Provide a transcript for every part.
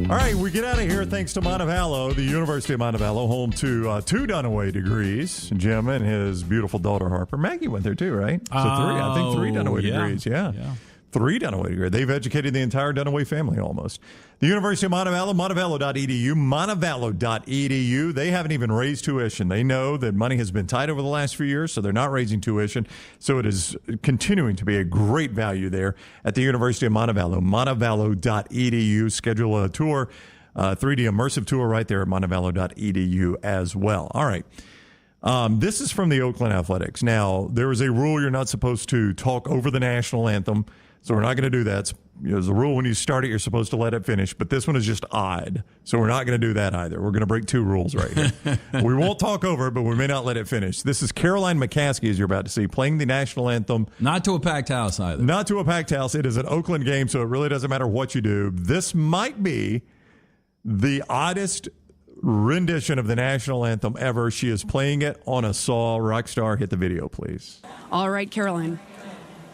All right, we get out of here thanks to Montevallo, the University of Montevallo, home to 2 Dunaway degrees. Jim and his beautiful daughter, Harper. Maggie went there too, right? So 3, I think 3 Dunaway degrees, yeah. 3 Dunaway degrees. They've educated the entire Dunaway family almost. The University of Montevallo, montevallo.edu, montevallo.edu. They haven't even raised tuition. They know that money has been tight over the last few years, so they're not raising tuition. So it is continuing to be a great value there at the University of Montevallo, montevallo.edu. Schedule a tour, 3D immersive tour right there at montevallo.edu as well. All right. This is from the Oakland Athletics. Now, there is a rule you're not supposed to talk over the national anthem, so we're not going to do that. There's a rule when you start it, you're supposed to let it finish, but this one is just odd, so we're not going to do that either. We're going to break 2 rules right here. We won't talk over it, but we may not let it finish. This is Caroline McCaskey, as you're about to see, playing the national anthem. Not to a packed house either. Not to a packed house. It is an Oakland game, so it really doesn't matter what you do. This might be the oddest rendition of the national anthem ever. She is playing it on a saw. Rockstar, hit the video, please. All right, Caroline,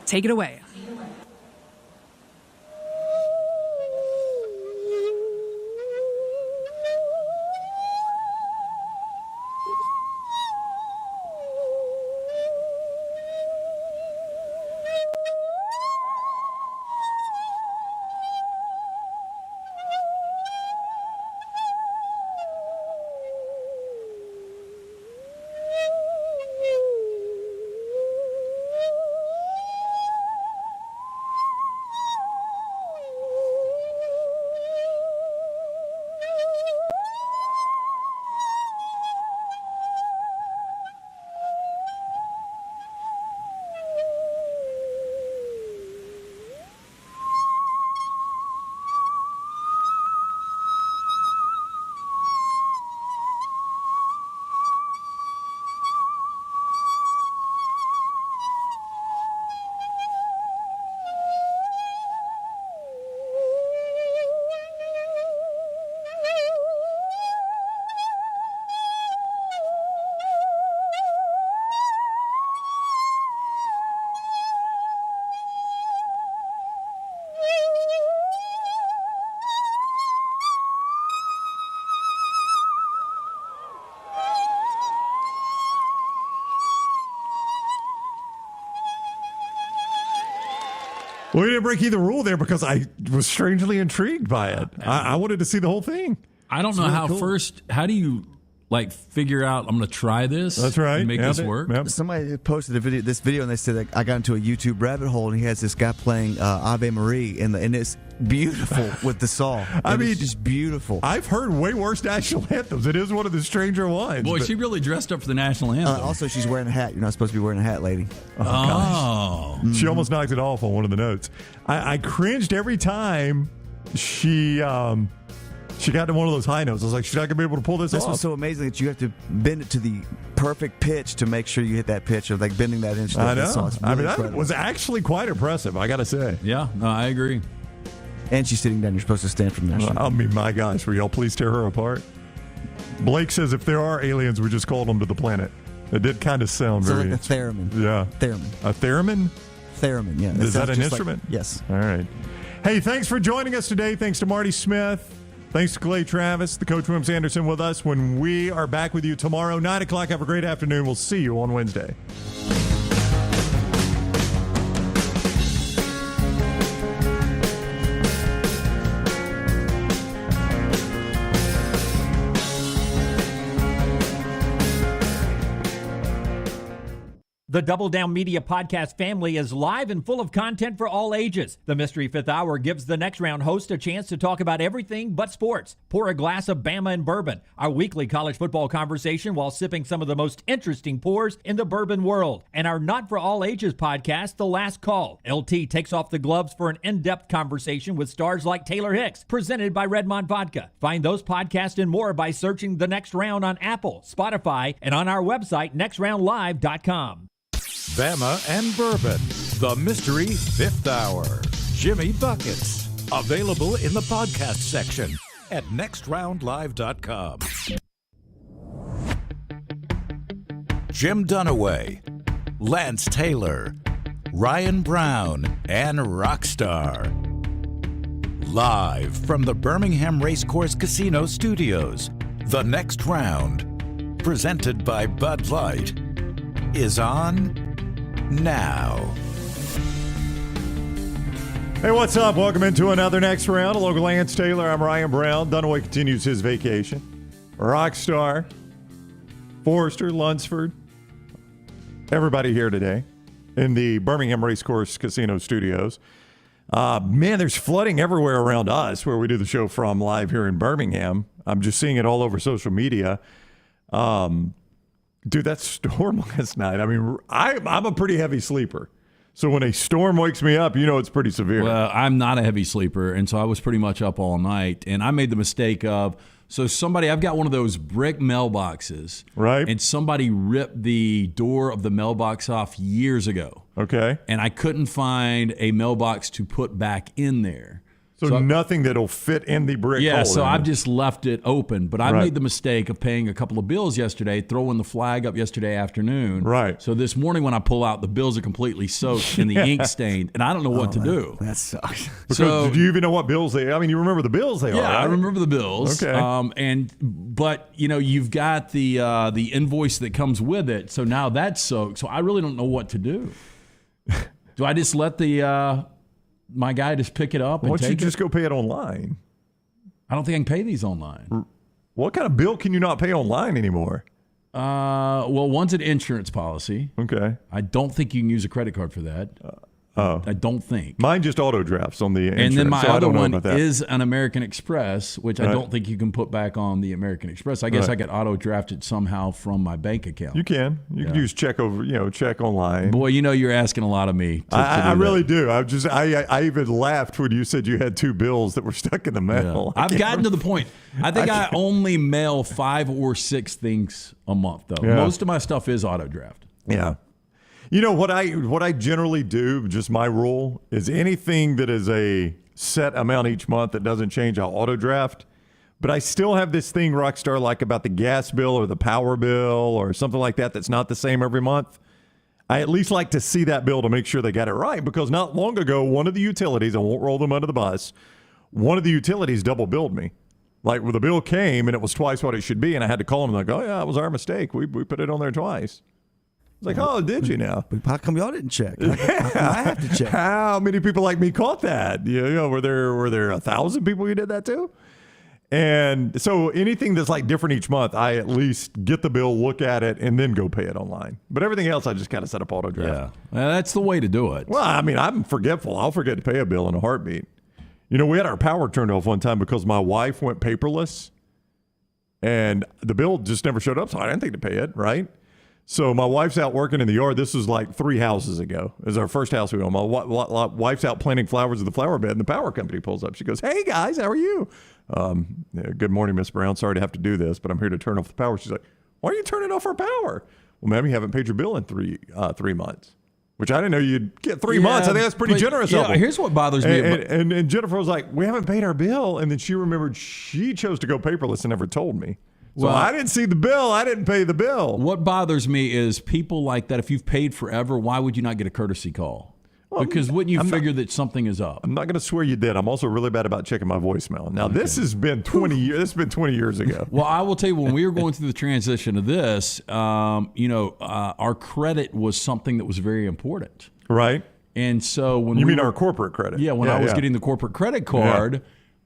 take it away. We didn't break either rule there because I was strangely intrigued by it. I wanted to see the whole thing. I don't know really how cool. how do you figure out I'm going to try this? That's right. And make this work. Yep. Somebody posted this video, and they said I got into a YouTube rabbit hole, and he has this guy playing Ave Marie, and it's beautiful with the saw. I mean, it's just beautiful. I've heard way worse national anthems. It is one of the stranger ones. Boy, she really dressed up for the national anthem. Also, she's wearing a hat. You're not supposed to be wearing a hat, lady. Oh. She almost knocked it off on one of the notes. I cringed every time she got to one of those high notes. I was like, she's not going to be able to pull this off. This was so amazing that you have to bend it to the perfect pitch to make sure you hit that pitch of bending that inch. I know. That was actually quite impressive, I got to say. Yeah, no, I agree. And she's sitting down. You're supposed to stand from there. I mean, my gosh, will y'all please tear her apart? Blake says if there are aliens, we just called them to the planet. It did kind of sound very... like a theremin. Yeah. Theremin. A theremin? Theremin, yeah. Is that an instrument? Yes. All right. Hey, thanks for joining us today. Thanks to Marty Smith. Thanks to Clay Travis, the coach Wimp Sanderson with us. When we are back with you tomorrow, 9 o'clock, have a great afternoon. We'll see you on Wednesday. The Double Down Media podcast family is live and full of content for all ages. The Mystery Fifth Hour gives the Next Round host a chance to talk about everything but sports. Pour a glass of Bama and bourbon, our weekly college football conversation while sipping some of the most interesting pours in the bourbon world. And our Not For All Ages podcast, The Last Call. LT takes off the gloves for an in-depth conversation with stars like Taylor Hicks, presented by Redmond Vodka. Find those podcasts and more by searching The Next Round on Apple, Spotify, and on our website, nextroundlive.com. Bama and Bourbon, the Mystery Fifth Hour. Jimmy Buckets, available in the podcast section at nextroundlive.com. Jim Dunaway, Lance Taylor, Ryan Brown, and Rockstar. Live from the Birmingham Racecourse Casino Studios, the next round, presented by Bud Light, is on now. Hey, what's up? Welcome into another Next Round. Hello, Lance Taylor. I'm Ryan Brown. Dunaway continues his vacation. Rockstar, Forrester, Lunsford, everybody here today in the Birmingham Racecourse Casino Studios. Man, there's flooding everywhere around us where we do the show from live here in Birmingham. I'm just seeing it all over social media. Dude, that storm last night, I mean, I'm a pretty heavy sleeper. So when a storm wakes me up, you know it's pretty severe. Well, I'm not a heavy sleeper, and so I was pretty much up all night. And I made the mistake of, I've got one of those brick mailboxes. Right. And somebody ripped the door of the mailbox off years ago. Okay. And I couldn't find a mailbox to put back in there. So nothing that'll fit in the brick hole. Yeah, so I've just left it open. But I made the mistake of paying a couple of bills yesterday, throwing the flag up yesterday afternoon. Right. So this morning when I pull out, the bills are completely soaked and the ink stained, and I don't know what to do. That sucks. Because do you even know what bills they are? I mean, you remember the bills they are, Yeah, right? I remember the bills. Okay. But you've got the invoice that comes with it, so now that's soaked. So I really don't know what to do. Do I just let my guy just pick it up and Why don't you take it? just go pay it online? I don't think I can pay these online. What kind of bill can you not pay online anymore? Well, one's an insurance policy. Okay. I don't think you can use a credit card for that. I don't think. Mine just auto drafts on the insurance. And then my so I other don't know one about that. is an American Express, which I don't think you can put back on the American Express. I guess I got auto drafted somehow from my bank account. You can. You can use check online. Boy, you're asking a lot of me. I really do. I even laughed when you said you had two bills that were stuck in the mail. Yeah. I've gotten to the point. I think I only mail 5 or 6 things a month, though. Yeah. Most of my stuff is auto draft. Yeah. You know, what I generally do, just my rule, is anything that is a set amount each month that doesn't change, I'll auto draft. But I still have this thing, Rockstar, like about the gas bill or the power bill or something like that that's not the same every month. I at least like to see that bill to make sure they got it right, because not long ago, one of the utilities, I won't roll them under the bus, one of the utilities double billed me. Like, when the bill came and it was twice what it should be, and I had to call them like, oh, yeah, it was our mistake. We put it on there twice. It's like, oh, did you now? How come y'all didn't check? How come I have to check? How many people like me caught that? Were there 1,000 people you did that to? And so anything that's like different each month, I at least get the bill, look at it, and then go pay it online. But everything else, I just kind of set up auto draft. Yeah, that's the way to do it. Well, I mean, I'm forgetful. I'll forget to pay a bill in a heartbeat. We had our power turned off one time because my wife went paperless, and the bill just never showed up, so I didn't think to pay it, right? So my wife's out working in the yard. This was like 3 houses ago. It was our first house we owned. My wife's out planting flowers in the flower bed, and the power company pulls up. She goes, "Hey, guys, how are you?" Good morning, Miss Brown. Sorry to have to do this, but I'm here to turn off the power. She's like, "Why are you turning off our power?" Well, ma'am, you haven't paid your bill in 3 months, which I didn't know you'd get 3 months. I think that's pretty generous of them. Here's what bothers me. And Jennifer was like, "We haven't paid our bill." And then she remembered she chose to go paperless and never told me. So I didn't see the bill. I didn't pay the bill. What bothers me is people like that. If you've paid forever, why would you not get a courtesy call? Well, because wouldn't you figure that something is up? I'm not going to swear you did. I'm also really bad about checking my voicemail. Now, this has been 20 years. This has been 20 years ago. Well, I will tell you, when we were going through the transition of this, our credit was something that was very important. Right. And so when you mean our corporate credit? Yeah, when I was getting the corporate credit card,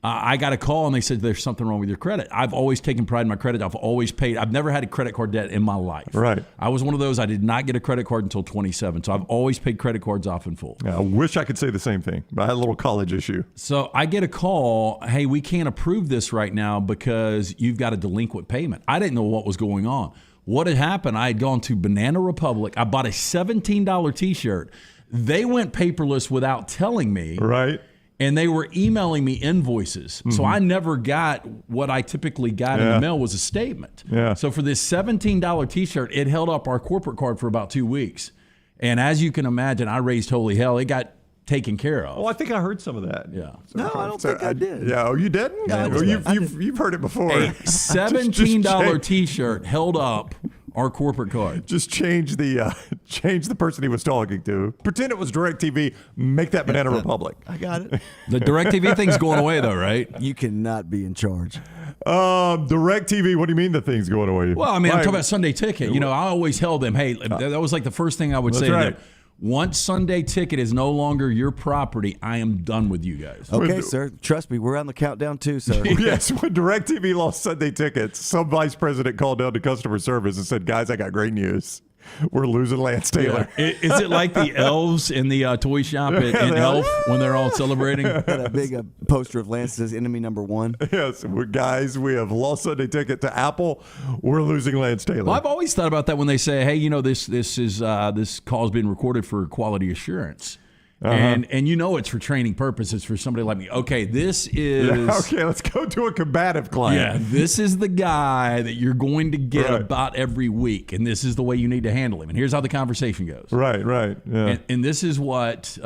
I got a call and they said there's something wrong with your credit. I've always taken pride in my credit. I've always paid. I've never had a credit card debt in my life. Right. I was one of those. I did not get a credit card until 27. So I've always paid credit cards off in full. Yeah, I wish I could say the same thing, but I had a little college issue. So I get a call, hey, we can't approve this right now because you've got a delinquent payment. I didn't know what was going on. What had happened, I had gone to Banana Republic. I bought a $17 T-shirt. They went paperless without telling me. Right. And they were emailing me invoices. Mm-hmm. So I never got what I typically got in the mail was a statement. Yeah. So for this $17 T-shirt, it held up our corporate card for about 2 weeks. And as you can imagine, I raised holy hell. It got taken care of. Oh, I think I heard some of that. Yeah. No, I don't think I did. Yeah. Oh, you didn't? Yeah, you've heard it before. A $17 T-shirt held up our corporate card. Just change the person he was talking to. Pretend it was DirecTV. Make that Banana Republic. I got it. The DirecTV thing's going away, though, right? You cannot be in charge. DirecTV, what do you mean the thing's going away? Well, I mean, I'm talking about Sunday Ticket. You know, I always tell them, hey, that was like the first thing I would say to them. Once Sunday Ticket is no longer your property, I am done with you guys. Okay, sir. Trust me, we're on the countdown too, sir. Yes, when DirecTV lost Sunday Tickets, some vice president called down to customer service and said, guys, I got great news. We're losing Lance Taylor. Yeah. Is it like the elves in the toy shop in Elf when they're all celebrating? Got a big poster of Lance says enemy number one. Yes, guys, we have lost Sunday Ticket to Apple. We're losing Lance Taylor. Well, I've always thought about that when they say, hey, you know, this call's been recorded for quality assurance. And you know it's for training purposes for somebody like me. Okay, this is... Yeah, okay, let's go to a combative client. Yeah, this is the guy that you're going to get about every week, and this is the way you need to handle him. And here's how the conversation goes. Right. Yeah. And this is what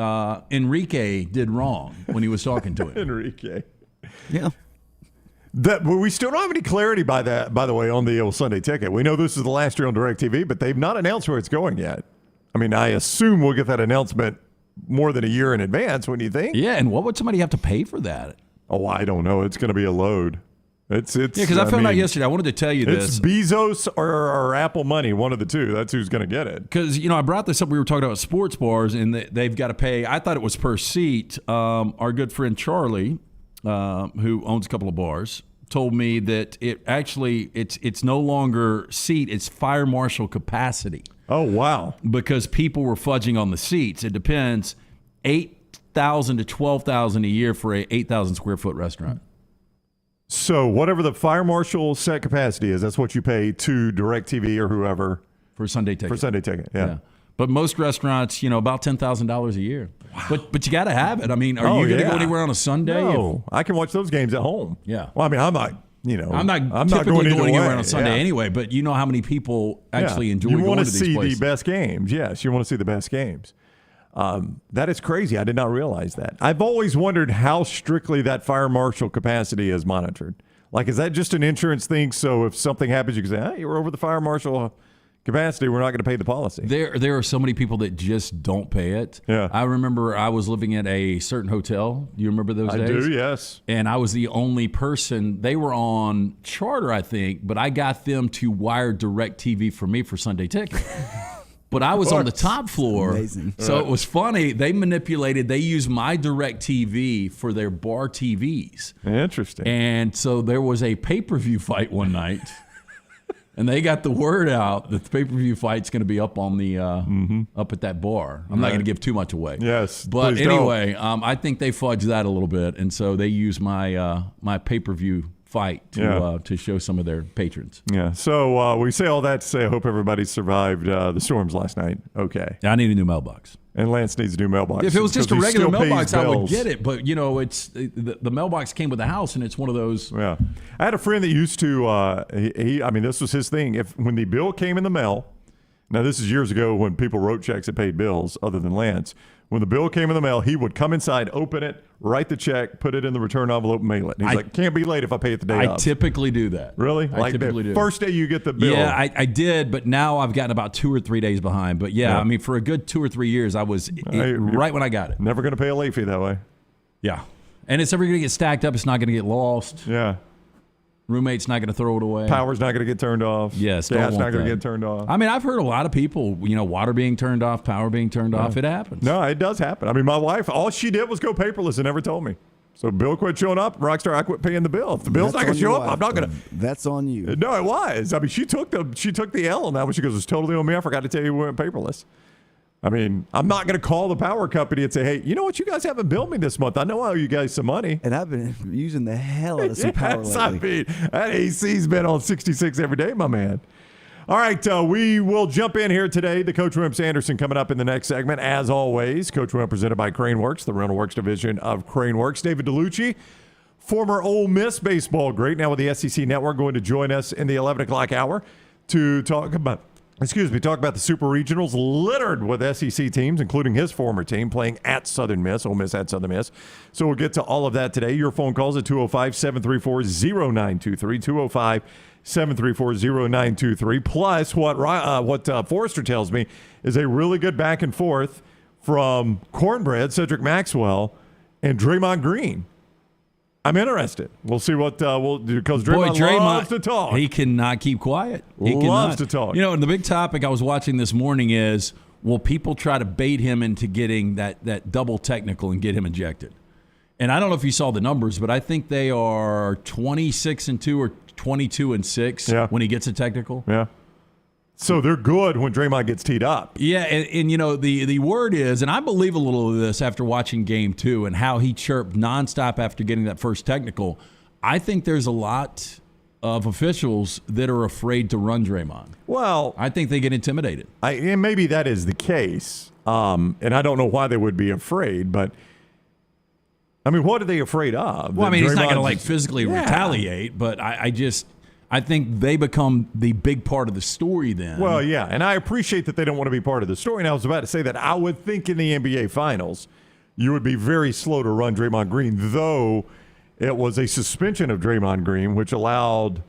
Enrique did wrong when he was talking to him. Enrique. Yeah. We still don't have any clarity by the way, on the Sunday Ticket. We know this is the last year on DirecTV, but they've not announced where it's going yet. I mean, I assume we'll get that announcement more than a year in advance, wouldn't you think? Yeah, and what would somebody have to pay for that? Oh, I don't know. It's going to be a load. It's because I found out yesterday. I wanted to tell you this. It's Bezos or Apple money, one of the two. That's who's going to get it. Because, you know, I brought this up. We were talking about sports bars, and they've got to pay. I thought it was per seat. Our good friend Charlie, who owns a couple of bars, told me that it's no longer seat. It's fire marshal capacity. Oh, wow. Because people were fudging on the seats. It depends, $8,000 to $12,000 a year for a 8,000 square foot restaurant. So whatever the fire marshal set capacity is, that's what you pay to DirecTV or whoever. For Sunday Ticket. For Sunday Ticket, yeah. But most restaurants, you know, about $10,000 a year. Wow. But you got to have it. I mean, are you going to go anywhere on a Sunday? No, I can watch those games at home. Yeah. Well, I mean, I'm not going anywhere on a Sunday anyway, but you know how many people actually enjoy going to these places. You want to see the best games. Yes, you want to see the best games. That is crazy. I did not realize that. I've always wondered how strictly that fire marshal capacity is monitored. Like, is that just an insurance thing? So if something happens, you can say, hey, you're over the fire marshal capacity, we're not going to pay the policy. There are so many people that just don't pay it. Yeah. I remember I was living at a certain hotel. You remember those days? I do, yes. And I was the only person. They were on charter, I think, but I got them to wire DirecTV for me for Sunday Ticket. But I was on the top floor. Amazing. So it was funny. They used my DirecTV for their bar TVs. Interesting. And so there was a pay-per-view fight one night. And they got the word out that the pay-per-view fight's going to be up on the up at that bar. I'm not going to give too much away. Yes, but anyway, I think they fudged that a little bit, and so they used my my pay-per-view fight to show some of their patrons. Yeah. So we say all that to say I hope everybody survived the storms last night. Okay. I need a new mailbox. And Lance needs a new mailbox. If it was just a regular mailbox, I would get it. But, you know, it's the mailbox came with the house, and it's one of those. Yeah. I had a friend that used to, this was his thing. When the bill came in the mail, now this is years ago when people wrote checks and paid bills other than Lance. When the bill came in the mail, he would come inside, open it, write the check, put it in the return envelope, mail it. And he's like, can't be late if I pay it the day of. I typically do that. Really? I typically do. First day you get the bill. Yeah, I did, but now I've gotten about 2 or 3 days behind. But I mean, for a good 2 or 3 years, I was right when I got it. Never going to pay a late fee that way. Yeah. And it's never going to get stacked up. It's not going to get lost. Yeah. Roommate's not going to throw it away. Power's not going to get turned off. Yes, gas not going to get turned off. I mean, I've heard a lot of people, you know, water being turned off, power being turned off. It happens. No, it does happen. I mean, my wife, all she did was go paperless and never told me. So bill quit showing up, Rockstar, I quit paying the bill. If the bill's not going to show up, I'm not going to. That's on you. No, it was. I mean, she took the L on that one. She goes, it's totally on me. I forgot to tell you we went paperless. I mean, I'm not going to call the power company and say, hey, you know what? You guys haven't billed me this month. I know I owe you guys some money. And I've been using the hell out of some power lately. I mean, that AC's been on 66 every day, my man. All right, we will jump in here today. The Coach Wimp Sanderson coming up in the next segment. As always, Coach Wimp presented by Craneworks, the rental works division of Craneworks. David Dellucci, former Ole Miss baseball great, now with the SEC Network, going to join us in the 11 o'clock hour to talk about the Super Regionals littered with SEC teams, including his former team, playing at Southern Miss, Ole Miss at Southern Miss. So we'll get to all of that today. Your phone calls at 205-734-0923, 734-0923. Plus, what Forrester tells me is a really good back and forth from Cornbread, Cedric Maxwell, and Draymond Green. I'm interested. We'll see what we'll do because Draymond loves to talk. He cannot keep quiet. He loves to talk. You know, and the big topic I was watching this morning is, will people try to bait him into getting that double technical and get him ejected? And I don't know if you saw the numbers, but I think they are 26-2 or 22-6 when he gets a technical. Yeah. So they're good when Draymond gets teed up. Yeah, and you know, the word is, and I believe a little of this after watching Game 2 and how he chirped nonstop after getting that first technical. I think there's a lot of officials that are afraid to run Draymond. Well, I think they get intimidated. And maybe that is the case. And I don't know why they would be afraid, but I mean, what are they afraid of? Well, I mean, he's not going to physically retaliate, but I think they become the big part of the story then. Well, yeah, and I appreciate that they don't want to be part of the story. And I was about to say that I would think in the NBA Finals, you would be very slow to run Draymond Green, though it was a suspension of Draymond Green, which allowed,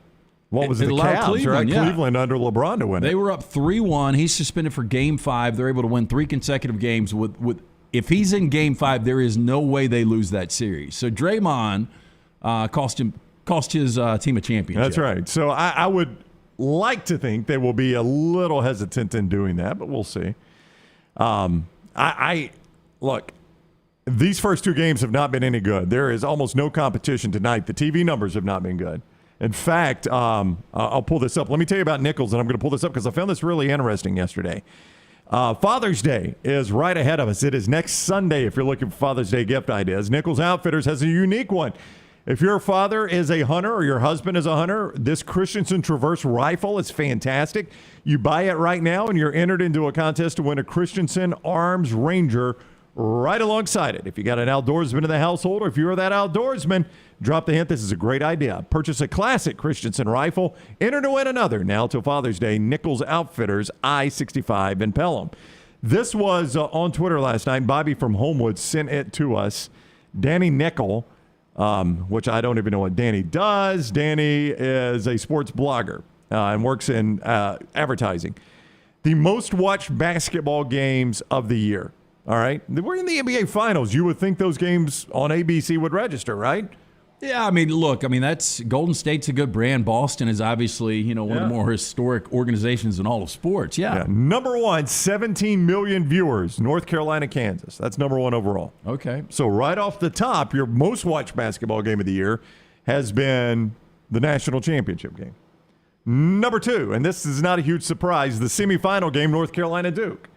the Cavs, Cleveland, right? Cleveland under LeBron to win it. They were up 3-1. He's suspended for Game 5. They're able to win 3 consecutive games. If he's in Game 5, there is no way they lose that series. So Draymond cost his team a championship. That's right. So I would like to think they will be a little hesitant in doing that, but we'll see. Look, these first 2 games have not been any good. There is almost no competition tonight. The TV numbers have not been good. In fact, I'll pull this up. Let me tell you about Nichols, and I'm going to pull this up because I found this really interesting yesterday. Father's Day is right ahead of us. It is next Sunday if you're looking for Father's Day gift ideas. Nichols Outfitters has a unique one. If your father is a hunter or your husband is a hunter, this Christensen Traverse rifle is fantastic. You buy it right now, and you're entered into a contest to win a Christensen Arms Ranger right alongside it. If you got an outdoorsman in the household, or if you're that outdoorsman, drop the hint. This is a great idea. Purchase a classic Christensen rifle. Enter to win another. Now till Father's Day, Nichols Outfitters, I-65 in Pelham. This was on Twitter last night. Bobby from Homewood sent it to us. Danny Nickel, which I don't even know what Danny does. Danny is a sports blogger and works in advertising. The most watched basketball games of the year. All right. We're in the NBA Finals. You would think those games on ABC would register, right? Yeah, I mean, look, that's Golden State's a good brand. Boston is obviously, one of the more historic organizations in all of sports. Yeah. Number 1, 17 million viewers, North Carolina, Kansas. That's number 1 overall. Okay. So right off the top, your most watched basketball game of the year has been the national championship game. Number 2, and this is not a huge surprise, the semifinal game, North Carolina, Duke.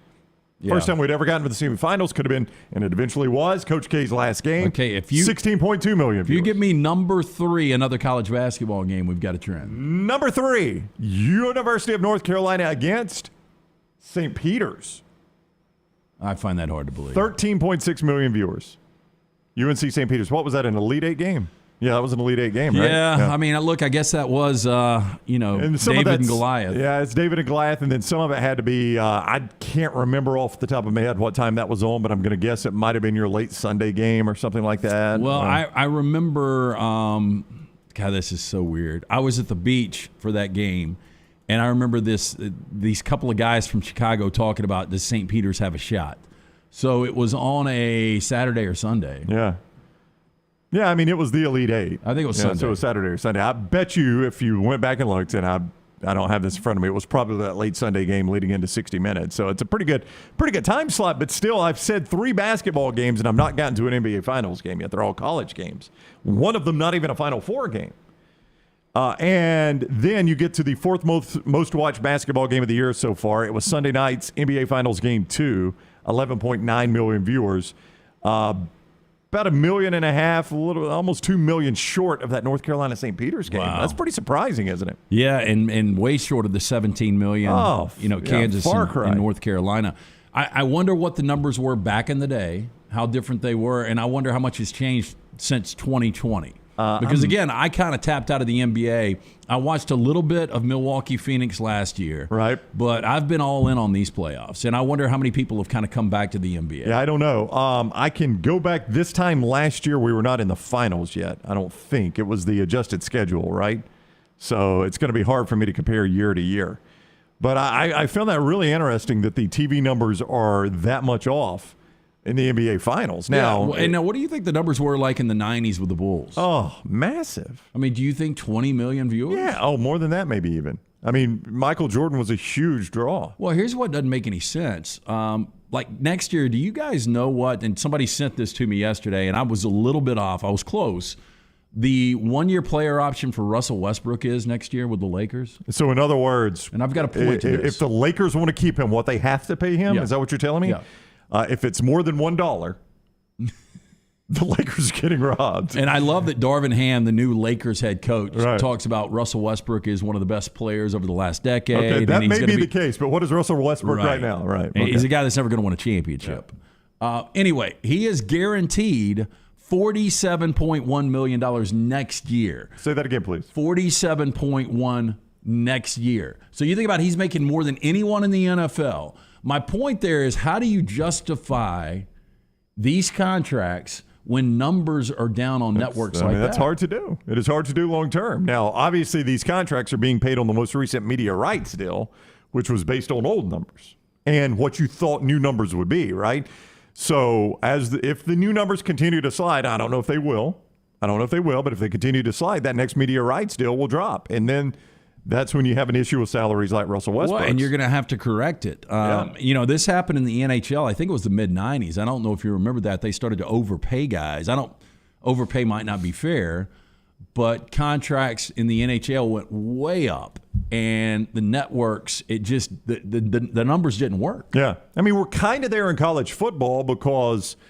First time we'd ever gotten to the semifinals could have been, and it eventually was, Coach K's last game. Okay, 16.2 million If you give me number 3, another college basketball game, we've got a trend. Number 3, University of North Carolina against St. Peter's. I find that hard to believe. 13.6 million viewers. UNC St. Peter's. What was that, an Elite 8 game? Yeah, that was an Elite 8 game, right? Yeah, look, I guess that was, David and Goliath. Yeah, it's David and Goliath, and then some of it had to be, I can't remember off the top of my head what time that was on, but I'm going to guess it might have been your late Sunday game or something like that. Well, I remember, God, this is so weird. I was at the beach for that game, and I remember these couple of guys from Chicago talking about, does St. Peter's have a shot? So it was on a Saturday or Sunday. Yeah. Yeah, it was the Elite 8. I think it was Sunday. So it was Saturday or Sunday. I bet you if you went back and looked, and I don't have this in front of me, it was probably that late Sunday game leading into 60 minutes. So it's a pretty good time slot. But still, I've said 3 basketball games, and I've not gotten to an NBA Finals game yet. They're all college games. One of them not even a Final Four game. And then you get to the 4th most watched basketball game of the year so far. It was Sunday night's NBA Finals Game 2, 11.9 million viewers. About 1.5 million, almost 2 million short of that North Carolina St. Peter's game. Wow. That's pretty surprising, isn't it? Yeah, and way short of the 17 million. Kansas and North Carolina. I wonder what the numbers were back in the day, how different they were, and I wonder how much has changed since 2020. Because, again, I kind of tapped out of the NBA. I watched a little bit of Milwaukee Phoenix last year. Right. But I've been all in on these playoffs, and I wonder how many people have kind of come back to the NBA. Yeah, I don't know. I can go back. This time last year, we were not in the finals yet, I don't think. It was the adjusted schedule, right? So it's going to be hard for me to compare year to year. But I found that really interesting that the TV numbers are that much off in the NBA Finals. Now, and now, what do you think the numbers were like in the 90s with the Bulls? Oh, massive. I mean, do you think 20 million viewers? Yeah. Oh, more than that maybe even. I mean, Michael Jordan was a huge draw. Well, here's what doesn't make any sense. Like next year, do you guys know what? And somebody sent this to me yesterday, and I was a little bit off. I was close. The 1-year player option for Russell Westbrook is next year with the Lakers. So, in other words, and I've got a point to this. If the Lakers want to keep him, what they have to pay him, is that what you're telling me? Yeah. If it's more than $1, the Lakers are getting robbed. And I love that Darvin Ham, the new Lakers head coach, talks about Russell Westbrook is one of the best players over the last decade. Okay, that may be the case, but what is Russell Westbrook right now? Right. Okay. He's a guy that's never going to win a championship. Yeah. Anyway, he is guaranteed $47.1 million next year. Say that again, please. $47.1 next year. So you think about he's making more than anyone in the NFL. My point there is, how do you justify these contracts when numbers are down on networks like that? That's hard to do. It is hard to do long term. Now, obviously, these contracts are being paid on the most recent media rights deal, which was based on old numbers and what you thought new numbers would be, right? So if the new numbers continue to slide, I don't know if they will. But if they continue to slide, that next media rights deal will drop. And then that's when you have an issue with salaries like Russell Westbrook. Well, and you're going to have to correct it. This happened in the NHL. I think it was the mid-'90s. I don't know if you remember that. They started to overpay guys. Overpay might not be fair, but contracts in the NHL went way up. And the networks, the numbers didn't work. Yeah. I mean, we're kind of there in college football because –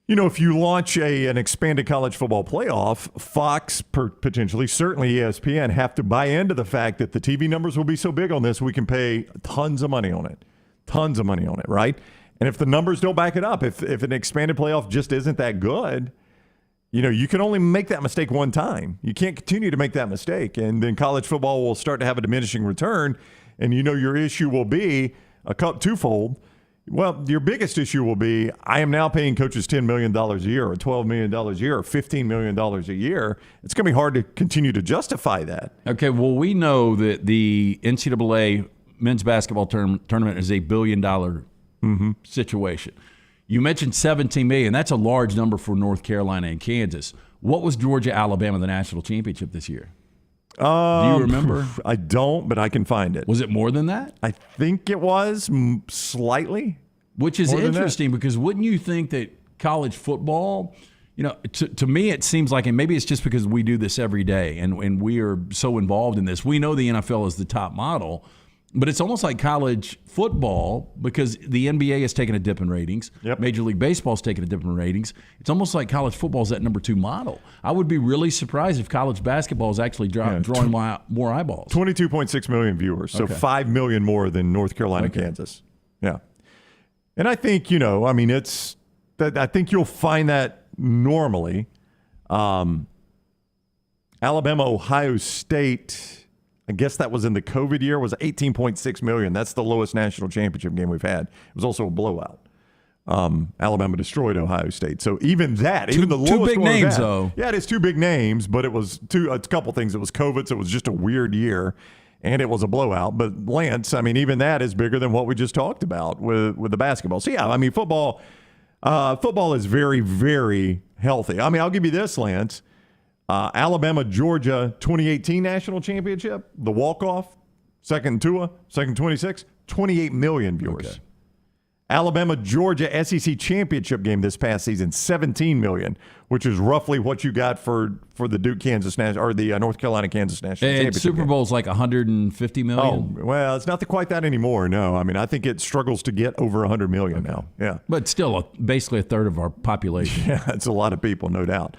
if you launch an expanded college football playoff, Fox, potentially, certainly ESPN, have to buy into the fact that the TV numbers will be so big on this, we can pay tons of money on it. Tons of money on it, right? And if the numbers don't back it up, if an expanded playoff just isn't that good, you can only make that mistake one time. You can't continue to make that mistake. And then college football will start to have a diminishing return. And your issue will be twofold. Well, your biggest issue will be, I am now paying coaches $10 million a year or $12 million a year or $15 million a year. It's going to be hard to continue to justify that. Okay, well, we know that the NCAA men's basketball tournament is a $1 billion situation. You mentioned $17 million. That's a large number for North Carolina and Kansas. What was Georgia-Alabama the national championship this year? Do you remember? I don't, but I can find it. Was it more than that? I think it was slightly. Which is interesting because wouldn't you think that college football, to me it seems like, and maybe it's just because we do this every day and we are so involved in this. We know the NFL is the top model, but it's almost like college football because the NBA has taken a dip in ratings. Yep. Major League Baseball has taken a dip in ratings. It's almost like college football is that number 2 model. I would be really surprised if college basketball is actually drawing more eyeballs. 22.6 million viewers, so 5 million more than North Carolina, Kansas. Yeah. And I think, I think you'll find that normally. Alabama, Ohio State, I guess that was in the COVID year, was 18.6 million. That's the lowest national championship game we've had. It was also a blowout. Alabama destroyed Ohio State. So even that, even the lowest 2 big names, though. Yeah, it is 2 big names, but it was a couple things. It was COVID, so it was just a weird year, and it was a blowout. But Lance, even that is bigger than what we just talked about with the basketball. So yeah, football is very, very healthy. I'll give you this, Lance. Alabama, Georgia, 2018 national championship, the walk-off, second Tua, second 26, 28 million viewers. Okay. Alabama, Georgia, SEC championship game this past season, 17 million, which is roughly what you got for the Duke, Kansas, or the North Carolina, Kansas national championship. Super Bowl's like 150 million. Oh, well, it's not quite that anymore. No, I think it struggles to get over 100 million now. Yeah, but still, basically a third of our population. Yeah, it's a lot of people, no doubt.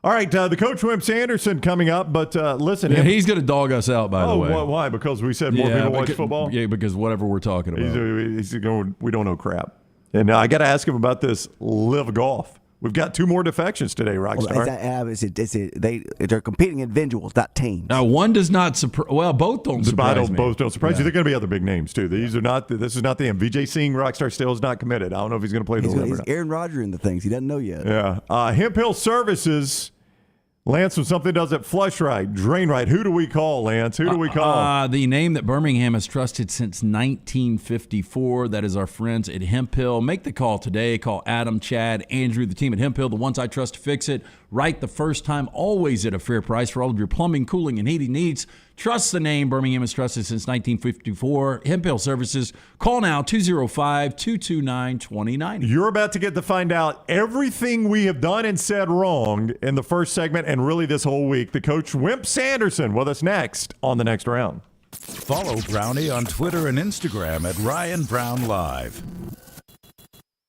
All right, the coach Wimp Sanderson coming up, but listen. Yeah, he's going to dog us out, by the way. Why? Because we said more people watch football? Yeah, because whatever we're talking about. He's going, we don't know crap. And I got to ask him about this live golf. We've got 2 more defections today, Rockstar. They're competing individuals, not teams. Now, one does not surprise. Well, both don't surprise me. Both don't surprise you. There are going to be other big names too. These are not. This is not the end. Vijay Singh, Rockstar, still is not committed. I don't know if he's going to play the. He's Aaron Rodgers in the things. He doesn't know yet. Yeah. Hemp Hill Services. Lance, when something doesn't flush right, drain right, who do we call, Lance? Who do we call? The name that Birmingham has trusted since 1954. That is our friends at Hemp Hill. Make the call today. Call Adam, Chad, Andrew, the team at Hemp Hill, the ones I trust to fix it right the first time, always at a fair price for all of your plumbing, cooling, and heating needs. Trust the name Birmingham has trusted since 1954. Hemp Hill Services. Call now, 205-229-2090. You're about to get to find out everything we have done and said wrong in the first segment and really this whole week. The coach, Wimp Sanderson, with us next on The Next Round. Follow Brownie on Twitter and Instagram at Ryan Brown Live.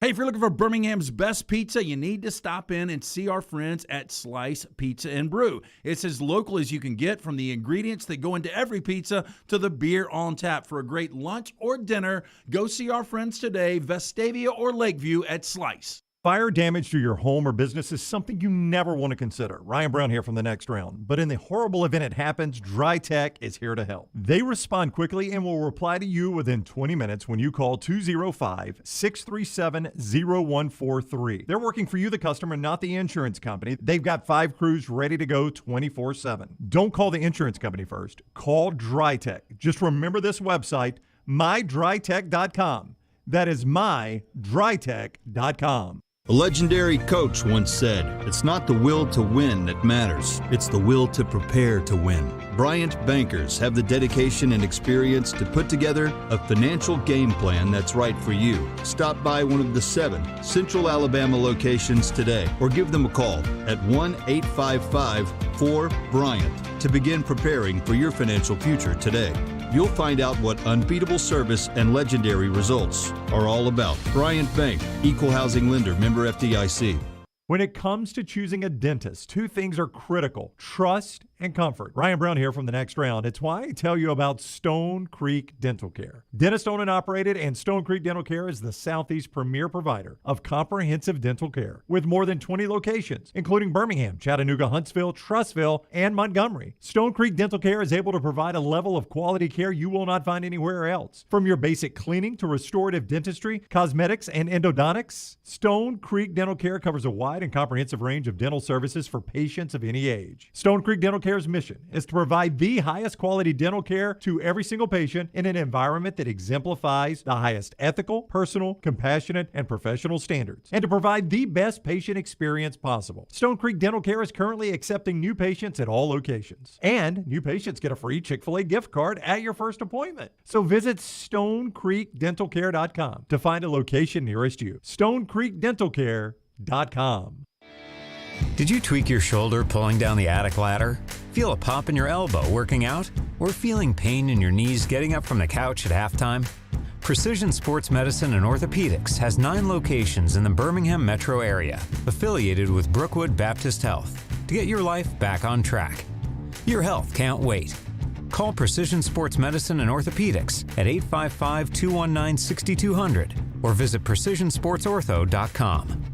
Hey, if you're looking for Birmingham's best pizza, you need to stop in and see our friends at Slice Pizza and Brew. It's as local as you can get, from the ingredients that go into every pizza to the beer on tap. For a great lunch or dinner, go see our friends today, Vestavia or Lakeview at Slice. Fire damage to your home or business is something you never want to consider. Ryan Brown here from The Next Round. But in the horrible event it happens, Dry Tech is here to help. They respond quickly and will reply to you within 20 minutes when you call 205-637-0143. They're working for you, the customer, not the insurance company. They've got 5 crews ready to go 24/7. Don't call the insurance company first. Call Dry Tech. Just remember this website, mydrytech.com. That is mydrytech.com. A legendary coach once said, "It's not the will to win that matters, it's the will to prepare to win." Bryant bankers have the dedication and experience to put together a financial game plan that's right for you. Stop by one of the 7 Central Alabama locations today or give them a call at 1-855-4-BRYANT to begin preparing for your financial future today. You'll find out what unbeatable service and legendary results are all about. Bryant Bank, Equal Housing Lender, member FDIC. When it comes to choosing a dentist, 2 things are critical: trust and comfort. Ryan Brown here from The Next Round. It's why I tell you about Stone Creek Dental Care. Dentist owned and operated, and Stone Creek Dental Care is the Southeast premier provider of comprehensive dental care with more than 20 locations, including Birmingham, Chattanooga, Huntsville, Trussville, and Montgomery. Stone Creek Dental Care is able to provide a level of quality care you will not find anywhere else. From your basic cleaning to restorative dentistry, cosmetics, and endodontics, Stone Creek Dental Care covers a wide and comprehensive range of dental services for patients of any age. Stone Creek Dental Care's mission is to provide the highest quality dental care to every single patient in an environment that exemplifies the highest ethical, personal, compassionate, and professional standards, and to provide the best patient experience possible. Stone Creek Dental Care is currently accepting new patients at all locations, and new patients get a free Chick-fil-A gift card at your first appointment. So visit StoneCreekDentalCare.com to find a location nearest you. StoneCreekDentalCare.com. Did you tweak your shoulder pulling down the attic ladder? Feel a pop in your elbow working out? Or feeling pain in your knees getting up from the couch at halftime? Precision Sports Medicine and Orthopedics has 9 locations in the Birmingham metro area, affiliated with Brookwood Baptist Health, to get your life back on track. Your health can't wait. Call Precision Sports Medicine and Orthopedics at 855-219-6200 or visit precisionsportsortho.com.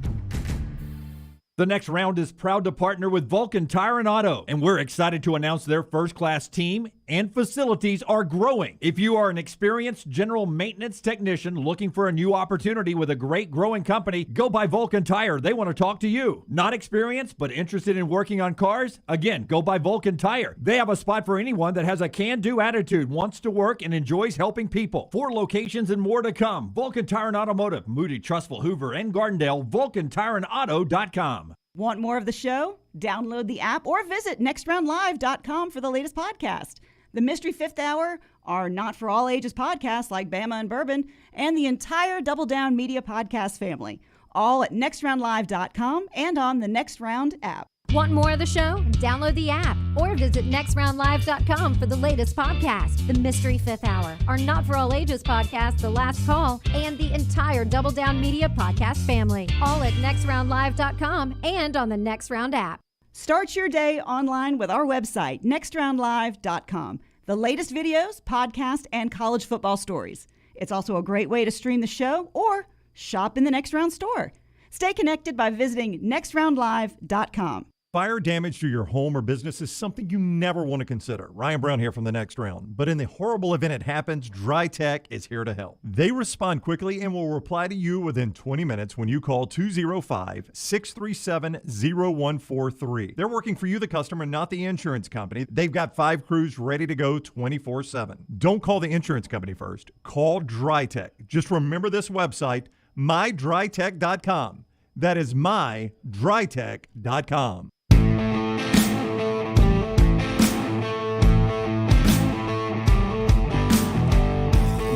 The Next Round is proud to partner with Vulcan Tire and Auto, and we're excited to announce their first-class team and facilities are growing. If you are an experienced general maintenance technician looking for a new opportunity with a great growing company, go by Vulcan Tire. They want to talk to you. Not experienced, but interested in working on cars? Again, go by Vulcan Tire. They have a spot for anyone that has a can-do attitude, wants to work, and enjoys helping people. 4 locations and more to come. Vulcan Tire and Automotive, Moody, Trussville, Hoover, and Gardendale. VulcanTireandAuto.com. Want more of the show? Download the app or visit nextroundlive.com for the latest podcast. The Mystery Fifth Hour, our Not For All Ages podcast like Bama and Bourbon, and the entire Double Down Media podcast family, all at nextroundlive.com and on the Next Round app. Want more of the show? Download the app or visit nextroundlive.com for the latest podcast, The Mystery Fifth Hour, our Not For All Ages podcast, The Last Call, and the entire Double Down Media podcast family, all at nextroundlive.com and on the Next Round app. Start your day online with our website, nextroundlive.com. The latest videos, podcasts, and college football stories. It's also a great way to stream the show or shop in the Next Round store. Stay connected by visiting nextroundlive.com. Fire damage to your home or business is something you never want to consider. Ryan Brown here from The Next Round. But in the horrible event it happens, Dry Tech is here to help. They respond quickly and will reply to you within 20 minutes when you call 205-637-0143. They're working for you, the customer, not the insurance company. They've got 5 crews ready to go 24/7. Don't call the insurance company first. Call Dry Tech. Just remember this website, mydrytech.com. That is mydrytech.com.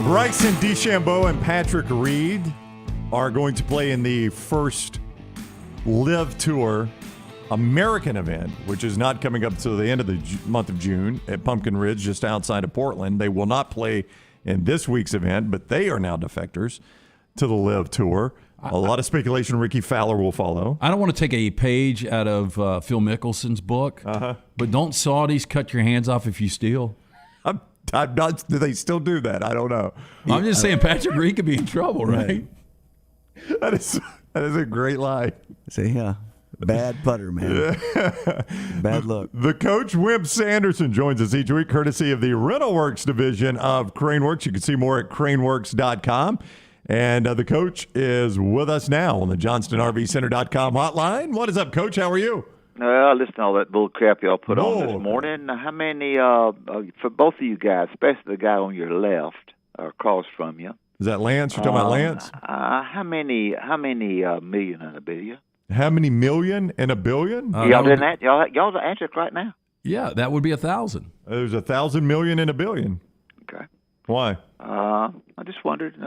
Bryson DeChambeau and Patrick Reed are going to play in the first Live Tour American event, which is not coming up until the end of the month of June at Pumpkin Ridge, just outside of Portland. They will not play in this week's event, but they are now defectors to the Live Tour. A lot of speculation Ricky Fowler will follow. I don't want to take a page out of Phil Mickelson's book, but don't Saudis cut your hands off if you steal? I'm not. Do they still do that? I don't know. I'm just saying Patrick Reed could be in trouble, right? That is a great line. See, yeah. Bad putter, man. Bad luck. The coach, Wimp Sanderson, joins us each week, courtesy of the Rental Works division of Craneworks. You can see more at craneworks.com. And the coach is with us now on the JohnstonRVCenter.com hotline. What is up, Coach? How are you? Listen to all that bull crap y'all put on this morning. How many, for both of you guys, especially the guy on your left across from you? Is that Lance? You're talking about Lance? How many million in a billion? How many million in a billion? Y'all didn't answer. Y'all's answer it right now. Yeah, that would be 1,000. There's 1,000 million in a billion. Okay. Why? I just wondered.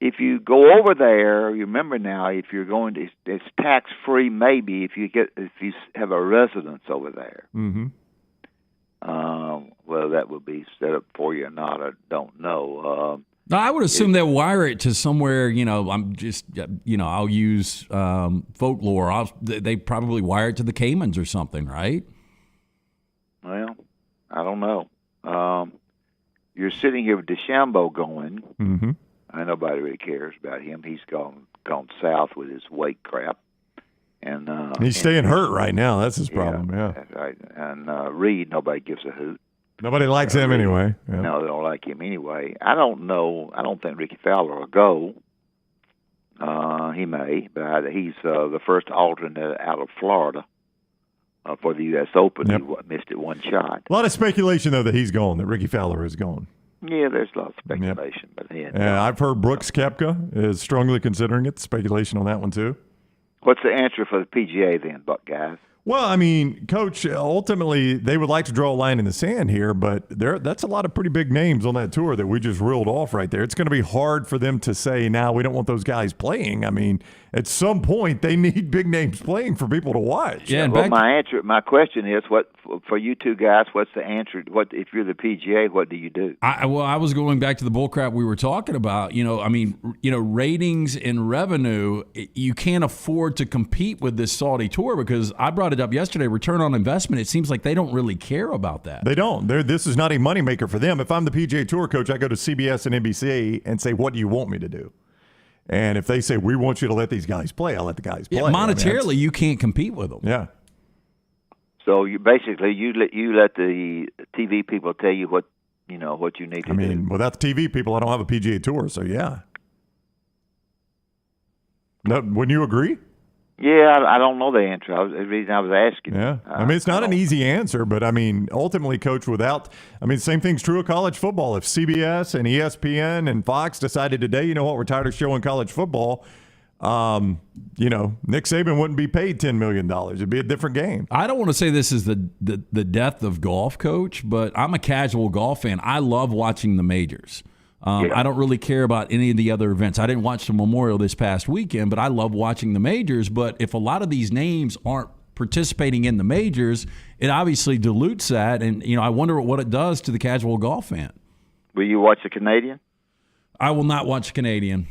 If you go over there, you remember now. If you're going to, it's tax free. Maybe if you have a residence over there. Mm-hmm. Well, that would be set up for you or not. I don't know. No, I would assume they'll wire it to somewhere. I'm just, I'll use folklore. They probably wire it to the Caymans or something, right? Well, I don't know. You're sitting here with DeChambeau going. Mm-hmm. Nobody really cares about him. He's gone south with his weight crap, and he's staying hurt right now. That's his problem. Yeah. Right. And Reed, nobody gives a hoot. Nobody likes him anyway. Yeah. No, they don't like him anyway. I don't know. I don't think Ricky Fowler will go. He may, but he's the first alternate out of Florida for the U.S. Open. Yep. He missed it one shot. A lot of speculation, though, that he's gone, that Ricky Fowler is gone. Yeah, there's a lot of speculation. Yep. But I've heard Brooks Koepka is strongly considering it. Speculation on that one, too. What's the answer for the PGA then, Buck guys? Well, I mean, Coach, ultimately they would like to draw a line in the sand here, but that's a lot of pretty big names on that tour that we just reeled off right there. It's going to be hard for them to say, now we don't want those guys playing. I mean, at some point they need big names playing for people to watch. Yeah, well, my question is, what for you two guys? What's the answer? What if you're the PGA? What do you do? I was going back to the bullcrap we were talking about. Ratings and revenue. You can't afford to compete with this Saudi tour because I brought it up yesterday. Return on investment. It seems like they don't really care about that. They don't. This is not a moneymaker for them. If I'm the PGA Tour coach, I go to CBS and NBC and say, "What do you want me to do?" And if they say, "We want you to let these guys play," I'll let the guys play. Yeah, monetarily, you can't compete with them. Yeah. So you basically let the TV people tell you what you need to do. I mean, without the TV people, I don't have a PGA Tour. So yeah. No, wouldn't you agree? Yeah, I don't know the answer. The reason I was asking. Yeah, I mean, it's not an easy answer, but I mean, ultimately, Coach, same thing's true of college football. If CBS and ESPN and Fox decided today, you know what, we're tired of showing college football, Nick Saban wouldn't be paid $10 million. It'd be a different game. I don't want to say this is the death of golf, Coach, but I'm a casual golf fan. I love watching the majors. I don't really care about any of the other events. I didn't watch the Memorial this past weekend, but I love watching the majors. But if a lot of these names aren't participating in the majors, it obviously dilutes that. And, I wonder what it does to the casual golf fan. Will you watch the Canadian? I will not watch Canadian.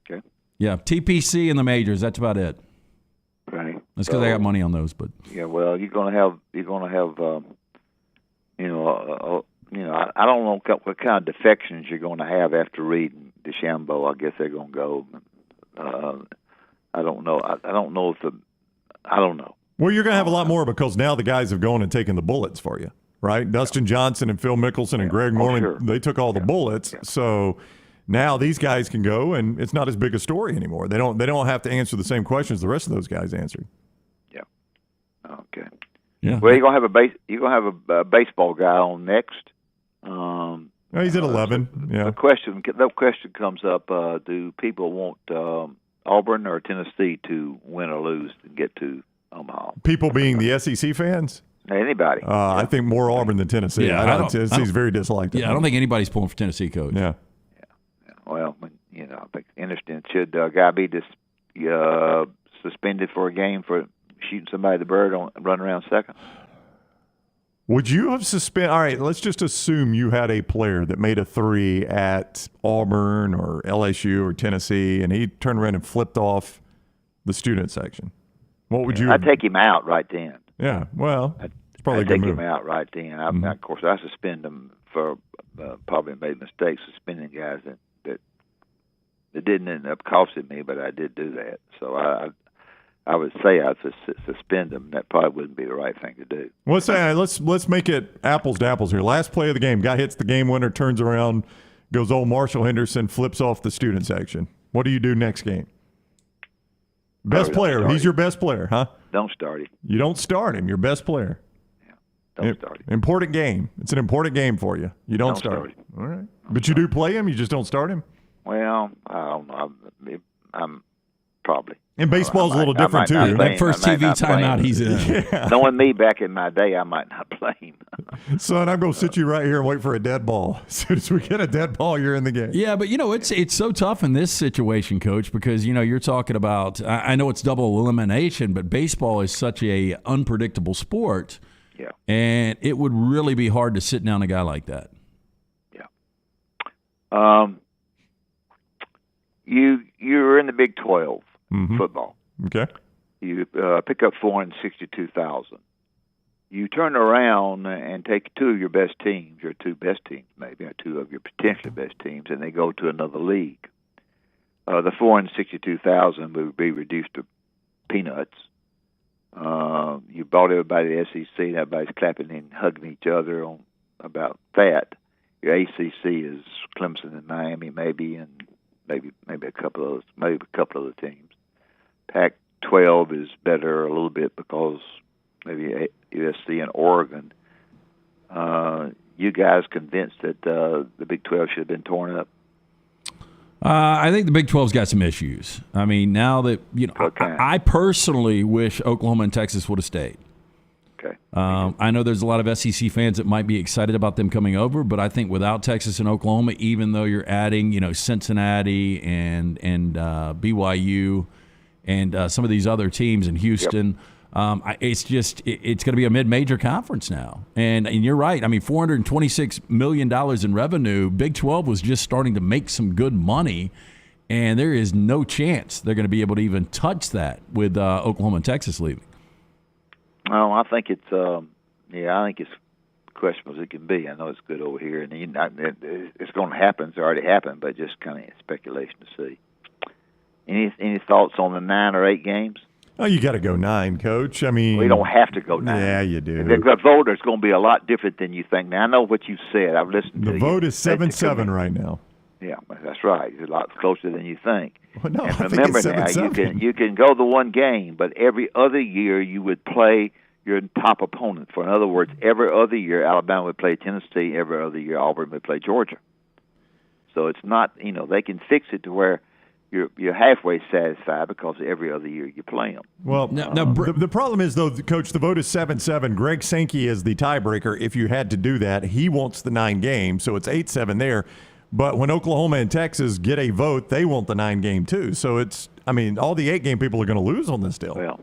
Okay. Yeah, TPC and the majors. That's about it. Right. That's because I got money on those. But yeah, well, you're gonna have I don't know what kind of defections you're going to have after reading DeChambeau. I guess they're going to go. I don't know. I don't know. Well, you're going to have a lot more because now the guys have gone and taken the bullets for you, right? Dustin Johnson and Phil Mickelson and Greg Norman, they took all the bullets. So now these guys can go, and it's not as big a story anymore. They don't have to answer the same questions the rest of those guys answered. Yeah. Okay. Yeah. Well, you're gonna have a baseball guy on next. He's at 11. Yeah. The question comes up: do people want Auburn or Tennessee to win or lose and get to Omaha? People being the SEC fans. Anybody. I think more Auburn than Tennessee. Yeah, Tennessee's very disliked. Yeah, I don't think anybody's pulling for Tennessee, Coach. Yeah. Well, I think interesting. Should a guy be suspended for a game for shooting somebody the bird on run around second? Would you have suspended? All right, let's just assume you had a player that made a 3 at Auburn or LSU or Tennessee, and he turned around and flipped off the student section. What would you? I'd take him out right then. Yeah, well, it's probably a good move. I'd take him out right then. Of course, I suspend them for probably made mistakes suspending guys that didn't end up costing me, but I did do that. So I would say I'd suspend them. That probably wouldn't be the right thing to do. Well, let's make it apples to apples here. Last play of the game, guy hits the game winner, turns around, goes old Marshall Henderson, flips off the student section. What do you do next game? Best player. He's your best player, huh? Don't start him. You don't start him. Your best player. Yeah. Don't start him. Important game. It's an important game for you. You don't start him. All right. But you do play him. You just don't start him. Well, I don't know. I'm probably. And baseball's a little different, too. That first TV timeout he's in. Yeah. Knowing me back in my day, I might not play him. Son, I'm going to sit you right here and wait for a dead ball. As soon as we get a dead ball, you're in the game. Yeah, but, it's so tough in this situation, Coach, because, you're talking about – I know it's double elimination, but baseball is such a unpredictable sport. Yeah. And it would really be hard to sit down a guy like that. Yeah. You're in the Big 12 football. Okay. You pick up $462,000. You turn around and take 2 of your best teams, your 2 best teams maybe, or 2 of your potentially best teams, and they go to another league. The $462,000 would be reduced to peanuts. You brought everybody to the SEC, and everybody's clapping and hugging each other about that. Your ACC is Clemson and Miami, maybe, and maybe a couple of other teams. Pac-12 is better a little bit because maybe USC and Oregon. You guys convinced that the Big 12 should have been torn up? I think the Big 12's got some issues. I mean, now that I personally wish Oklahoma and Texas would have stayed. Okay. I know there's a lot of SEC fans that might be excited about them coming over, but I think without Texas and Oklahoma, even though you're adding, Cincinnati and BYU and some of these other teams in Houston, it's going to be a mid-major conference now. And you're right. I mean, $426 million in revenue. Big 12 was just starting to make some good money, and there is no chance they're going to be able to even touch that with Oklahoma and Texas leaving. Well, I think it's questionable as it can be. I know it's good over here, and it's going to happen. It's already happened, but just kind of speculation to see. Any thoughts on the 9 or 8 games? Oh, you got to go 9, Coach. I mean, we don't have to go 9. Yeah, you do. The vote is going to be a lot different than you think. Now, I know what you said. I've listened to you. The vote is 7-7 right now. Yeah, that's right. It's a lot closer than you think. Well, no, and remember now, you can go the one game, but every other year you would play your top opponent. In other words, every other year Alabama would play Tennessee. Every other year Auburn would play Georgia. So it's not, they can fix it to where you're halfway satisfied because every other year you play them. Well, the problem is, though, Coach, the vote is 7-7. Greg Sankey is the tiebreaker. If you had to do that, he wants the 9 games, so it's 8-7 there. But when Oklahoma and Texas get a vote, they want the 9 game too. So all the 8 game people are going to lose on this deal. Well,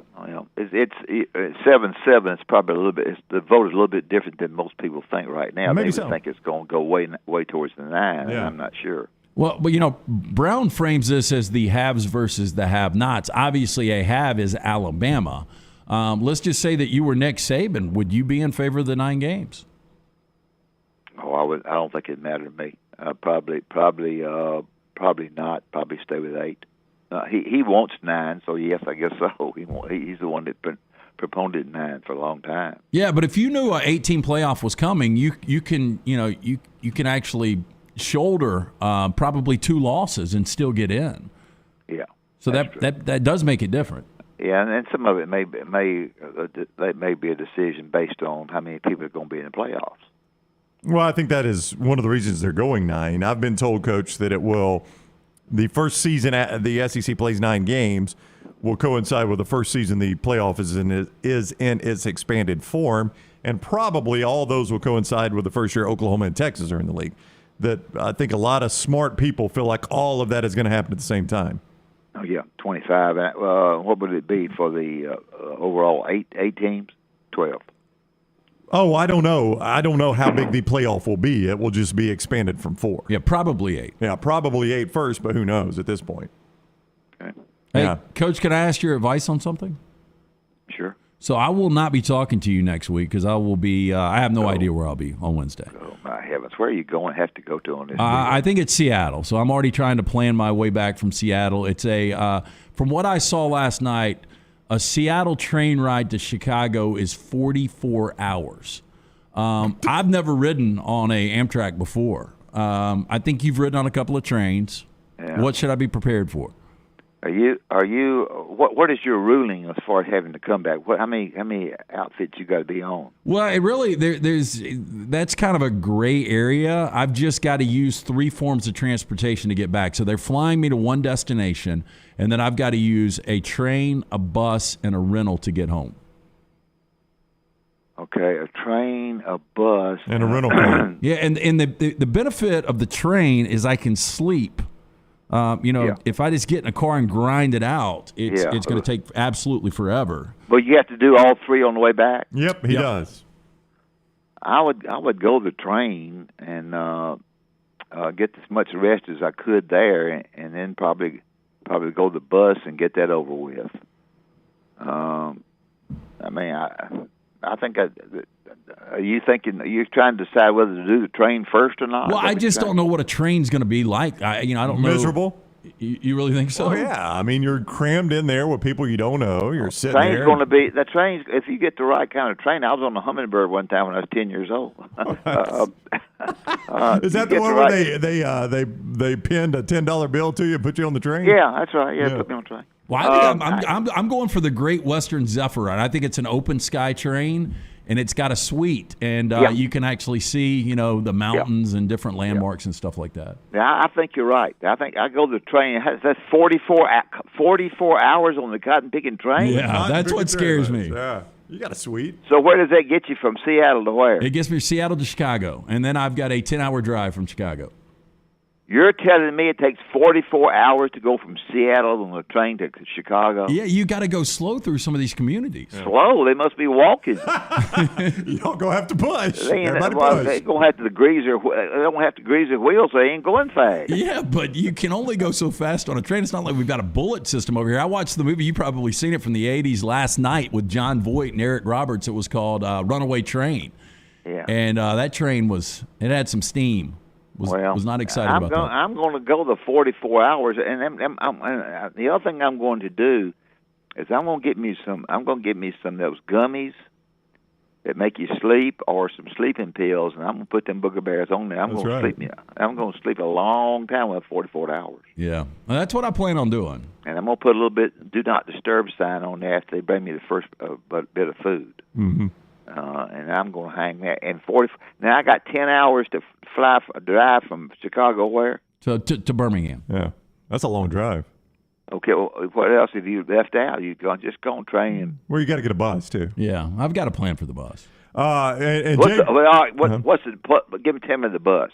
it's 7-7. It's probably a little bit. The vote is a little bit different than most people think right now. Maybe they think it's going to go way towards the 9. Yeah. And I'm not sure. Well, but Brown frames this as the haves versus the have-nots. Obviously, a have is Alabama. Let's just say that you were Nick Saban. Would you be in favor of the 9 games? Oh, I would. I don't think it mattered to me. Probably not. Probably stay with 8. He wants 9, so yes, I guess so. He's the one that proponent of 9 for a long time. Yeah, but if you knew an 18 playoff was coming, you can actually shoulder probably 2 losses and still get in. Yeah. So that does make it different. Yeah, and some of it may be a decision based on how many people are going to be in the playoffs. Well, I think that is one of the reasons they're going 9. I've been told, Coach, that the first season the SEC plays 9 games will coincide with the first season the playoff is in its expanded form, and probably all those will coincide with the first year Oklahoma and Texas are in the league. That I think a lot of smart people feel like all of that is going to happen at the same time. Oh, yeah, 25. What would it be for the overall 8 teams? 12. Oh, I don't know. I don't know how big the playoff will be. It will just be expanded from 4. Yeah, probably 8. Yeah, probably 8 first, but who knows at this point. Okay. Hey, Yeah. Coach, can I ask your advice on something? Sure. So I will not be talking to you next week because I will be. I have no idea where I'll be on Wednesday. Oh my heavens, where are you going? Have to go to on this? I think it's Seattle. So I'm already trying to plan my way back from Seattle. It's from what I saw last night, a Seattle train ride to Chicago is 44 hours. I've never ridden on a Amtrak before. I think you've ridden on a couple of trains. Yeah. What should I be prepared for? Are you? What is your ruling as far as having to come back? How many outfits you got to be on? Well, it really that's kind of a gray area. I've just got to use 3 forms of transportation to get back. So they're flying me to one destination, and then I've got to use a train, a bus, and a rental to get home. Okay, a train, a bus, and a rental car. Yeah, and the benefit of the train is I can sleep. If I just get in a car and grind it out, it's going to take absolutely forever. But you have to do all 3 on the way back? Yep, he does. I would go the train and get as much rest as I could there, and then probably go the bus and get that over with. I think are you trying to decide whether to do the train first or not? Well, I just don't know what a train's going to be like. I don't know. Miserable? You really think so? Oh, yeah. I mean, you're crammed in there with people you don't know. You're sitting train's there. Going to be the train's. If you get the right kind of train, I was on a Hummingbird one time when I was 10 years old. Is that the one where they pinned a $10 bill to you and put you on the train? Yeah, that's right. Yeah, put me on the train. Well, I think I'm going for the Great Western Zephyr. I think it's an open sky train, and it's got a suite, and you can actually see, the mountains and different landmarks and stuff like that. Yeah, I think you're right. I think I go to the train. That's 44 hours on the cotton picking train. Yeah, that's what scares me. Yeah, you got a suite. So where does that get you from Seattle to where? It gets me from Seattle to Chicago, and then I've got a 10-hour drive from Chicago. You're telling me it takes 44 hours to go from Seattle on the train to Chicago? Yeah, you got to go slow through some of these communities. Yeah. Slow? They must be walking. You don't go have to push. They don't have to grease their wheels. They ain't going fast. Yeah, but you can only go so fast on a train. It's not like we've got a bullet system over here. I watched the movie. You probably seen it from the 80s last night with John Voight and Eric Roberts. It was called Runaway Train. Yeah. And that train it had some steam. Was not excited about that. I'm going to go the 44 hours, and the other thing I'm going to do is I'm going to get me some of those gummies that make you sleep, or some sleeping pills, and I'm going to put them booger bears on there. I'm going to sleep a long time with 44 hours. Yeah, well, that's what I plan on doing. And I'm going to put a little bit "Do Not Disturb" sign on there after they bring me the first bit of food. Mm-hmm. And I'm going to hang there. And now I got 10 hours to drive from Chicago where? To Birmingham. Yeah, that's a long drive. Okay, well, what else have you left out? You just go on train. Well, you got to get a bus too. Yeah, I've got a plan for the bus. Tell me the bus.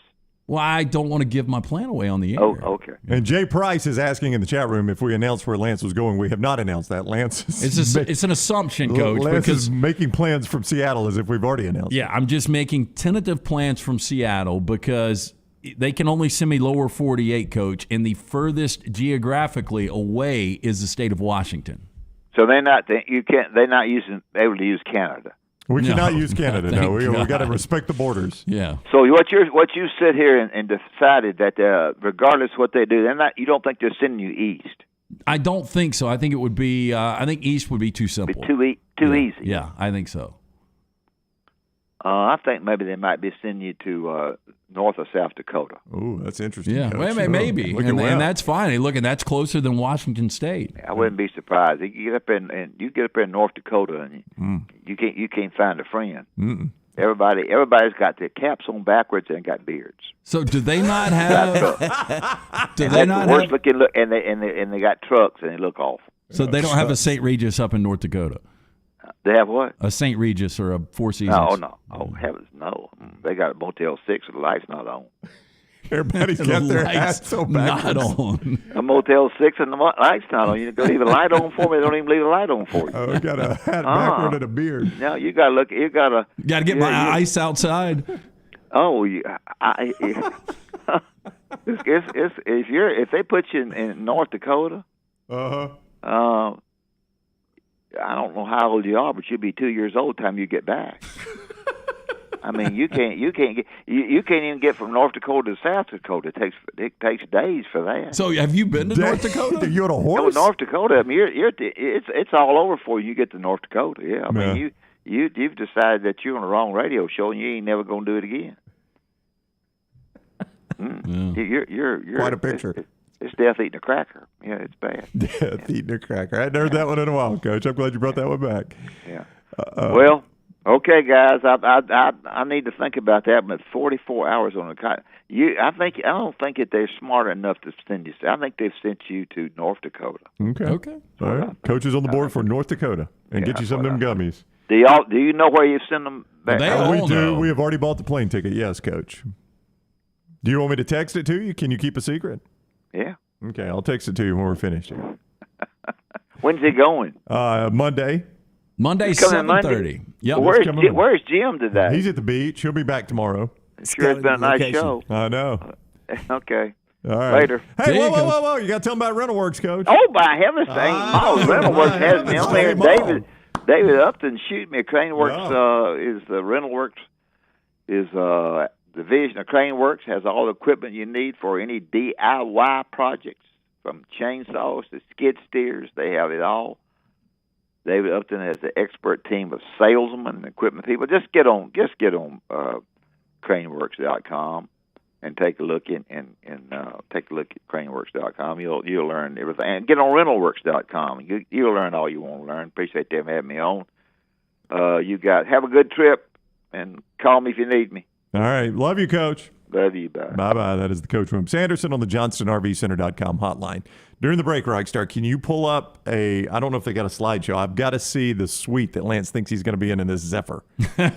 Well, I don't want to give my plan away on the air. Oh, okay. And Jay Price is asking in the chat room if we announced where Lance was going. We have not announced that. Lance it's an assumption, Coach. Lance is making plans from Seattle as if we've already announced. Yeah, I'm just making tentative plans from Seattle because they can only send me lower 48, Coach, and the furthest geographically away is the state of Washington. So they're not able to use Canada. We cannot use Canada. No, we got to respect the borders. Yeah. So what you sit here and decided that regardless of what they do, you don't think they're sending you east? I don't think so. I think it would be. I think East would be too simple. Too easy. Yeah, I think so. I think maybe they might be sending you to North or South Dakota. Oh, that's interesting. Yeah, maybe, and that's fine. Hey, look, and that's closer than Washington State. I wouldn't be surprised. You get up in North Dakota, and you can't find a friend. Mm-mm. Everybody's got their caps on backwards and got beards. So do they not have? Do they not worst have? Looking look, and they got trucks and they look awful. So they don't have a St. Regis up in North Dakota. They have what? A St. Regis or a Four Seasons? No. Oh heavens, no. They got a Motel 6 with the lights not on. Everybody's got their hats so backwards. Not on. A Motel 6 and the lights not on. You leave a light on for me. They don't even leave a light on for you. Oh, you got a hat backward and a beard. No, you got to look. You got to. Got to get my ice outside. Oh, if they put you in North Dakota, I don't know how old you are, but you'll be 2 years old the time you get back. I mean, you can't even get from North Dakota to South Dakota. It takes days for that. So, have you been to North Dakota? You on a horse? No, North Dakota. I mean, it's all over for you. You get to North Dakota. Yeah, I mean, you've decided that you're on the wrong radio show and you ain't never gonna do it again. You're quite a picture. It's death eating a cracker. Yeah, it's bad. Death eating a cracker. I hadn't heard that one in a while, Coach. I'm glad you brought that one back. Yeah. Well, okay, guys. I need to think about that. But 44 hours on the I don't think that they're smart enough to send you. I think they've sent you to North Dakota. Okay. All right. Coach is on the board for North Dakota, and get you some of them gummies. Do you know where you send them back? We do. We have already bought the plane ticket. Yes, Coach. Do you want me to text it to you? Can you keep a secret? Yeah. Okay, I'll text it to you when we're finished here. When's he going? Monday. Monday, 7:30. Yep. Where's Jim today? He's at the beach. He'll be back tomorrow. Sure, it's been a nice show. I know. Okay. All right. Later. Hey, whoa. You got to tell him about Rental Works, Coach. Oh, by heaven's sake. Rental Works has me on there. David Upton shoot me. Crane Works is the Rental Works is division of Crane Works, has all the equipment you need for any DIY projects, from chainsaws to skid steers. They have it all. David Upton has an expert team of salesmen and equipment people. Just get on craneworks.com and take a look and take a look at craneworks.com. You'll learn everything. And get on rentalworks.com. You'll learn all you want to learn. Appreciate them having me on. Have a good trip and call me if you need me. All right. Love you, Coach. Love you. Bye. Bye-bye. That is the Coach Wimp Sanderson on the JohnstonRVCenter.com hotline. During the break, Reichstar, can you pull up I don't know if they got a slideshow. I've got to see the suite that Lance thinks he's going to be in this Zephyr. I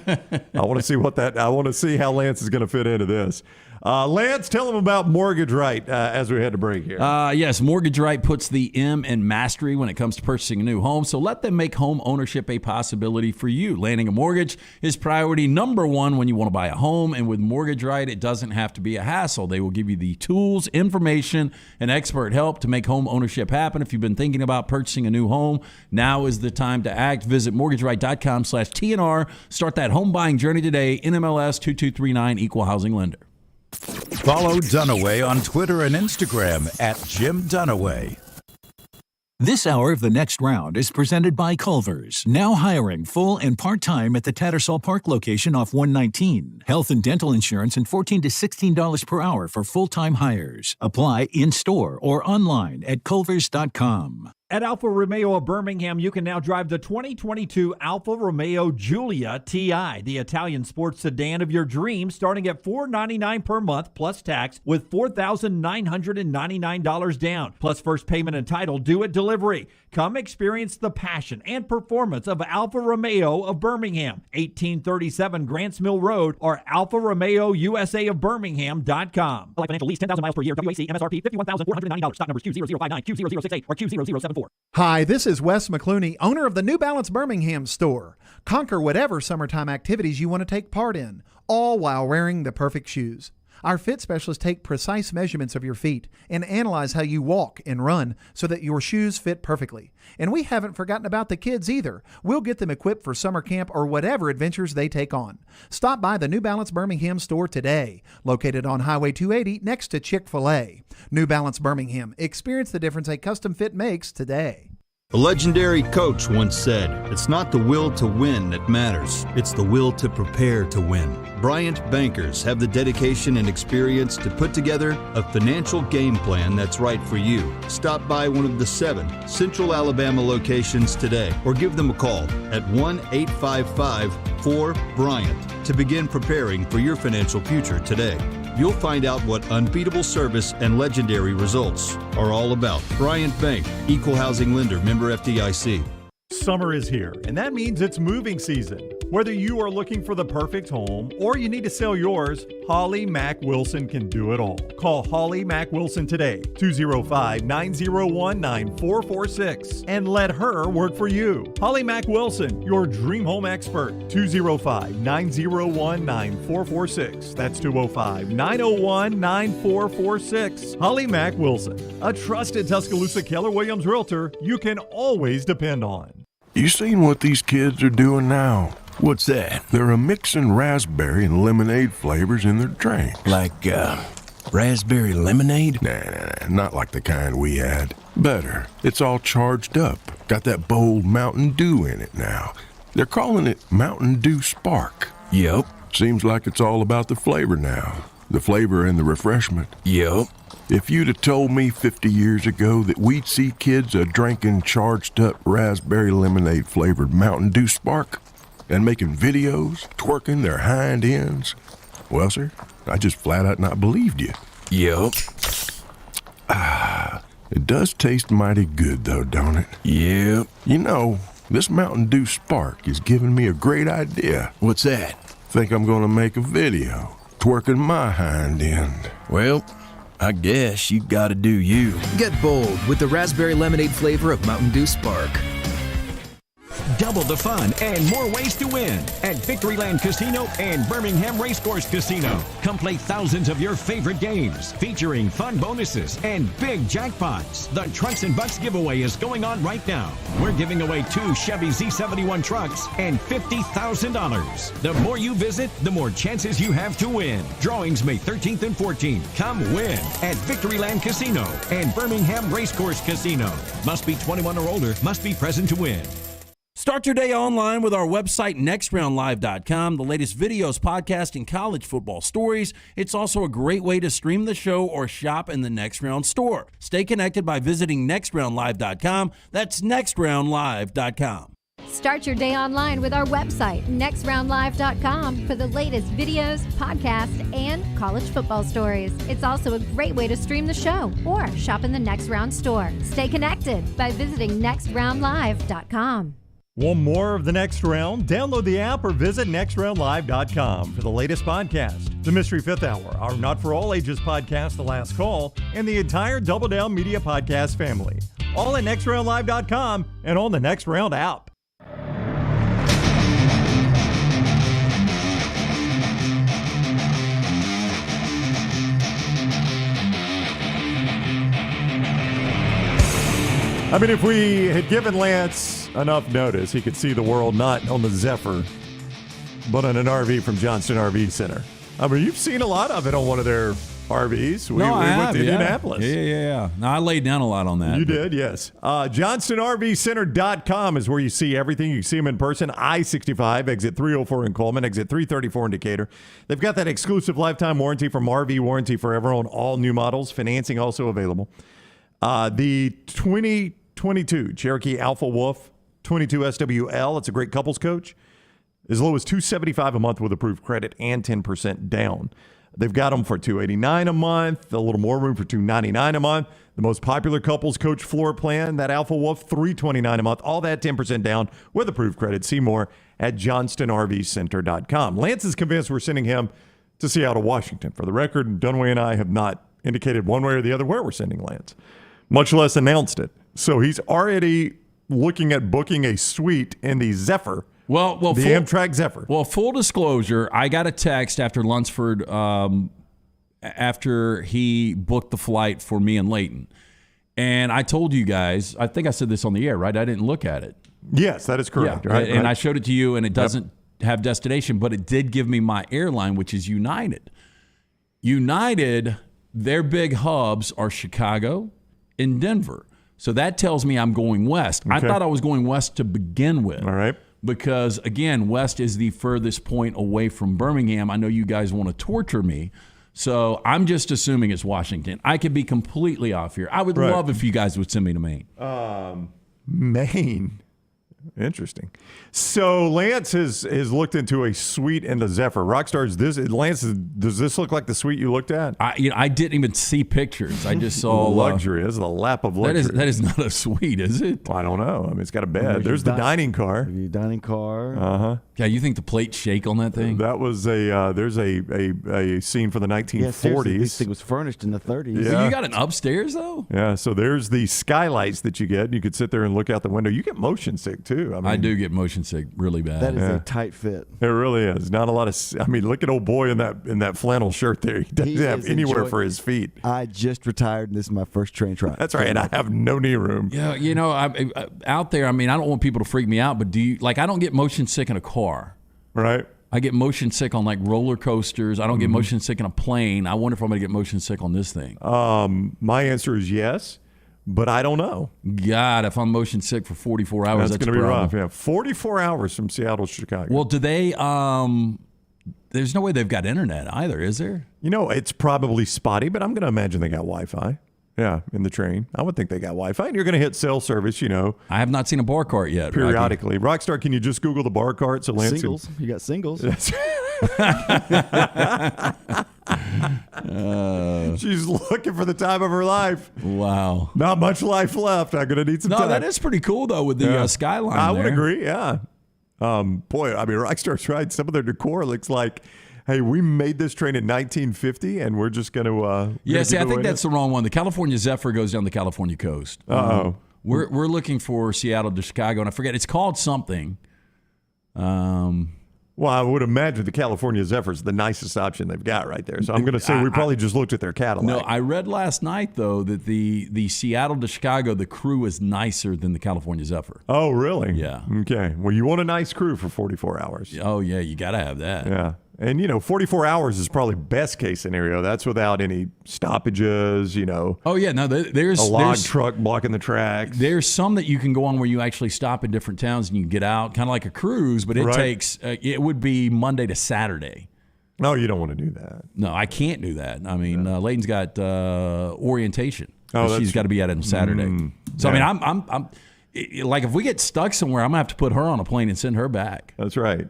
want to see how Lance is going to fit into this. Lance, tell them about Mortgage Right as we head to break here. Yes, Mortgage Right puts the M in mastery when it comes to purchasing a new home, so let them make home ownership a possibility for you. Landing a mortgage is priority number one when you want to buy a home, and with Mortgage Right, it doesn't have to be a hassle. They will give you the tools, information, and expert help to make home ownership happen. If you've been thinking about purchasing a new home, now is the time to act. Visit mortgageright.com/TNR. Start that home buying journey today. NMLS 2239, Equal Housing Lender. Follow Dunaway on Twitter and Instagram @JimDunaway. This hour of The Next Round is presented by Culver's, now hiring full and part-time at the Tattersall Park location off 119. Health and dental insurance and $14 to $16 per hour for full-time hires. Apply in-store or online at culvers.com. At Alfa Romeo of Birmingham, you can now drive the 2022 Alfa Romeo Giulia TI, the Italian sports sedan of your dreams, starting at $499 per month plus tax with $4,999 down, plus first payment and title due at delivery. Come experience the passion and performance of Alfa Romeo of Birmingham, 1837 Grants Mill Road, or alfaromeousa of Birmingham.com. Financial lease, 10,000 miles per year, WAC, MSRP, $51,490. Stock numbers Q0059, Q0068, or Q0074. Hi, this is Wes McClooney, owner of the New Balance Birmingham store. Conquer whatever summertime activities you want to take part in, all while wearing the perfect shoes. Our fit specialists take precise measurements of your feet and analyze how you walk and run so that your shoes fit perfectly. And we haven't forgotten about the kids either. We'll get them equipped for summer camp or whatever adventures they take on. Stop by the New Balance Birmingham store today, located on Highway 280 next to Chick-fil-A. New Balance Birmingham. Experience the difference a custom fit makes today. A legendary coach once said, "It's not the will to win that matters. It's the will to prepare to win." Bryant bankers have the dedication and experience to put together a financial game plan that's right for you. Stop by one of the 7 Central Alabama locations today or give them a call at 1-855-4-BRYANT to begin preparing for your financial future today. You'll find out what unbeatable service and legendary results are all about. Bryant Bank, Equal Housing Lender, member FDIC. Summer is here, and that means it's moving season. Whether you are looking for the perfect home or you need to sell yours, Holly Mack Wilson can do it all. Call Holly Mack Wilson today, 205-901-9446, and let her work for you. Holly Mack Wilson, your dream home expert, 205-901-9446. That's 205-901-9446. Holly Mack Wilson, a trusted Tuscaloosa Keller Williams realtor you can always depend on. You seen what these kids are doing now? What's that? They're mixing raspberry and lemonade flavors in their drinks. Like, raspberry lemonade? Nah, not like the kind we had. Better. It's all charged up. Got that bold Mountain Dew in it now. They're calling it Mountain Dew Spark. Yup. Seems like it's all about the flavor now. The flavor and the refreshment. Yup. If you'd have told me 50 years ago that we'd see kids drinking charged up raspberry lemonade flavored Mountain Dew Spark and making videos, twerking their hind ends, well, sir, I just flat out not believed you. Yup. It does taste mighty good though, don't it? Yep. You know, this Mountain Dew Spark is giving me a great idea. What's that? Think I'm gonna make a video, twerking my hind end. Well, I guess you gotta do you. Get bold with the raspberry lemonade flavor of Mountain Dew Spark. Double the fun and more ways to win at Victoryland Casino and Birmingham Racecourse Casino. Come play thousands of your favorite games featuring fun bonuses and big jackpots. The Trucks and Bucks giveaway is going on right now. We're giving away 2 Chevy Z71 trucks and $50,000. The more you visit, the more chances you have to win. Drawings May 13th and 14th. Come win at Victoryland Casino and Birmingham Racecourse Casino. Must be 21 or older. Must be present to win. Start your day online with our website, nextroundlive.com. The latest videos, podcasts, and college football stories. It's also a great way to stream the show or shop in the Next Round store. Stay connected by visiting nextroundlive.com. That's nextroundlive.com. Start your day online with our website, nextroundlive.com, for the latest videos, podcasts, and college football stories. It's also a great way to stream the show or shop in the Next Round store. Stay connected by visiting nextroundlive.com. Want more of The Next Round? Download the app or visit nextroundlive.com for the latest podcast, The Mystery Fifth Hour, our Not For All Ages podcast, The Last Call, and the entire Double Down Media podcast family. All at nextroundlive.com and on the Next Round app. I mean, if we had given Lance enough notice, he could see the world not on the Zephyr, but on an RV from Johnston RV Center. I mean, you've seen a lot of it on one of their RVs. We went to Indianapolis. Yeah. No, I laid down a lot on that. You did, yes. JohnstonRVCenter.com is where you see everything. You see them in person. I-65, exit 304 in Coleman, exit 334 in Decatur. They've got that exclusive lifetime warranty from RV Warranty Forever on all new models. Financing also available. The 2022 Cherokee Alpha Wolf 22 SWL, it's a great couples coach, as low as $275 a month with approved credit and 10% down. They've got them for $289 a month, a little more room for $299 a month. The most popular couples coach floor plan, that Alpha Wolf, $329 a month, all that 10% down with approved credit. See more at JohnstonRVCenter.com. Lance is convinced we're sending him to Seattle, Washington. For the record, Dunaway and I have not indicated one way or the other where we're sending Lance, much less announced it. So he's already looking at booking a suite in the Zephyr. The Amtrak Zephyr. Well, full disclosure, I got a text after Lunsford after he booked the flight for me and Leighton. And I told you guys, I think I said this on the air, right? I didn't look at it. Yes, that is correct. Yeah. Right, and I showed it to you, and it doesn't have destination, but it did give me my airline, which is United. United, their big hubs are Chicago and Denver. So that tells me I'm going west. Okay. I thought I was going west to begin with. All right. Because, again, west is the furthest point away from Birmingham. I know you guys want to torture me. So I'm just assuming it's Washington. I could be completely off here. I would love if you guys would send me to Maine. Maine. Interesting. So Lance has looked into a suite in the Zephyr. Rockstar's Lance, does this look like the suite you looked at? I didn't even see pictures. I just saw luxury. This is a lap of luxury. That is not a suite, is it? Well, I don't know. I mean, it's got a bed. There's the dining car. Dining car. Uh-huh. Yeah, you think the plates shake on that thing? That was there's a scene from the 1940s. Yeah, this thing was furnished in the 30s. Yeah. You got an upstairs, though? Yeah, so there's the skylights that you get. You could sit there and look out the window. You get motion sick, too. I do get motion sick really bad. That is a tight fit. It really is. Not a lot of. I mean, look at old boy in that flannel shirt there. He doesn't have anywhere for his feet. I just retired, and this is my first train ride. That's right, and I have no knee room. Yeah, you know, out there. I mean, I don't want people to freak me out, but I don't get motion sick in a car. Right. I get motion sick on like roller coasters. I don't get motion sick in a plane. I wonder if I'm going to get motion sick on this thing. My answer is yes. But I don't know. God, if I'm motion sick for 44 hours, that's going to be rough. Yeah, 44 hours from Seattle to Chicago. Well, do they? There's no way they've got internet either, is there? You know, it's probably spotty, but I'm going to imagine they got Wi-Fi. Yeah, in the train. I would think they got Wi-Fi. And you're going to hit cell service, you know. I have not seen a bar cart yet. Periodically. Rockstar, can you just Google the bar cart? So Lance singles. You got singles. She's looking for the time of her life. Wow. Not much life left. I'm going to need some time. No, that is pretty cool, though, with the skyline I would agree, yeah. Boy, I mean, Rockstar's right. Some of their decor looks like, hey, we made this train in 1950, and we're just going to see, I think that's the wrong one. The California Zephyr goes down the California coast. Uh-oh. We're looking for Seattle to Chicago, and I forget. It's called something. Well, I would imagine the California Zephyr is the nicest option they've got right there. So I'm going to say we probably just looked at their Cadillac. No, I read last night, though, that the Seattle to Chicago, the crew is nicer than the California Zephyr. Oh, really? Yeah. Okay. Well, you want a nice crew for 44 hours. Oh, yeah, you got to have that. Yeah. And, 44 hours is probably best case scenario. That's without any stoppages, Oh, yeah. No, there's a log truck blocking the tracks. There's some that you can go on where you actually stop in different towns and you get out, kind of like a cruise, but it takes, it would be Monday to Saturday. No, you don't want to do that. No, I can't do that. I mean, Leighton's got orientation. Oh, she's got to be at it on Saturday. So, I mean, I'm like, if we get stuck somewhere, I'm going to have to put her on a plane and send her back. That's right.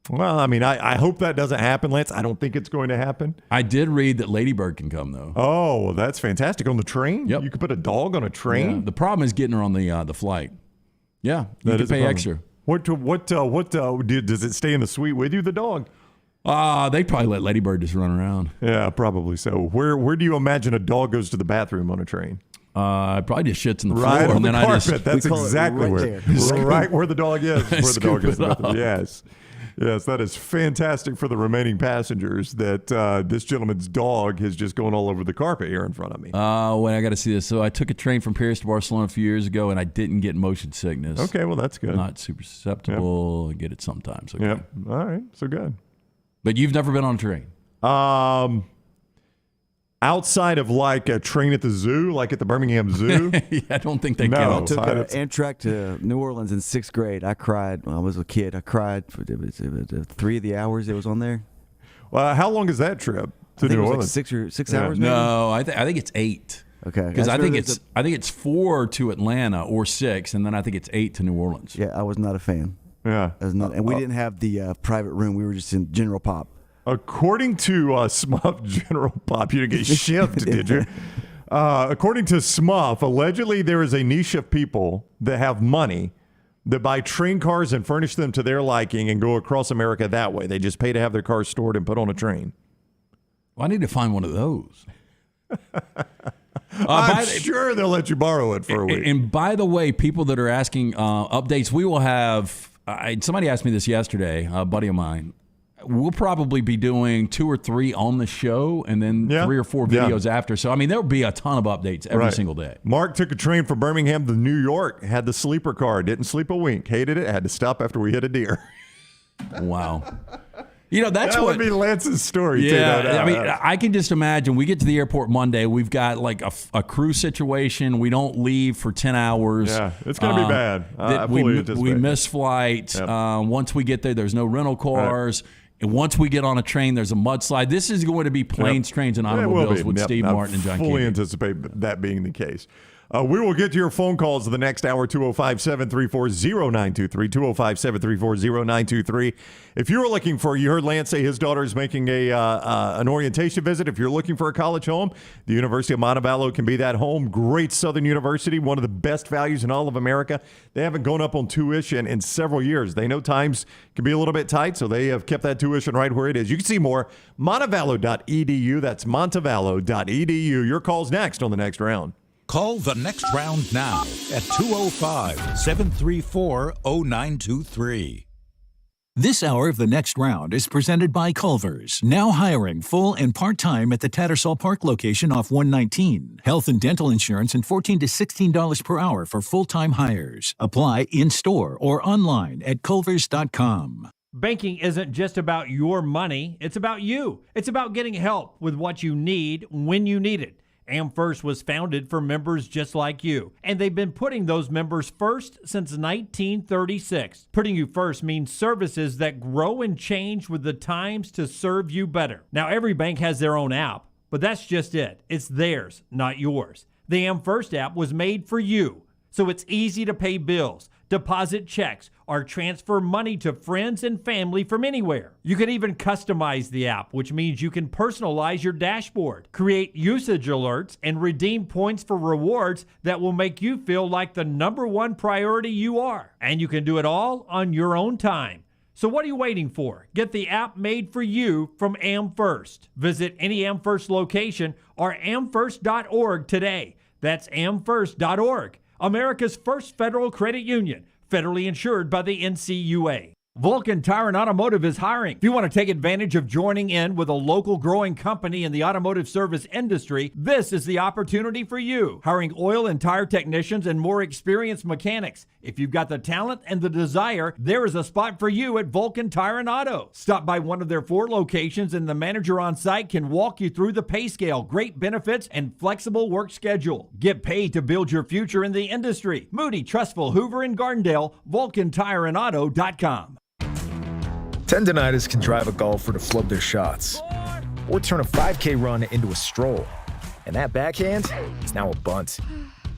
Well, I mean, I hope that doesn't happen, Lance. I don't think it's going to happen. I did read that Lady Bird can come, though. Oh, well, that's fantastic. On the train? Yep. You could put a dog on a train? Yeah. The problem is getting her on the flight. Yeah, you can pay extra. What does it stay in the suite with you, the dog? They'd probably let Lady Bird just run around. Yeah, probably so. Where do you imagine a dog goes to the bathroom on a train? Probably just shits in the floor. Right on and the then carpet. That's exactly where. Right where the dog is. Where the dog is. Yes. Yes, that is fantastic for the remaining passengers that this gentleman's dog has just gone all over the carpet here in front of me. Wait, I got to see this. So I took a train from Paris to Barcelona a few years ago, and I didn't get motion sickness. Okay, well, that's good. Not super susceptible. Yep. I get it sometimes. Okay. Yep. All right, so good. But you've never been on a train? Outside of like a train at the zoo, like at the Birmingham Zoo? Yeah, I don't think they count. I took an Amtrak to New Orleans in 6th grade. I cried when I was a kid. I cried for it was 3 of the hours it was on there. Well, how long is that trip to New Orleans? Like 6 hours maybe? No, I think it's 8. Okay. Because I think it's 4 to Atlanta or 6, and then I think it's 8 to New Orleans. Yeah, I was not a fan. Yeah. I was not, and we didn't have the private room. We were just in General Pop. According to Smuff General Pop, you didn't get shifted, did you? According to Smuff, allegedly there is a niche of people that have money that buy train cars and furnish them to their liking and go across America that way. They just pay to have their cars stored and put on a train. Well, I need to find one of those. I'm sure they'll let you borrow it for a week. And by the way, people that are asking updates, we will have somebody asked me this yesterday, a buddy of mine. we'll probably be doing 2 or 3 on the show and then 3 or 4 videos after. So, I mean, there'll be a ton of updates every single day. Mark took a train from Birmingham to New York, had the sleeper car, didn't sleep a wink, hated it, had to stop after we hit a deer. Wow. You know, that would be Lance's story. Yeah, too. I mean, I can just imagine we get to the airport Monday. We've got like a crew situation. We don't leave for 10 hours. Yeah, it's going to be bad. We miss flight. Yep. Once we get there, there's no rental cars. Right. And once we get on a train, there's a mudslide. This is going to be planes, trains, and automobiles with Steve Martin and John Candy. I fully anticipate that being the case. We will get to your phone calls the next hour, 205-734-0923, 205-734-0923. If you're looking for, you heard Lance say his daughter is making an orientation visit. If you're looking for a college home, the University of Montevallo can be that home. Great Southern University, one of the best values in all of America. They haven't gone up on tuition in several years. They know times can be a little bit tight, so they have kept that tuition right where it is. You can see more, montevallo.edu. That's montevallo.edu. Your call's next on the next round. Call the next round now at 205-734-0923. This hour of the next round is presented by Culver's, now hiring full and part-time at the Tattersall Park location off 119. Health and dental insurance and $14 to $16 per hour for full-time hires. Apply in-store or online at culvers.com. Banking isn't just about your money, it's about you. It's about getting help with what you need when you need it. AmFirst was founded for members just like you, and they've been putting those members first since 1936. Putting you first means services that grow and change with the times to serve you better. Now, every bank has their own app, but that's just it. It's theirs, not yours. The AmFirst app was made for you, so it's easy to pay bills, deposit checks, or transfer money to friends and family from anywhere. You can even customize the app, which means you can personalize your dashboard, create usage alerts, and redeem points for rewards that will make you feel like the #1 priority you are. And you can do it all on your own time. So what are you waiting for? Get the app made for you from AmFirst. Visit any AmFirst location or amfirst.org today. That's amfirst.org. America's first federal credit union, federally insured by the NCUA. Vulcan Tire and Automotive is hiring. If you want to take advantage of joining in with a local growing company in the automotive service industry, this is the opportunity for you. Hiring oil and tire technicians and more experienced mechanics. If you've got the talent and the desire, there is a spot for you at Vulcan Tire and Auto. Stop by one of their 4 locations and the manager on site can walk you through the pay scale, great benefits, and flexible work schedule. Get paid to build your future in the industry. Moody, Trustful, Hoover, and Gardendale, VulcanTireandAuto.com. Tendinitis can drive a golfer to flub their shots or turn a 5K run into a stroll. And that backhand is now a bunt.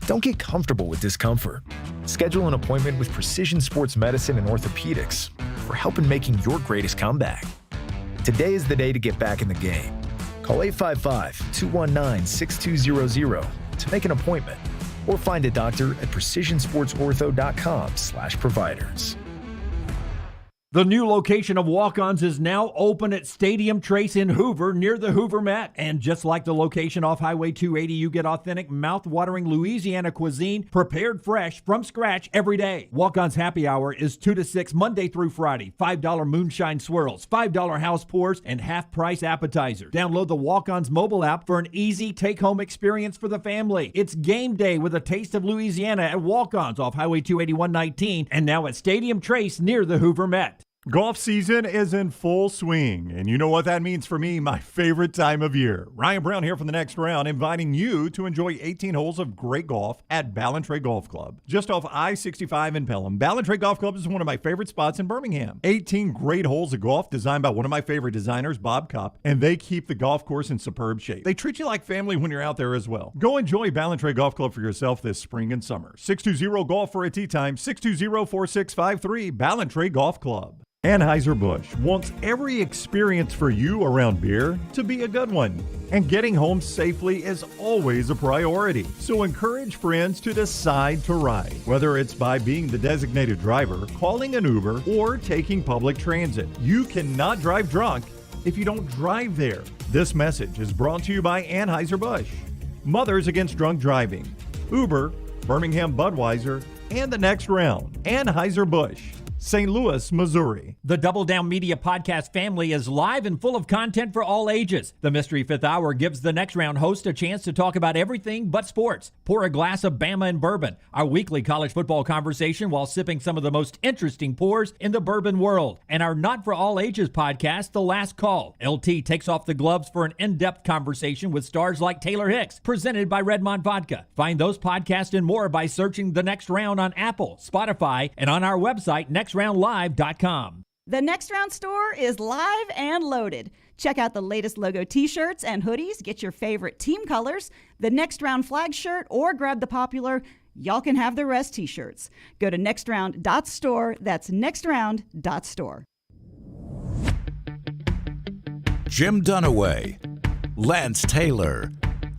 Don't get comfortable with discomfort. Schedule an appointment with Precision Sports Medicine and Orthopedics for help in making your greatest comeback. Today is the day to get back in the game. Call 855-219-6200 to make an appointment or find a doctor at precisionsportsortho.com/providers. The new location of Walk-Ons is now open at Stadium Trace in Hoover near the Hoover Met. And just like the location off Highway 280, you get authentic, mouth-watering Louisiana cuisine prepared fresh from scratch every day. Walk-Ons Happy Hour is 2 to 6 Monday through Friday. $5 moonshine swirls, $5 house pours, and half-price appetizers. Download the Walk-Ons mobile app for an easy take-home experience for the family. It's game day with a taste of Louisiana at Walk-Ons off Highway 281-19 and now at Stadium Trace near the Hoover Met. Golf season is in full swing, and you know what that means for me, my favorite time of year. Ryan Brown here from the next round, inviting you to enjoy 18 holes of great golf at Ballentre Golf Club. Just off I-65 in Pelham, Ballentre Golf Club is one of my favorite spots in Birmingham. 18 great holes of golf designed by one of my favorite designers, Bob Cupp, and they keep the golf course in superb shape. They treat you like family when you're out there as well. Go enjoy Ballentre Golf Club for yourself this spring and summer. 620-GOLF for a tee time, 620-4653, Ballentre Golf Club. Anheuser-Busch wants every experience for you around beer to be a good one. And getting home safely is always a priority. So encourage friends to decide to ride, whether it's by being the designated driver, calling an Uber, or taking public transit. You cannot drive drunk if you don't drive there. This message is brought to you by Anheuser-Busch, Mothers Against Drunk Driving, Uber, Birmingham Budweiser, and the next round. Anheuser-Busch. St. Louis, Missouri. The Double Down Media podcast family is live and full of content for all ages. The Mystery Fifth Hour gives the next round host a chance to talk about everything but sports. Pour a glass of Bama and bourbon, our weekly college football conversation while sipping some of the most interesting pours in the bourbon world. And our Not For All Ages podcast, The Last Call. LT takes off the gloves for an in-depth conversation with stars like Taylor Hicks, presented by Redmond Vodka. Find those podcasts and more by searching The Next Round on Apple, Spotify, and on our website, nextroundlive.com. The Next Round store is live and loaded. Check out the latest logo t-shirts and hoodies. Get your favorite team colors, the Next Round flag shirt, or grab the popular Y'all Can Have the Rest t-shirts. Go to nextround.store. That's nextround.store. Jim Dunaway, Lance Taylor,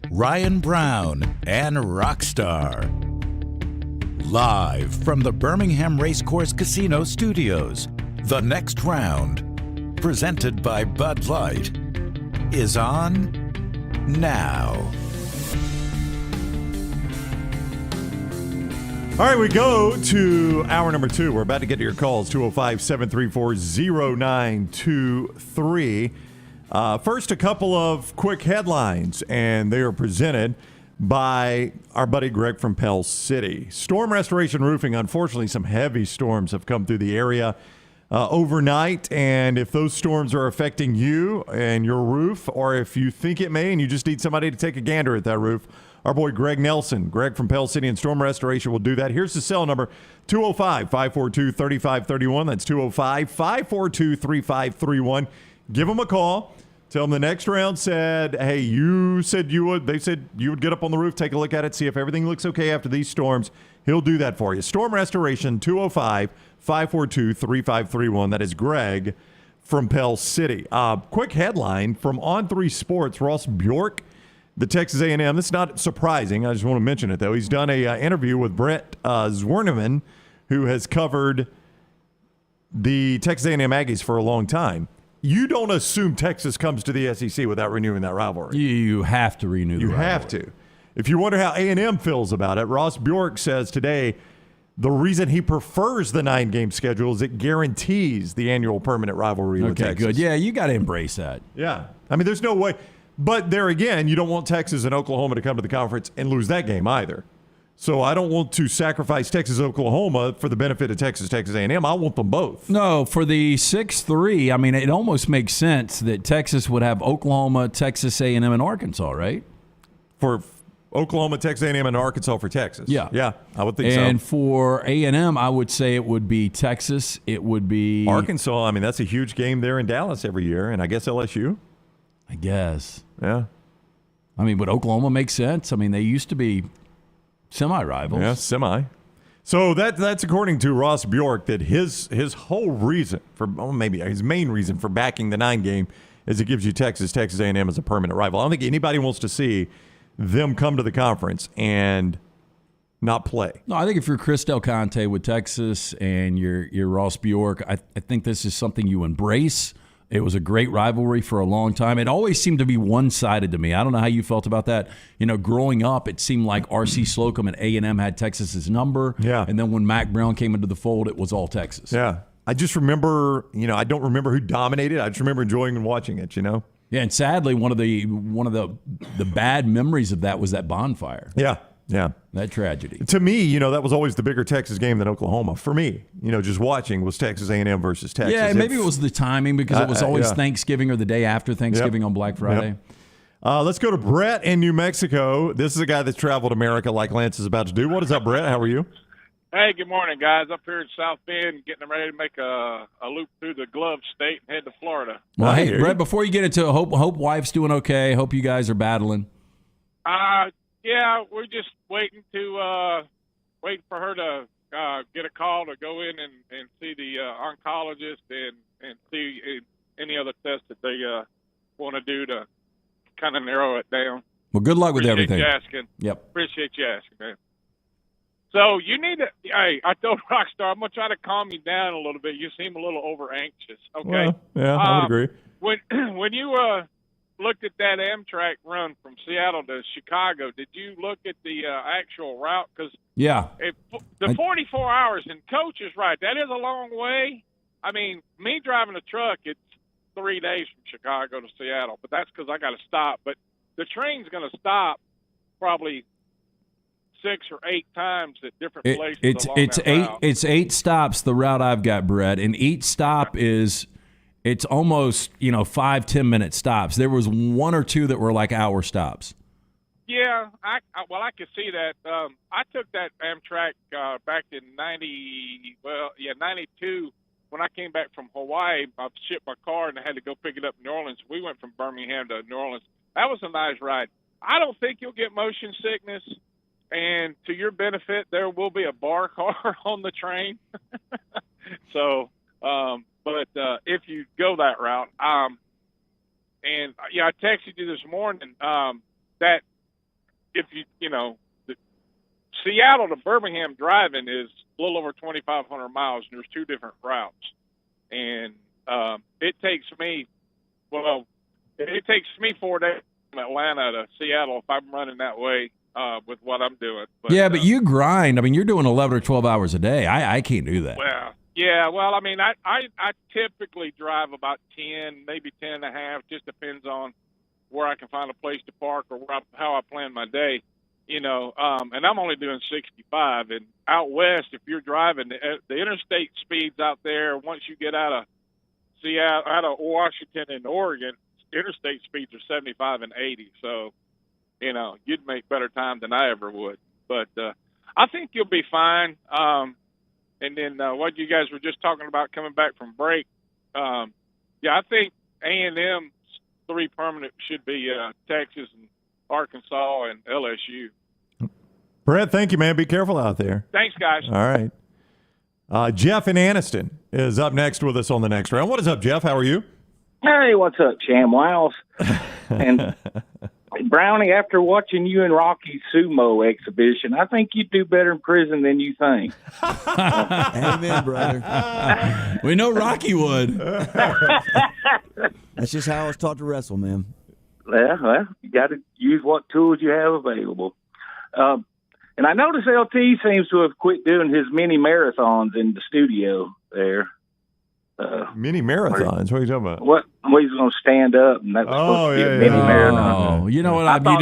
Ryan Brown, and Rockstar. Live from the Birmingham Racecourse Casino Studios, The Next Round, presented by Bud Light, is on now. All right, we go to hour number 2. We're about to get to your calls, 205-734-0923. First, a couple of quick headlines, and they are presented by our buddy Greg from Pell City. Storm Restoration Roofing. Unfortunately, some heavy storms have come through the area overnight, and if those storms are affecting you and your roof, or if you think it may and you just need somebody to take a gander at that roof, our boy Greg Nelson, Greg from Pell City and Storm Restoration will do that. Here's the cell number, 205-542-3531. That's 205-542-3531. Give them a call. Tell them the Next Round said, hey, you said you would. They said you would get up on the roof, take a look at it, see if everything looks okay after these storms. He'll do that for you. Storm Restoration, 205-542-3531. That is Greg from Pell City. Quick headline from On3 Sports, Ross Bjork, the Texas A&M. This is not surprising. I just want to mention it, though. He's done a interview with Brett Zwerneman, who has covered the Texas A&M Aggies for a long time. You don't assume Texas comes to the SEC without renewing that rivalry. You have to renew the rivalry. You have to. If you wonder how A&M feels about it, Ross Bjork says today the reason he prefers the 9-game schedule is it guarantees the annual permanent rivalry with Texas. Okay, good. Yeah, you got to embrace that. Yeah. I mean, there's no way. But there again, you don't want Texas and Oklahoma to come to the conference and lose that game either. So I don't want to sacrifice Texas-Oklahoma for the benefit of Texas A&M. I want them both. No, for the 6-3, I mean, it almost makes sense that Texas would have Oklahoma, Texas A&M, and Arkansas, right? For Oklahoma, Texas A&M, and Arkansas for Texas. Yeah. Yeah, I would think so. And for A&M, I would say it would be Texas. It would be Arkansas. I mean, that's a huge game there in Dallas every year. And I guess LSU. I guess. Yeah. I mean, would Oklahoma make sense? I mean, they used to be semi-rivals. Yeah, semi. So that's according to Ross Bjork, that his whole reason for, maybe his main reason for backing the 9-game is it gives you Texas A&M as a permanent rival. I don't think anybody wants to see them come to the conference and not play. No, I think if you're Chris Del Conte with Texas and you're Ross Bjork, I think this is something you embrace. It was a great rivalry for a long time. It always seemed to be one-sided to me. I don't know how you felt about that. You know, growing up, it seemed like R.C. Slocum and A&M had Texas's number. Yeah. And then when Mac Brown came into the fold, it was all Texas. Yeah. I just remember, I don't remember who dominated. I just remember enjoying and watching it, Yeah, and sadly, one of the bad memories of that was that bonfire. Yeah. Yeah. That tragedy. To me, that was always the bigger Texas game than Oklahoma. For me, just watching was Texas A&M versus Texas. Yeah, maybe it was the timing because it was always Thanksgiving or the day after Thanksgiving on Black Friday. Yep. Let's go to Brett in New Mexico. This is a guy that's traveled America like Lance is about to do. What is up, Brett? How are you? Hey, good morning, guys. Up here in South Bend, getting ready to make a loop through the Glove State and head to Florida. Well, hey, Brett, before you get into it, hope wife's doing okay. Hope you guys are battling. Yeah, we're just waiting for her to get a call to go in and see the oncologist and see any other tests that they want to do to kind of narrow it down. Well, good luck with everything. Appreciate you asking. Yep. Appreciate you asking, man. So you need to. Hey, I told Rockstar I'm gonna try to calm you down a little bit. You seem a little over anxious. Okay. Well, yeah, I would agree. When you looked at that Amtrak run from Seattle to Chicago, did you look at the actual route? Because yeah, the 44 hours, and Coach is right. That is a long way. I mean, me driving a truck, it's 3 days from Chicago to Seattle, but that's because I got to stop. But the train's going to stop probably 6 or 8 times at different places. It's 8 stops, the route I've got, Brett, and each stop is it's almost 5-10 minute stops. There was 1 or 2 that were like hour stops. Yeah, I could see that. I took that Amtrak back in 92. When I came back from Hawaii, I shipped my car and I had to go pick it up in New Orleans. We went from Birmingham to New Orleans. That was a nice ride. I don't think you'll get motion sickness, and to your benefit, there will be a bar car on the train. So, but if you go that route, and I texted you this morning that if Seattle to Birmingham driving is a little over 2,500 miles, and there's 2 different routes. And it takes me 4 days from Atlanta to Seattle if I'm running that way with what I'm doing. But you grind. I mean, you're doing 11 or 12 hours a day. I can't do that. Well, I mean, I typically drive about 10, maybe 10 and a half. Just depends on where I can find a place to park or how I plan my day. And I'm only doing 65. And out west, if you're driving, the interstate speeds out there, once you get out of Seattle, out of Washington and Oregon, interstate speeds are 75 and 80. So, you'd make better time than I ever would. But I think you'll be fine. And then what you guys were just talking about coming back from break, I think A&M's 3 permanent should be Texas and Arkansas and LSU. Brett, thank you, man. Be careful out there. Thanks, guys. All right. Jeff in Anniston is up next with us on the next round. What is up, Jeff? How are you? Hey, what's up, ShamWows? And Brownie, after watching you and Rocky's sumo exhibition, I think you'd do better in prison than you think. Amen, brother. We know Rocky would. That's just how I was taught to wrestle, man. Well, you got to use what tools you have available. And I noticed LT seems to have quit doing his mini marathons in the studio there. Mini marathons? What are you talking about? What? He's going to stand up, and that's supposed to be a mini marathon. Oh, you know what?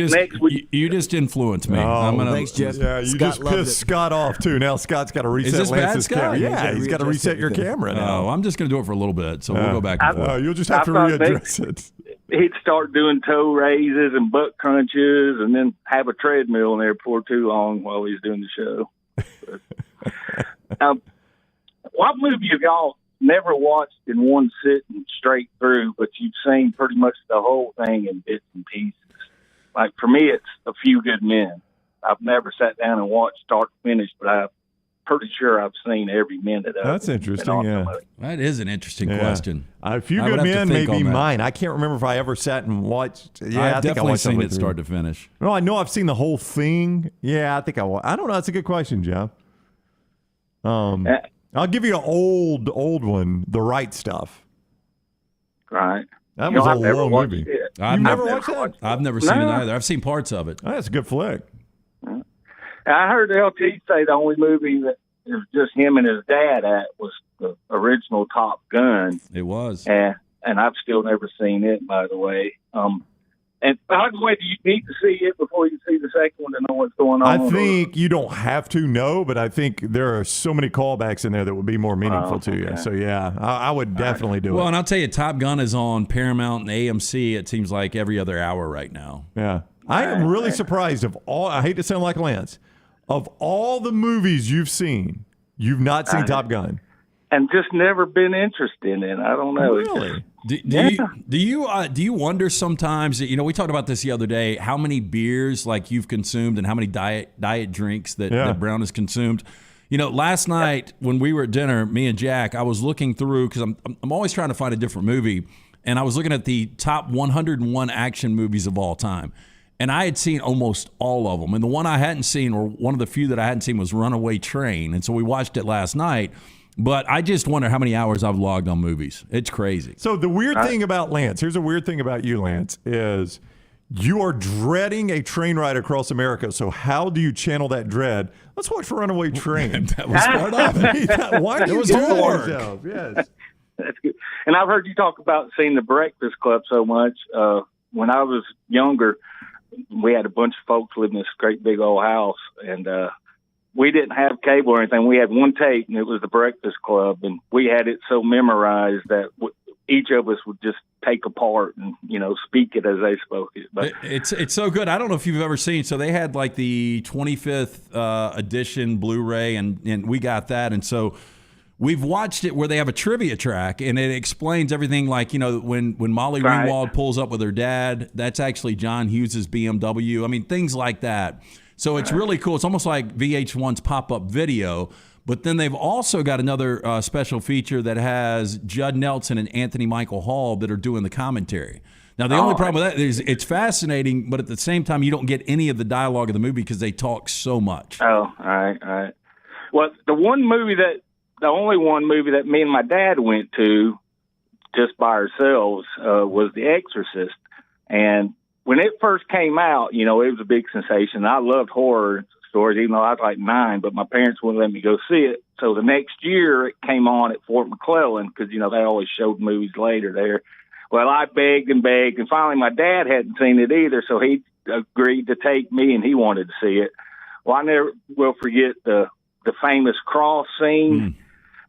You just influenced me. Thanks, Jeff. Yeah, you just pissed Scott off, too. Now Scott's got to reset Lance's camera. Yeah, he's got to reset your camera now. I'm just going to do it for a little bit, so we'll go back and forth. You'll just have to readdress it. He'd start doing toe raises and butt crunches and then have a treadmill in there before too long while he's doing the show. What movie have y'all never watched in one sitting straight through, but you've seen pretty much the whole thing in bits and pieces? Like, for me, it's A Few Good Men. I've never sat down and watched start to finish, but I'm pretty sure I've seen every minute of it. That's interesting, yeah. That is an interesting question. A Few Good Men may be mine. I can't remember if I ever sat and watched. Yeah, I've definitely seen it start to finish. No, I know I've seen the whole thing. Yeah, I think I don't know. That's a good question, Jeff. I'll give you an old one, The Right Stuff. Right. That was a long movie. I've never watched that? I've never seen it either. I've seen parts of it. Oh, that's a good flick. I heard LT say the only movie that it was just him and his dad at was the original Top Gun. It was. And I've still never seen it, by the way. And by the way, do you need to see it before you see the second one to know what's going on? I think you don't have to know, but I think there are so many callbacks in there that would be more meaningful to you. So, yeah, I would definitely do it. Well, and I'll tell you, Top Gun is on Paramount and AMC, it seems like, every other hour right now. Yeah. I am really surprised of all, I hate to sound like Lance, of all the movies you've seen, you've not seen Top Gun. And just never been interested in it. I don't know. Really? Do you wonder sometimes, we talked about this the other day, how many beers like you've consumed and how many diet drinks that Brown has consumed? Last night when we were at dinner, me and Jack, I was looking through, because I'm always trying to find a different movie, and I was looking at the top 101 action movies of all time. And I had seen almost all of them. And the one I hadn't seen, or one of the few that I hadn't seen, was Runaway Train. And so we watched it last night. But I just wonder how many hours I've logged on movies. It's crazy. So the weird thing about Lance, here's a weird thing about you, Lance, is you are dreading a train ride across America. So how do you channel that dread? Let's watch Runaway Train. That was part of it. Why do you do yourself? Yes. That's good. And I've heard you talk about seeing The Breakfast Club so much. When I was younger, we had a bunch of folks living in this great big old house, and we didn't have cable or anything. We had one tape, and it was The Breakfast Club, and we had it so memorized that each of us would just take apart and, speak it as they spoke it. But it's so good. I don't know if you've ever seen. So they had like the 25th edition Blu-ray, and we got that, and so we've watched it where they have a trivia track, and it explains everything. Like when Molly Ringwald pulls up with her dad, that's actually John Hughes's BMW. I mean, things like that. So it's really cool. It's almost like VH1's pop-up video, but then they've also got another special feature that has Judd Nelson and Anthony Michael Hall that are doing the commentary. Now, the only problem with that is it's fascinating, but at the same time, you don't get any of the dialogue of the movie because they talk so much. Oh, all right. Well, the only one movie that me and my dad went to just by ourselves was The Exorcist. And when it first came out, it was a big sensation. I loved horror stories, even though I was like 9, but my parents wouldn't let me go see it. So the next year it came on at Fort McClellan because, they always showed movies later there. Well, I begged, and finally my dad hadn't seen it either, so he agreed to take me, and he wanted to see it. Well, I never will forget the famous cross scene.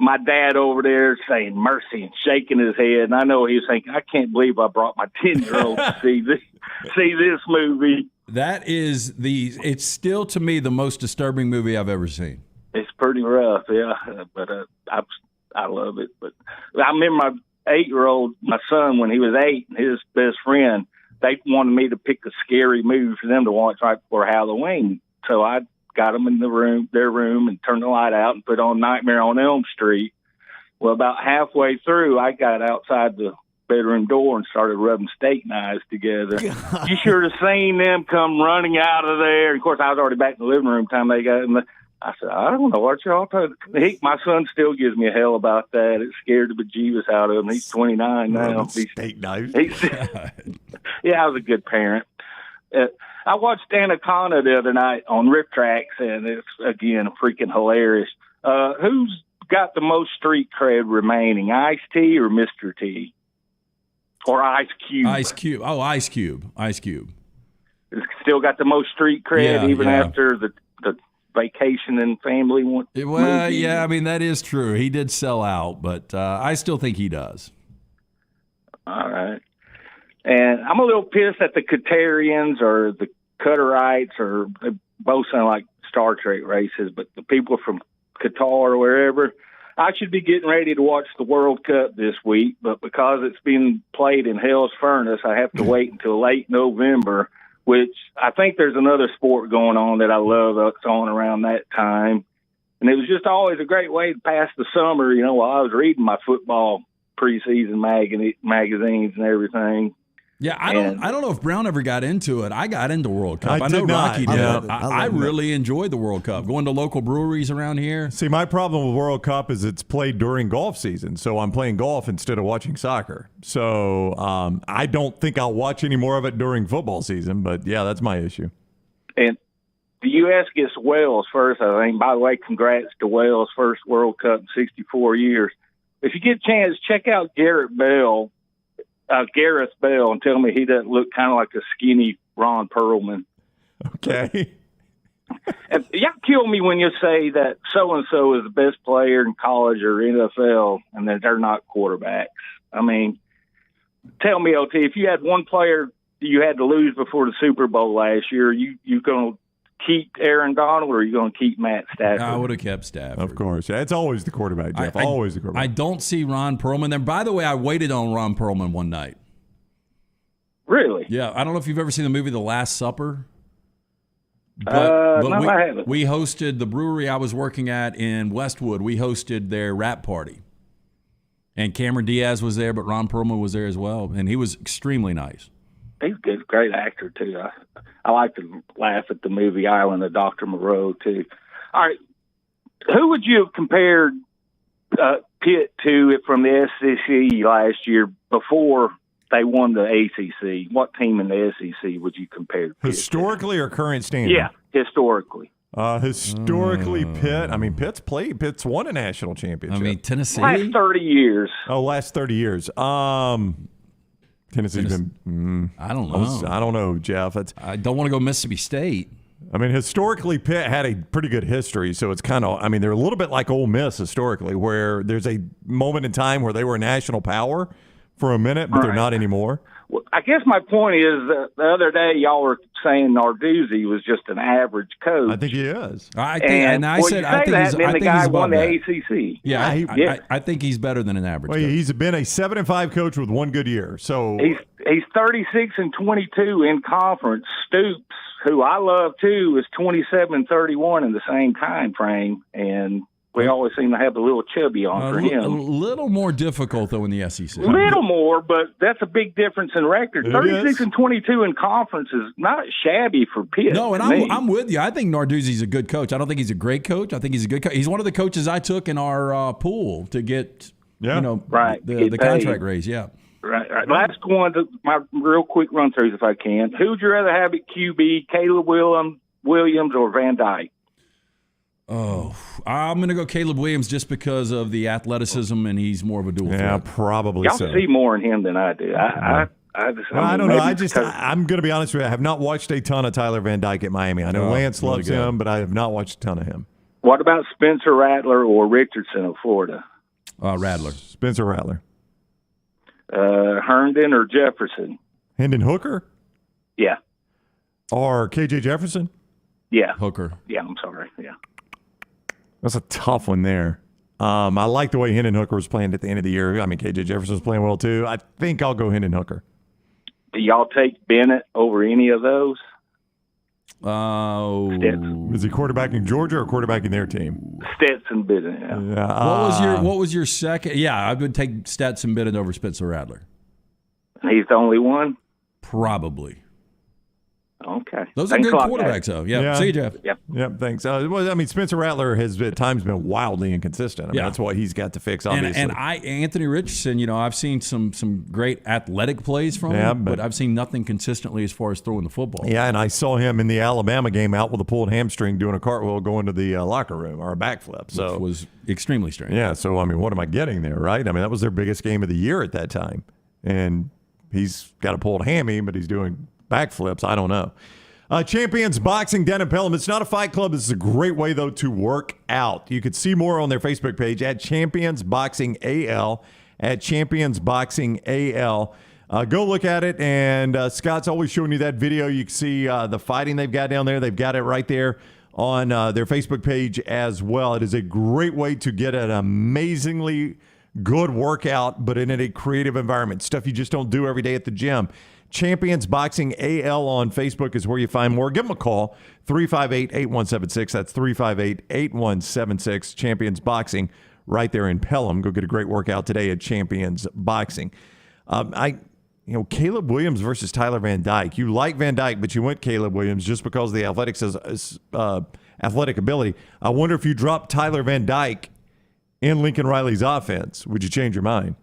My dad over there saying mercy and shaking his head, and I know he was thinking, I can't believe I brought my 10-year-old to see this movie. That is it's still to me the most disturbing movie I've ever seen. It's pretty rough, yeah, but I love it. But I remember my 8-year-old, my son, when he was 8, and his best friend, they wanted me to pick a scary movie for them to watch right before Halloween. So I got them in their room, and turned the light out and put on Nightmare on Elm Street. Well, about halfway through, I got outside the bedroom door and started rubbing steak knives together. God. You should have seen them come running out of there. And of course, I was already back in the living room time they got in. I said, I don't know what y'all talking. My son still gives me a hell about that. It scared the bejeebus out of him. He's 29 now. Steak knives. Yeah, I was a good parent. I watched Anaconda the other night on Rip Tracks, and it's, again, freaking hilarious. Who's got the most street cred remaining, Ice-T or Mr. T? Or Ice Cube? Ice Cube. Oh, Ice Cube. Ice Cube. It's still got the most street cred, after the Vacation and Family one. Well, movie. Yeah, I mean, that is true. He did sell out, but I still think he does. All right. And I'm a little pissed at the Qatarians or the Qatarites, or they both sound like Star Trek races, but the people from Qatar or wherever, I should be getting ready to watch the World Cup this week, but because it's been played in Hell's Furnace, I have to wait until late November, which I think there's another sport going on that I love that's on around that time. And it was just always a great way to pass the summer, while I was reading my football preseason magazines and everything. Yeah, I don't know if Brown ever got into it. I got into World Cup. I know not. Rocky did. I really enjoyed the World Cup. Going to local breweries around here. See, my problem with World Cup is it's played during golf season, so I'm playing golf instead of watching soccer. So I don't think I'll watch any more of it during football season, but yeah, that's my issue. And the U.S. gets Wales first, I think. By the way, congrats to Wales' first World Cup in 64 years. If you get a chance, check out Gareth Bell, and tell me he doesn't look kind of like a skinny Ron Perlman. Okay. And y'all kill me when you say that so-and-so is the best player in college or NFL and that they're not quarterbacks. I mean, tell me, OT, if you had one player you had to lose before the Super Bowl last year, you going to keep Aaron Donald or are you going to keep Matt Stafford? I would have kept Stafford. Of course. It's always the quarterback, Jeff. Always the quarterback. I don't see Ron Perlman there. By the way, I waited on Ron Perlman one night. Really? Yeah. I don't know if you've ever seen the movie The Last Supper. But no, I haven't. We hosted the brewery I was working at in Westwood. We hosted their rap party. And Cameron Diaz was there, but Ron Perlman was there as well. And he was extremely nice. He's a good, great actor, too. I like to laugh at the movie Island of Dr. Moreau, too. All right. Who would you have compared Pitt too from the SEC last year before they won the ACC. What team in the SEC would you compare to Pitt Historically or current standing? Yeah, historically. Historically, Pitt. I mean, Pitt's won a national championship. I mean, Tennessee. Last 30 years. Oh, last 30 years. Tennessee's been. I don't know. I don't know, Jeff. I don't want to go Mississippi State. I mean, historically, Pitt had a pretty good history, so it's kind of. I mean, they're a little bit like Ole Miss historically, where there's a moment in time where they were a national power for a minute, but they're not anymore. Well, I guess my point is that the other day y'all were saying Narduzzi was just an average coach. I think he is. I think the guy won the ACC. Yeah, I think he's better than an average. Well, coach. He's been a 7-5 coach with one good year. So he's 36-22 in conference. Stoops, who I love too, is 27-31 in the same time frame, and we always seem to have a little chubby on for him. A little more difficult, though, in the SEC. A little more, but that's a big difference in record. 36-22 in conference is not shabby for Pitt. No, and I'm with you. I think Narduzzi's a good coach. I don't think he's a great coach. I think he's a good coach. He's one of the coaches I took in our pool to get, the contract raise. Yeah. Right. Last one, my real quick run-throughs if I can. Who would you rather have at QB, Caleb Williams or Van Dyke? Oh, I'm going to go Caleb Williams just because of the athleticism, and he's more of a dual threat. Yeah, probably Y'all see more in him than I do. I don't know. I'm going to be honest with you. I have not watched a ton of Tyler Van Dyke at Miami. I know Lance loves him, but I have not watched a ton of him. What about Spencer Rattler or Richardson of Florida? Rattler. Spencer Rattler. Herndon or Jefferson? Hendon Hooker? Yeah. Or KJ Jefferson? Yeah. Hooker. Yeah, I'm sorry. Yeah. That's a tough one there. I like the way Hendon Hooker was playing at the end of the year. I mean, KJ Jefferson was playing well, too. I think I'll go Hendon Hooker. Do y'all take Bennett over any of those? Is he quarterbacking Georgia or quarterbacking their team? Stetson Bennett. Yeah. What was your second? Yeah, I would take Stetson Bennett over Spencer Rattler. He's the only one? Probably. Okay. Those are good quarterbacks, though. Yeah. See you, Jeff. Yep, thanks. Spencer Rattler has at times been wildly inconsistent. I mean, that's what he's got to fix, obviously. And Anthony Richardson, I've seen some great athletic plays from him, but I've seen nothing consistently as far as throwing the football. Yeah, and I saw him in the Alabama game out with a pulled hamstring doing a cartwheel going to the locker room or a backflip. So which was extremely strange. Yeah, so, I mean, what am I getting there, right? I mean, that was their biggest game of the year at that time. And he's got a pulled hammy, but he's doing backflips. I don't know. Champions Boxing down in Pelham. It's not a fight club. This is a great way, though, to work out. You could see more on their Facebook page at Champions Boxing AL, at Champions Boxing AL. Go look at it, and Scott's always showing you that video. You can see the fighting they've got down there. They've got it right there on their Facebook page as well. It is a great way to get an amazingly good workout, but in a creative environment. Stuff you just don't do every day at the gym. Champions Boxing AL on Facebook is where you find more. Give them a call, 358-8176. That's 358-8176. Champions Boxing right there in Pelham. Go get a great workout today at Champions Boxing. Caleb Williams versus Tyler Van Dyke. You like Van Dyke, but you went Caleb Williams just because of the athletic ability. I wonder if you dropped Tyler Van Dyke in Lincoln Riley's offense, would you change your mind?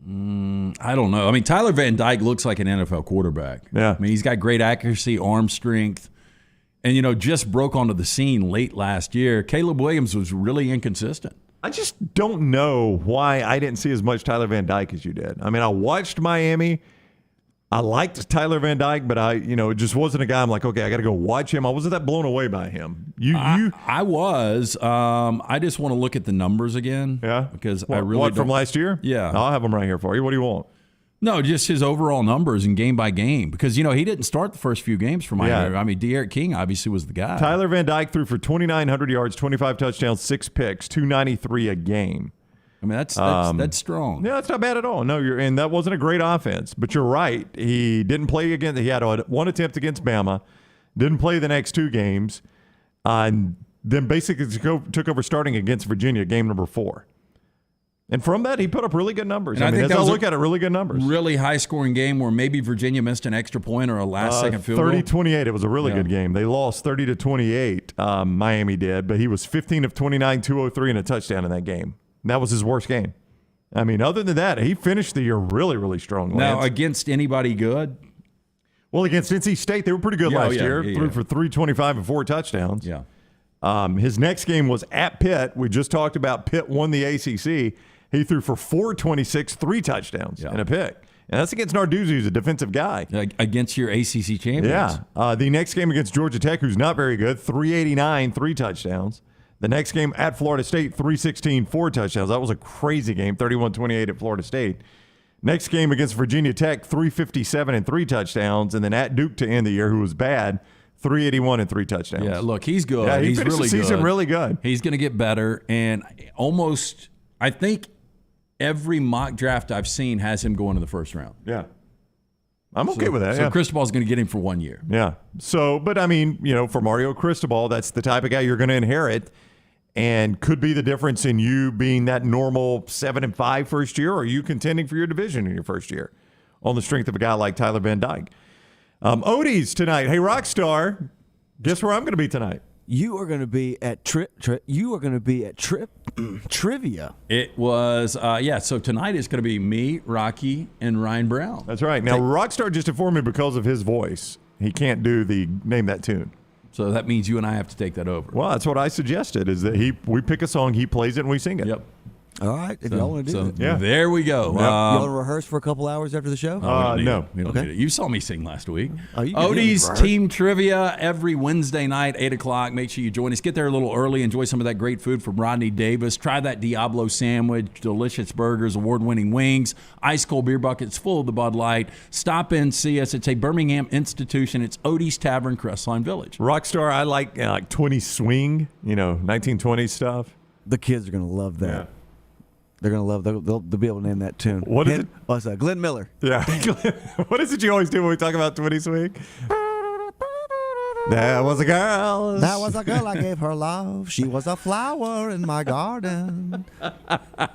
I don't know. I mean, Tyler Van Dyke looks like an NFL quarterback. Yeah. I mean, he's got great accuracy, arm strength, and, just broke onto the scene late last year. Caleb Williams was really inconsistent. I just don't know why I didn't see as much Tyler Van Dyke as you did. I mean, I watched Miami. I liked Tyler Van Dyke, but it just wasn't a guy I'm like, okay, I got to go watch him. I wasn't that blown away by him. I was. I just want to look at the numbers again. Yeah, because I really from last year. Yeah, I'll have them right here for you. What do you want? No, just his overall numbers and game by game, because he didn't start the first few games for Miami. Yeah. I mean, De'Aaron King obviously was the guy. Tyler Van Dyke threw for 2,900 yards, 25 touchdowns, 6 picks, 293 a game. I mean, that's strong. Yeah, that's not bad at all. No, and that wasn't a great offense, but you're right. He didn't play against. He had one attempt against Bama, didn't play the next 2 games, and then basically took over starting against Virginia, game number 4. And from that, he put up really good numbers. And I think as I look at it, really good numbers. Really high-scoring game where maybe Virginia missed an extra point or a last-second field goal. 30-28. It was a really good game. They lost 30-28. Miami did, but he was 15 of 29, 203, and a touchdown in that game. That was his worst game. I mean, other than that, he finished the year really, really strong. Lance. Now, against anybody good? Well, against NC State, they were pretty good last year. Threw for 325 and 4 touchdowns. Yeah. His next game was at Pitt. We just talked about Pitt won the ACC. He threw for 426, 3 touchdowns and a pick. And that's against Narduzzi, who's a defensive guy. Against your ACC champions. Yeah. The next game against Georgia Tech, who's not very good, 389, 3 touchdowns. The next game at Florida State, 316, 4 touchdowns. That was a crazy game, 31-28 at Florida State. Next game against Virginia Tech, 357 and 3 touchdowns. And then at Duke to end the year, who was bad, 381 and 3 touchdowns. Yeah, look, he's good. Yeah, he's finished really the season good. really good. He's going to get better. And almost, I think every mock draft I've seen has him going to the first round. Yeah. I'm okay with that. So Cristobal's going to get him for 1 year. Yeah. So, but I mean, for Mario Cristobal, that's the type of guy you're going to inherit. And could be the difference in you being that normal 7-5 first year, or are you contending for your division in your first year on the strength of a guy like Tyler Van Dyke. Odie's tonight. Hey, Rockstar, guess where I'm going to be tonight? You are going to be at Trivia. It was, so tonight it's going to be me, Rocky, and Ryan Brown. That's right. Now, Rockstar just informed me because of his voice, he can't do the Name That Tune. So that means you and I have to take that over. Well, that's what I suggested, is that we pick a song, he plays it, and we sing it. Yep. All right, if y'all want to do it. Yeah. There we go. You want to rehearse for a couple hours after the show? No. We don't need it. You saw me sing last week. You Odie's Team Trivia every Wednesday night, 8 o'clock. Make sure you join us. Get there a little early. Enjoy some of that great food from Rodney Davis. Try that Diablo sandwich, delicious burgers, award-winning wings, ice-cold beer buckets full of the Bud Light. Stop in, see us. It's a Birmingham institution. It's Odie's Tavern, Crestline Village. Rockstar, I like 20 swing, 1920s stuff. The kids are going to love that. Yeah. They're going to love they'll be able to name that tune. What is it? Oh, it's Glenn Miller. Yeah. What is it you always do when we talk about 20 swing? There was a girl. That was a girl, I gave her love. She was a flower in my garden.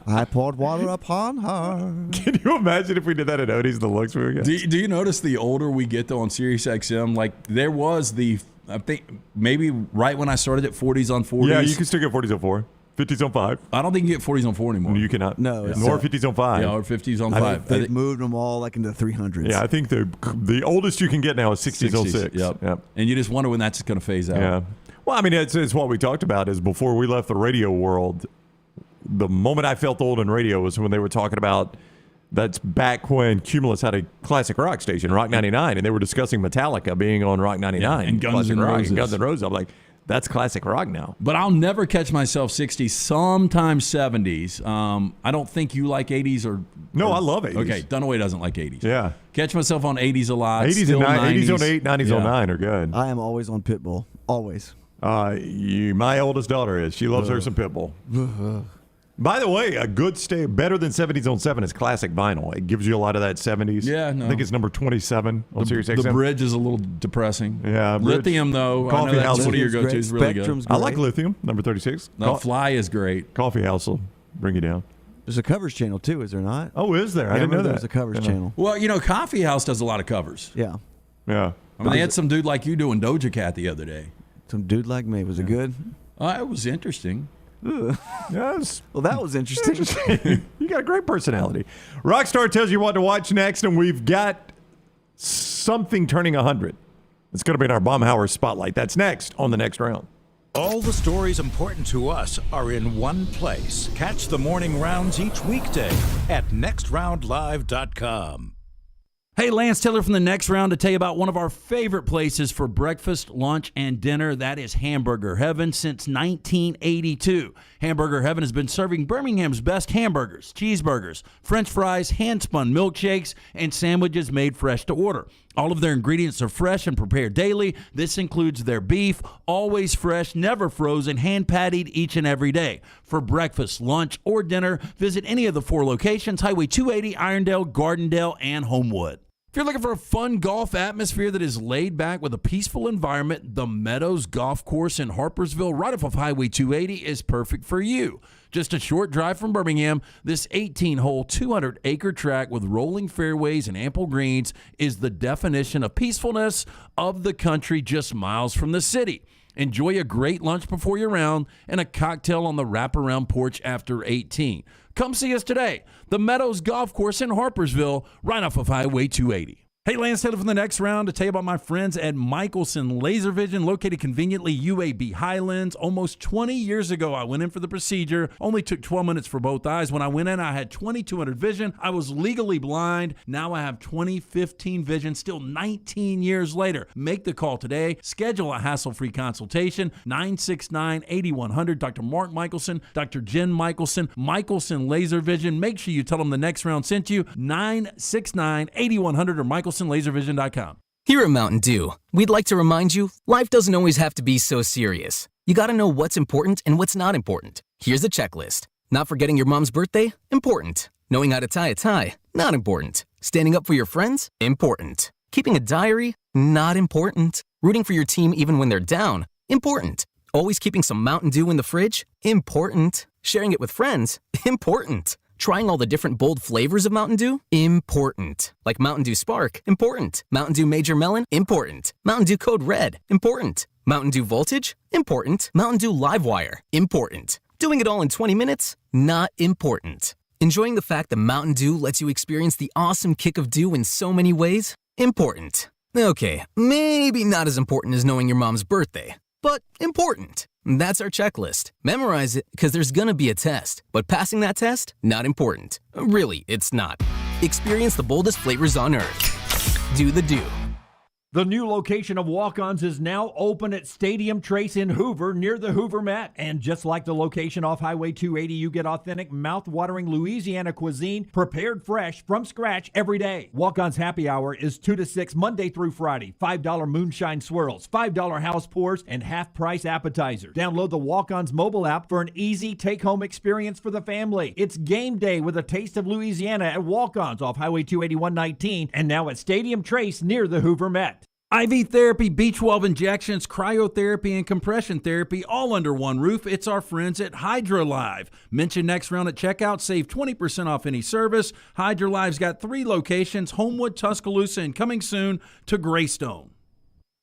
I poured water upon her. Can you imagine if we did that at Odie's, the looks we would get? Do you notice the older we get, though, on Sirius XM, like there was I think maybe right when I started at 40s on 40s. Yeah, you can still get 40s on 4. 50s on 5. I don't think you get 40s on 4 anymore. You cannot. No. Nor 50s on 5. Yeah, or 50s on 5. They've moved them all like into the 300s. Yeah, I think the oldest you can get now is 60s on 6. Yep. And you just wonder when that's going to phase out. Yeah. Well, I mean, it's what we talked about is before we left the radio world, the moment I felt old in radio was when they were talking about that's back when Cumulus had a classic rock station, Rock 99, and they were discussing Metallica being on Rock 99. And Guns N' Roses. And Guns N' Roses. I'm like, that's classic rock now. But I'll never catch myself 60s, sometimes 70s. I don't think you like 80s or... No, I love 80s. Okay, Dunaway doesn't like 80s. Yeah. Catch myself on 80s a lot. 80s and 80s on 8, 90s on 9 are good. I am always on Pitbull. Always. My oldest daughter is. She loves her some Pitbull. By the way, a good better than 70s on 7 is classic vinyl. It gives you a lot of that 70s. Yeah, no. I think it's number 27 on Sirius XM. The bridge is a little depressing. Yeah. Lithium, though. I know that's one of your go-tos. Really good. I like Lithium, number 36. No, Fly is great. Coffee House will bring you down. There's a covers channel, too, is there not? Oh, is there? I didn't know that. There's a covers channel. Well, Coffee House does a lot lot of covers. Yeah. Yeah. I mean, they had some dude like you doing Doja Cat the other day. Some dude like me. Was it good? It was interesting. Yes. Well, that was interesting. You got a great personality. Rockstar tells you what to watch next, and we've got something turning 100. It's going to be in our Baumhauer Spotlight. That's next on the next round. All the stories important to us are in one place. Catch the morning rounds each weekday at nextroundlive.com. Hey, Lance Taylor from the Next Round to tell you about one of our favorite places for breakfast, lunch, and dinner. That is Hamburger Heaven since 1982. Hamburger Heaven has been serving Birmingham's best hamburgers, cheeseburgers, French fries, hand-spun milkshakes, and sandwiches made fresh to order. All of their ingredients are fresh and prepared daily. This includes their beef, always fresh, never frozen, hand-pattied each and every day. For breakfast, lunch, or dinner, visit any of the 4 locations, Highway 280, Irondale, Gardendale, and Homewood. If you're looking for a fun golf atmosphere that is laid back with a peaceful environment, the Meadows Golf Course in Harpersville, right off of Highway 280, is perfect for you. Just a short drive from Birmingham, this 18-hole, 200-acre track with rolling fairways and ample greens is the definition of peacefulness of the country just miles from the city. Enjoy a great lunch before you're round and a cocktail on the wraparound porch after 18. Come see us today. The Meadows Golf Course in Harpersville, right off of Highway 280. Hey, Lance Taylor from the next round to tell you about my friends at Michelson Laservision, located conveniently UAB Highlands. Almost 20 years ago, I went in for the procedure. Only took 12 minutes for both eyes. When I went in, I had 20/200 vision. I was legally blind. Now I have 20/15 vision, still 19 years later. Make the call today. Schedule a hassle-free consultation. 969-8100. Dr. Mark Michelson, Dr. Jen Michelson, Michelson Laservision. Make sure you tell them the next round sent you. 969-8100 or MichelsonLaservision.com. Here at Mountain Dew, we'd like to remind you, life doesn't always have to be so serious. You gotta know what's important and what's not important. Here's a checklist. Not forgetting your mom's birthday? Important. Knowing how to tie a tie? Not important. Standing up for your friends? Important. Keeping a diary? Not important. Rooting for your team even when they're down? Important. Always keeping some Mountain Dew in the fridge? Important. Sharing it with friends? Important. Trying all the different bold flavors of Mountain Dew? Important. Like Mountain Dew Spark? Important. Mountain Dew Major Melon? Important. Mountain Dew Code Red? Important. Mountain Dew Voltage? Important. Mountain Dew Livewire? Important. Doing it all in 20 minutes? Not important. Enjoying the fact that Mountain Dew lets you experience the awesome kick of dew in so many ways? Important. Okay, maybe not as important as knowing your mom's birthday, but important. That's our checklist. Memorize it because there's gonna be a test, but passing that test, not important. Really, it's not. Experience the boldest flavors on earth. Do the Dew. The new location of Walk-Ons is now open at Stadium Trace in Hoover, near the Hoover Met. And just like the location off Highway 280, you get authentic, mouth-watering Louisiana cuisine prepared fresh from scratch every day. Walk-Ons happy hour is 2 to 6 Monday through Friday. $5 moonshine swirls, $5 house pours, and half-price appetizers. Download the Walk-Ons mobile app for an easy take-home experience for the family. It's game day with a taste of Louisiana at Walk-Ons off Highway 281-19 and now at Stadium Trace near the Hoover Met. IV therapy, B12 injections, cryotherapy, and compression therapy all under one roof. It's our friends at HydroLive. Mention next round at checkout. Save 20% off any service. HydroLive's got 3 locations, Homewood, Tuscaloosa, and coming soon to Greystone.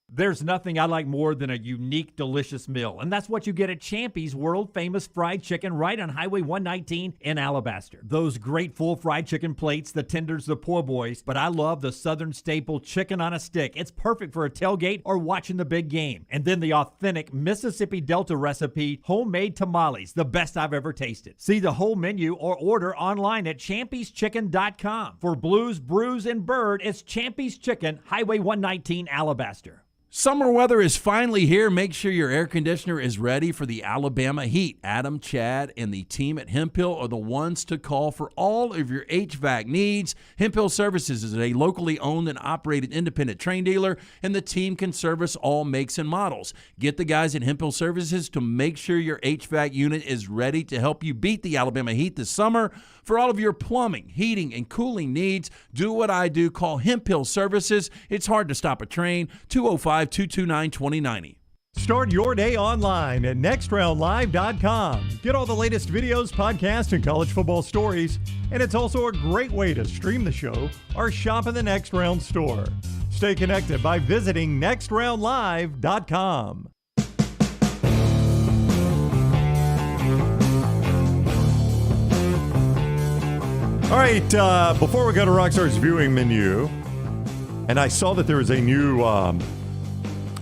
There's nothing I like more than a unique, delicious meal, and that's what you get at Champy's world-famous fried chicken right on Highway 119 in Alabaster. Those great full fried chicken plates, the tenders, the po' boys, but I love the Southern staple chicken on a stick. It's perfect for a tailgate or watching the big game. And then the authentic Mississippi Delta recipe, homemade tamales, the best I've ever tasted. See the whole menu or order online at champy'schicken.com. For Blues, Brews, and Bird, it's Champy's Chicken, Highway 119, Alabaster. Summer weather is finally here. Make sure your air conditioner is ready for the Alabama heat. Adam, Chad, and the team at Hemphill are the ones to call for all of your HVAC needs. Hemphill Services is a locally owned and operated independent train dealer, and the team can service all makes and models. Get the guys at Hemphill Services to make sure your HVAC unit is ready to help you beat the Alabama heat this summer. For all of your plumbing, heating, and cooling needs, do what I do. Call Hemphill Services. It's hard to stop a train. 205-229-2090. Start your day online at nextroundlive.com. Get all the latest videos, podcasts, and college football stories. And it's also a great way to stream the show or shop in the Next Round store. Stay connected by visiting nextroundlive.com. All right, before we go to Rockstar's viewing menu, and I saw that there was a new a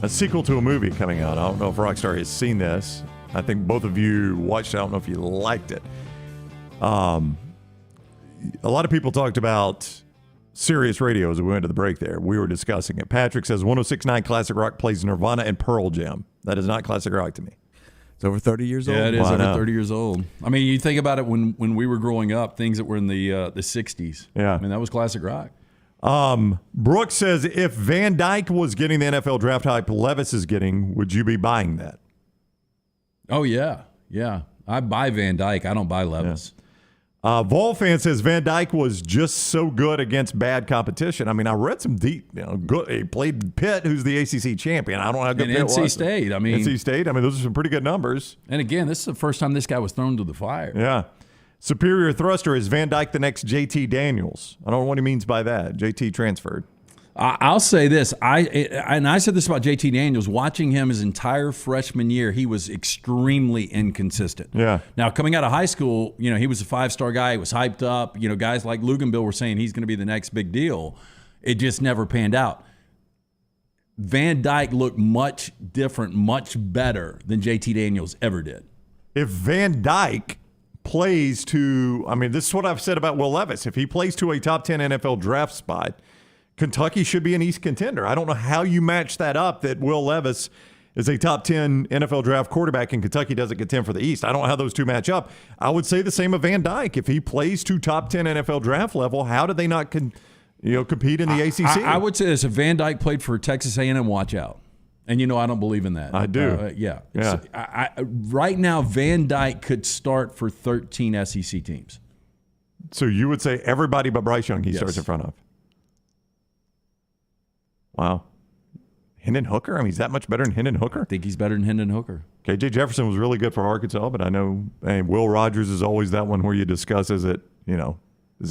sequel to a movie coming out. I don't know if Rockstar has seen this. I think both of you watched it. I don't know if you liked it. A lot of people talked about Sirius Radio as we went to the break there. We were discussing it. Patrick says 106.9 Classic Rock plays Nirvana and Pearl Jam. That is not classic rock to me. It's over 30 years old. Yeah, it is over 30 years old. I mean, you think about it when we were growing up, things that were in the 60s. Yeah. I mean, that was classic rock. Brooks says, if Van Dyke was getting the NFL draft hype Levis is getting, would you be buying that? Oh, yeah. Yeah. I buy Van Dyke. I don't buy Levis. Yeah. Vol fan says Van Dyke was just so good against bad competition. I mean, I read some deep, good. He played Pitt, who's the ACC champion. I don't know how good Pitt was. NC State. NC State. I mean, those are some pretty good numbers. And again, this is the first time this guy was thrown to the fire. Yeah. Superior thruster is Van Dyke the next JT Daniels. I don't know what he means by that. JT transferred. I'll say this. I said this about JT Daniels. Watching him his entire freshman year, he was extremely inconsistent. Yeah. Now, coming out of high school, he was a 5-star guy. He was hyped up. Guys like Luganbill were saying he's going to be the next big deal. It just never panned out. Van Dyke looked much different, much better than JT Daniels ever did. If Van Dyke plays to, this is what I've said about Will Levis. If he plays to a top 10 NFL draft spot, Kentucky should be an East contender. I don't know how you match that up, that Will Levis is a top 10 NFL draft quarterback and Kentucky doesn't contend for the East. I don't know how those two match up. I would say the same of Van Dyke. If he plays to top 10 NFL draft level, how do they not compete in the ACC? I would say this. If Van Dyke played for Texas A&M, watch out. And I don't believe in that. I do. Yeah. Right now, Van Dyke could start for 13 SEC teams. So you would say everybody but Bryce Young he starts in front of? Wow. Hendon Hooker? He's that much better than Hendon Hooker? I think he's better than Hendon Hooker. KJ Jefferson was really good for Arkansas, but I know Will Rogers is always that one where you discuss, is it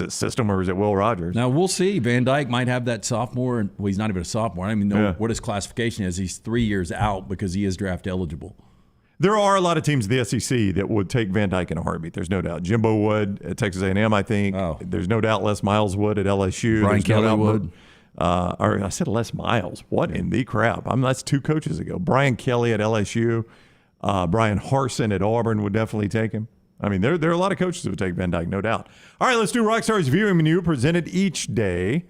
system or is it Will Rogers? Now, we'll see. Van Dyke might have that sophomore. Well, he's not even a sophomore. I don't even know what his classification is. He's 3 years out because he is draft eligible. There are a lot of teams in the SEC that would take Van Dyke in a heartbeat. There's no doubt. Jimbo would at Texas A&M, I think. Oh. There's no doubt Les Miles would at LSU. Brian Kelly would. Or I said Les Miles. What in the crap? That's 2 coaches ago. Brian Kelly at LSU. Brian Harsin at Auburn would definitely take him. There are a lot of coaches that would take Van Dyke, no doubt. All right, let's do Rockstar's Viewing Menu, presented each day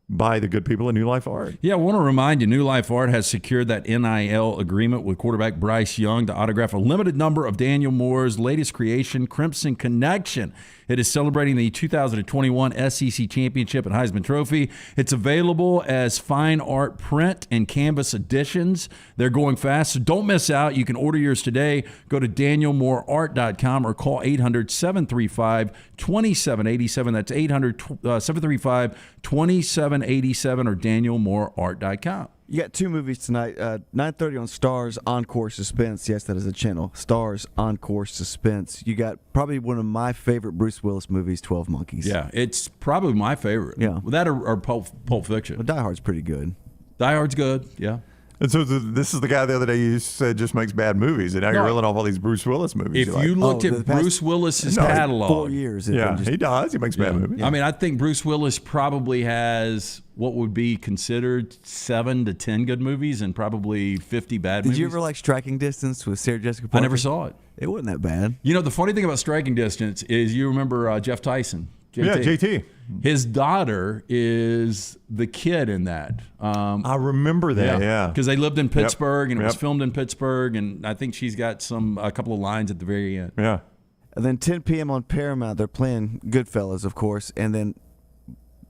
by the good people at New Life Art. Yeah, I want to remind you, New Life Art has secured that NIL agreement with quarterback Bryce Young to autograph a limited number of Daniel Moore's latest creation, Crimson Connection. It is celebrating the 2021 SEC Championship and Heisman Trophy. It's available as fine art print and canvas editions. They're going fast, so don't miss out. You can order yours today. Go to danielmooreart.com or call 800-735-2787. That's 800-735-2787 or danielmooreart.com. You got 2 movies tonight. 9:30 on Stars Encore Suspense. Yes, that is a channel. Stars Encore Suspense. You got probably one of my favorite Bruce Willis movies, 12 Monkeys. Yeah, it's probably my favorite. Yeah. Well, that or Pulp Fiction. Well, Die Hard's pretty good. Die Hard's good, yeah. And so this is the guy the other day you said just makes bad movies, and now you're reeling off all these Bruce Willis movies. If you looked at Bruce Willis's catalog, 4 years. He does. He makes bad movies. I think Bruce Willis probably has what would be considered 7 to 10 good movies and probably 50 bad movies. Did you ever like Striking Distance with Sarah Jessica Parker? I never saw it. It wasn't that bad. The funny thing about Striking Distance is you remember Jeff Tyson. JT. Yeah, JT. His daughter is the kid in that. I remember that, yeah. Because they lived in Pittsburgh, and it was filmed in Pittsburgh, and I think she's got a couple of lines at the very end. Yeah. And then 10 p.m. on Paramount, they're playing Goodfellas, of course, and then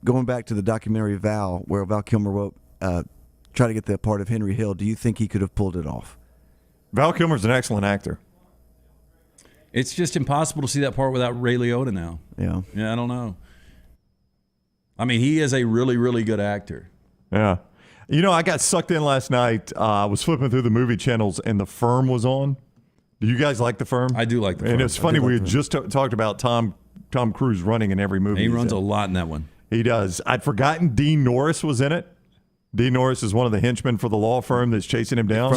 going back to the documentary Val, where Val Kilmer wrote, try to get the part of Henry Hill, do you think he could have pulled it off? Val Kilmer's an excellent actor. It's just impossible to see that part without Ray Liotta now. Yeah. Yeah, I don't know. He is a really, really good actor. Yeah. I got sucked in last night. I was flipping through the movie channels, and The Firm was on. Do you guys like The Firm? I do like The Firm. And it's funny, we had just talked about Tom Cruise running in every movie. He runs a lot in that one. He does. I'd forgotten Dean Norris was in it. Dean Norris is one of the henchmen for the law firm that's chasing him down.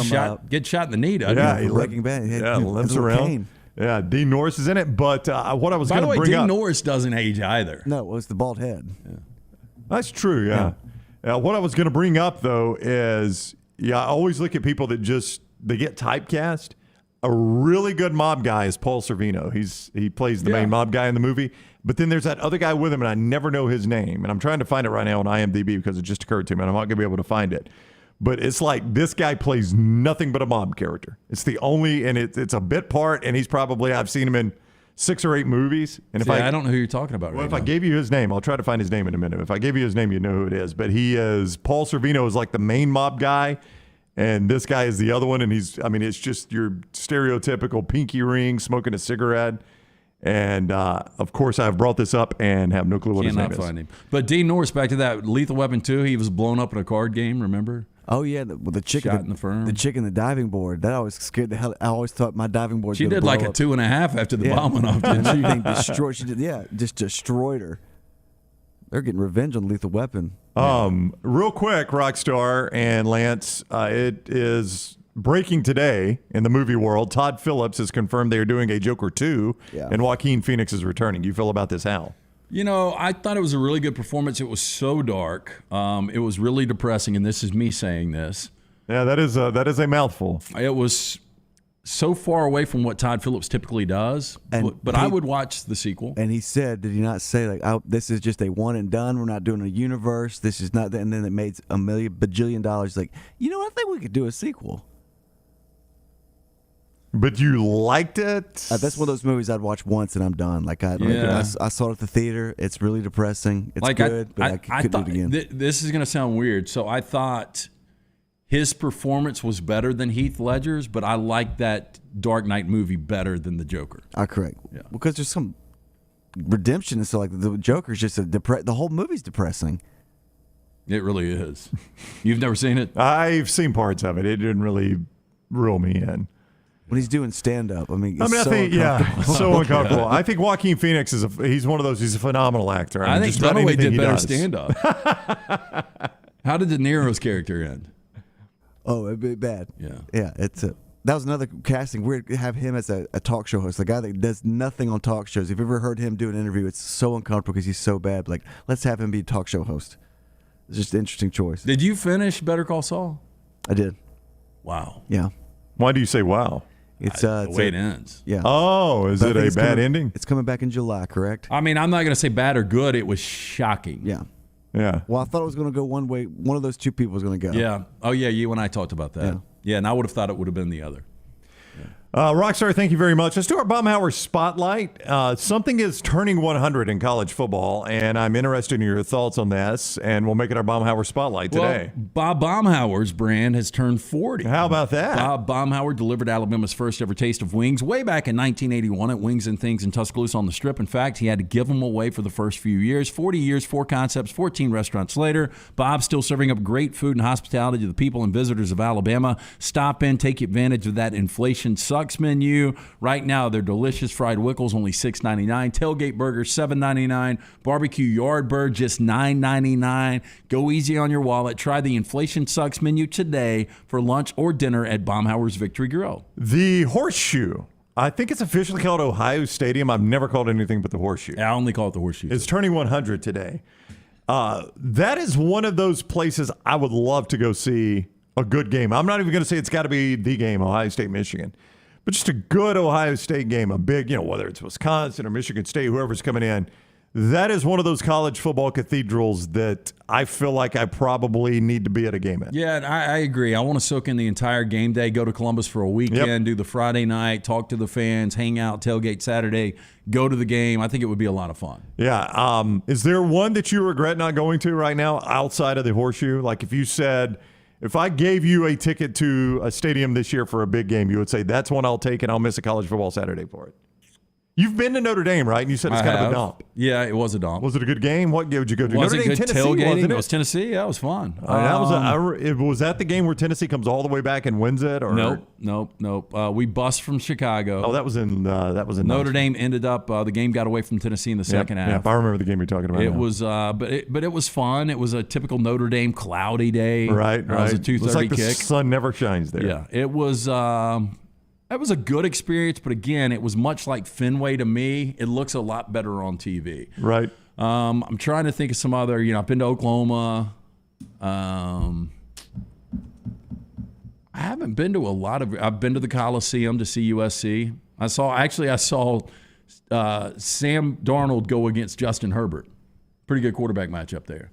Get shot in the knee, doesn't he? Breaking Bad. Limps around. Cane. Yeah, Dean Norris is in it. But what I was going to bring up. By the way, Dean Norris doesn't age either. No, it was the bald head. Yeah. That's true, yeah. What I was going to bring up, though, is, I always look at people that they get typecast. A really good mob guy is Paul Sorvino. He plays the main mob guy in the movie. But then there's that other guy with him, and I never know his name. And I'm trying to find it right now on IMDb because it just occurred to me, and I'm not going to be able to find it. But it's like this guy plays nothing but a mob character. It's the only, and it's a bit part, and he's probably, I've seen him in 6 or 8 movies. And if I don't know who you're talking about if I gave you his name, I'll try to find his name in a minute. If I gave you his name, you'd know who it is. But Paul Sorvino is like the main mob guy, and this guy is the other one. And it's just your stereotypical pinky ring, smoking a cigarette. And, of course, I've brought this up and have no clue what his name is. Cannot find him. But Dean Norris, back to that Lethal Weapon 2, he was blown up in a card game, remember? Oh, yeah, the chick in the firm. The chick in the diving board. That always scared the hell. I always thought my diving board. She did like a 2.5 after the bomb went off, didn't she? Thing destroyed. She did, just destroyed her. They're getting revenge on Lethal Weapon. Real quick, Rockstar and Lance, it is breaking today in the movie world. Todd Phillips has confirmed they are doing a Joker 2, and Joaquin Phoenix is returning. You feel about this, Hal? I thought it was a really good performance. It was so dark. It was really depressing, and this is me saying this. Yeah, that is a mouthful. It was so far away from what Todd Phillips typically does, but I would watch the sequel. And he said, did he not say, like, this is just a one and done, we're not doing a universe, this is not, and then it made $1 bajillion. Like, I think we could do a sequel. But you liked it? That's one of those movies I'd watch once and I'm done. Like I saw it at the theater. It's really depressing. It's good, but I couldn't do it again. This is going to sound weird. So I thought his performance was better than Heath Ledger's, but I liked that Dark Knight movie better than the Joker. Correct. Yeah. Because there's some redemption and so like the Joker's just the whole movie's depressing. It really is. You've never seen it? I've seen parts of it. It didn't really reel me in. When he's doing stand-up, I think, so uncomfortable. I think Joaquin Phoenix he's one of those, he's a phenomenal actor. I think Dunaway did better stand-up. How did De Niro's character end? Oh, it'd be bad. Yeah. Yeah, that was another casting. Weird to have him as a talk show host, the guy that does nothing on talk shows. If you've ever heard him do an interview, it's so uncomfortable because he's so bad. Like, let's have him be a talk show host. It's just an interesting choice. Did you finish Better Call Saul? I did. Wow. Yeah. Why do you say wow? It's the way it ends. Yeah. Oh, is it a bad ending? It's coming back in July, correct? I'm not going to say bad or good. It was shocking. Yeah. Yeah. Well, I thought it was going to go one way. One of those two people was going to go. Yeah. Oh, yeah. You and I talked about that. Yeah. And I would have thought it would have been the other. Rockstar, thank you very much. Let's do our Baumhauer Spotlight. Something is turning 100 in college football, and I'm interested in your thoughts on this, and we'll make it our Baumhauer Spotlight today. Bob Baumhauer's brand has turned 40. How about that? Bob Baumhauer delivered Alabama's first ever taste of wings way back in 1981 at Wings and Things in Tuscaloosa on the Strip. In fact, he had to give them away for the first few years. 40 years, 4 concepts, 14 restaurants later. Bob's still serving up great food and hospitality to the people and visitors of Alabama. Stop in, take advantage of that inflation sucks menu. Right now, they're delicious fried wickles, only $6.99. Tailgate burger, $7.99. Barbecue Yardbird, just $9.99. Go easy on your wallet. Try the inflation sucks menu today for lunch or dinner at Baumhauer's Victory Grill. The Horseshoe. I think it's officially called Ohio Stadium. I've never called it anything but the Horseshoe. I only call it the Horseshoe. It's turning 100 today. That is one of those places I would love to go see a good game. I'm not even going to say it's got to be the game, Ohio State, Michigan. But just a good Ohio State game, a big, whether it's Wisconsin or Michigan State, whoever's coming in, that is one of those college football cathedrals that I feel like I probably need to be at a game at. Yeah, I agree. I want to soak in the entire game day, go to Columbus for a weekend, do the Friday night, talk to the fans, hang out, tailgate Saturday, go to the game. I think it would be a lot of fun. Yeah. Is there one that you regret not going to right now outside of the Horseshoe? Like if you said, if I gave you a ticket to a stadium this year for a big game, you would say, that's one I'll take and I'll miss a college football Saturday for it. You've been to Notre Dame, right? And you said it's kind of a dump. Yeah, it was a dump. Was it a good game? What game did you go to? Was Notre it Dame, good Tennessee, tailgating? wasn't it? It was Tennessee. Yeah, it was fun. Was that the game where Tennessee comes all the way back and wins it? Or? Nope. We bust from Chicago. Oh, that was in Notre Dame ended up. The game got away from Tennessee in the second half. Yeah, I remember the game you're talking about. It was, but it was fun. It was a typical Notre Dame cloudy day. Right. It was a 2:30 Looks like kick. The sun never shines there. Yeah, it was. That was a good experience, but again, it was much like Fenway to me. It looks a lot better on TV. Right. I'm trying to think of some other. I've been to Oklahoma. I haven't been to a lot of. I've been to the Coliseum to see USC. I saw Sam Darnold go against Justin Herbert. Pretty good quarterback matchup there.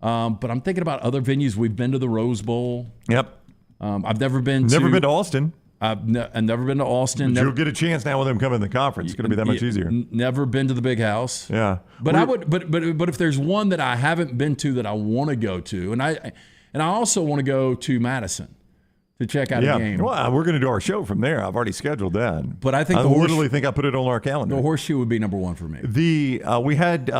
But I'm thinking about other venues. We've been to the Rose Bowl. Yep. I've never been to Austin. I've never been to Austin. You'll get a chance now with them coming in the conference. It's going to be that much easier. Never been to the Big House. Yeah, but I would. But if there's one that I haven't been to that I want to go to, and I also want to go to Madison to check out a game. Well, we're going to do our show from there. I've already scheduled that. But I think I think I put it on our calendar. The Horseshoe would be number one for me. We had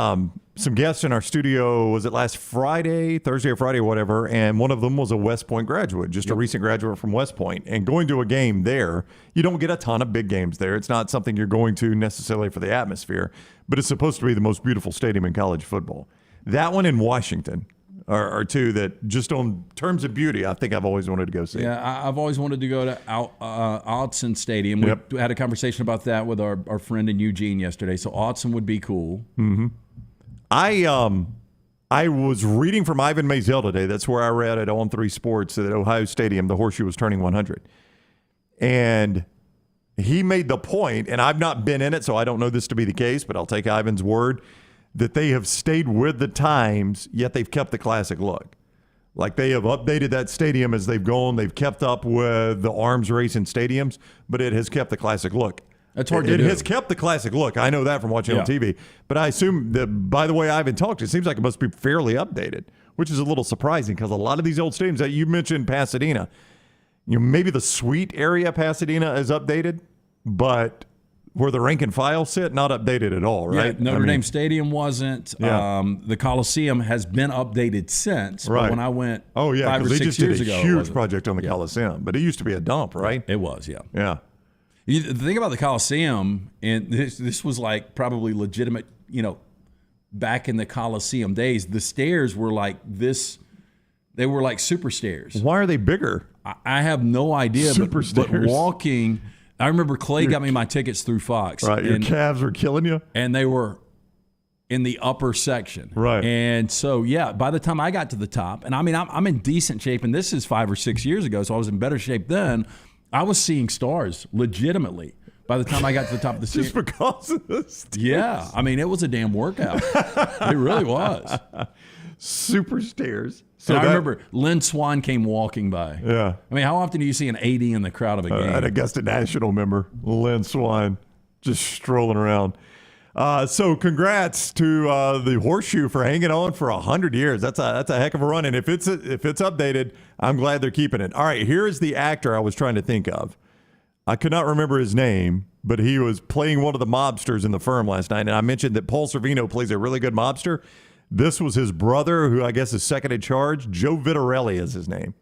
some guests in our studio. Was it last Friday, Thursday or Friday, or whatever? And one of them was a West Point graduate, just a recent graduate from West Point. And going to a game there, you don't get a ton of big games there. It's not something you're going to necessarily for the atmosphere, but it's supposed to be the most beautiful stadium in college football. That one in Washington are two that just on terms of beauty, I think I've always wanted to go see. Yeah, I've always wanted to go to Autzen Stadium. We had a conversation about that with our friend in Eugene yesterday. So Autzen would be cool. Mm-hmm. I was reading from Ivan Maisel today. That's where I read at On3 Sports that Ohio Stadium, the Horseshoe was turning 100. And he made the point, and I've not been in it, so I don't know this to be the case, but I'll take Ivan's word, that they have stayed with the times, yet they've kept the classic look. Like they have updated that stadium as they've gone. They've kept up with the arms race in stadiums, but it has kept the classic look. That's hard to do. It has kept the classic look. I know that from watching on TV. But I assume that by the way Ivan talked, it seems like it must be fairly updated, which is a little surprising because a lot of these old stadiums that you mentioned, Pasadena, maybe the suite area Pasadena is updated, but where the rank and file sit, not updated at all, right? Yeah, Notre Dame Stadium wasn't. Yeah. The Coliseum has been updated since. Right. But when I went 5 or 6 they just years did a ago, huge project on the Coliseum, but it used to be a dump, right? It was, yeah. Yeah. The thing about the Coliseum, and this was like probably legitimate, back in the Coliseum days, the stairs were like this. They were like super stairs. Why are they bigger? I have no idea. Super but stairs. Walking, I remember Clay got me my tickets through Fox. Right, your calves were killing you? And they were in the upper section. Right. And so, by the time I got to the top, and I mean, I'm in decent shape, and this is 5 or 6 years ago, so I was in better shape then. I was seeing stars legitimately by the time I got to the top of the Just because of the stairs. Yeah. I mean, it was a damn workout. It really was. Super stairs. So I remember Lynn Swan came walking by. Yeah. I mean, how often do you see an 80 in the crowd of a game? An Augusta National member, Lynn Swan, just strolling around. So congrats to the Horseshoe for hanging on for 100 years. That's a heck of a run. And if it's updated, I'm glad they're keeping it. All right, here is the actor I was trying to think of. I could not remember his name, but he was playing one of the mobsters in The Firm last night. And I mentioned that Paul Sorvino plays a really good mobster. This was his brother, who I guess is second in charge. Joe Vitarelli is his name.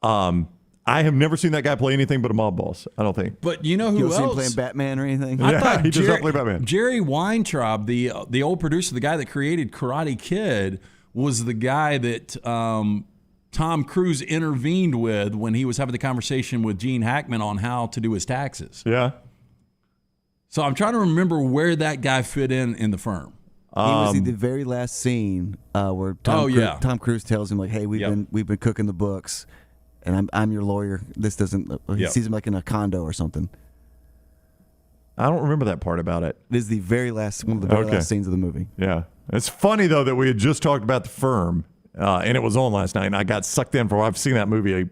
I have never seen that guy play anything but a mob boss, I don't think. But you know who You else? seen him playing Batman or anything? I thought he does not play Batman. Jerry Weintraub, the old producer, the guy that created Karate Kid, was the guy that Tom Cruise intervened with when he was having the conversation with Gene Hackman on how to do his taxes. Yeah. So I'm trying to remember where that guy fit in The Firm. He was in the very last scene where Tom Cruise tells him, like, "Hey, we've been cooking the books, and I'm your lawyer. This doesn't." He sees him like in a condo or something. I don't remember that part about it. It is the very last one of the very last scenes of the movie. Yeah, it's funny though that we had just talked about The Firm, and it was on last night, and I got sucked in I've seen that movie a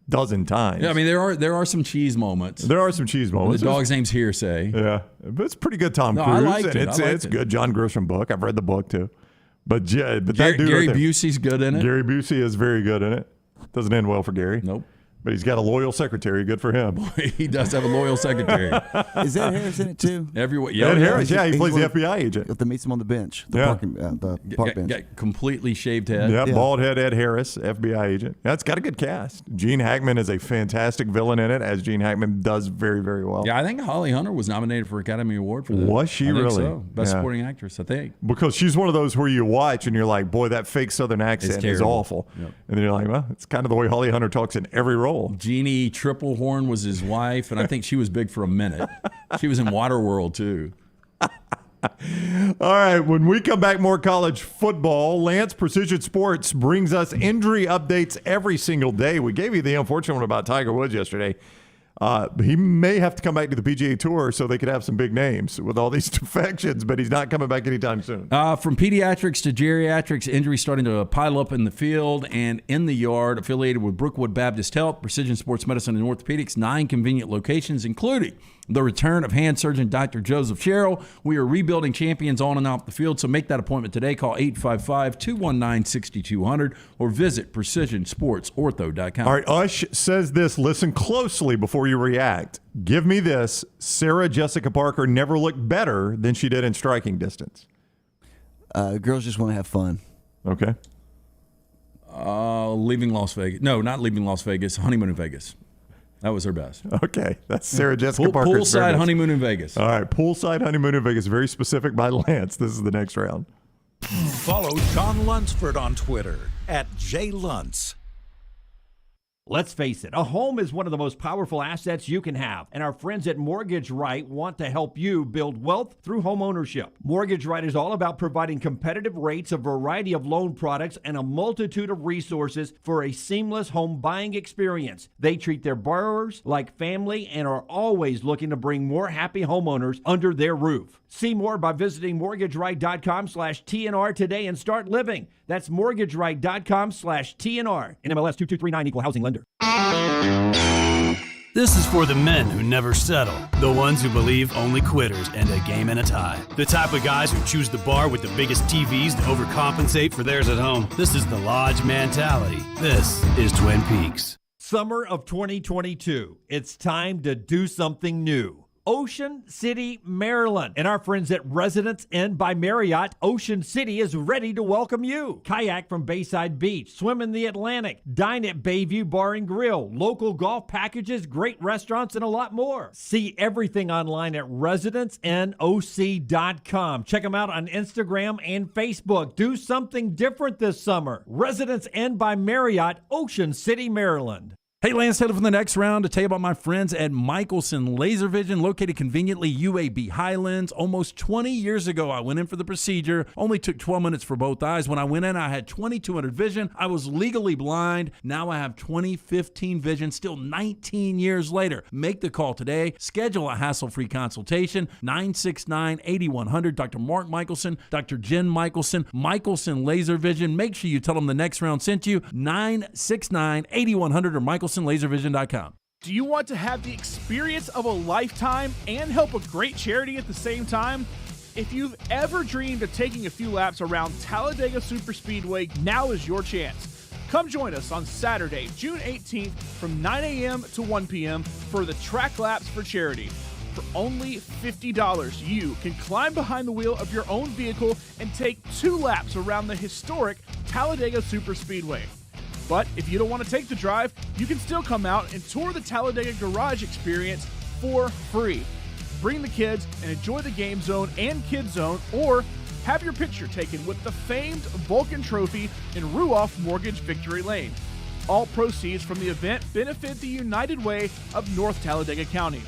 dozen times. Yeah, I mean there are some cheese moments. There are some cheese moments. The dog's name's Hearsay. Yeah, but it's pretty good. Tom Cruise. I liked and it. It's good. John Grisham book. I've read the book too. But that dude Gary right there, Busey's good in it. Gary Busey is very good in it. Doesn't end well for Gary. Nope. But he's got a loyal secretary. Good for him. He does have a loyal secretary. Is Ed Harris in it too? Everywhere. Ed Harris, he plays the FBI agent. That meets him on the bench, the park bench. Got completely shaved head. Yeah, bald head Ed Harris, FBI agent. That's got a good cast. Gene Hackman is a fantastic villain in it, as Gene Hackman does very, very well. Yeah, I think Holly Hunter was nominated for Academy Award for that. Was she I think really? So. Best supporting actress, I think. Because she's one of those where you watch and you're like, boy, that fake Southern accent is awful. Yep. And then you're like, well, it's kind of the way Holly Hunter talks in every role. Jeannie Triplehorn was his wife, and I think she was big for a minute. She was in Waterworld, too. All right, when we come back, more college football. Lance Precision Sports brings us injury updates every single day. We gave you the unfortunate one about Tiger Woods yesterday. He may have to come back to the PGA Tour so they could have some big names with all these defections, but he's not coming back anytime soon. From pediatrics to geriatrics, injuries starting to pile up in the field and in the yard. Affiliated with Brookwood Baptist Health, Precision Sports Medicine and Orthopedics, 9 convenient locations, including the return of hand surgeon Dr. Joseph Sherrill. We are rebuilding champions on and off the field, so make that appointment today. Call 855-219-6200 or visit precisionsportsortho.com. All right, Ush says this. Listen closely before you react. Give me this. Sarah Jessica Parker never looked better than she did in striking distance. Girls just want to have fun. Okay. Leaving Las Vegas. No, not leaving Las Vegas. Honeymoon in Vegas. That was her best. Okay. That's Sarah Jessica Parker's Poolside honeymoon in Vegas. All right. Poolside honeymoon in Vegas. Very specific by Lance. This is the next round. Follow John Lunsford on Twitter @JLuntz. Let's face it, a home is one of the most powerful assets you can have, and our friends at Mortgage Right want to help you build wealth through home ownership. Mortgage Right is all about providing competitive rates, a variety of loan products, and a multitude of resources for a seamless home buying experience. They treat their borrowers like family and are always looking to bring more happy homeowners under their roof. See more by visiting mortgageright.com/TNR today and start living. That's mortgageright.com/TNR. NMLS 2239, equal housing lender. This is for the men who never settle, the ones who believe only quitters end a game in a tie, the type of guys who choose the bar with the biggest TVs to overcompensate for theirs at home. This is the Lodge mentality. This is Twin Peaks. Summer of 2022. It's time to do something new. Ocean City, Maryland. And our friends at Residence Inn by Marriott, Ocean City is ready to welcome you. Kayak from Bayside Beach, swim in the Atlantic, dine at Bayview Bar and Grill, local golf packages, great restaurants, and a lot more. See everything online at residencenoc.com. Check them out on Instagram and Facebook. Do something different this summer. Residence Inn by Marriott, Ocean City, Maryland. Hey, Lance Taylor from the next round to tell you about my friends at Michelson Laservision, located conveniently UAB Highlands. Almost 20 years ago, I went in for the procedure. Only took 12 minutes for both eyes. When I went in, I had 20/200 vision. I was legally blind. Now I have 20/15 vision, still 19 years later. Make the call today. Schedule a hassle-free consultation, 969-8100. Dr. Mark Michelson, Dr. Jen Michelson, Michelson Laservision. Make sure you tell them the next round sent you, 969-8100 or MichelsonLaservision.com. Do you want to have the experience of a lifetime and help a great charity at the same time? If you've ever dreamed of taking a few laps around Talladega Superspeedway, now is your chance. Come join us on Saturday, June 18th from 9 a.m. to 1 p.m. for the Track Laps for Charity. For only $50, you can climb behind the wheel of your own vehicle and take 2 laps around the historic Talladega Superspeedway. But if you don't want to take the drive, you can still come out and tour the Talladega Garage experience for free. Bring the kids and enjoy the game zone and kids zone, or have your picture taken with the famed Vulcan Trophy in Ruoff Mortgage Victory Lane. All proceeds from the event benefit the United Way of North Talladega County.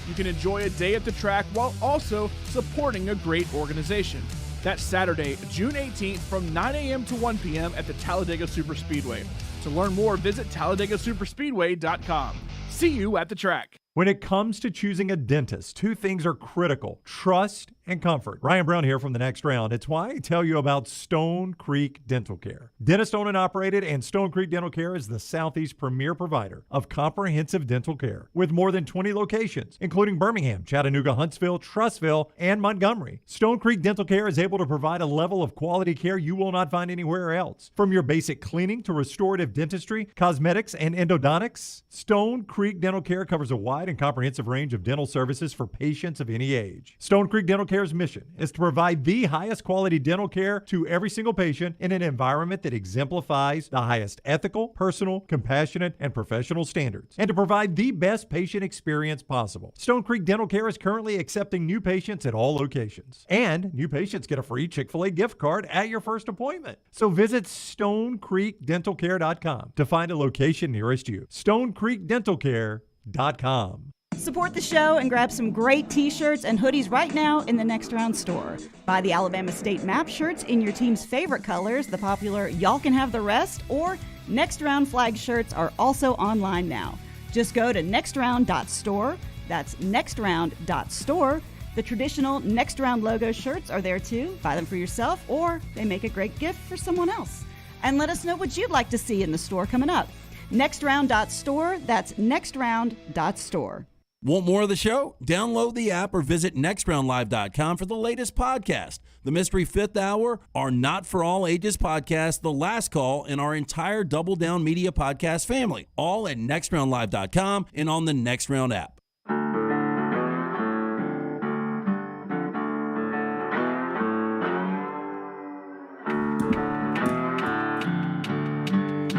You can enjoy a day at the track while also supporting a great organization. That's Saturday, June 18th from 9 a.m. to 1 p.m. at the Talladega Superspeedway. To learn more, visit TalladegaSuperspeedway.com. See you at the track. When it comes to choosing a dentist, 2 things are critical: trust and comfort. Ryan Brown here from the next round. It's why I tell you about Stone Creek Dental Care. Dentist owned and operated, and Stone Creek Dental Care is the Southeast premier provider of comprehensive dental care with more than 20 locations, including Birmingham, Chattanooga, Huntsville, Trussville, and Montgomery. Stone Creek Dental Care is able to provide a level of quality care you will not find anywhere else. From your basic cleaning to restorative dentistry, cosmetics, and endodontics, Stone Creek Dental Care covers a wide and comprehensive range of dental services for patients of any age. Stone Creek Dental Care's mission is to provide the highest quality dental care to every single patient in an environment that exemplifies the highest ethical, personal, compassionate, and professional standards, and to provide the best patient experience possible. Stone Creek Dental Care is currently accepting new patients at all locations, and new patients get a free Chick-fil-A gift card at your first appointment. So visit StoneCreekDentalCare.com to find a location nearest you. StoneCreekDentalCare.com. Support the show and grab some great t-shirts and hoodies right now in the Next Round store. Buy the Alabama State Map shirts in your team's favorite colors, the popular Y'all Can Have the Rest, or Next Round flag shirts are also online now. Just go to nextround.store. That's nextround.store. The traditional Next Round logo shirts are there too. Buy them for yourself, or they make a great gift for someone else. And let us know what you'd like to see in the store coming up. Nextround.store. That's nextround.store. Want more of the show? Download the app or visit nextroundlive.com for the latest podcast. The Mystery Fifth Hour, our Not For All Ages podcast, The Last Call, and our entire Double Down Media podcast family. All at nextroundlive.com and on the Next Round app.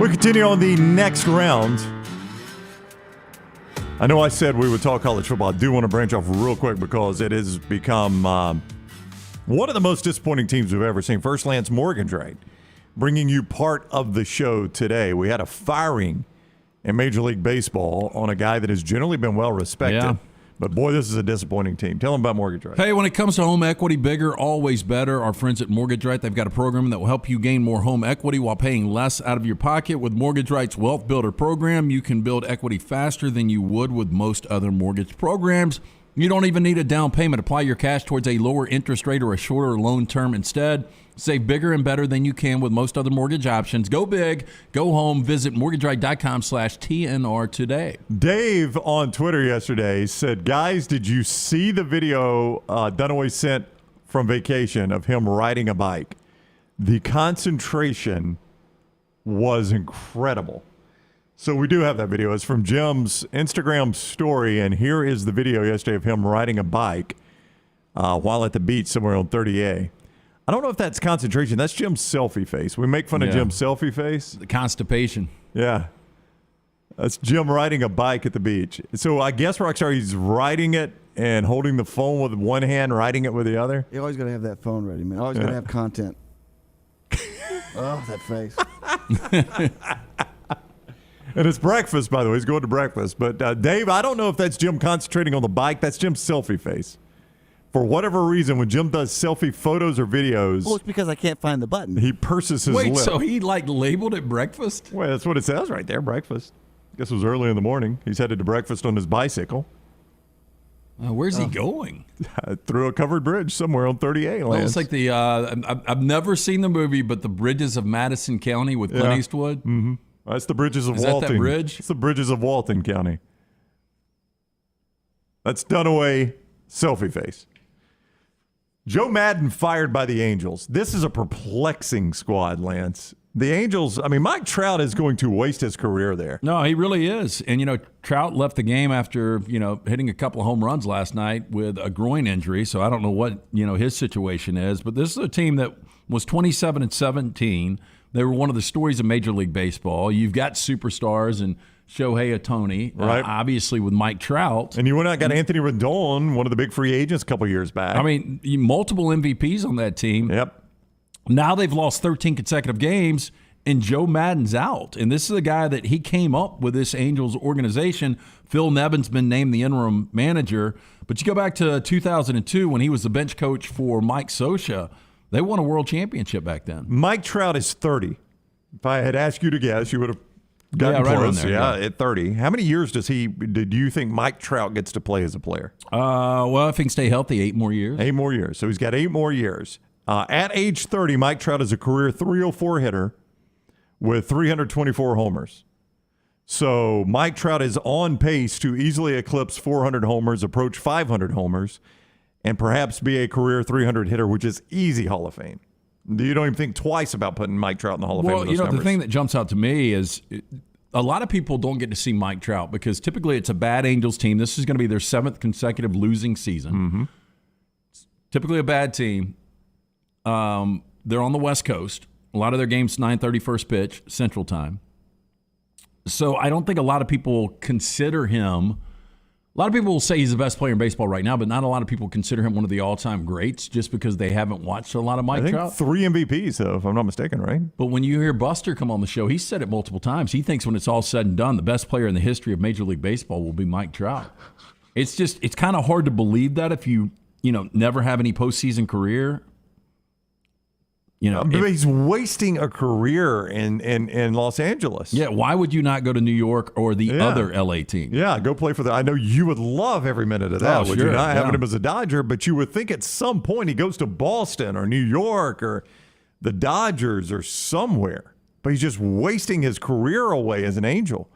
We continue on the next round. I know I said we would talk college football. I do want to branch off real quick because it has become One of the most disappointing teams we've ever seen. First Lance Morgandrate, bringing you part of the show today. We had a firing in Major League Baseball on a guy that has generally been well respected. Yeah. But, boy, this is a disappointing team. Tell them about Mortgage Right. Hey, when it comes to home equity, bigger, always better. Our friends at Mortgage Right, they've got a program that will help you gain more home equity while paying less out of your pocket. With Mortgage Right's Wealth Builder program, you can build equity faster than you would with most other mortgage programs. You don't even need a down payment. Apply your cash towards a lower interest rate or a shorter loan term instead. Save bigger and better than you can with most other mortgage options. Go big, go home. Visit mortgageright.com/TNR today. Dave on Twitter yesterday said, guys, did you see the video Dunaway sent from vacation of him riding a bike? The concentration was incredible. So we do have that video. It's from Jim's Instagram story, and here is the video yesterday of him riding a bike while at the beach somewhere on 30A. I don't know if that's concentration. That's Jim's selfie face. We make fun of Jim's selfie face. The constipation. Yeah. That's Jim riding a bike at the beach. So I guess, Rockstar, he's riding it and holding the phone with one hand, riding it with the other. You always got to have that phone ready, man. Always got to have content. Oh, that face. And it's breakfast, by the way. He's going to breakfast. But, Dave, I don't know if that's Jim concentrating on the bike. That's Jim's selfie face. For whatever reason, when Jim does selfie photos or videos... Well, it's because I can't find the button. He purses his lip. Wait, so he, labeled it breakfast? Well, that's what it says right there, breakfast. Guess it was early in the morning. He's headed to breakfast on his bicycle. Where's he going? Through a covered bridge somewhere on 38. Well, it's like the... I've never seen the movie, but the Bridges of Madison County with Clint Eastwood. Mm-hmm. That's the Bridges of Walton. Is that bridge? It's the Bridges of Walton County. That's Dunaway selfie face. Joe Madden fired by the Angels. This is a perplexing squad, Lance. The Angels, I mean, Mike Trout is going to waste his career there. No, he really is. And, Trout left the game after, hitting a couple of home runs last night with a groin injury. So I don't know what, his situation is. But this is a team that was 27-17. They were one of the stories of Major League Baseball. You've got superstars and Shohei Ohtani, right. Obviously with Mike Trout. And you went out and got Anthony Rendon, one of the big free agents a couple years back. I mean, multiple MVPs on that team. Yep. Now they've lost 13 consecutive games, and Joe Madden's out. And this is a guy that he came up with this Angels organization. Phil Nevin's been named the interim manager. But you go back to 2002 when he was the bench coach for Mike Scioscia. They won a world championship back then. Mike Trout is 30. If I had asked you to guess, you would have gotten right close. around there, yeah, at 30. How many years did you think Mike Trout gets to play as a player? Well, if he can stay healthy, 8 more years. 8 more years. So he's got 8 more years. At age 30, Mike Trout is a career .304 hitter with 324 homers. So Mike Trout is on pace to easily eclipse 400 homers, approach 500 homers, and perhaps be a career .300 hitter, which is easy Hall of Fame. You don't even think twice about putting Mike Trout in the Hall of Fame with those numbers. The thing that jumps out to me is a lot of people don't get to see Mike Trout because typically it's a bad Angels team. This is going to be their 7th consecutive losing season. Mm-hmm. Typically a bad team. They're on the West Coast. A lot of their games 9:30 first pitch, Central Time. So I don't think a lot of people consider him. A lot of people will say he's the best player in baseball right now, but not a lot of people consider him one of the all-time greats just because they haven't watched a lot of Mike Trout. 3 MVPs, though, if I'm not mistaken, right? But when you hear Buster come on the show, he said it multiple times. He thinks when it's all said and done, the best player in the history of Major League Baseball will be Mike Trout. It's kind of hard to believe that if you never have any postseason career. He's wasting a career in Los Angeles. Yeah, why would you not go to New York or the other LA team? Yeah, go play for I know you would love every minute of that, would you not? Having him as a Dodger, but you would think at some point he goes to Boston or New York or the Dodgers or somewhere. But he's just wasting his career away as an Angel.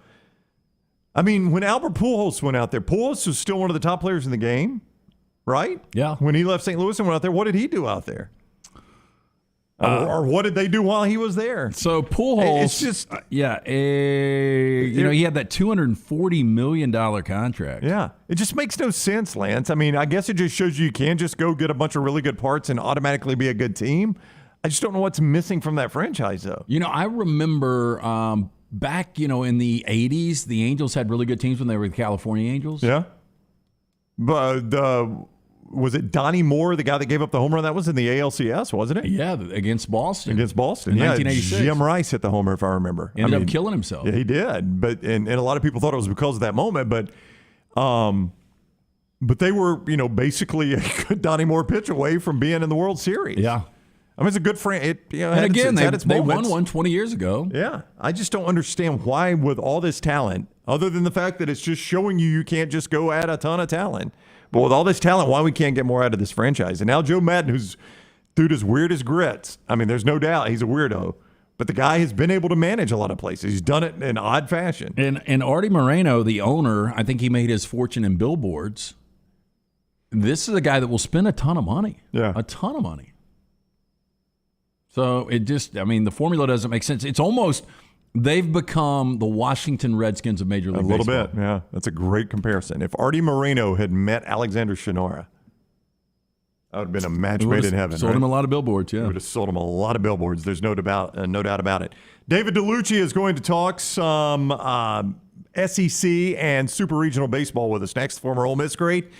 I mean, when Albert Pujols went out there, Pujols was still one of the top players in the game, right? Yeah. When he left St. Louis and went out there, what did he do out there? Or what did they do while he was there? So Pujols, it's just he had that $240 million contract. Yeah, it just makes no sense, Lance. I mean, I guess it just shows you can just go get a bunch of really good parts and automatically be a good team. I just don't know what's missing from that franchise, though. I remember back, in the 80s, the Angels had really good teams when they were the California Angels. Yeah, but was it Donnie Moore, the guy that gave up the home run? That was in the ALCS, wasn't it? Yeah, against Boston. Against Boston, in yeah. 1986. Jim Rice hit the homer, if I remember. Ended up killing himself. Yeah, he did. But and a lot of people thought it was because of that moment. But they were, basically a good Donnie Moore pitch away from being in the World Series. Yeah. I mean, it's a good friend. And again, they won one 20 years ago. Yeah. I just don't understand why, with all this talent, other than the fact that it's just showing you can't just go add a ton of talent. But with all this talent, why we can't get more out of this franchise? And now Joe Madden, who's dude as weird as grits. I mean, there's no doubt he's a weirdo. But the guy has been able to manage a lot of places. He's done it in odd fashion. And Artie Moreno, the owner, I think he made his fortune in billboards. This is a guy that will spend a ton of money. Yeah. A ton of money. So the formula doesn't make sense. It's almost, they've become the Washington Redskins of Major League Baseball. A little bit, yeah. That's a great comparison. If Artie Moreno had met Alexander Shinora, that would have been a match made in heaven. Sold him a lot of billboards, yeah. We would have sold him a lot of billboards. There's no doubt about it. David Dellucci is going to talk some SEC and Super Regional Baseball with us next. Former Ole Miss great.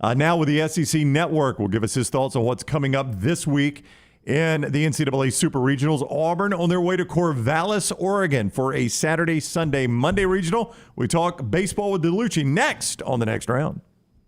Now with the SEC Network, will give us his thoughts on what's coming up this week in the NCAA Super Regionals. Auburn on their way to Corvallis, Oregon for a Saturday, Sunday, Monday regional. We talk baseball with Dellucci next on The Next Round.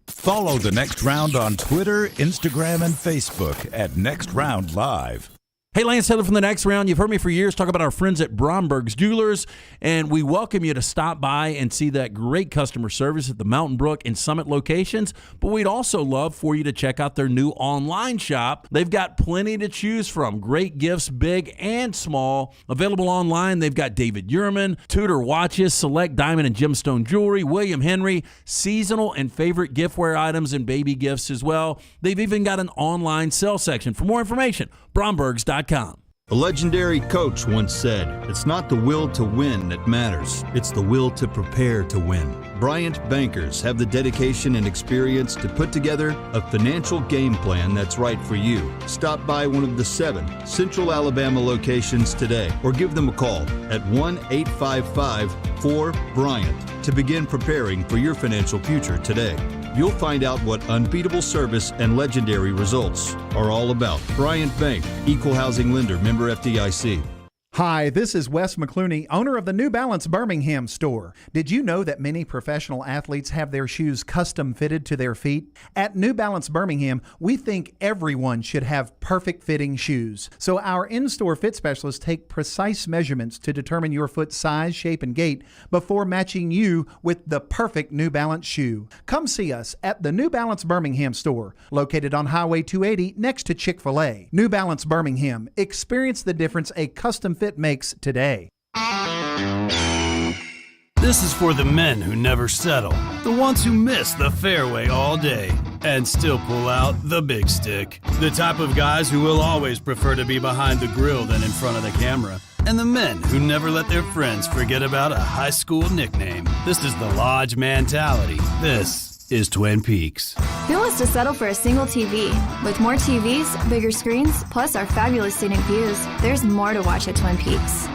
Follow The Next Round on Twitter, Instagram, and Facebook at Next Round Live. Hey, Lance Taylor from The Next Round. You've heard me for years talk about our friends at Bromberg's Jewelers, and we welcome you to stop by and see that great customer service at the Mountain Brook and Summit locations. But we'd also love for you to check out their new online shop. They've got plenty to choose from. Great gifts, big and small. Available online, they've got David Yurman, Tudor watches, select diamond and gemstone jewelry, William Henry, seasonal and favorite giftware items, and baby gifts as well. They've even got an online sale section. For more information, Brombergs.com. A legendary coach once said, "It's not the will to win that matters. It's the will to prepare to win." Bryant bankers have the dedication and experience to put together a financial game plan that's right for you. Stop by one of the 7 Central Alabama locations today or give them a call at 1-855-4-BRYANT to begin preparing for your financial future today. You'll find out what unbeatable service and legendary results are all about. Bryant Bank, Equal Housing Lender, member FDIC. Hi, this is Wes McClooney, owner of the New Balance Birmingham store. Did you know that many professional athletes have their shoes custom fitted to their feet? At New Balance Birmingham, we think everyone should have perfect fitting shoes. So our in-store fit specialists take precise measurements to determine your foot size, shape, and gait before matching you with the perfect New Balance shoe. Come see us at the New Balance Birmingham store, located on Highway 280 next to Chick-fil-A. New Balance Birmingham. Experience the difference a custom fit makes today. This is for the men who never settle, the ones who miss the fairway all day and still pull out the big stick, the type of guys who will always prefer to be behind the grill than in front of the camera, and the men who never let their friends forget about a high school nickname. This is the Lodge mentality. This is Twin Peaks. Who wants to settle for a single TV? With more TVs, bigger screens, plus our fabulous scenic views, there's more to watch at Twin Peaks.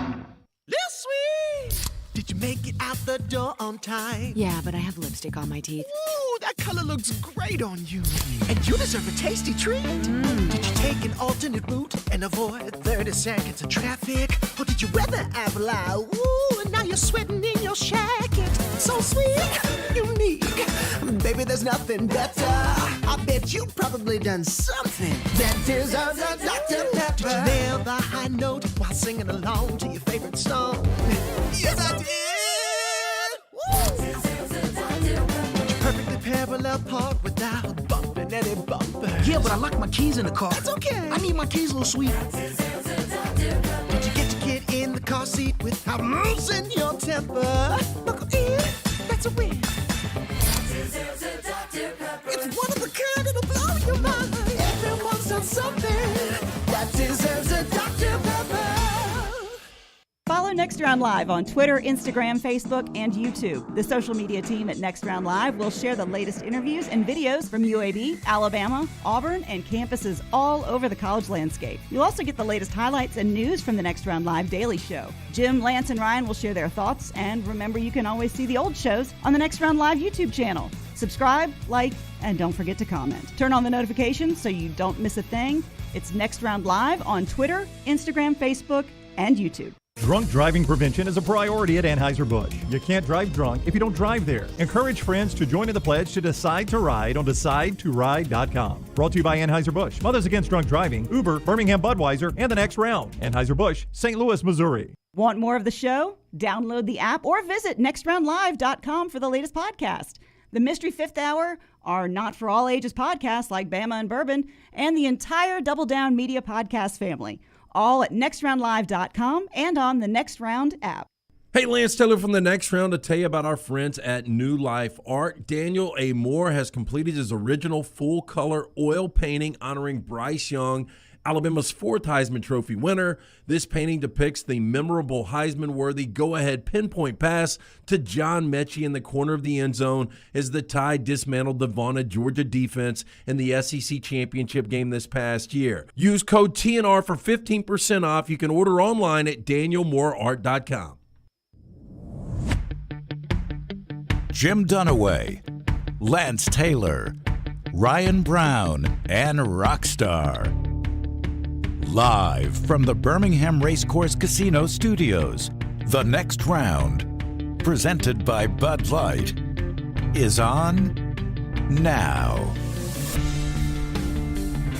Little sweet, did you make it out the door on time? Yeah, but I have lipstick on my teeth. Ooh, that color looks great on you. And you deserve a tasty treat. Did you take an alternate route and avoid 30 seconds of traffic? Or did you weather Avila? Ooh, and now you're sweating in your jacket. So sweet, unique. Baby, there's nothing better. I bet you've probably done something that deserves a Dr. Pepper. Did you nail the high note while singing along to your favorite song? Yes, I did. Woo. Did you perfectly parallel park without bumping any bumper? Yeah, but I locked my keys in the car. That's okay. I need my keys, little sweet. Did you get your kid in the car seat without losing your temper? Buckle in, that's a win. It's one of a kind, it'll blow your mind. Everyone's done something that deserves a Dr. Pepper. Follow Next Round Live on Twitter, Instagram, Facebook, and YouTube. The social media team at Next Round Live will share the latest interviews and videos from UAB, Alabama, Auburn, and campuses all over the college landscape. You'll also get the latest highlights and news from the Next Round Live Daily Show. Jim, Lance, and Ryan will share their thoughts, and remember, you can always see the old shows on the Next Round Live YouTube channel. Subscribe, like, and don't forget to comment. Turn on the notifications so you don't miss a thing. It's Next Round Live on Twitter, Instagram, Facebook, and YouTube. Drunk driving prevention is a priority at Anheuser-Busch. You can't drive drunk if you don't drive there. Encourage friends to join in the pledge to Decide to Ride on DecideToRide.com. Brought to you by Anheuser-Busch, Mothers Against Drunk Driving, Uber, Birmingham Budweiser, and The Next Round. Anheuser-Busch, St. Louis, Missouri. Want more of the show? Download the app or visit nextroundlive.com for the latest podcast. The Mystery Fifth Hour, our not-for-all-ages podcast like Bama and Bourbon, and the entire Double Down Media podcast family. All at nextroundlive.com and on the Next Round app. Hey, Lance Taylor from the Next Round to tell you about our friends at New Life Art. Daniel A. Moore has completed his original full-color oil painting honoring Bryce Young, Alabama's 4th Heisman Trophy winner. This painting depicts the memorable Heisman-worthy go-ahead pinpoint pass to John Mechie in the corner of the end zone as the Tide dismantled the Vaughan, Georgia defense in the SEC championship game this past year. Use code TNR for 15% off. You can order online at danielmooreart.com. Jim Dunaway, Lance Taylor, Ryan Brown, and Rockstar. Live from the Birmingham Racecourse Casino Studios, The Next Round, presented by Bud Light, is on now.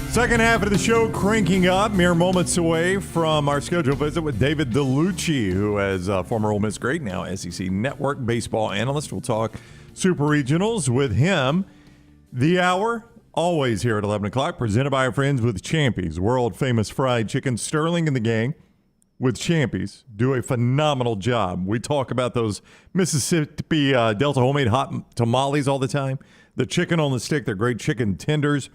Second half of the show cranking up, mere moments away from our scheduled visit with David Dellucci, who is a former Ole Miss great, now SEC Network baseball analyst. We'll talk Super Regionals with him. The hour, always here at 11 o'clock, presented by our friends with Champy's, world-famous fried chicken. Sterling and the gang with Champy's do a phenomenal job. We talk about those Mississippi Delta homemade hot tamales all the time. The chicken on the stick, they're great chicken tenders.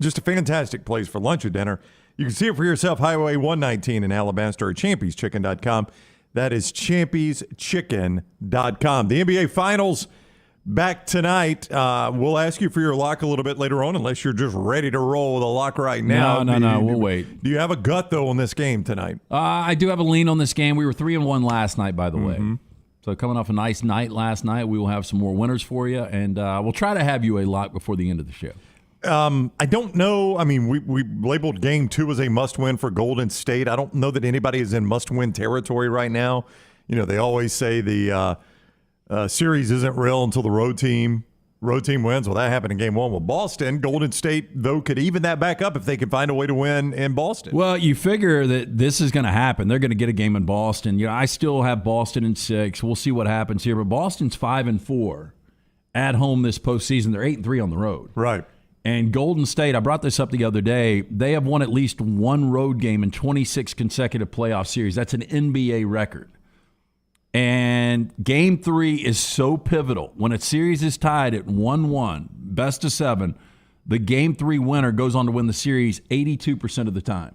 Just a fantastic place for lunch or dinner. You can see it for yourself, Highway 119 in Alabaster, or champyschicken.com. That is champyschicken.com. The NBA Finals back tonight. We'll ask you for your lock a little bit later on, unless you're just ready to roll with a lock right now. No, we'll wait. Do you have a gut, though, on this game tonight? I do have a lean on this game. We were 3-1 last night, by the way. So coming off a nice night last night, we will have some more winners for you, and we'll try to have you a lock before the end of the show. I don't know. I mean, we labeled Game 2 as a must-win for Golden State. I don't know that anybody is in must-win territory right now. You know, they always say the series isn't real until the road team wins. Well, that happened in Game 1 with Boston. Golden State, though, could even that back up if they can find a way to win in Boston. Well, you figure that this is going to happen. They're going to get a game in Boston. You know, I still have Boston in 6. We'll see what happens here. But Boston's 5-4 at home this postseason. They're 8-3 on the road. Right. And Golden State, I brought this up the other day, they have won at least one road game in 26 consecutive playoff series. That's an NBA record. And Game 3 is so pivotal. When a series is tied at 1-1, best of 7, the Game 3 winner goes on to win the series 82% of the time.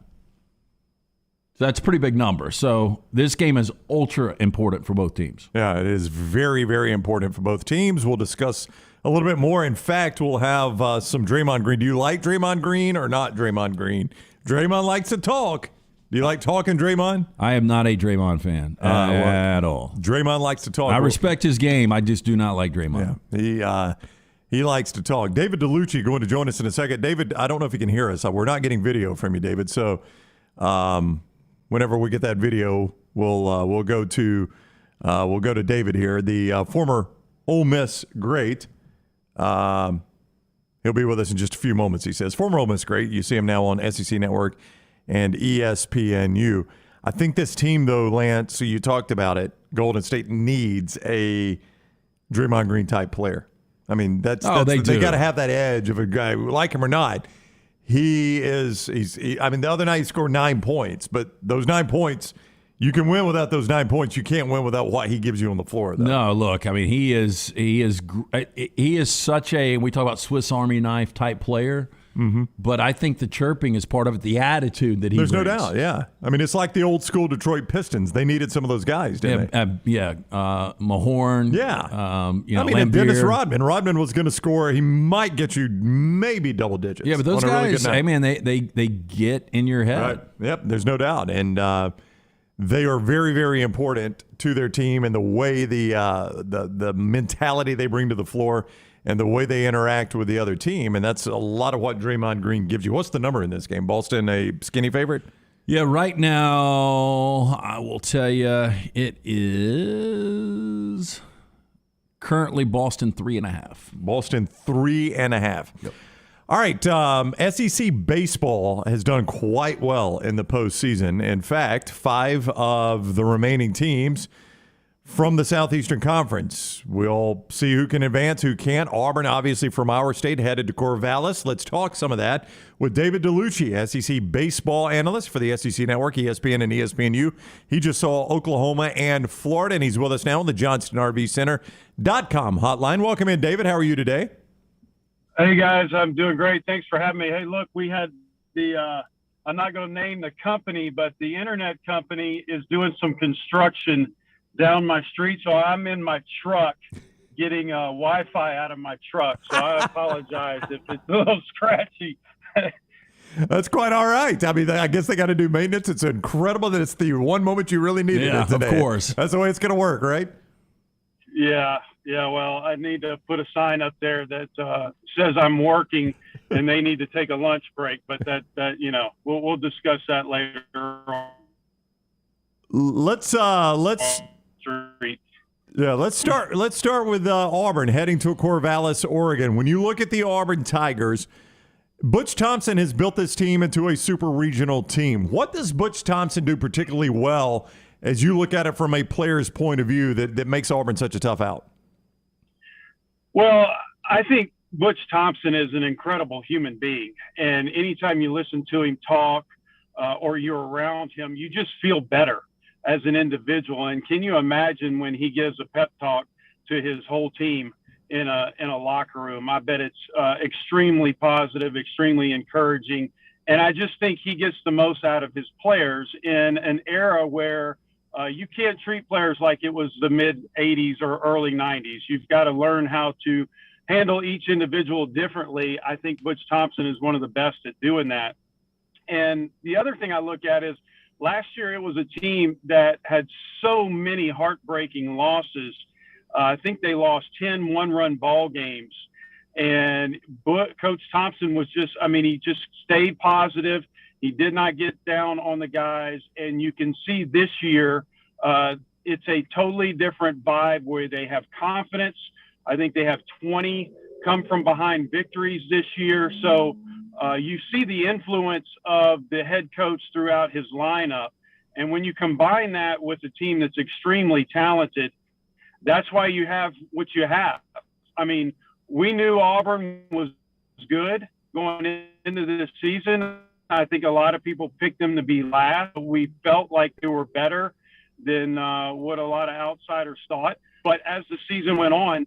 So that's a pretty big number. So this game is ultra important for both teams. Yeah, it is very, very important for both teams. We'll discuss a little bit more. In fact, we'll have some Draymond Green. Do you like Draymond Green or not Draymond Green? Draymond likes to talk. Do you like talking, Draymond? I am not a Draymond fan at all. Draymond likes to talk. I respect his game. I just do not like Draymond. Yeah, he likes to talk. David Dellucci going to join us in a second. David, I don't know if you can hear us. We're not getting video from you, David. So whenever we get that video, we'll go to David here, the former Ole Miss great. He'll be with us in just a few moments, he says. Former Ole Miss great. You see him now on SEC Network and ESPNU. I think this team, though, Lance, so you talked about it, Golden State needs a Draymond Green-type player. I mean, they got to have that edge of a guy, like him or not. I mean, the other night he scored 9 points, but those 9 points, you can win without those 9 points. You can't win without what he gives you on the floor, though. No, look, I mean, he is such a, we talk about Swiss Army knife type player, but I think the chirping is part of it, the attitude that he brings. There's no doubt, yeah. I mean, it's like the old school Detroit Pistons. They needed some of those guys, didn't they? Mahorn. Yeah. I mean, and Dennis Rodman. Rodman was going to score. He might get you maybe double digits. Yeah, but those guys, I mean, they get in your head. Right. Yep, there's no doubt. And they are very, very important to their team and the way the mentality they bring to the floor. and the way they interact with the other team, and that's a lot of what Draymond Green gives you. What's the number in this game? Boston a skinny favorite? Yeah, right now, I will tell you, it is currently Boston 3.5. Boston 3.5. Yep. All right, SEC baseball has done quite well in the postseason. In fact, 5 of the remaining teams from the Southeastern Conference. We'll see who can advance, who can't. Auburn, obviously, from our state, headed to Corvallis. Let's talk some of that with David Dellucci, SEC baseball analyst for the SEC Network, ESPN and ESPNU. He just saw Oklahoma and Florida, and he's with us now on the JohnstonRVCenter.com hotline. Welcome in, David. How are you today? Hey, guys. I'm doing great. Thanks for having me. Hey, look, we had the I'm not going to name the company, but the internet company is doing some construction down my street, so I'm in my truck getting Wi-Fi out of my truck. So I apologize if it's a little scratchy. That's quite all right. I mean, I guess they got to do maintenance. It's incredible that it's the one moment you really needed it today. Of course. That's the way it's going to work, right? Yeah. Well, I need to put a sign up there that says I'm working and they need to take a lunch break. But that we'll discuss that later on. Let's start with Auburn heading to Corvallis, Oregon. When you look at the Auburn Tigers, Butch Thompson has built this team into a super regional team. What does Butch Thompson do particularly well as you look at it from a player's point of view that makes Auburn such a tough out? Well, I think Butch Thompson is an incredible human being, and anytime you listen to him talk or you're around him, you just feel better as an individual. And can you imagine when he gives a pep talk to his whole team in a locker room? I bet it's extremely positive, extremely encouraging. And I just think he gets the most out of his players in an era where you can't treat players like it was the mid 80s or early 90s. You've got to learn how to handle each individual differently. I think Butch Thompson is one of the best at doing that. And the other thing I look at is, last year, it was a team that had so many heartbreaking losses. I think they lost 10 one-run ball games. And Coach Thompson was he just stayed positive. He did not get down on the guys. And you can see this year, it's a totally different vibe where they have confidence. I think they have 20 come from behind victories this year. So you see the influence of the head coach throughout his lineup. And when you combine that with a team that's extremely talented, that's why you have what you have. I mean, we knew Auburn was good going into this season. I think a lot of people picked them to be last. We felt like they were better than what a lot of outsiders thought. But as the season went on,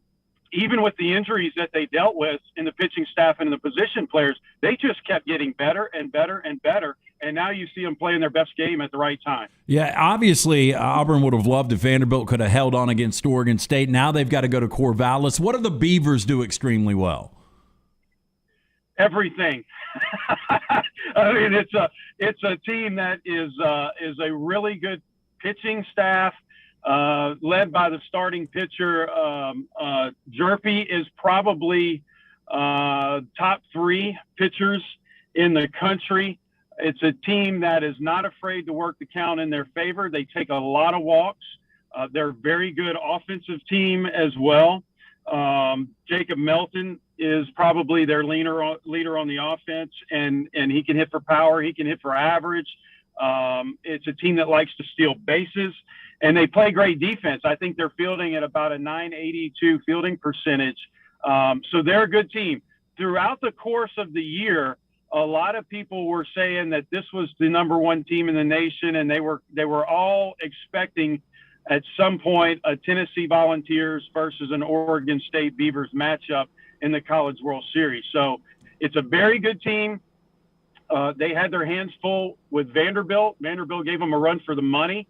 even with the injuries that they dealt with in the pitching staff and the position players, they just kept getting better and better and better. And now you see them playing their best game at the right time. Yeah, obviously, Auburn would have loved if Vanderbilt could have held on against Oregon State. Now they've got to go to Corvallis. What do the Beavers do extremely well? Everything. I mean, it's a team that is a really good pitching staff. Led by the starting pitcher. Jerpy is probably top 3 pitchers in the country. It's a team that is not afraid to work the count in their favor. They take a lot of walks. They're a very good offensive team as well. Jacob Melton is probably their leader on the offense, and he can hit for power. He can hit for average. It's a team that likes to steal bases, and they play great defense. I think they're fielding at about a .982 fielding percentage. So they're a good team. Throughout the course of the year, a lot of people were saying that this was the number 1 team in the nation, and they were all expecting at some point a Tennessee Volunteers versus an Oregon State Beavers matchup in the College World Series. So it's a very good team. They had their hands full with Vanderbilt. Vanderbilt gave them a run for the money.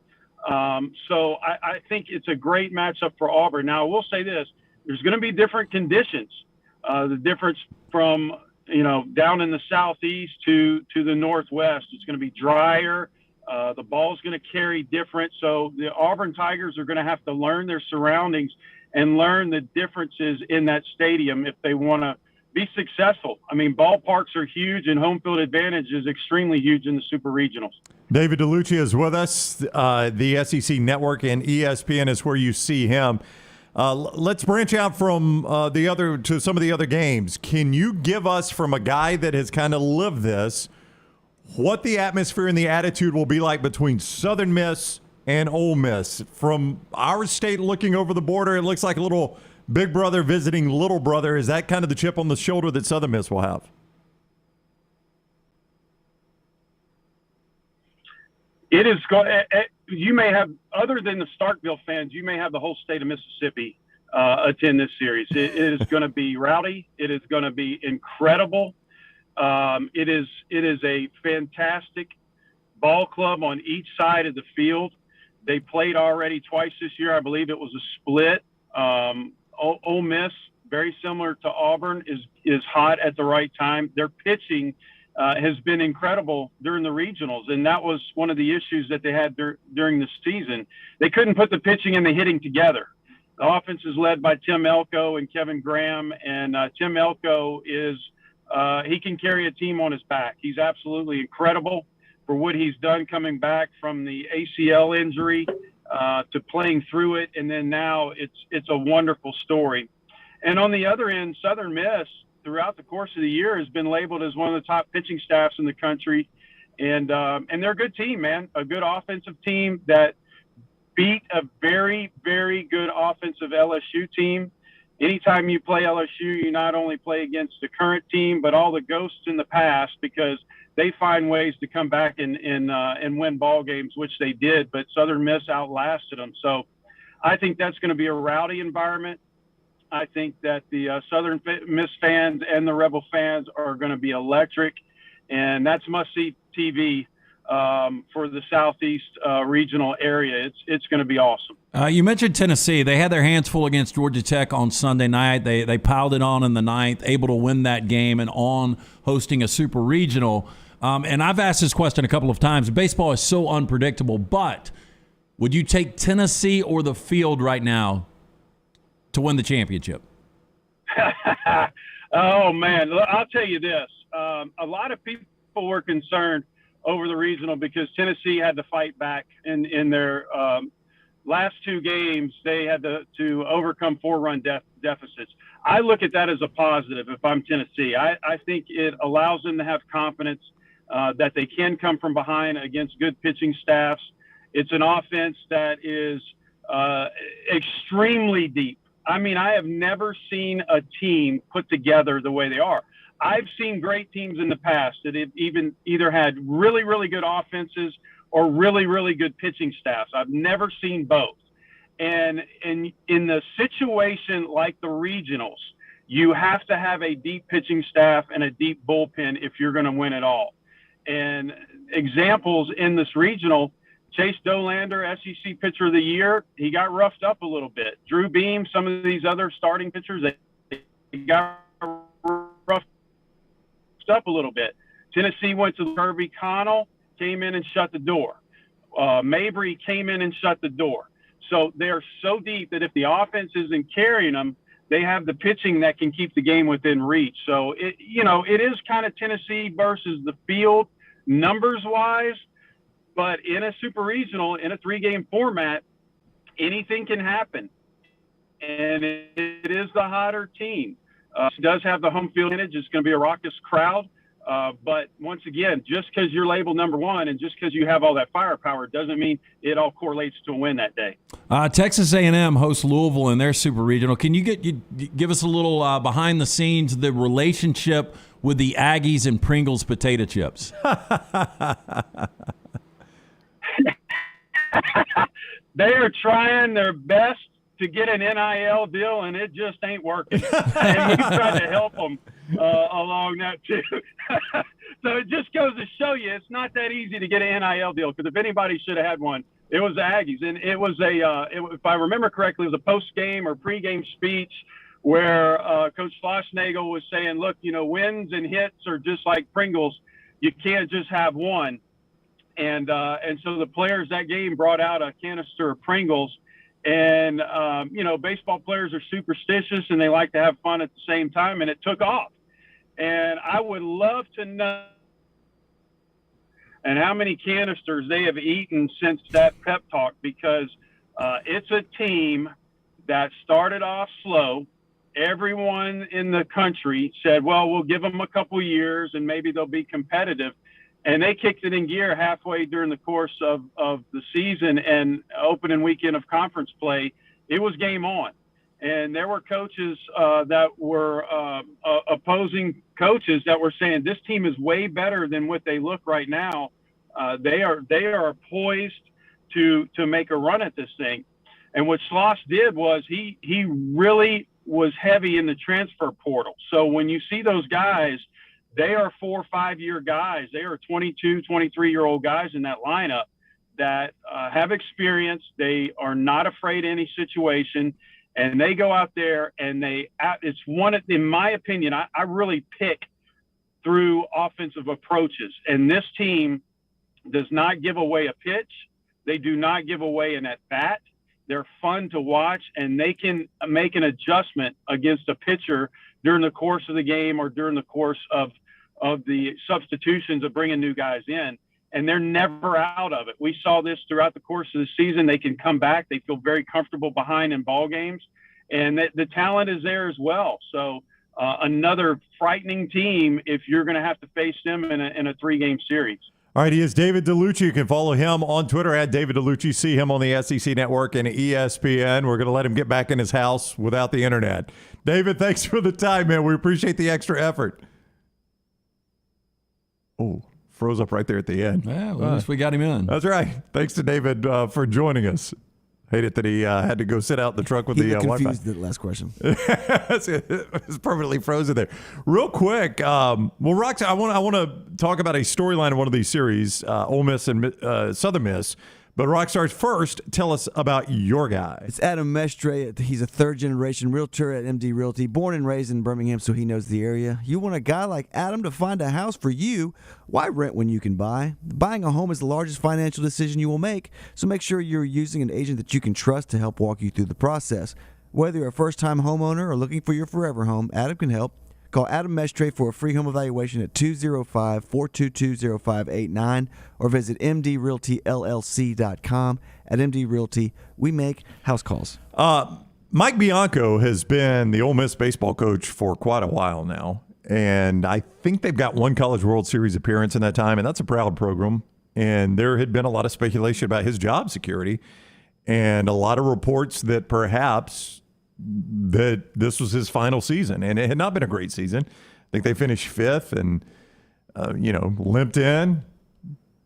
So I think it's a great matchup for Auburn. Now, I will say this. There's going to be different conditions. The difference from, down in the southeast to the northwest. It's going to be drier. The ball's going to carry different. So the Auburn Tigers are going to have to learn their surroundings and learn the differences in that stadium if they want to be successful. I mean, ballparks are huge, and home field advantage is extremely huge in the Super Regionals. David Dellucci is with us. The SEC Network and ESPN is where you see him. Let's branch out from to some of the other games. Can you give us, from a guy that has kind of lived this, what the atmosphere and the attitude will be like between Southern Miss and Ole Miss? From our state looking over the border, it looks like a little big brother visiting little brother. Is that kind of the chip on the shoulder that Southern Miss will have? It is. You may have, other than the Starkville fans, you may have the whole state of Mississippi attend this series. It is going to be rowdy. It is going to be incredible. It is a fantastic ball club on each side of the field. They played already twice this year. I believe it was a split. Ole Miss, very similar to Auburn, is hot at the right time. Their pitching has been incredible during the regionals, and that was one of the issues that they had during the season. They couldn't put the pitching and the hitting together. The offense is led by Tim Elko and Kevin Graham, and Tim Elko is he can carry a team on his back. He's absolutely incredible for what he's done coming back from the ACL injury to playing through it, and then now it's a wonderful story. And on the other end, Southern Miss, throughout the course of the year, has been labeled as one of the top pitching staffs in the country, and they're a good team, man, a good offensive team that beat a very, very good offensive LSU team. Anytime you play LSU, you not only play against the current team, but all the ghosts in the past, because they find ways to come back and win ball games, which they did, but Southern Miss outlasted them. So I think that's going to be a rowdy environment. I think that the Southern Miss fans and the Rebel fans are going to be electric, and that's must-see TV for the Southeast regional area. It's going to be awesome. You mentioned Tennessee. They had their hands full against Georgia Tech on Sunday night. They piled it on in the ninth, able to win that game and on hosting a super regional. And I've asked this question a couple of times. Baseball is so unpredictable, but would you take Tennessee or the field right now to win the championship? Oh, man. I'll tell you this. A lot of people were concerned over the regional because Tennessee had to fight back in their last two games. They had to overcome 4-run deficits. I look at that as a positive if I'm Tennessee. I think it allows them to have confidence that they can come from behind against good pitching staffs. It's an offense that is extremely deep. I mean, I have never seen a team put together the way they are. I've seen great teams in the past that have either had really, really good offenses or really, really good pitching staffs. I've never seen both. And in the situation like the regionals, you have to have a deep pitching staff and a deep bullpen if you're going to win it all. And examples in this regional, Chase Dolander, SEC Pitcher of the Year, he got roughed up a little bit. Drew Beam, some of these other starting pitchers, they got roughed up a little bit. Tennessee went to Kirby Connell, came in and shut the door. Mabry came in and shut the door. So they're so deep that if the offense isn't carrying them, they have the pitching that can keep the game within reach. So it is kind of Tennessee versus the field numbers-wise. But in a super regional, in a 3-game format, anything can happen. And it is the hotter team. It does have the home field advantage. It's going to be a raucous crowd. But once again, just because you're labeled number one and just because you have all that firepower doesn't mean it all correlates to a win that day. Texas A&M hosts Louisville in their super regional. Can you give us a little behind the scenes, the relationship with the Aggies and Pringles potato chips? They are trying their best to get an NIL deal, and it just ain't working. And we tried to help them along that too. So it just goes to show you it's not that easy to get an NIL deal, because if anybody should have had one, it was the Aggies. And it was if I remember correctly, it was a post-game or pre-game speech where Coach Schlossnagle was saying, look, wins and hits are just like Pringles. You can't just have one. And so the players that game brought out a canister of Pringles. And, baseball players are superstitious and they like to have fun at the same time, and it took off. And I would love to know and how many canisters they have eaten since that pep talk, because it's a team that started off slow. Everyone in the country said, well, we'll give them a couple years and maybe they'll be competitive. And they kicked it in gear halfway during the course of the season and opening weekend of conference play. It was game on. And there were coaches that were opposing coaches that were saying this team is way better than what they look right now. They are poised to make a run at this thing. And what Schloss did was he really was heavy in the transfer portal. So when you see those guys, they are 4 or 5 year guys. They are 22, 23-year-old guys in that lineup that have experience. They are not afraid of any situation, and they go out there and it's one, in my opinion, I really pick through offensive approaches. And this team does not give away a pitch. They do not give away an at-bat. They're fun to watch, and they can make an adjustment against a pitcher during the course of the game or during the course of the substitutions of bringing new guys in, and they're never out of it. We saw this throughout the course of the season. They can come back. They feel very comfortable behind in ball games, and the talent is there as well. So another frightening team if you're going to have to face them in a 3-game series. All right, he is David Dellucci. You can follow him on Twitter at David Dellucci. See him on the SEC Network and ESPN. We're going to let him get back in his house without the internet. David, thanks for the time, man. We appreciate the extra effort. Oh, froze up right there at the end. Yeah, well, at least we got him in. That's right. Thanks to David for joining us. Hated that he had to go sit out in the truck with the Wi-Fi. Confused the last question. It's permanently frozen there. Real quick, Rox, I want to talk about a storyline in one of these series, Ole Miss and Southern Miss. But Rockstars, first, tell us about your guy. It's Adam Mestre. He's a third-generation realtor at MD Realty, born and raised in Birmingham, so he knows the area. You want a guy like Adam to find a house for you? Why rent when you can buy? Buying a home is the largest financial decision you will make, so make sure you're using an agent that you can trust to help walk you through the process. Whether you're a first-time homeowner or looking for your forever home, Adam can help. Call Adam Mestre for a free home evaluation at 205-422-0589 or visit mdrealtyllc.com. At MD Realty, we make house calls. Mike Bianco has been the Ole Miss baseball coach for quite a while now, and I think they've got one College World Series appearance in that time, and that's a proud program. And there had been a lot of speculation about his job security and a lot of reports that perhaps that this was his final season, and it had not been a great season. I think they finished 5th and, limped in.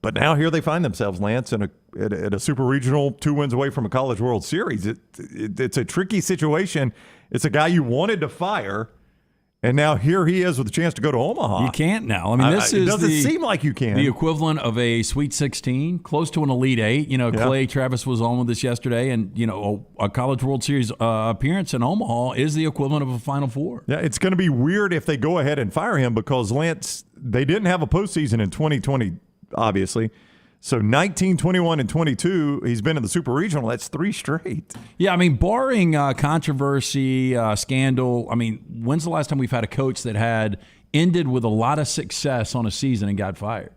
But now here they find themselves, Lance, at a super regional, 2 wins away from a College World Series. It's a tricky situation. It's a guy you wanted to fire, and now here he is with a chance to go to Omaha. You can't now. I mean, this it doesn't seem like you can. The equivalent of a Sweet 16, close to an Elite 8. Clay Travis was on with us yesterday, and a College World Series appearance in Omaha is the equivalent of a Final Four. Yeah, it's going to be weird if they go ahead and fire him because, Lance, they didn't have a postseason in 2020, obviously. So 19, 21, and 22, he's been in the Super Regional. That's 3 straight. Yeah, I mean, barring controversy, scandal, I mean, when's the last time we've had a coach that had ended with a lot of success on a season and got fired?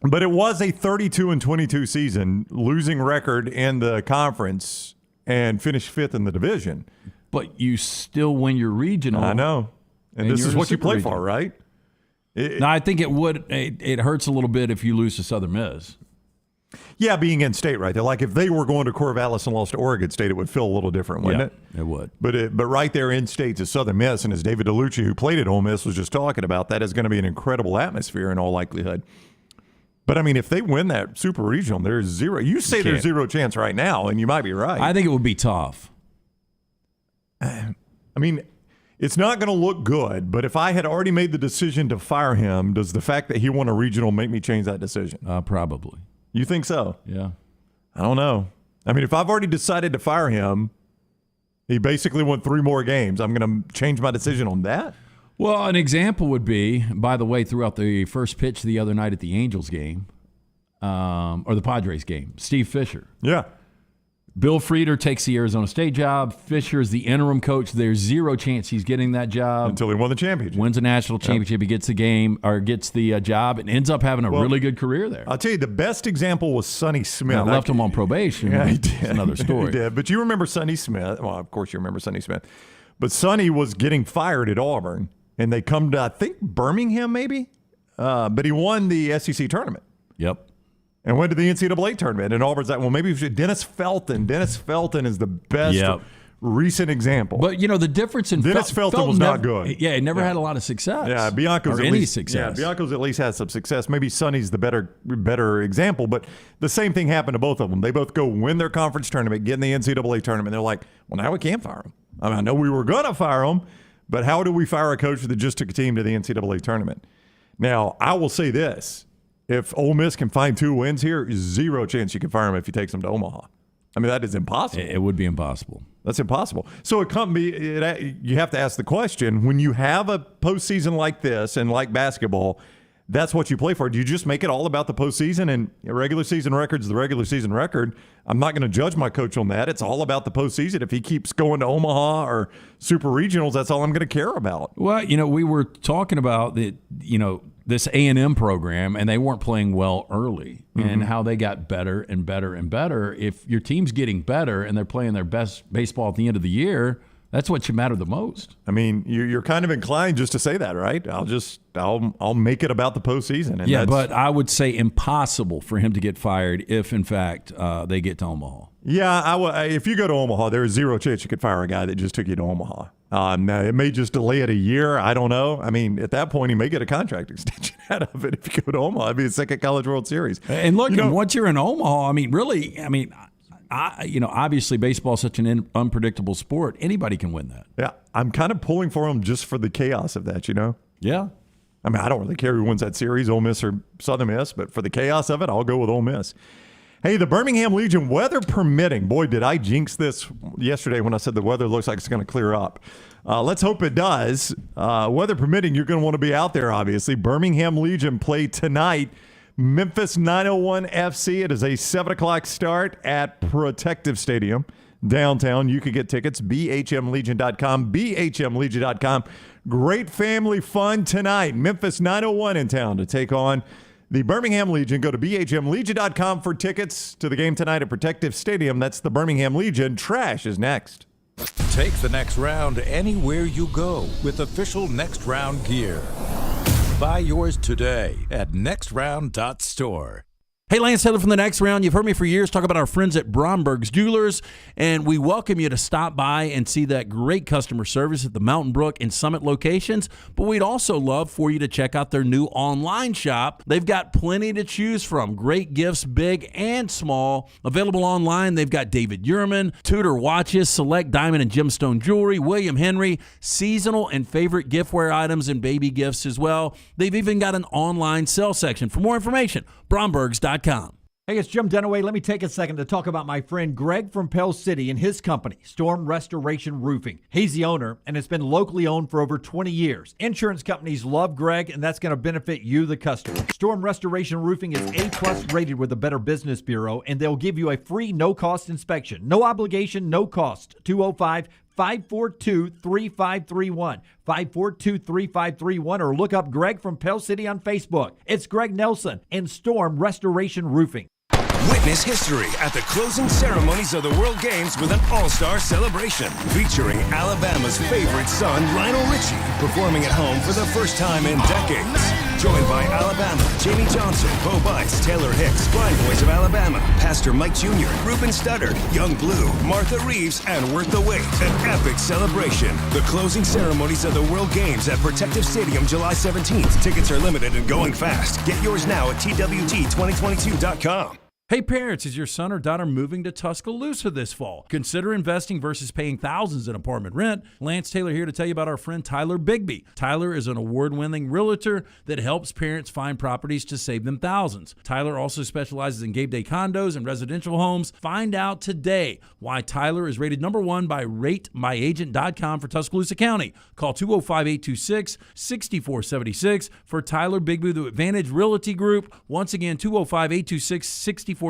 But it was a 32-22 season, losing record in the conference and finished 5th in the division. But you still win your regional. I know. And this is what you play for, right? No, I think it hurts a little bit if you lose to Southern Miss. Yeah, being in state, right? Like if they were going to Corvallis and lost to Oregon State, it would feel a little different, wouldn't it? It would. But right there in state to Southern Miss, and as David Dellucci, who played at Ole Miss, was just talking about, that is going to be an incredible atmosphere in all likelihood. But, I mean, if they win that Super Regional, there's zero. You say there's zero chance right now, and you might be right. I think it would be tough. I mean, it's not going to look good, but if I had already made the decision to fire him, does the fact that he won a regional make me change that decision? Probably. You think so? Yeah. I don't know. I mean, if I've already decided to fire him, he basically won 3 more games. I'm going to change my decision on that? Well, an example would be, by the way, throughout the first pitch the other night at the Angels game, or the Padres game. Steve Fisher. Yeah. Bill Frieder takes the Arizona State job. Fisher is the interim coach. There's zero chance he's getting that job until he won the championship. Wins a national championship. He gets the game or gets the job and ends up having a really good career there. I'll tell you, the best example was Sonny Smith. Now, left him on probation. Yeah, he did. That's another story. He did. But you remember Sonny Smith. Well, of course you remember Sonny Smith. But Sonny was getting fired at Auburn, and they come to, I think, Birmingham maybe? But he won the SEC tournament. Yep. And went to the NCAA tournament. And Auburn's like, well, maybe we should. Dennis Felton. Dennis Felton is the best recent example. But, the difference in Dennis Felton was not good. Yeah, he never had a lot of success. Yeah, Bianco's or at any least, success. Yeah, Bianco's at least had some success. Maybe Sonny's the better example. But the same thing happened to both of them. They both go win their conference tournament, get in the NCAA tournament. They're like, well, now we can't fire him. I mean, I know we were going to fire him, but how do we fire a coach that just took a team to the NCAA tournament? Now, I will say this. If Ole Miss can find 2 wins here, zero chance you can fire him if he takes them to Omaha. I mean, that is impossible. It would be impossible. That's impossible. So you have to ask the question, when you have a postseason like this and like basketball, that's what you play for. Do you just make it all about the postseason? And regular season record's the regular season record. I'm not going to judge my coach on that. It's all about the postseason. If he keeps going to Omaha or super regionals, that's all I'm going to care about. Well, we were talking about this A&M program, and they weren't playing well early, and how they got better and better and better. If your team's getting better and they're playing their best baseball at the end of the year, that's what should matter the most. I mean, you're kind of inclined just to say that, right? I'll make it about the postseason. And yeah, but I would say impossible for him to get fired if, in fact, they get to Omaha. Yeah, if you go to Omaha, there is zero chance you could fire a guy that just took you to Omaha. Now, it may just delay it a year. I don't know. I mean, at that point, he may get a contract extension out of it if you go to Omaha. It'd be his second College World Series. And look, once you're in Omaha, obviously baseball is such an unpredictable sport. Anybody can win that. Yeah, I'm kind of pulling for him just for the chaos of that, Yeah. I mean, I don't really care who wins that series, Ole Miss or Southern Miss, but for the chaos of it, I'll go with Ole Miss. Hey, the Birmingham Legion, weather permitting. Boy, did I jinx this yesterday when I said the weather looks like it's going to clear up. Let's hope it does. Weather permitting, you're going to want to be out there, obviously. Birmingham Legion play tonight. Memphis 901 FC. It is a 7 o'clock start at Protective Stadium downtown. You could get tickets, bhmlegion.com, bhmlegion.com. Great family fun tonight. Memphis 901 in town to take on the Birmingham Legion. Go to bhmlegion.com for tickets to the game tonight at Protective Stadium. That's the Birmingham Legion. Trash is next. Take the next round anywhere you go with official Next Round gear. Buy yours today at nextround.store. Hey, Lance Taylor from the Next Round. You've heard me for years talk about our friends at Bromberg's Jewelers, and we welcome you to stop by and see that great customer service at the Mountain Brook and Summit locations, but we'd also love for you to check out their new online shop. They've got plenty to choose from. Great gifts, big and small. Available online, they've got David Yurman, Tudor watches, select diamond and gemstone jewelry, William Henry, seasonal and favorite giftware items and baby gifts as well. They've even got an online sale section. For more information, Brombergs.com. Hey, it's Jim Dunaway. Let me take a second to talk about my friend Greg from Pell City and his company, Storm Restoration Roofing. He's the owner, and it's been locally owned for over 20 years. Insurance companies love Greg, and that's going to benefit you, the customer. Storm Restoration Roofing is A+ rated with the Better Business Bureau, and they'll give you a free no-cost inspection. No obligation, no cost. 205-542-3531. 542-3531, or look up Greg from Pell City on Facebook. It's Greg Nelson and Storm Restoration Roofing. Witness history at the closing ceremonies of the World Games with an all-star celebration featuring Alabama's favorite son, Lionel Richie, performing at home for the first time in decades. Joined by Alabama, Jamie Johnson, Bo Bice, Taylor Hicks, Blind Boys of Alabama, Pastor Mike Jr., Ruben Studdard, Young Blue, Martha Reeves, and Worth the Wait. An epic celebration. The closing ceremonies of the World Games at Protective Stadium, July 17th. Tickets are limited and going fast. Get yours now at TWT2022.com. Hey parents, is your son or daughter moving to Tuscaloosa this fall? Consider investing versus paying thousands in apartment rent. Lance Taylor here to tell you about our friend Tyler Bigby. Tyler is an award-winning realtor that helps parents find properties to save them thousands. Tyler also specializes in game day condos and residential homes. Find out today why Tyler is rated #1 by RateMyAgent.com for Tuscaloosa County. Call 205-826-6476 for Tyler Bigby, the Advantage Realty Group. Once again, 205-826-6476.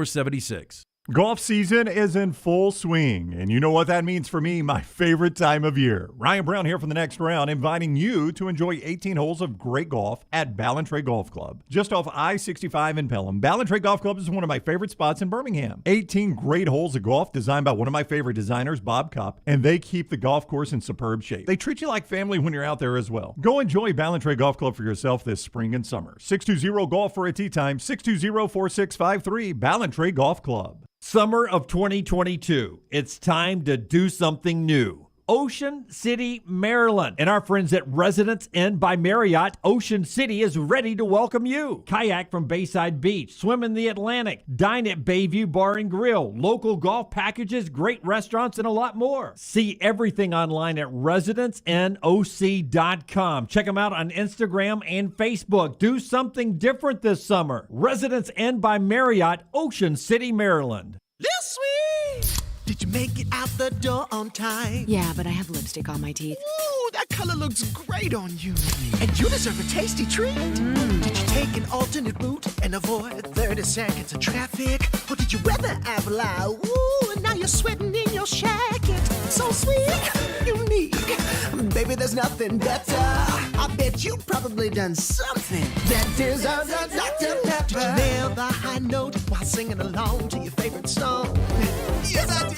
Golf season is in full swing, and you know what that means for me, my favorite time of year. Ryan Brown here from the Next Round, inviting you to enjoy 18 holes of great golf at Ballentre Golf Club. Just off I-65 in Pelham, Ballentre Golf Club is one of my favorite spots in Birmingham. 18 great holes of golf designed by one of my favorite designers, Bob Cupp, and they keep the golf course in superb shape. They treat you like family when you're out there as well. Go enjoy Ballentre Golf Club for yourself this spring and summer. 620-GOLF for a tee time, 620-4653, Ballentre Golf Club. Summer of 2022. It's time to do something new. Ocean City, Maryland. And our friends at Residence Inn by Marriott, Ocean City is ready to welcome you. Kayak from Bayside Beach, swim in the Atlantic, dine at Bayview Bar and Grill, local golf packages, great restaurants, and a lot more. See everything online at residencenoc.com. Check them out on Instagram and Facebook. Do something different this summer. Residence Inn by Marriott, Ocean City, Maryland. Lil Sweet, did you make it out the door on time? Yeah, but I have lipstick on my teeth. Ooh, that color looks great on you. And you deserve a tasty treat. Did you take an alternate route and avoid 30 seconds of traffic? Or did you weather apple eye? Ooh, and now you're sweating in your jacket. So sweet, unique. Baby, there's nothing better. I bet you've probably done something that deserves a Dr. Pepper. Did you nail the high note while singing along to your favorite song? Yes, I did.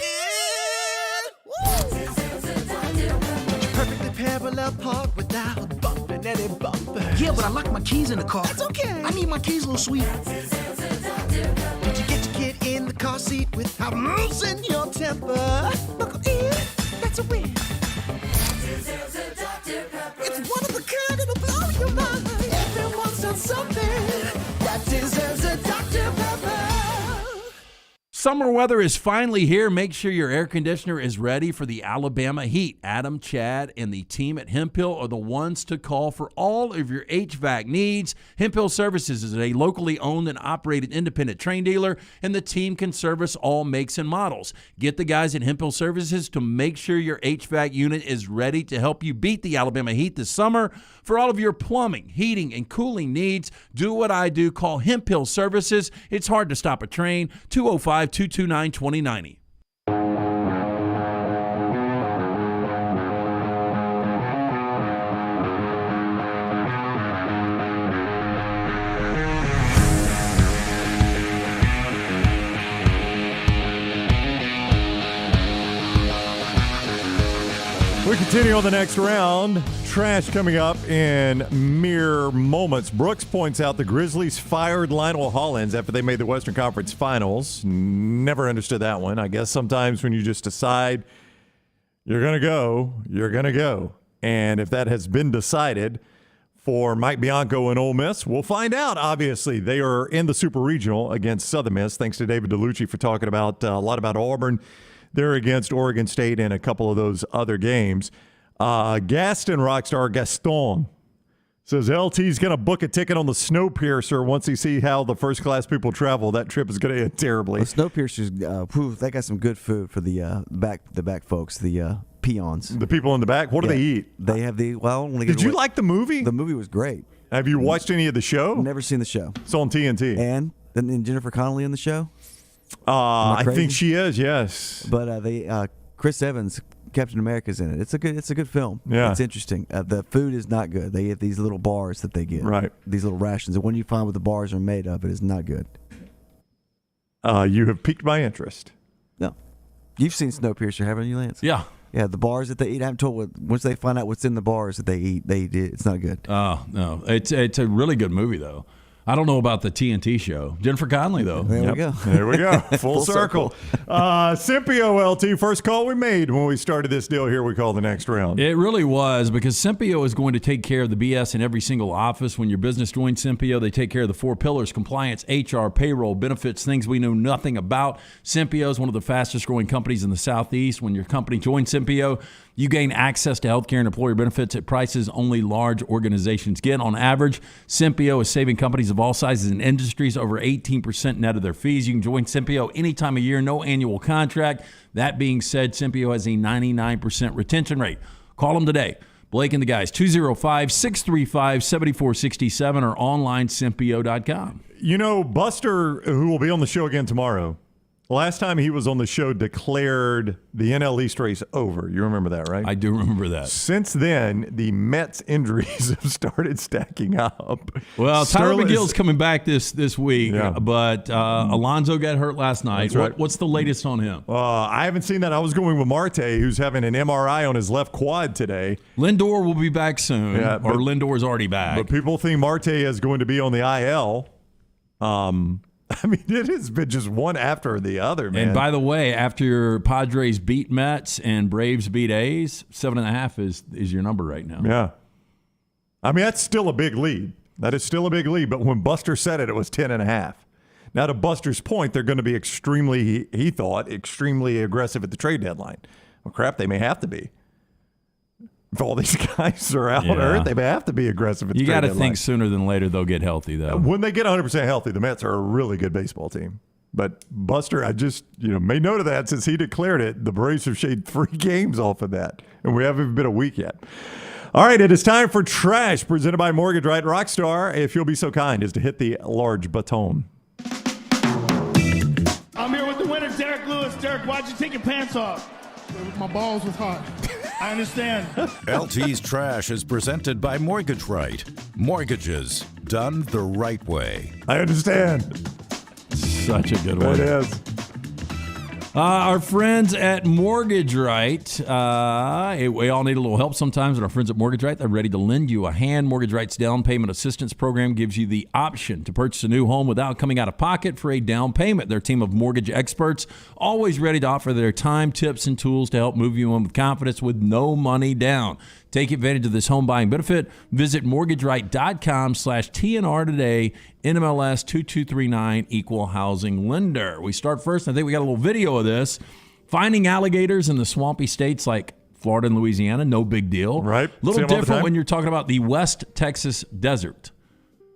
Did you perfectly parallel park without bumping any bumpers? Yeah, but I locked my keys in the car. That's okay. I need my keys, little sweet. Did you get to get in the car seat without losing your temper? Buckle in, that's a win. It's one of a kind, it'll blow your mind. Everyone's done something that deserves a Dr. Pepper. Summer weather is finally here. Make sure your air conditioner is ready for the Alabama heat. Adam, Chad, and the team at Hemphill are the ones to call for all of your HVAC needs. Hemphill Services is a locally owned and operated independent train dealer, and the team can service all makes and models. Get the guys at Hemphill Services to make sure your HVAC unit is ready to help you beat the Alabama heat this summer. For all of your plumbing, heating, and cooling needs, do what I do. Call Hemphill Services. It's hard to stop a train. 205-229-2090. We continue on the next round. Trash coming up in mere moments. Brooks points out the Grizzlies fired Lionel Hollins after they made the Western Conference Finals. Never understood that one. I guess sometimes when you just decide you're going to go, you're going to go. And if that has been decided for Mike Bianco and Ole Miss, we'll find out, obviously. They are in the Super Regional against Southern Miss. Thanks to David Dellucci for talking about a lot about Auburn. They're against Oregon State and a couple of those other games. Gaston Rockstar Gaston says LT's going to book a ticket on the Snowpiercer once he see how the first-class people travel. That trip is going to end terribly. The Snowpiercer's, they got some good food for the back folks, the peons. The people in the back? What do they eat? They have Did you like the movie? The movie was great. Have you watched any of the show? Never seen the show. It's on TNT. And Jennifer Connelly in the show? I think she is, yes. But Chris Evans, Captain America's in it. It's a good film. Yeah, it's interesting. The food is not good. They have these little bars that they get. Right. These little rations. And when you find what the bars are made of, it is not good. You have piqued my interest. No, you've seen Snowpiercer, haven't you, Lance? Yeah. Yeah, the bars that they eat. I haven't told once they find out what's in the bars that they eat, they eat it. It's not good. Oh no, it's a really good movie though. I don't know about the TNT show. Jennifer Connelly, though. There we go. There we go. Full circle. Simpio, LT, first call we made when we started this deal here we call the next round. It really was, because Simpio is going to take care of the BS in every single office. When your business joins Simpio, they take care of the 4 pillars: compliance, HR, payroll, benefits, things we know nothing about. Simpio is one of the fastest growing companies in the Southeast. When your company joins Simpio, you gain access to healthcare and employer benefits at prices only large organizations get. On average, Simpio is saving companies of all sizes and industries over 18% net of their fees. You can join Simpio any time of year, no annual contract. That being said, Simpio has a 99% retention rate. Call them today. Blake and the guys, 205-635-7467 or online Simpio.com. You know, Buster, who will be on the show again tomorrow, last time he was on the show declared the NL East race over. You remember that, right? I do remember that. Since then, the Mets injuries have started stacking up. Well, Tyler McGill's coming back this week, Yeah. but Alonso got hurt last night. That's right. What's the latest on him? I haven't seen that. I was going with Marte, who's having an MRI on his left quad today. Lindor will be back soon, or Lindor's already back. But people think Marte is going to be on the IL. I mean, it has been just one after the other, man. And by the way, after Padres beat Mets and Braves beat A's, 7.5 is your number right now. Yeah. I mean, that's still a big lead. That is still a big lead. But when Buster said it, it was 10.5. Now, to Buster's point, they're going to be extremely aggressive at the trade deadline. Well, crap, they may have to be. If all these guys are out hurt, they may have to be aggressive at the You trade got to deadline. think sooner than later they'll get healthy, though. When they get 100% healthy, the Mets are a really good baseball team. But Buster, I just made note of that since he declared it. The Braves have shaved 3 games off of that, and we haven't even been a week yet. All right, it is time for Trash, presented by Mortgage Right. Rockstar, if you'll be so kind as to hit the large baton. I'm here with the winner, Derek Lewis. Derek, why'd you take your pants off? My balls was hot. I understand. LT's Trash is presented by Mortgage Right. Mortgages done the right way. I understand. Such a good one. It is. Our friends at Mortgage Right, we all need a little help sometimes, and our friends at Mortgage Right, they're ready to lend you a hand. Mortgage Right's down payment assistance program gives you the option to purchase a new home without coming out of pocket for a down payment. Their team of mortgage experts, always ready to offer their time, tips, and tools to help move you in with confidence with no money down. Take advantage of this home buying benefit. Visit mortgageright.com/TNR today. NMLS 2239, Equal Housing Lender. We start first. I think we got a little video of this. Finding alligators in the swampy states like Florida and Louisiana, no big deal. Right. A little different when you're talking about the West Texas desert.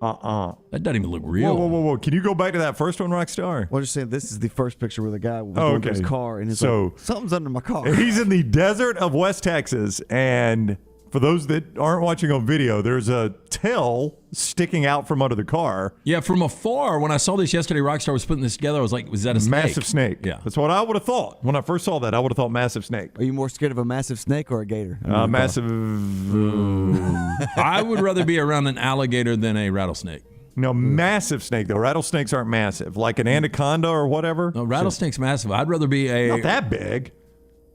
That doesn't even look real. Whoa. Can you go back to that first one, Rockstar? Well, just saying, this is the first picture where the guy was going to his car, and he's like, something's under my car. He's in the desert of West Texas, and for those that aren't watching on video, there's a tail sticking out from under the car. Yeah, from afar, when I saw this yesterday, Rockstar was putting this together, I was like, was that a snake? Massive snake. Yeah. That's what I would have thought. When I first saw that, I would have thought massive snake. Are you more scared of a massive snake or a gator? Massive. I would rather be around an alligator than a rattlesnake. No, massive snake, though. Rattlesnakes aren't massive. Like an anaconda or whatever. No, rattlesnake's massive. I'd rather be Not that big.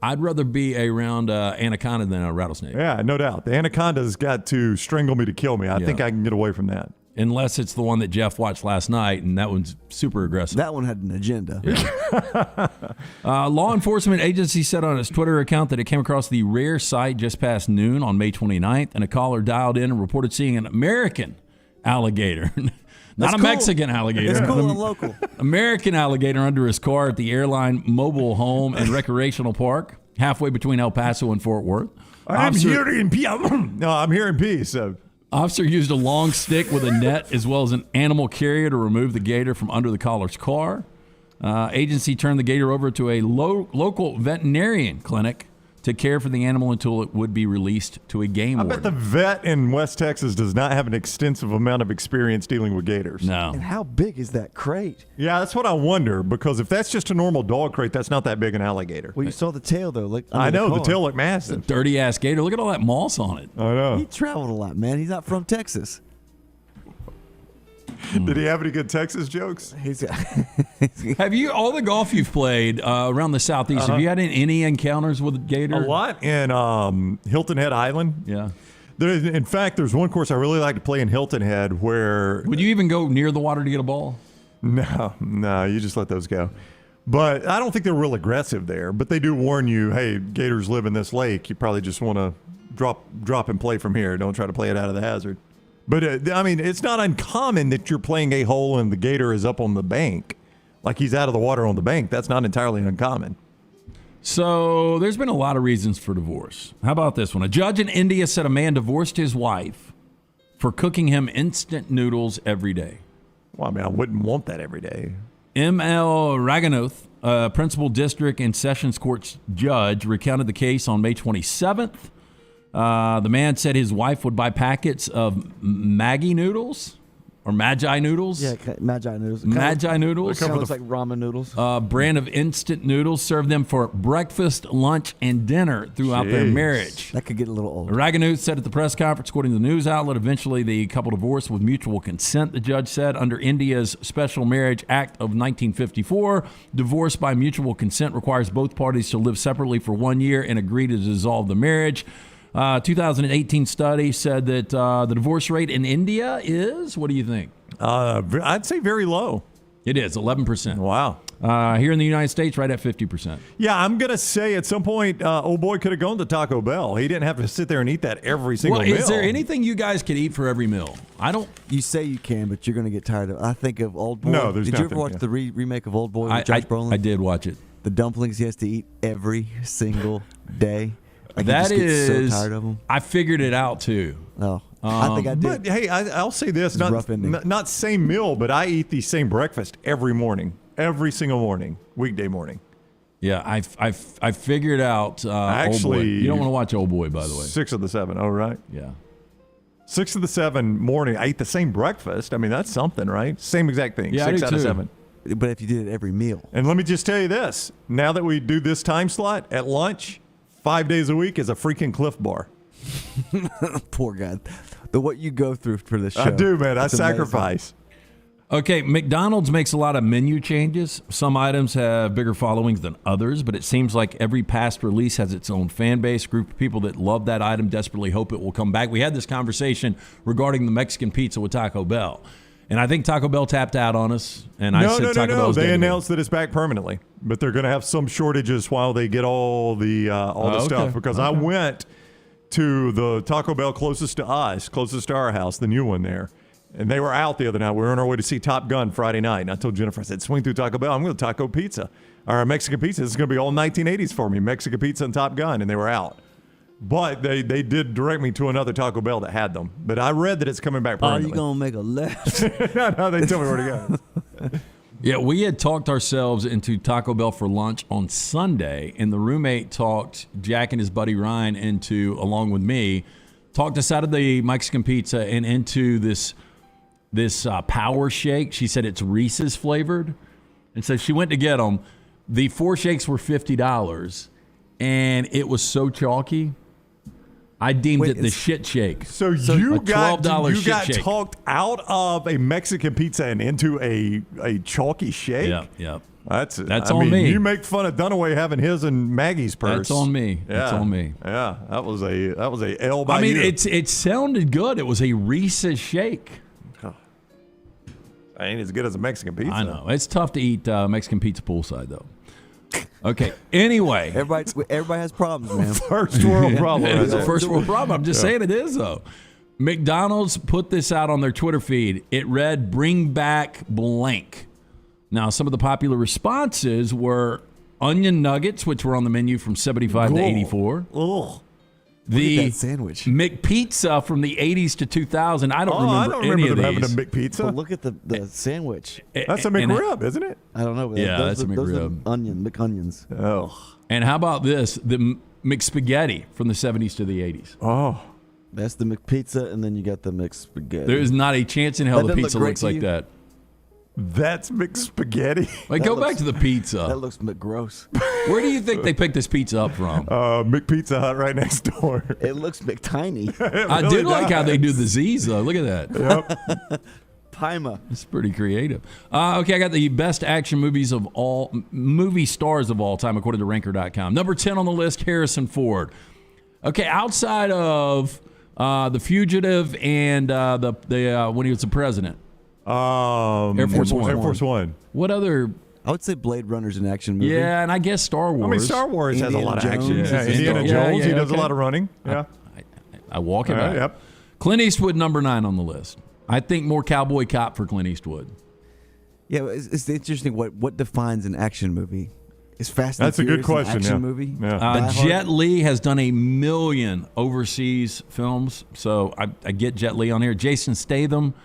I'd rather be around anaconda than a rattlesnake. Yeah, no doubt. The anaconda's got to strangle me to kill me. I think I can get away from that. Unless it's the one that Jeff watched last night, and that one's super aggressive. That one had an agenda. Yeah. Law enforcement agency said on its Twitter account that it came across the rare sight just past noon on May 29th, and a caller dialed in and reported seeing an American alligator. Not a Mexican alligator. It's cool and local. American alligator under his car at the Airline Mobile Home and Recreational Park, halfway between El Paso and Fort Worth. I'm here in peace. No, I'm here in peace. So. Officer used a long stick with a net as well as an animal carrier to remove the gator from under the caller's car. Agency turned the gator over to a local veterinarian clinic to care for the animal until it would be released to a game warden. I bet the vet in West Texas does not have an extensive amount of experience dealing with gators. No. And how big is that crate? Yeah, that's what I wonder, because if that's just a normal dog crate, that's not that big an alligator. Well, you saw the tail, though. Like, I know, the car. tail looked massive. Dirty-ass gator. Look at all that moss on it. I know. He traveled a lot, man. He's not from Texas. Did he have any good Texas jokes? Have you, all the golf you've played around the Southeast, have you had any encounters with gators? A lot in Hilton Head Island. Yeah. In fact, there's one course I really like to play in Hilton Head where... Would you even go near the water to get a ball? No, you just let those go. But I don't think they're real aggressive there. But they do warn you, hey, gators live in this lake. You probably just want to drop and play from here. Don't try to play it out of the hazard. But, I mean, it's not uncommon that you're playing a hole and the gator is up on the bank. Like he's out of the water on the bank. That's not entirely uncommon. So there's been a lot of reasons for divorce. How about this one? A judge in India said a man divorced his wife for cooking him instant noodles every day. Well, I mean, I wouldn't want that every day. M.L. Raghunath, a principal district and sessions court judge, recounted the case on May 27th. The man said his wife would buy packets of Maggi noodles. Or Magi noodles? Yeah, Magi noodles. Magi noodles. Kind of looks like ramen noodles. Brand of instant noodles. Served them for breakfast, lunch, and dinner throughout their marriage. That could get a little old. Raghunath said at the press conference, according to the news outlet, eventually the couple divorced with mutual consent, the judge said. Under India's Special Marriage Act of 1954, divorce by mutual consent requires both parties to live separately for 1 year and agree to dissolve the marriage. 2018 study said that the divorce rate in India is, what do you think? I'd say very low. It is, 11%. Wow. Here in the United States, right at 50%. Yeah, I'm going to say at some point, old boy could have gone to Taco Bell. He didn't have to sit there and eat that every single meal. Is there anything you guys could eat for every meal? I don't. You say you can, but you're going to get tired of it. I think of Old Boy. No, there's Did you ever watch yeah. the remake of Old Boy with Josh Brolin? I did watch it. The dumplings he has to eat every single day. Like That he just is. gets so tired of them. I figured it out too. Oh, I think I did. But hey, I'll say this: rough ending. not same meal, but I eat the same breakfast every morning, every single morning, weekday morning. Yeah, I figured out. Actually, Old Boy. You don't want to watch Old Boy, by the way. 6 of the 7. Oh, right. Yeah. 6 of the 7 morning. I eat the same breakfast. I mean, that's something, right? Same exact thing. Yeah, 6 I out do of too. 7. But if you did it every meal. And let me just tell you this: now that we do this time slot at lunch, 5 days a week is a freaking Cliff Bar. Poor guy. What you go through for this show. I do, man. It's I amazing. sacrifice. Okay, McDonald's makes a lot of menu changes. Some items have bigger followings than others, but it seems like every past release has its own fan base, group of people that love that item, desperately hope it will come back. We had this conversation regarding the Mexican pizza with Taco Bell, and I think Taco Bell tapped out on us. And I said Taco Bell's They dead. announced that it's back permanently, but they're going to have some shortages while they get all the stuff. Because I went to the Taco Bell closest to us, closest to our house, the new one there. And they were out the other night. We were on our way to see Top Gun Friday night. And I told Jennifer, I said, swing through Taco Bell. I'm going to Taco Pizza. Or Mexican Pizza. This is going to be all 1980s for me. Mexican Pizza and Top Gun. And they were out. But they did direct me to another Taco Bell that had them. But I read that it's coming back permanently. Are you going to make a left? No, they tell me where to go. Yeah, we had talked ourselves into Taco Bell for lunch on Sunday, and the roommate talked Jack and his buddy Ryan into, along with me, talked us out of the Mexican pizza and into this power shake. She said it's Reese's flavored. And so she went to get them. The 4 shakes were $50, and it was so chalky. I deemed it the shit shake. So you a got $12 shake. talked out of a Mexican pizza and into a chalky shake? Yep. That's on me. You make fun of Dunaway having his and Maggie's purse. That's on me. Yeah. That's on me. Yeah, that was a L by I mean, you. it sounded good. It was a Reese's shake. Ain't as good as a Mexican pizza. I know. It's tough to eat Mexican pizza poolside, though. Okay. Anyway. Everybody has problems, man. First world problem. It's a first world problem. I'm just saying it is, though. McDonald's put this out on their Twitter feed. It read, "Bring back blank." Now, some of the popular responses were onion nuggets, which were on the menu from 75 to 84. Ugh. That sandwich. McPizza from the 80s to 2000. I don't remember any of them having a these. McPizza. But look at the sandwich. That's a McRib, isn't it? I don't know. Yeah, that's a those are McRib. McOnions. Oh. And how about this? The McSpaghetti from the 70s to the 80s. Oh. That's the McPizza, and then you got the McSpaghetti. There's not a chance in hell That the doesn't pizza look great looks to like you? that. That's McSpaghetti. Like, go back to the pizza. That looks McGross. Where do you think they picked this pizza up from? McPizza Hut right next door. It looks McTiny. I do like how they do the Z's, though. Look at that. Yep. Pima. It's pretty creative. Okay, I got the best action movie stars of all time, according to Ranker.com. Number 10 on the list, Harrison Ford. Okay, outside of The Fugitive and the when he was the president. Air Force One. What other? I would say Blade Runner's an action movie. Yeah, and I guess Star Wars. I mean, Star Wars has a lot of action. Jones. Yeah, Indiana Jones, he does a lot of running. Yeah. I walk it back. Yep. Clint Eastwood, number 9 on the list. I think more cowboy cop for Clint Eastwood. Yeah, it's interesting what defines an action movie. Is Fast and That's a good Furious question. an action movie? Yeah. Jet Li has done 1 million overseas films, so I get Jet Li on here. Jason Statham.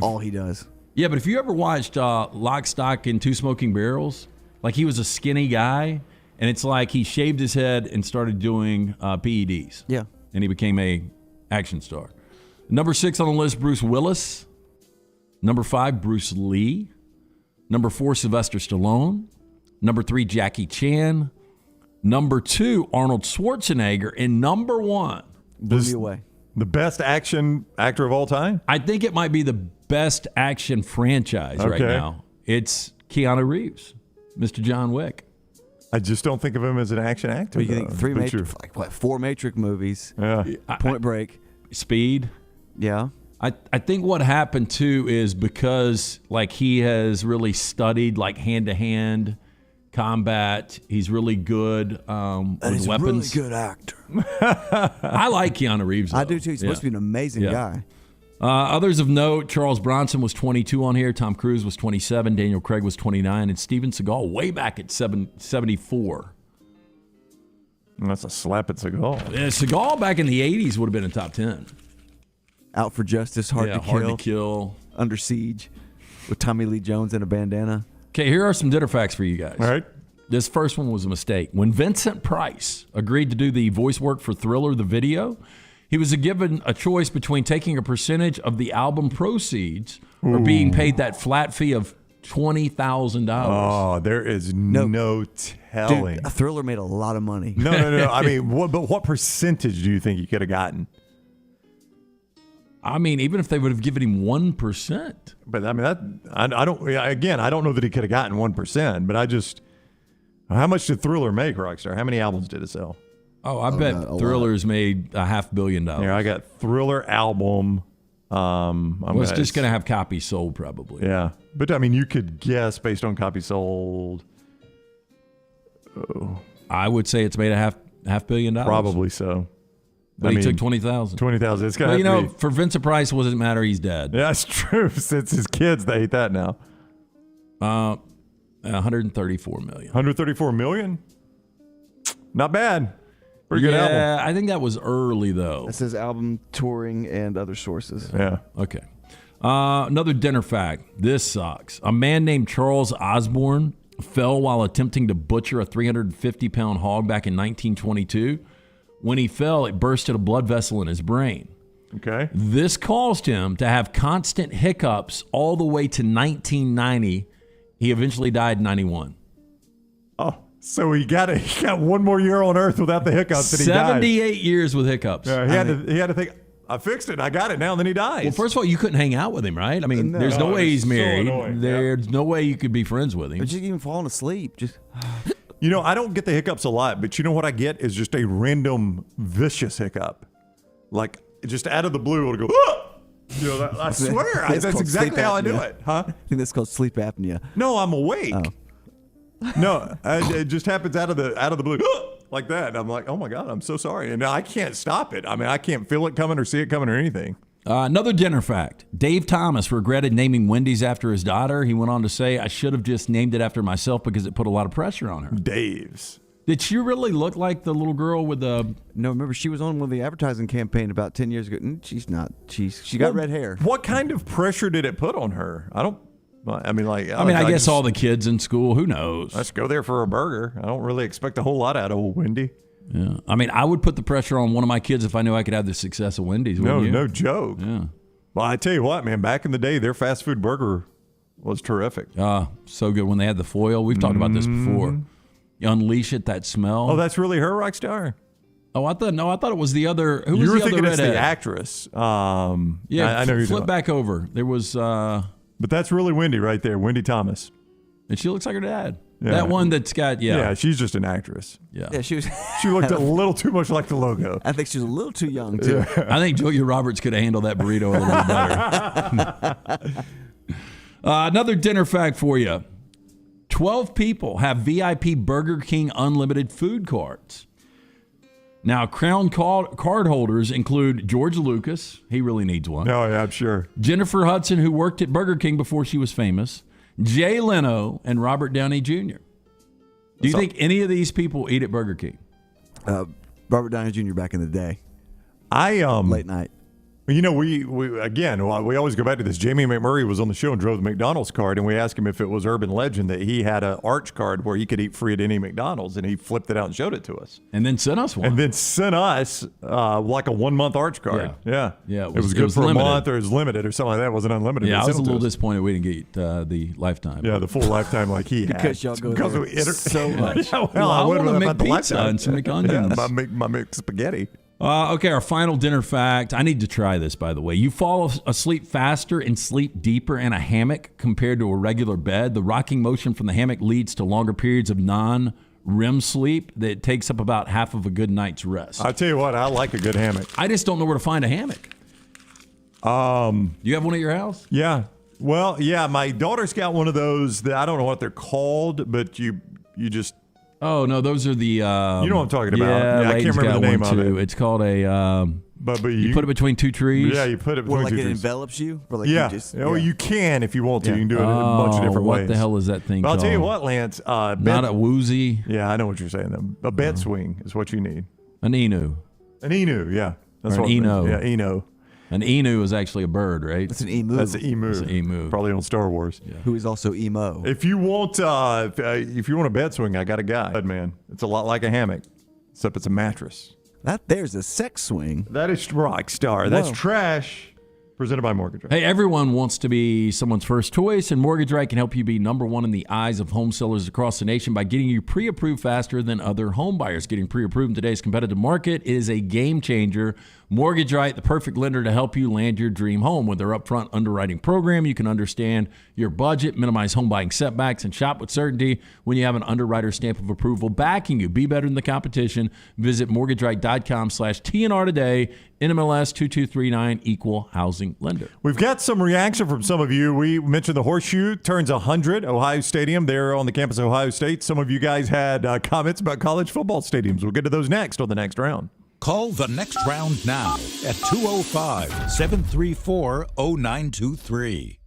All he does. Yeah, but if you ever watched Lock, Stock, and Two Smoking Barrels, like he was a skinny guy, and it's like he shaved his head and started doing PEDs. Yeah. And he became a action star. Number 6 on the list, Bruce Willis. Number 5, Bruce Lee. Number 4, Sylvester Stallone. Number 3, Jackie Chan. Number 2, Arnold Schwarzenegger. And number 1, blew me away. The best action actor of all time? I think it might be the best action franchise right now. It's Keanu Reeves, Mr. John Wick. I just don't think of him as an action actor. Well, you think 4 Matrix movies? Yeah. Point Break. Speed. Yeah. I think what happened too is because like he has really studied like hand-to-hand combat. He's really good with he's weapons. He's a really good actor. I like Keanu Reeves, though. I do too. He's supposed to be an amazing guy. Others of note, Charles Bronson was 22 on here. Tom Cruise was 27. Daniel Craig was 29. And Steven Seagal way back at 74. That's a slap at Seagal. Yeah, Seagal back in the 80s would have been in top 10. Out for Justice, Hard to Kill. Under Siege, with Tommy Lee Jones in a bandana. Okay, here are some dinner facts for you guys. All right. This first one was a mistake. When Vincent Price agreed to do the voice work for Thriller, the video, he was given a choice between taking a percentage of the album proceeds or being paid that flat fee of $20,000. Oh, there is no telling. Dude, Thriller made a lot of money. No. I mean, what percentage do you think he could have gotten? I mean, even if they would have given him 1%. But I mean, I don't know that he could have gotten 1%. But how much did Thriller make, Rockstar? How many albums did it sell? Oh, I bet Thriller's made $500 million. Yeah, I got Thriller album. It's just going to have copies sold, probably. Yeah, but I mean, you could guess based on copies sold. I would say it's made $500 million. Probably so. But he took $20,000. $20,000. It's got. Well, for Vincent Price, it doesn't matter. He's dead. Yeah, that's true. Since his kids, they hate that now. $134 million. $134 million. Not bad. Pretty good album. Yeah, I think that was early though. It says album touring and other sources. Yeah. Okay. Another dinner fact. This sucks. A man named Charles Osborne fell while attempting to butcher a 350-pound hog back in 1922. When he fell, it bursted a blood vessel in his brain. Okay. This caused him to have constant hiccups all the way to 1990. He eventually died in 91. Oh, so he got one more year on Earth without the hiccups, and he died. 78 years with hiccups. Yeah, he had to think, I fixed it, I got it now, and then he dies. Well, first of all, you couldn't hang out with him, right? I mean, there's no way he's married. There's no way you could be friends with him. Or just even falling asleep. You know, I don't get the hiccups a lot, but you know what I get is just a random vicious hiccup. Like, just out of the blue, it'll go, ah! You know, I swear, that's exactly how I do it. Huh? I think that's called sleep apnea. No, I'm awake. Oh. No, it just happens out of the blue, like that. And I'm like, oh my God, I'm so sorry. And I can't stop it. I mean, I can't feel it coming or see it coming or anything. Another dinner fact. Dave Thomas regretted naming Wendy's after his daughter. He went on to say, I should have just named it after myself because it put a lot of pressure on her. Dave's. Did she really look like the little girl with the... No, remember, she was on one of the advertising campaign about 10 years ago. She's not. She got red hair. What kind of pressure did it put on her? I guess all the kids in school, who knows? Let's go there for a burger. I don't really expect a whole lot out of old Wendy. Yeah. I mean, I would put the pressure on one of my kids if I knew I could have the success of Wendy's. No joke. Yeah. Well, I tell you what, man, back in the day, their fast food burger was terrific. So good when they had the foil. We've talked about this before. You unleash it, that smell. Oh, that's really her, Rockstar? Oh, I thought it was the other. Who was you were the other thinking it's redhead? the actress. Yeah, I know. Flip back over. There was. But that's really Wendy right there, Wendy Thomas. And she looks like her dad. Yeah. That one that's got, Yeah, she's just an actress. Yeah, she was. She looked a little too much like the logo. I think she was a little too young too. I think Julia Roberts could have handled that burrito a little bit better. Another dinner fact for you. 12 people have VIP Burger King unlimited food cards. Now, Crown card holders include George Lucas. He really needs one. Oh, yeah, I'm sure. Jennifer Hudson, who worked at Burger King before she was famous. Jay Leno and Robert Downey Jr. Do you think any of these people eat at Burger King? Robert Downey Jr. back in the day. Late night. You know, we always go back to this. Jamie McMurray was on the show and drove the McDonald's card, and we asked him if it was urban legend that he had an arch card where he could eat free at any McDonald's, and he flipped it out and showed it to us. And then sent us one. And then sent us like a 1 month arch card. Yeah. Yeah. It was good for limited. A month, or it was limited or something like that. It wasn't unlimited. Yeah, I was a little disappointed we didn't get the lifetime. Yeah, the full lifetime like he had. Because y'all go there so much. Well, I would want to have make had the pizza lifetime. and some McOnions. Yeah, my McSpaghetti. Okay, our final dinner fact. I need to try this, by the way. You fall asleep faster and sleep deeper in a hammock compared to a regular bed. The rocking motion from the hammock leads to longer periods of non-REM sleep that takes up about half of a good night's rest. I'll tell you what, I like a good hammock. I just don't know where to find a hammock. You have one at your house? Yeah. Well, yeah, my daughter's got one of those that I don't know what they're called, but you just... Oh, no, those are the... you know what I'm talking about. Yeah, I can't remember the name of it. It's called a... but you put it between two trees? Yeah, you put it between like two it trees. Envelops you? Or like yeah. You just, you can if you want to. Yeah. You can do it in a bunch of different ways. What the hell is that thing But called? I'll tell you what, Lance. Not a woozy? Yeah, I know what you're saying. A bed swing is what you need. An emu. An emu, yeah. That's what eno. Yeah, eno. An emu is actually a bird, right? That's an emu. That's an emu. It's an emu. Probably on Star Wars. Yeah. Who is also emo. If you want a bed swing, I got a guy. Man, it's a lot like a hammock, except it's a mattress. There's a sex swing. That is Rockstar. That's trash. Presented by Mortgage Right. Hey, everyone wants to be someone's first choice, and Mortgage Right can help you be number one in the eyes of home sellers across the nation by getting you pre-approved faster than other home buyers. Getting pre-approved in today's competitive market is a game changer. Mortgage Right, the perfect lender to help you land your dream home. With their upfront underwriting program, you can understand your budget, minimize home buying setbacks, and shop with certainty when you have an underwriter stamp of approval backing you. Be better than the competition. Visit mortgageright.com/TNR today. NMLS 2239, equal housing lender. We've got some reaction from some of you. We mentioned the Horseshoe turns 100, Ohio Stadium. They're on the campus of Ohio State. Some of you guys had comments about college football stadiums. We'll get to those next on the next round. Call the next round now at 205-734-0923.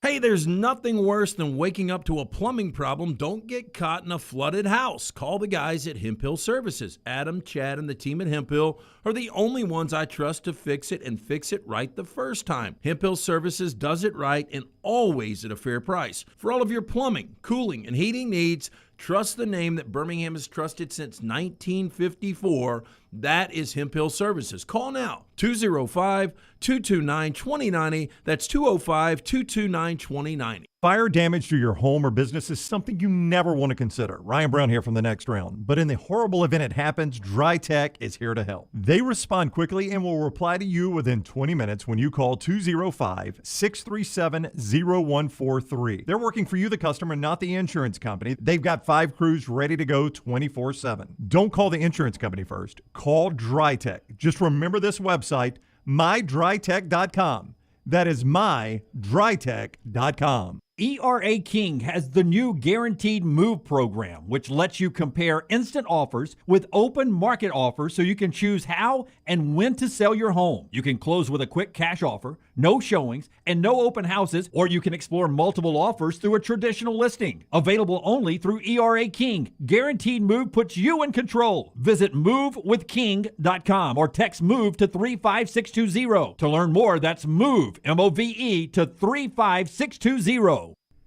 Hey, there's nothing worse than waking up to a plumbing problem. Don't get caught in a flooded house. Call the guys at Hemp Hill Services. Adam, Chad, and the team at Hemp Hill are the only ones I trust to fix it and fix it right the first time. Hemp Hill Services does it right and always at a fair price. For all of your plumbing, cooling, and heating needs, trust the name that Birmingham has trusted since 1954. That is Hemp Hill Services. Call now, 205-229-2090. That's 205-229-2090. Fire damage to your home or business is something you never want to consider. Ryan Brown here from the next round. But in the horrible event it happens, Dry Tech is here to help. They respond quickly and will reply to you within 20 minutes when you call 205-637-0143. They're working for you, the customer, not the insurance company. They've got 5 crews ready to go 24/7. Don't call the insurance company first. Call Dry Tech. Just remember this website, mydrytech.com. That is mydrytech.com. ERA King has the new Guaranteed Move program, which lets you compare instant offers with open market offers so you can choose how and when to sell your home. You can close with a quick cash offer, no showings, and no open houses, or you can explore multiple offers through a traditional listing. Available only through ERA King. Guaranteed Move puts you in control. Visit movewithking.com or text MOVE to 35620. To learn more, that's MOVE, M-O-V-E, to 35620.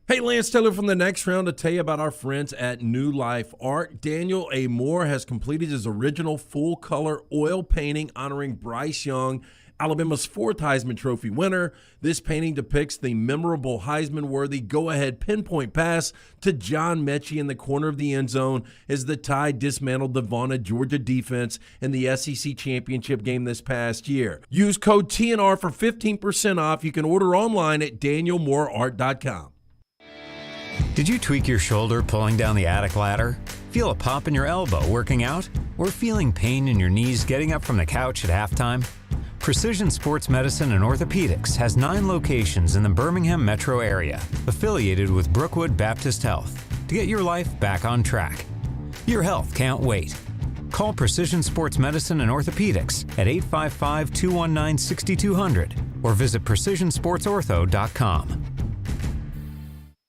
Hey, Lance Taylor from the next round to tell you about our friends at New Life Art. Daniel A. Moore has completed his original full-color oil painting honoring Bryce Young, Alabama's 4th Heisman Trophy winner. This painting depicts the memorable Heisman-worthy go-ahead pinpoint pass to John Mechie in the corner of the end zone as the Tide dismantled the vaunted Georgia defense in the SEC championship game this past year. Use code TNR for 15% off. You can order online at danielmooreart.com. Did you tweak your shoulder pulling down the attic ladder? Feel a pop in your elbow working out? Or feeling pain in your knees getting up from the couch at halftime? Precision Sports Medicine and Orthopedics has 9 locations in the Birmingham metro area, affiliated with Brookwood Baptist Health, to get your life back on track. Your health can't wait. Call Precision Sports Medicine and Orthopedics at 855-219-6200 or visit precisionsportsortho.com.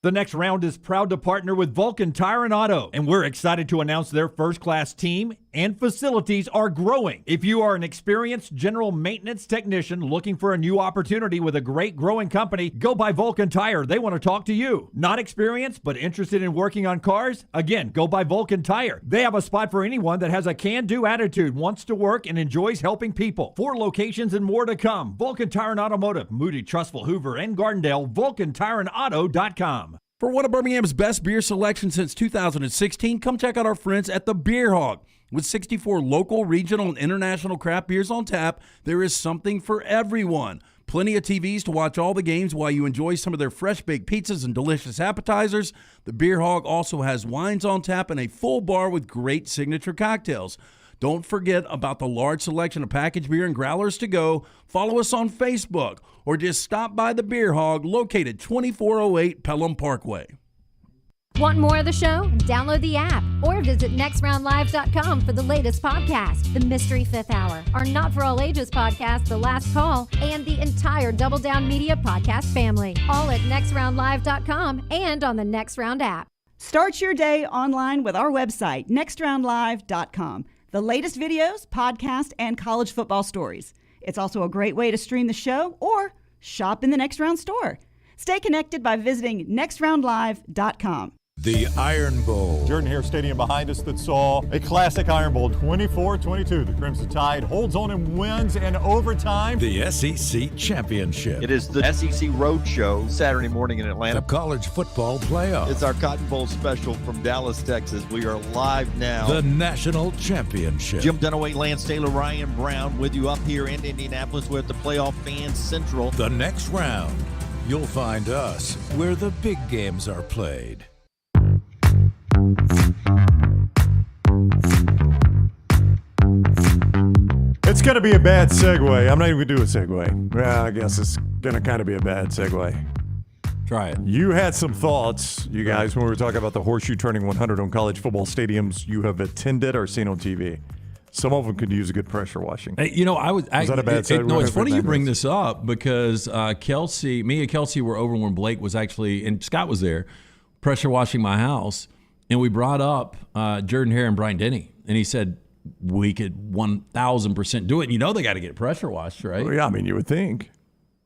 The next round is proud to partner with Vulcan Tire and Auto, and we're excited to announce their first-class team and facilities are growing. If you are an experienced general maintenance technician looking for a new opportunity with a great growing company, go by Vulcan Tire. They want to talk to you. Not experienced, but interested in working on cars? Again, go by Vulcan Tire. They have a spot for anyone that has a can-do attitude, wants to work, and enjoys helping people. 4 locations and more to come. Vulcan Tire and Automotive, Moody, Trustful, Hoover, and Gardendale, VulcanTireandAuto.com. For one of Birmingham's best beer selections since 2016, come check out our friends at the Beer Hog. With 64 local, regional, and international craft beers on tap, there is something for everyone. Plenty of TVs to watch all the games while you enjoy some of their fresh-baked pizzas and delicious appetizers. The Beer Hog also has wines on tap and a full bar with great signature cocktails. Don't forget about the large selection of packaged beer and growlers to go. Follow us on Facebook or just stop by the Beer Hog located 2408 Pelham Parkway. Want more of the show? Download the app or visit nextroundlive.com for the latest podcast, The Mystery Fifth Hour, our Not For All Ages podcast, The Last Call, and the entire Double Down Media podcast family. All at nextroundlive.com and on the Next Round app. Start your day online with our website, nextroundlive.com. The latest videos, podcasts, and college football stories. It's also a great way to stream the show or shop in the Next Round store. Stay connected by visiting nextroundlive.com. The Iron Bowl. Jordan-Hare Stadium behind us that saw a classic Iron Bowl, 24-22. The Crimson Tide holds on and wins in overtime. The SEC Championship. It is the SEC Roadshow Saturday morning in Atlanta. The College Football Playoff. It's our Cotton Bowl special from Dallas, Texas. We are live now. The National Championship. Jim Dunaway, Lance Taylor, Ryan Brown with you up here in Indianapolis. We're at the Playoff Fan Central. The next round. You'll find us where the big games are played. It's going to be a bad segue. I'm not even going to do a segue. Well, I guess it's going to kind of be a bad segue. Try it. You had some thoughts, you guys, when we were talking about the Horseshoe turning 100 on college football stadiums you have attended or seen on TV. Some of them could use a good pressure washing. Hey, you know, was that a bad segue? No, it's funny you bring this up because me and Kelsey were over when Blake was actually, and Scott was there, pressure washing my house. And we brought up Jordan-Hare and Brian Denny. And he said, we could 1,000% do it. And you know they got to get pressure washed, right? Well, yeah, I mean, you would think.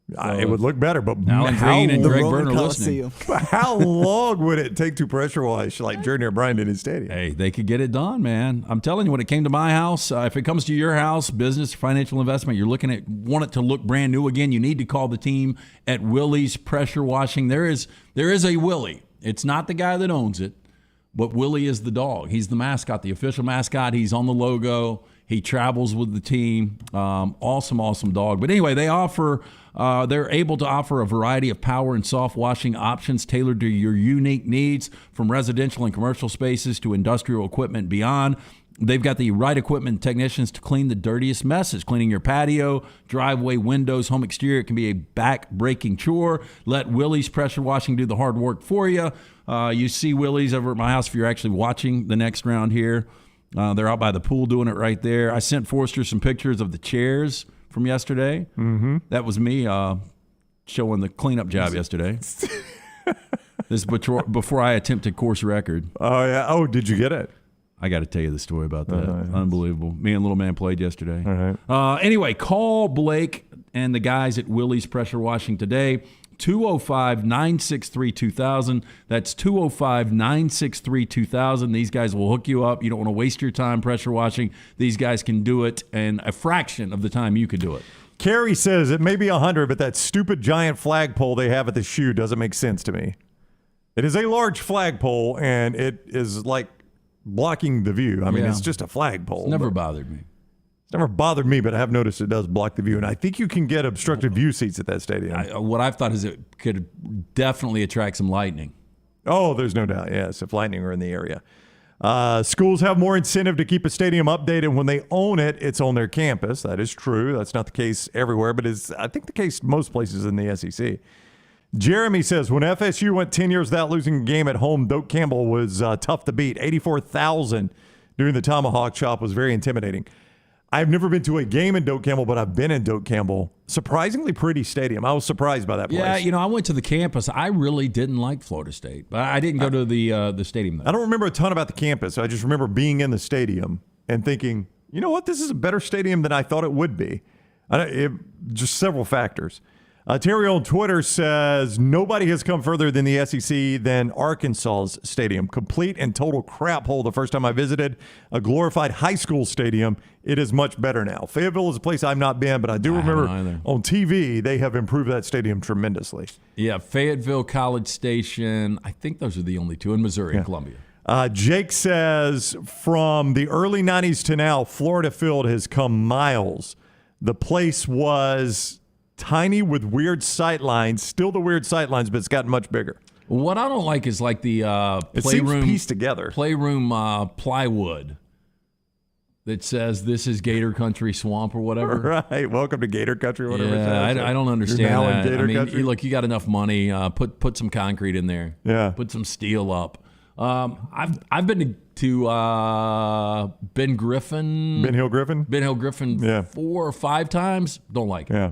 It would look better, but Alan Green and Greg Byrne are listening. How long would it take to pressure wash like Jordan-Hare Brian Denny Stadium? Hey, they could get it done, man. I'm telling you, when it came to my house, if it comes to your house, business, financial investment, you're looking at want it to look brand new again, you need to call the team at Willie's Pressure Washing. There is a Willie. It's not the guy that owns it. But Willie is the dog. He's the mascot, the official mascot. He's on the logo. He travels with the team. Awesome dog. But anyway, they're able to offer a variety of power and soft washing options tailored to your unique needs, from residential and commercial spaces to industrial equipment and beyond. They've got the right equipment and technicians to clean the dirtiest messes. Cleaning your patio, driveway, windows, home exterior. It can be a back-breaking chore. Let Willie's Pressure Washing do the hard work for you. You see Willie's over at my house if you're actually watching the next round here. They're out by the pool doing it right there. I sent Forrester some pictures of the chairs from yesterday. Mm-hmm. That was me showing the cleanup job yesterday. This is before I attempted course record. Oh, yeah. Oh, did you get it? I got to tell you the story about that. Unbelievable. Me and Little Man played yesterday. All right. Anyway, call Blake and the guys at Willie's Pressure Washing today. 205-963-2000. That's 205-963-2000. These guys will hook you up. You don't want to waste your time pressure washing. These guys can do it in a fraction of the time you could do it. Carrie says it may be 100, but that stupid giant flagpole they have at the shoe doesn't make sense to me. It is a large flagpole, and it is like blocking the view. I mean, it's just a flagpole. It's never bothered me. It's never bothered me, but I have noticed it does block the view. And I think you can get obstructed view seats at that stadium. What I've thought is it could definitely attract some lightning. Oh, there's no doubt. Yes, if Lightning are in the area. Schools have more incentive to keep a stadium updated when they own it. It's on their campus. That is true. That's not the case everywhere, but it's, I think, the case most places in the SEC. Jeremy says, when FSU went 10 years without losing a game at home, Doak Campbell was tough to beat. 84,000 during the Tomahawk Chop was very intimidating. I've never been to a game in Doak Campbell, but I've been in Doak Campbell. Surprisingly pretty stadium. I was surprised by that place. Yeah, I went to the campus. I really didn't like Florida State, but I didn't go to the stadium, though. I don't remember a ton about the campus. I just remember being in the stadium and thinking, you know what, this is a better stadium than I thought it would be. Just several factors. Terry on Twitter says, nobody has come further than the SEC than Arkansas's stadium. Complete and total crap hole the first time I visited a glorified high school stadium. It is much better now. Fayetteville is a place I've not been, but I do remember on TV they have improved that stadium tremendously. Yeah, Fayetteville, College Station. I think those are the only two in Missouri and Columbia. Jake says, from the early 90s to now, Florida Field has come miles. The place was tiny with weird sight lines, still the weird sight lines, but it's gotten much bigger. What I don't like is like the playroom pieced together. Playroom plywood that says this is Gator Country Swamp or whatever. Right. Welcome to Gator Country, whatever. Yeah, I don't understand You're now that. In Gator Country? Look, you got enough money. Put some concrete in there. Yeah. Put some steel up. I've been to Ben Hill Griffin 4 or 5 times. Don't like it. Yeah.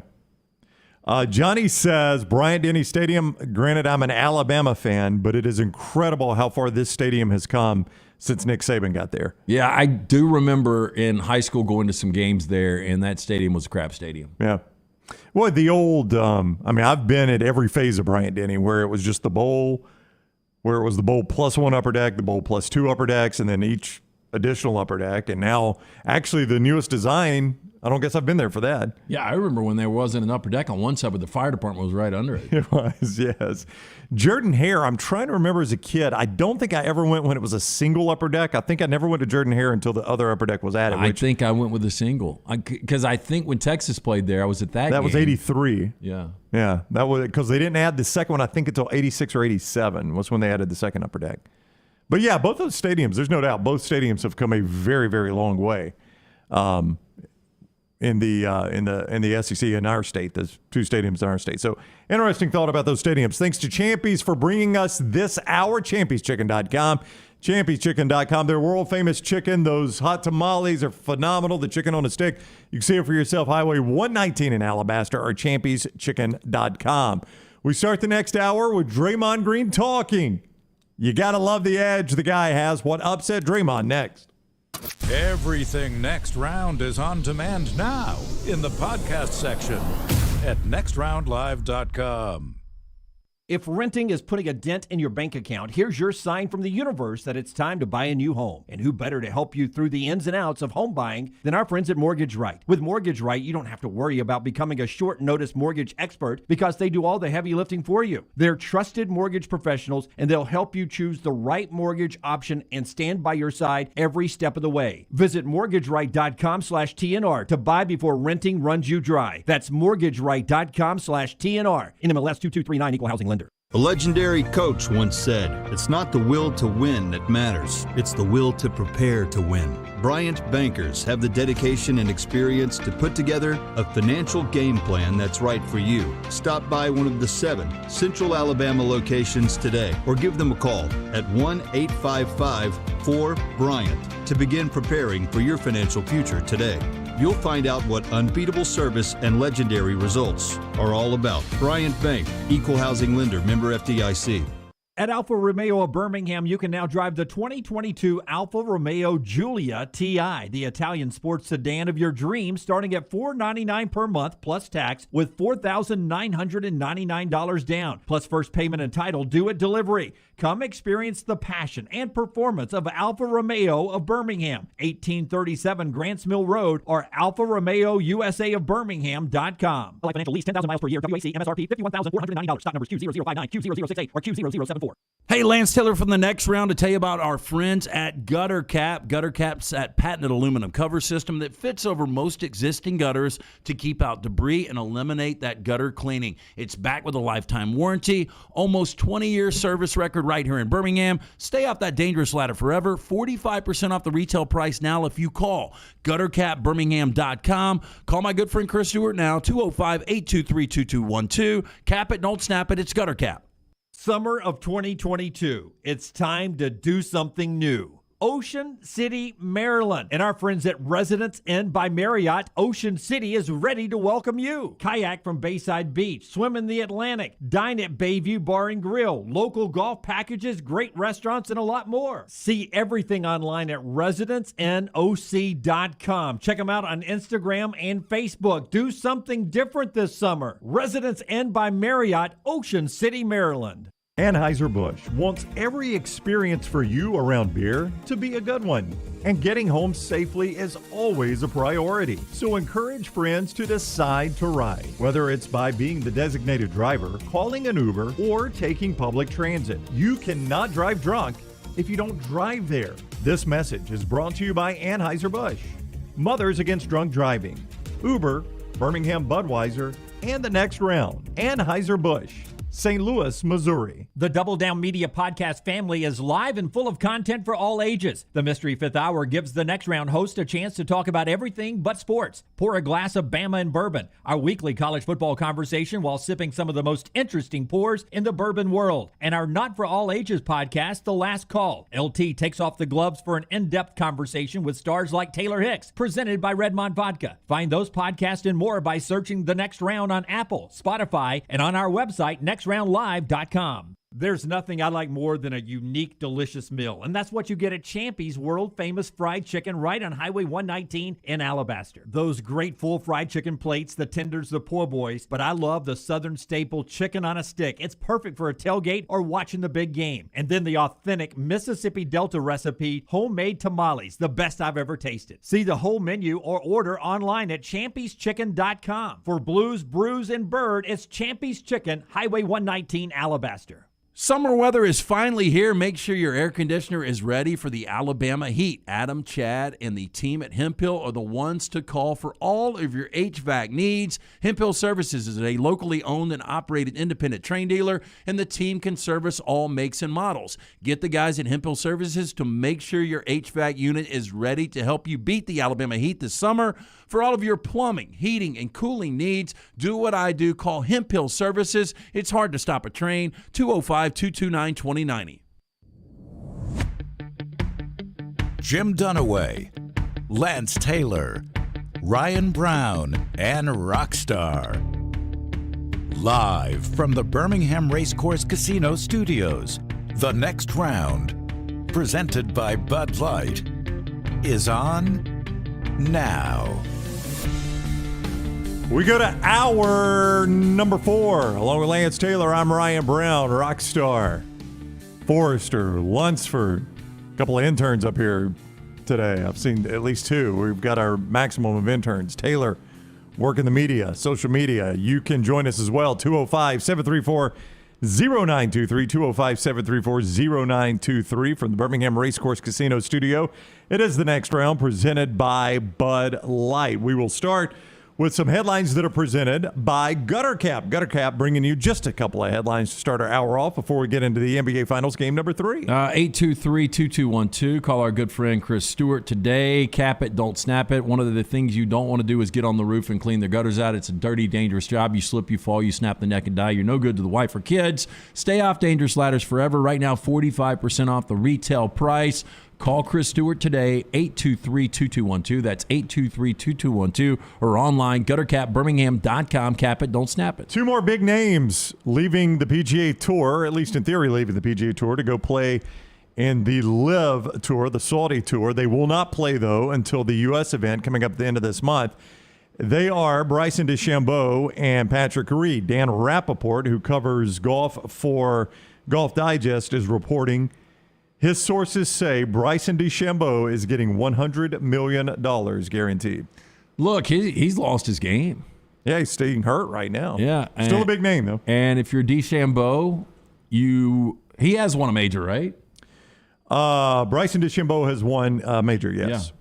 Johnny says, Bryant-Denny Stadium, granted I'm an Alabama fan, but it is incredible how far this stadium has come since Nick Saban got there. Yeah, I do remember in high school going to some games there, and that stadium was a crap stadium. Yeah. Well, the old, I've been at every phase of Bryant-Denny where it was just the bowl, where it was the bowl plus 1 upper deck, the bowl plus 2 upper decks, and then each additional upper deck. And now, actually, the newest design, I don't guess I've been there for that. Yeah, I remember when there wasn't an upper deck on one side, but the fire department was right under it. It was, yes. Jordan Hare, I'm trying to remember as a kid. I don't think I ever went when it was a single upper deck. I think I never went to Jordan Hare until the other upper deck was added. I think I went with a single. Because I think when Texas played there, I was at that game. That was 83. Yeah. Yeah, that was because they didn't add the second one, I think, until 86 or 87 was when they added the second upper deck. But yeah, both those stadiums, there's no doubt, both stadiums have come a very, very long way. In the SEC in our state, there's 2 stadiums in our state. So interesting thought about those stadiums. Thanks to Champy's for bringing us this hour. Champy'sChicken.com. Champy'sChicken.com. Their world famous chicken. Those hot tamales are phenomenal. The chicken on a stick. You can see it for yourself. Highway 119 in Alabaster or Champy'sChicken.com. We start the next hour with Draymond Green talking. You got to love the edge the guy has. What upset Draymond next? Everything Next Round is on demand now in the podcast section at nextroundlive.com. If renting is putting a dent in your bank account, here's your sign from the universe that it's time to buy a new home. And who better to help you through the ins and outs of home buying than our friends at Mortgage Right. With Mortgage Right, you don't have to worry about becoming a short notice mortgage expert because they do all the heavy lifting for you. They're trusted mortgage professionals and they'll help you choose the right mortgage option and stand by your side every step of the way. Visit mortgageright.com/TNR to buy before renting runs you dry. That's mortgageright.com/TNR. NMLS 2239 Equal Housing Lender. A legendary coach once said, "It's not the will to win that matters, it's the will to prepare to win." Bryant bankers have the dedication and experience to put together a financial game plan that's right for you. Stop by one of the 7 Central Alabama locations today or give them a call at 1-855-4-BRYANT to begin preparing for your financial future today. You'll find out what unbeatable service and legendary results are all about. Bryant Bank, Equal Housing Lender, member FDIC. At Alfa Romeo of Birmingham, you can now drive the 2022 Alfa Romeo Giulia TI, the Italian sports sedan of your dreams, starting at $499 per month plus tax with $4,999 down, plus first payment and title due at delivery. Come experience the passion and performance of Alfa Romeo of Birmingham, 1837 Grants Mill Road, or Alfa Romeo USA of Birmingham.com. Like financial lease, 10,000 miles per year, WAC, MSRP, $51,490. Stock numbers Q0059, Q0068, or Q0074. 888-866-9114. Hey, Lance Taylor from the next round to tell you about our friends at Gutter Cap. Gutter Cap's that patented aluminum cover system that fits over most existing gutters to keep out debris and eliminate that gutter cleaning. It's backed with a lifetime warranty, almost 20-year service record right here in Birmingham. Stay off that dangerous ladder forever. 45% off the retail price now if you call guttercapbirmingham.com. Call my good friend Chris Stewart now, 205-823-2212. Cap it, don't snap it. It's Gutter Cap. Summer of 2022. It's time to do something new. Ocean City, Maryland. And our friends at Residence Inn by Marriott, Ocean City is ready to welcome you. Kayak from Bayside Beach, swim in the Atlantic, dine at Bayview Bar and Grill, local golf packages, great restaurants, and a lot more. See everything online at residencenoc.com. Check them out on Instagram and Facebook. Do something different this summer. Residence Inn by Marriott, Ocean City, Maryland. Anheuser-Busch wants every experience for you around beer to be a good one. And getting home safely is always a priority. So encourage friends to decide to ride, whether it's by being the designated driver, calling an Uber, or taking public transit. You cannot drive drunk if you don't drive there. This message is brought to you by Anheuser-Busch, Mothers Against Drunk Driving, Uber, Birmingham Budweiser, and the next round, Anheuser-Busch, St. Louis, Missouri. The Double Down Media podcast family is live and full of content for all ages. The Mystery Fifth Hour gives the next round host a chance to talk about everything but sports. Pour a glass of Bama and bourbon, our weekly college football conversation while sipping some of the most interesting pours in the bourbon world. And our Not For All Ages podcast, The Last Call. LT takes off the gloves for an in-depth conversation with stars like Taylor Hicks, presented by Redmond Vodka. Find those podcasts and more by searching The Next Round on Apple, Spotify, and on our website, nextroundlive.com. There's nothing I like more than a unique, delicious meal, and that's what you get at Champy's world-famous fried chicken right on Highway 119 in Alabaster. Those great full fried chicken plates, the tenders, the po' boys, but I love the southern staple chicken on a stick. It's perfect for a tailgate or watching the big game. And then the authentic Mississippi Delta recipe, homemade tamales, the best I've ever tasted. See the whole menu or order online at champyschicken.com. For Blues, Brews, and Bird, it's Champy's Chicken, Highway 119, Alabaster. Summer weather is finally here. Make sure your air conditioner is ready for the Alabama heat. Adam, Chad, and the team at Hemphill are the ones to call for all of your HVAC needs. Hemphill Services is a locally owned and operated independent train dealer, and the team can service all makes and models. Get the guys at Hemphill Services to make sure your HVAC unit is ready to help you beat the Alabama heat this summer. For all of your plumbing, heating, and cooling needs, do what I do. Call Hemphill Services. It's hard to stop a train. 205-229-2090. Jim Dunaway, Lance Taylor, Ryan Brown, and Rockstar. Live from the Birmingham Racecourse Casino Studios, the next round, presented by Bud Light, is on now. We go to hour number 4. Along with Lance Taylor, I'm Ryan Brown, Rockstar, Forrester, Lunsford, a couple of interns up here today. I've seen at least 2. We've got our maximum of interns. Taylor, working the media, social media. You can join us as well, 205-734-0923, 205-734-0923 from the Birmingham Racecourse Casino Studio. It is the next round presented by Bud Light. We will start with some headlines that are presented by Gutter Cap. Gutter Cap bringing you just a couple of headlines to start our hour off before we get into the NBA Finals game number 3. 823-2212. Call our good friend Chris Stewart today. Cap it, don't snap it. One of the things you don't want to do is get on the roof and clean the gutters out. It's a dirty, dangerous job. You slip, you fall, you snap the neck and die. You're no good to the wife or kids. Stay off dangerous ladders forever. Right now, 45% off the retail price. Call Chris Stewart today, 823-2212. That's 823-2212. Or online, guttercapbirmingham.com. Cap it, don't snap it. 2 more big names leaving the PGA Tour, at least in theory leaving the PGA Tour, to go play in the LIV Tour, the Saudi Tour. They will not play, though, until the U.S. event coming up at the end of this month. They are Bryson DeChambeau and Patrick Reed. Dan Rappaport, who covers golf for Golf Digest, is reporting his sources say Bryson DeChambeau is getting $100 million guaranteed. Look, he's lost his game. Yeah, he's staying hurt right now. Yeah. Still a big name, though. And if you're DeChambeau, you He has won a major, right? Bryson DeChambeau has won a major, yes. Yeah.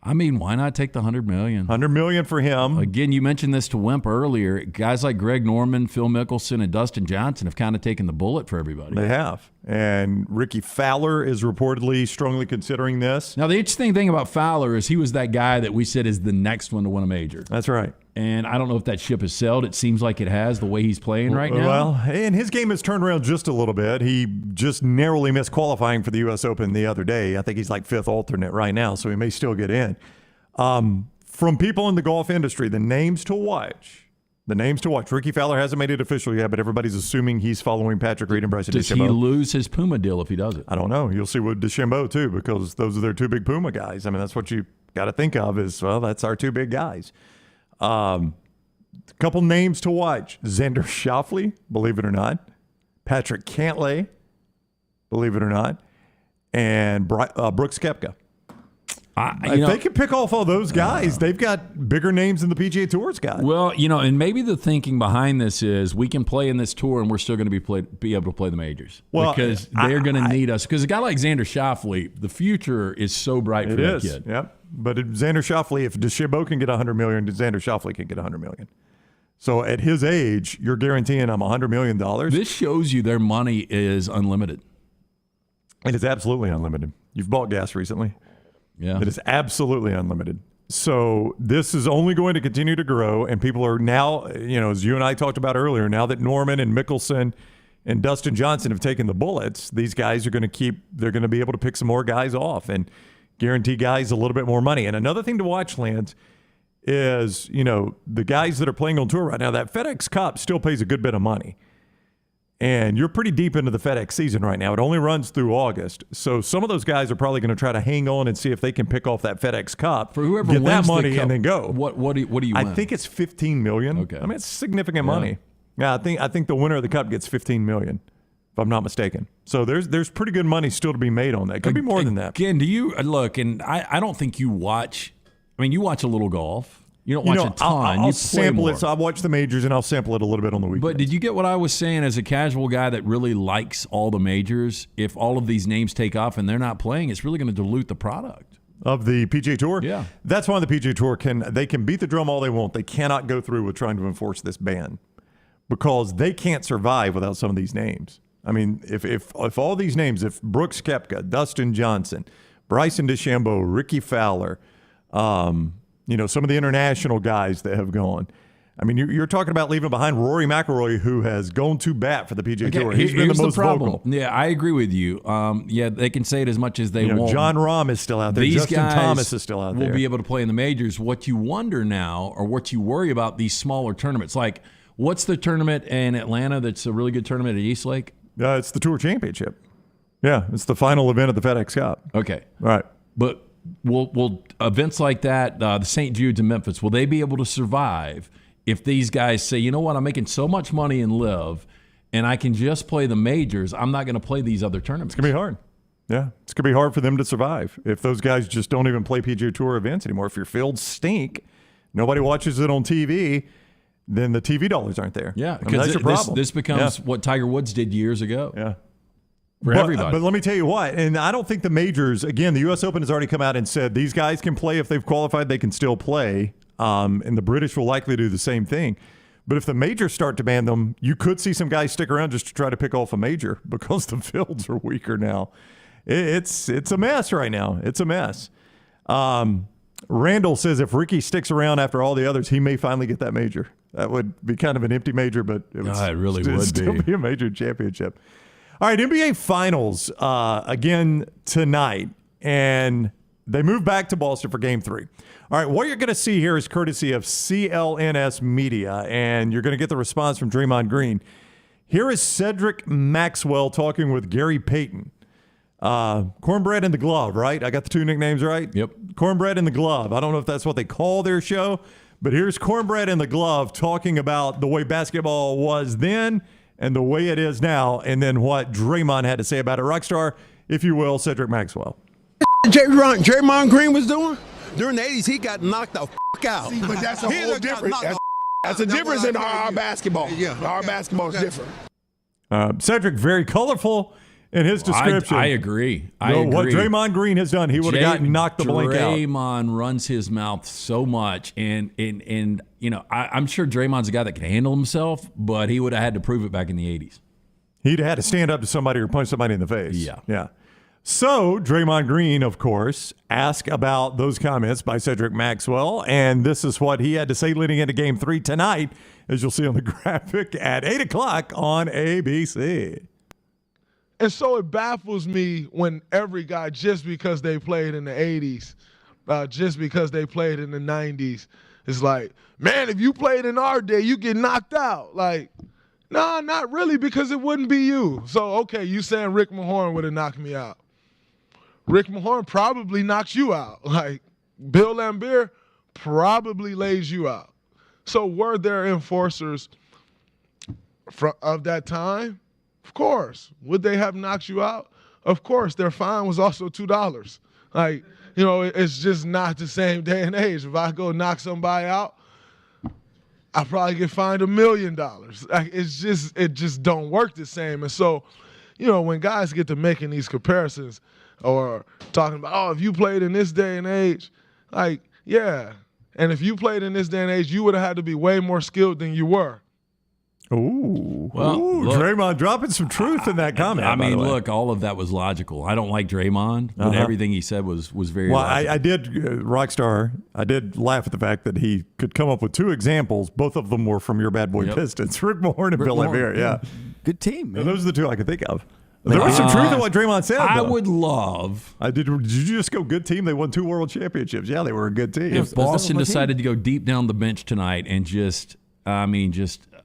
I mean, why not take the $100 million? $100 million for him. Again, you mentioned this to Wimp earlier. Guys like Greg Norman, Phil Mickelson, and Dustin Johnson have kind of taken the bullet for everybody. They have. And Ricky Fowler is reportedly strongly considering this. Now, the interesting thing about Fowler is he was that guy that we said is the next one to win a major. That's right. And I don't know if that ship has sailed. It seems like it has, the way he's playing right now. Well, and his game has turned around just a little bit. He just narrowly missed qualifying for the U.S. Open the other day. I think he's like fifth alternate right now, so he may still get in. From people in the golf industry, the names to watch. Ricky Fowler hasn't made it official yet, but everybody's assuming he's following Patrick Reed and Bryson DeChambeau. Does he lose his Puma deal if he does it? I don't know. You'll see with DeChambeau, too, because those are their two big Puma guys. I mean, that's what you got to think of is, well, that's our two big guys. A couple names to watch. Xander Schauffele, believe it or not. Patrick Cantlay, believe it or not. And Brooks Koepka. If they can pick off all those guys, they've got bigger names than the PGA Tour's got. Well, and maybe the thinking behind this is we can play in this tour and we're still going to be able to play the majors. Well, because they're going to need us. Because a guy like Xander Schauffele, the future is so bright for that kid. Yep. But Xander Schauffele, if DeChambeau can get $100 million, Xander Schauffele can get $100 million. So at his age, you're guaranteeing him $100 million. This shows you their money is unlimited. It is absolutely unlimited. You've bought gas recently. Yeah. It is absolutely unlimited. So this is only going to continue to grow, and people are now, as you and I talked about earlier, now that Norman and Mickelson and Dustin Johnson have taken the bullets, these guys are going to they're going to be able to pick some more guys off and guarantee guys a little bit more money. And another thing to watch, Lance, is, the guys that are playing on tour right now, that FedEx Cup still pays a good bit of money. And you're pretty deep into the FedEx season right now. It only runs through August. So some of those guys are probably going to try to hang on and see if they can pick off that FedEx Cup, for whoever get wins that money, the cup, and then go. What do you win? I think it's $15 million. Okay. I mean, it's significant money. Yeah, I think the winner of the Cup gets $15 million, if I'm not mistaken. So there's pretty good money still to be made on that. Could be more than that. Again, do you look? And I don't think you watch. I mean, you watch a little golf. You don't watch a ton. I'll you sample more. it. So I watch the majors and I'll sample it a little bit on the weekend. But did you get what I was saying as a casual guy that really likes all the majors? If all of these names take off and they're not playing, it's really going to dilute the product of the PGA Tour. Yeah, that's why the PGA Tour can beat the drum all they want. They cannot go through with trying to enforce this ban because they can't survive without some of these names. I mean, if all these names, if Brooks Koepka, Dustin Johnson, Bryson DeChambeau, Ricky Fowler, some of the international guys that have gone. I mean, you're talking about leaving behind Rory McIlroy, who has gone to bat for the PGA Tour. He's been the most vocal. Yeah, I agree with you. They can say it as much as they want. John Rahm is still out there. These Justin guys Thomas is still out there. Will be able to play in the majors. What you wonder now, or what you worry about, these smaller tournaments. Like, what's the tournament in Atlanta that's a really good tournament at East Lake? It's the Tour Championship. Yeah, it's the final event of the FedEx Cup. Okay. All right. But will events like that, the St. Jude's in Memphis, will they be able to survive if these guys say, you know what, I'm making so much money in LIV and I can just play the majors, I'm not going to play these other tournaments? It's going to be hard. Yeah, it's going to be hard for them to survive if those guys just don't even play PGA Tour events anymore. If your fields stink, nobody watches it on TV, then the TV dollars aren't there. Yeah, because that's your problem. This becomes what Tiger Woods did years ago. Yeah. For everybody. But let me tell you what, and I don't think the majors, again, the U.S. Open has already come out and said these guys can play. If they've qualified, they can still play. And the British will likely do the same thing. But if the majors start to ban them, you could see some guys stick around just to try to pick off a major because the fields are weaker now. It's a mess right now. It's a mess. Randall says if Ricky sticks around after all the others, he may finally get that major. That would be kind of an empty major, but it would still be a major championship. All right, NBA Finals again tonight, and they move back to Boston for Game 3. All right, what you're going to see here is courtesy of CLNS Media, and you're going to get the response from Draymond Green. Here is Cedric Maxwell talking with Gary Payton. Cornbread in the Glove, right? I got the two nicknames right? Yep. Cornbread in the Glove. I don't know if that's what they call their show, but here's Cornbread in the Glove talking about the way basketball was then and the way it is now, and then what Draymond had to say about it. Rockstar, if you will, Cedric Maxwell. Draymond Green was doing? During the 80s, he got knocked the out. See, but that's a whole different. That's a difference in our basketball. Yeah, our basketball is different. Cedric, very colorful in his description. I agree. What Draymond Green has done, he would have gotten knocked the blank out. Draymond runs his mouth so much, and I'm sure Draymond's a guy that can handle himself, but he would have had to prove it back in the 80s. He'd had to stand up to somebody or punch somebody in the face. Yeah. So Draymond Green, of course, asked about those comments by Cedric Maxwell, and this is what he had to say leading into Game 3 tonight, as you'll see on the graphic at 8 o'clock on ABC. And so it baffles me when every guy, just because they played in the 80s, just because they played in the 90s, is like, man, if you played in our day, you get knocked out. Like, no, not really, because it wouldn't be you. So, okay, you saying Rick Mahorn would have knocked me out. Rick Mahorn probably knocks you out. Like, Bill Laimbeer probably lays you out. So were there enforcers of that time? Of course. Would they have knocked you out? Of course. Their fine was also $2. Like, it's just not the same day and age. If I go knock somebody out, I probably get fined $1 million. Like, it just don't work the same. And so, when guys get to making these comparisons or talking about, if you played in this day and age, like, yeah. And if you played in this day and age, you would have had to be way more skilled than you were. Ooh, Draymond dropping some truth in that comment. I mean, look, all of that was logical. I don't like Draymond, but everything he said was very logical. I did, Rockstar, I did laugh at the fact that he could come up with two examples. Both of them were from your bad boy Pistons, Rick Mahorn and Bill Laimbeer. Yeah. Good team, man. And those are the two I could think of. There was some truth in what Draymond said. I would love. Did you just go good team? They won 2 world championships. Yeah, they were a good team. If Boston decided to go deep down the bench tonight and just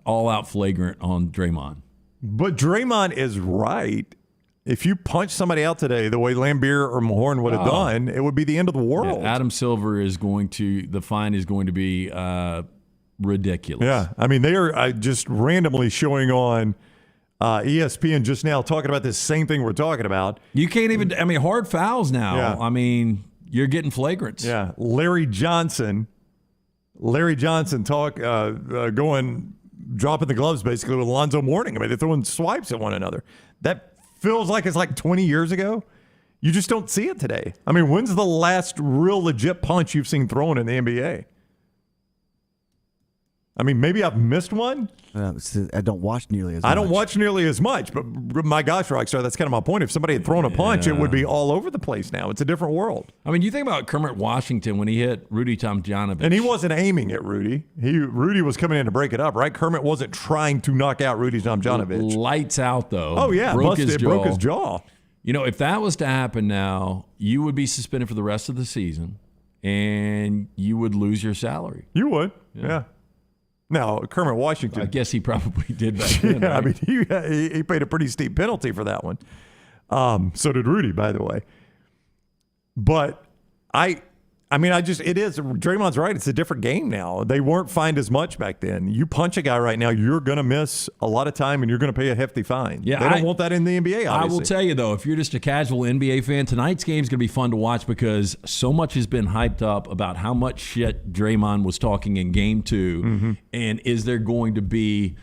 all out flagrant on Draymond. But Draymond is right. If you punch somebody out today the way Laimbeer or Mahorn would have done, it would be the end of the world. Yeah, Adam Silver the fine is going to be ridiculous. Yeah, I mean, they are just randomly showing on ESPN just now talking about this same thing we're talking about. You can't even, hard fouls now. Yeah. I mean, you're getting flagrants. Yeah, Larry Johnson dropping the gloves basically with Alonzo Mourning. I mean, they're throwing swipes at one another. That feels like it's like 20 years ago. You just don't see it today. I mean, when's the last real legit punch you've seen thrown in the NBA? I mean, maybe I've missed one. I don't watch nearly as much. I don't watch nearly as much, but my gosh, Rockstar, that's kind of my point. If somebody had thrown a punch, it would be all over the place now. It's a different world. I mean, you think about Kermit Washington when he hit Rudy Tomjanovich. And he wasn't aiming at Rudy. Rudy was coming in to break it up, right? Kermit wasn't trying to knock out Rudy Tomjanovich. Lights out, though. Oh, yeah. Broke his jaw. If that was to happen now, you would be suspended for the rest of the season, and you would lose your salary. You would, yeah. Now, Kermit Washington. I guess he probably did back then. Yeah, right? I mean, he paid a pretty steep penalty for that one. So did Rudy, by the way. But Draymond's right. It's a different game now. They weren't fined as much back then. You punch a guy right now, you're going to miss a lot of time and you're going to pay a hefty fine. Yeah, they don't want that in the NBA, obviously. I will tell you, though, if you're just a casual NBA fan, tonight's game is going to be fun to watch because so much has been hyped up about how much shit Draymond was talking in Game 2. Mm-hmm. And is there going to be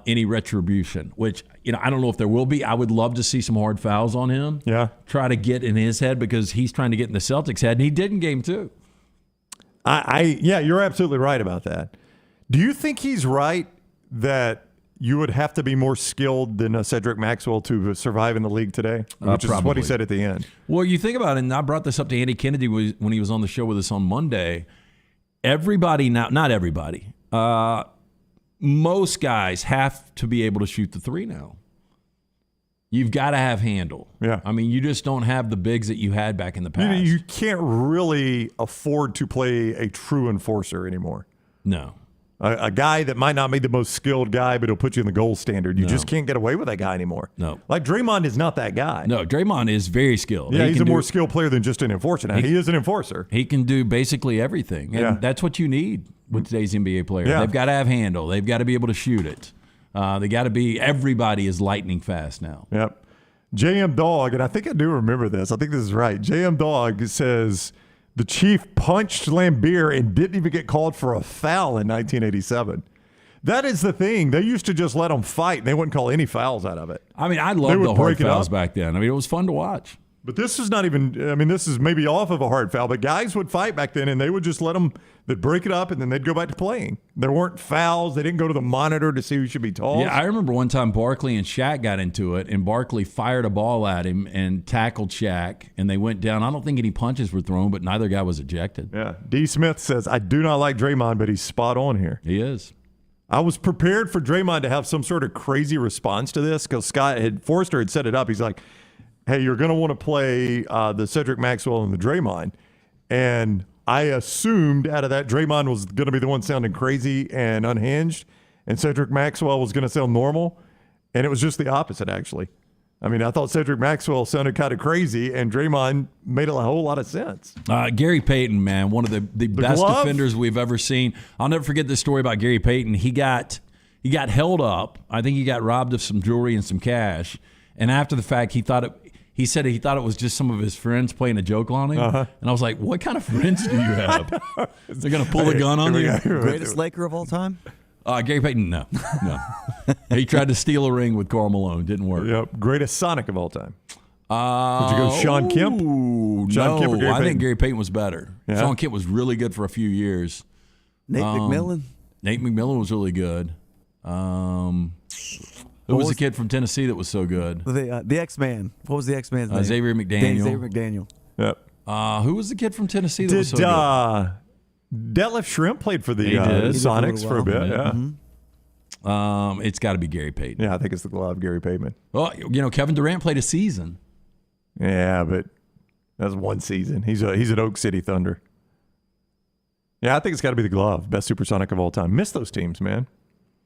any retribution, which, I don't know if there will be. I would love to see some hard fouls on him. Yeah. Try to get in his head because he's trying to get in the Celtics' head, and he did in Game 2. Yeah, you're absolutely right about that. Do you think he's right that you would have to be more skilled than Cedric Maxwell to survive in the league today? Which is what he said at the end. Well, you think about it, and I brought this up to Andy Kennedy when he was on the show with us on Monday. Everybody now, not everybody, most guys have to be able to shoot the three now. You've got to have handle. Yeah. I mean, you just don't have the bigs that you had back in the past. You can't really afford to play a true enforcer anymore. No. A guy that might not be the most skilled guy, but he'll put you in the gold standard. You just can't get away with that guy anymore. No. Like Draymond is not that guy. No, Draymond is very skilled. Yeah, he's a more skilled player than just an enforcer. Now, he is an enforcer. He can do basically everything. And that's what you need with today's NBA player. Yeah. They've got to have handle. They've got to be able to shoot it. They got to be – everybody is lightning fast now. Yep. JM Dog, and I think I do remember this. I think this is right. JM Dog says the Chief punched Laimbeer and didn't even get called for a foul in 1987. That is the thing. They used to just let them fight. They wouldn't call any fouls out of it. I mean, I loved the hard fouls back then. I mean, it was fun to watch. But this is not even, I mean, this is maybe off of a hard foul, but guys would fight back then, and they would just let them, they'd break it up, and then they'd go back to playing. There weren't fouls. They didn't go to the monitor to see who should be tossed. Yeah, I remember one time Barkley and Shaq got into it, and Barkley fired a ball at him and tackled Shaq, and they went down. I don't think any punches were thrown, but neither guy was ejected. Yeah. D. Smith says, I do not like Draymond, but he's spot on here. He is. I was prepared for Draymond to have some sort of crazy response to this because Forrester had set it up. He's like, hey, you're going to want to play the Cedric Maxwell and the Draymond. And I assumed out of that, Draymond was going to be the one sounding crazy and unhinged, and Cedric Maxwell was going to sound normal. And it was just the opposite, actually. I mean, I thought Cedric Maxwell sounded kind of crazy, and Draymond made a whole lot of sense. Gary Payton, man, one of the best glove? defenders we've ever seen. I'll never forget this story about Gary Payton. He got held up. I think he got robbed of some jewelry and some cash. And after the fact, he said he thought it was just some of his friends playing a joke on him. Uh-huh. And I was like, what kind of friends do you have? They're going to pull a gun on you? Greatest Laker of all time? Gary Payton, no. He tried to steal a ring with Karl Malone. Didn't work. Yep. Greatest Sonic of all time. Would you go Sean Kemp? Sean Kemp or Gary Payton? I think Gary Payton was better. Yeah. Sean Kemp was really good for a few years. Nate McMillan? Nate McMillan was really good. Who was the kid from Tennessee that was so good? The X-Man. What was the X-Man's name? Xavier McDaniel. Xavier McDaniel. Yep. Who was the kid from Tennessee that was so good? Detlef Schrempf played for the Sonics for a bit. Yeah. Mm-hmm. It's got to be Gary Payton. Yeah, I think it's the glove, Gary Payton. Well, Kevin Durant played a season. Yeah, but that's one season. He's at Oak City Thunder. Yeah, I think it's got to be the glove, best supersonic of all time. Miss those teams, man.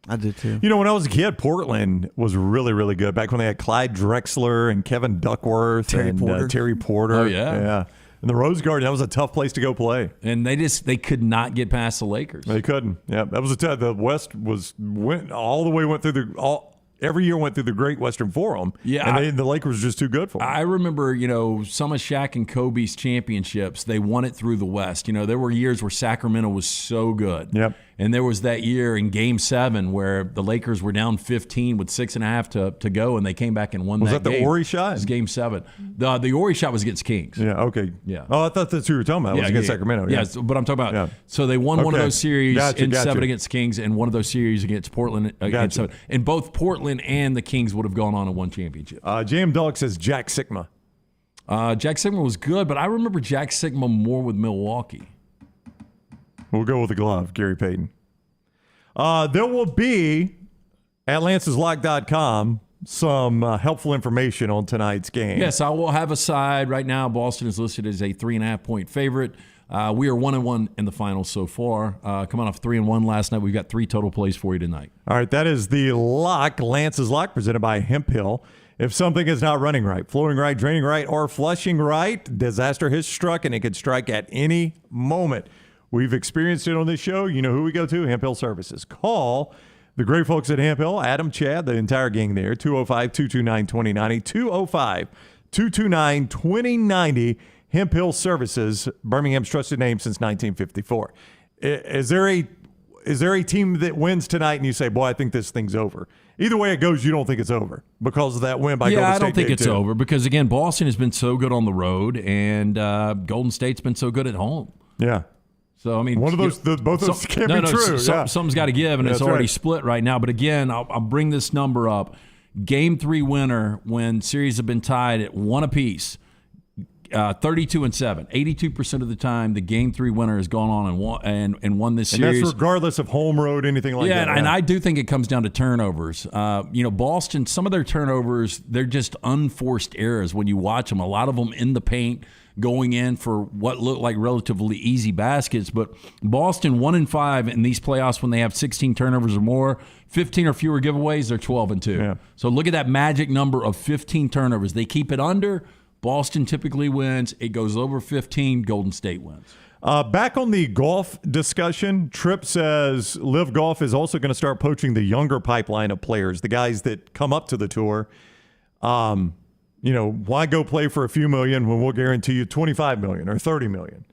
I did too. When I was a kid, Portland was really, really good. Back when they had Clyde Drexler and Kevin Duckworth and Terry Porter. Oh, yeah. Yeah. And the Rose Garden, that was a tough place to go play. And they could not get past the Lakers. They couldn't. Yeah, that was the West went through every year went through the Great Western Forum. Yeah, and the Lakers were just too good for them. I remember, some of Shaq and Kobe's championships, they won it through the West. There were years where Sacramento was so good. Yep. And there was that year in Game 7 where the Lakers were down 15 with 6.5 to go, and they came back and won that game. Was that the Horry shot? It was Game 7. The Horry shot was against Kings. Yeah, okay. Yeah. Oh, I thought that's who you were talking about. It was against Sacramento. Yeah, but I'm talking about. Yeah. So they won one of those series in 7 against Kings and one of those series against Portland against 7. And both Portland and the Kings would have gone on and won championship. J.M. Dog says Jack Sikma. Jack Sikma was good, but I remember Jack Sikma more with Milwaukee. We'll go with the glove, Gary Payton. There will be, at Lance'sLock.com, some helpful information on tonight's game. Yes, I will have a side. Right now, Boston is listed as a 3.5-point favorite. We are 1-1 in the finals so far. Coming off 3-1 last night, we've got 3 total plays for you tonight. All right, that is the lock, Lance's Lock, presented by Hemp Hill. If something is not running right, flowing right, draining right, or flushing right, disaster has struck, and it could strike at any moment. We've experienced it on this show. You know who we go to, Hemp Hill Services. Call the great folks at Hemp Hill, Adam, Chad, the entire gang there, 205-229-2090, 205-229-2090, Hemp Hill Services, Birmingham's trusted name since 1954. Is there a team that wins tonight and you say, boy, I think this thing's over? Either way it goes, you don't think it's over because of that win by Golden State. Yeah, I don't think it's over because, again, Boston has been so good on the road and Golden State's been so good at home. Yeah. So, I mean, one of those, both of those can't be true. Something's got to give, and it's already split right now. But again, I'll bring this number up. Game 3 winner when series have been tied at 1 apiece, 32-7. 82% of the time, the Game 3 winner has gone on and won this series. And that's regardless of home road, anything like that. Yeah, and I do think it comes down to turnovers. Boston, some of their turnovers, they're just unforced errors when you watch them. A lot of them in the paint, going in for what looked like relatively easy baskets. But Boston 1-5 in these playoffs when they have 16 turnovers or more, 15 or fewer giveaways, they're 12-2. Yeah. So look at that magic number of 15 turnovers. They keep it under. Boston typically wins. It goes over 15. Golden State wins. Back on the golf discussion, Tripp says Live Golf is also going to start poaching the younger pipeline of players, the guys that come up to the tour. Why go play for a few million when we'll guarantee you $25 million or $30 million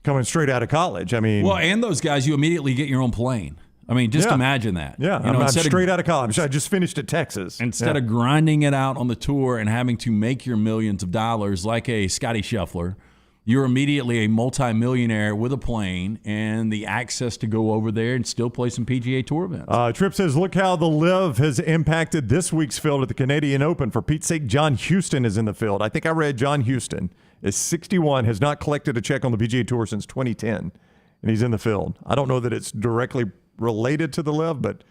coming straight out of college? I mean, well, and those guys, you immediately get your own plane. I mean, just imagine that. Yeah, I'm straight out of college. I just finished at Texas. Instead of grinding it out on the tour and having to make your millions of dollars like a Scotty Scheffler, you're immediately a multimillionaire with a plane and the access to go over there and still play some PGA Tour events. Tripp says, look how the LIV has impacted this week's field at the Canadian Open. For Pete's sake, John Houston is in the field. I think I read John Houston is 61, has not collected a check on the PGA Tour since 2010, and he's in the field. I don't know that it's directly related to the LIV, but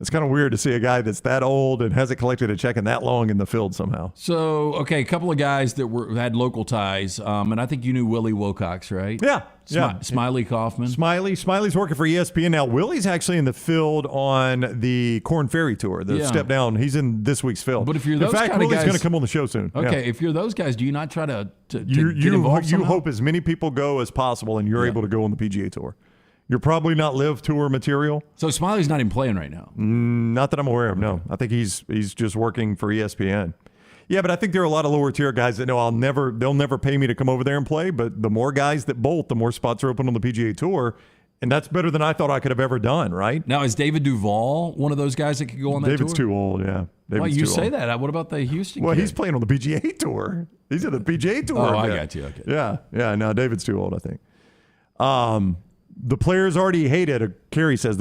it's kind of weird to see a guy that's that old and hasn't collected a check in that long in the field somehow. So, okay, a couple of guys that had local ties, and I think you knew Willie Wilcox, right? Yeah. Smiley Kaufman. Smiley's working for ESPN now. Willie's actually in the field on the Corn Ferry Tour, the step down. He's in this week's field. But if you're those in fact, kind of Willie's guys, going to come on the show soon. Okay, if you're those guys, do you not try to get you involved somehow? hope as many people go as possible, and you're able to go on the PGA Tour. You're probably not live tour material. So Smiley's not even playing right now? Not that I'm aware of, no. I think he's just working for ESPN. Yeah, but I think there are a lot of lower tier guys that know they'll never pay me to come over there and play, but the more guys that bolt, the more spots are open on the PGA Tour, and that's better than I thought I could have ever done, right? Now, is David Duval one of those guys that could go on that David's tour? too old, yeah. Well, you say that. What about the Houston Well, kid? he's playing on the PGA Tour. He's at the PGA Tour. Oh, I got you. Okay. Yeah. No, David's too old, I think. The players already hated, Kerry says,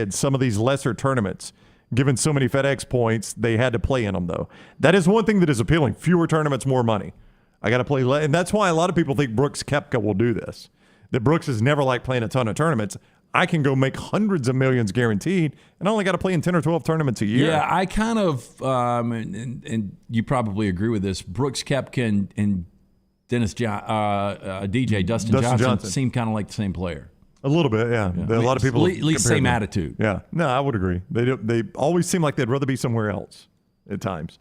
some of these lesser tournaments. Given so many FedEx points, they had to play in them, though. That is one thing that is appealing. Fewer tournaments, more money. I got to play and that's why a lot of people think Brooks Koepka will do this. That Brooks is never like playing a ton of tournaments. I can go make hundreds of millions guaranteed, and I only got to play in 10 or 12 tournaments a year. Yeah, I kind of, and you probably agree with this, Brooks Koepka and Dustin Johnson seem kind of like the same player. A little bit, yeah. A lot of people at least same attitude. Yeah, no, I would agree. They always seem like they'd rather be somewhere else at times.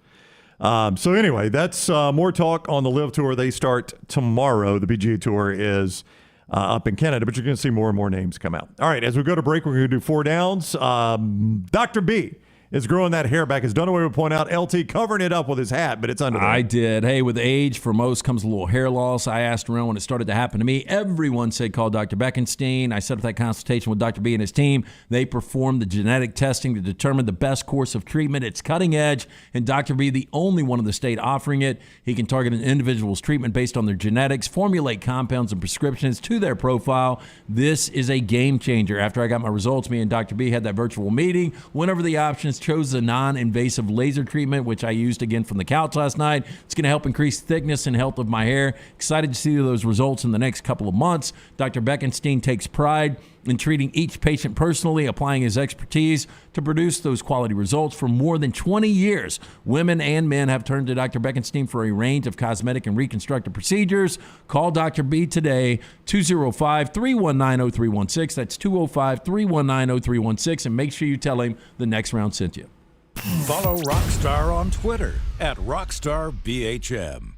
So anyway, that's more talk on the LIV Tour. They start tomorrow. The PGA Tour is up in Canada, but you're going to see more and more names come out. All right, as we go to break, we're going to do 4 downs. Dr. B is growing that hair back. As Dunaway would point out, LT covering it up with his hat, but it's under there. I did. Hey, with age, for most comes a little hair loss. I asked around when it started to happen to me. Everyone said call Dr. Beckenstein. I set up that consultation with Dr. B and his team. They performed the genetic testing to determine the best course of treatment. It's cutting edge, and Dr. B, the only one in the state offering it. He can target an individual's treatment based on their genetics, formulate compounds and prescriptions to their profile. This is a game changer. After I got my results, me and Dr. B had that virtual meeting, went over the options, chose the non-invasive laser treatment, which I used again from the couch last night. It's going to help increase thickness and health of my hair. Excited to see those results in the next couple of months. Dr. Beckenstein takes pride in treating each patient personally, applying his expertise to produce those quality results. For more than 20 years, women and men have turned to Dr. Beckenstein for a range of cosmetic and reconstructive procedures. Call Dr. B today, 205-319-0316. That's 205-319-0316. And make sure you tell him the next round sent you. Follow Rockstar on Twitter @RockstarBHM.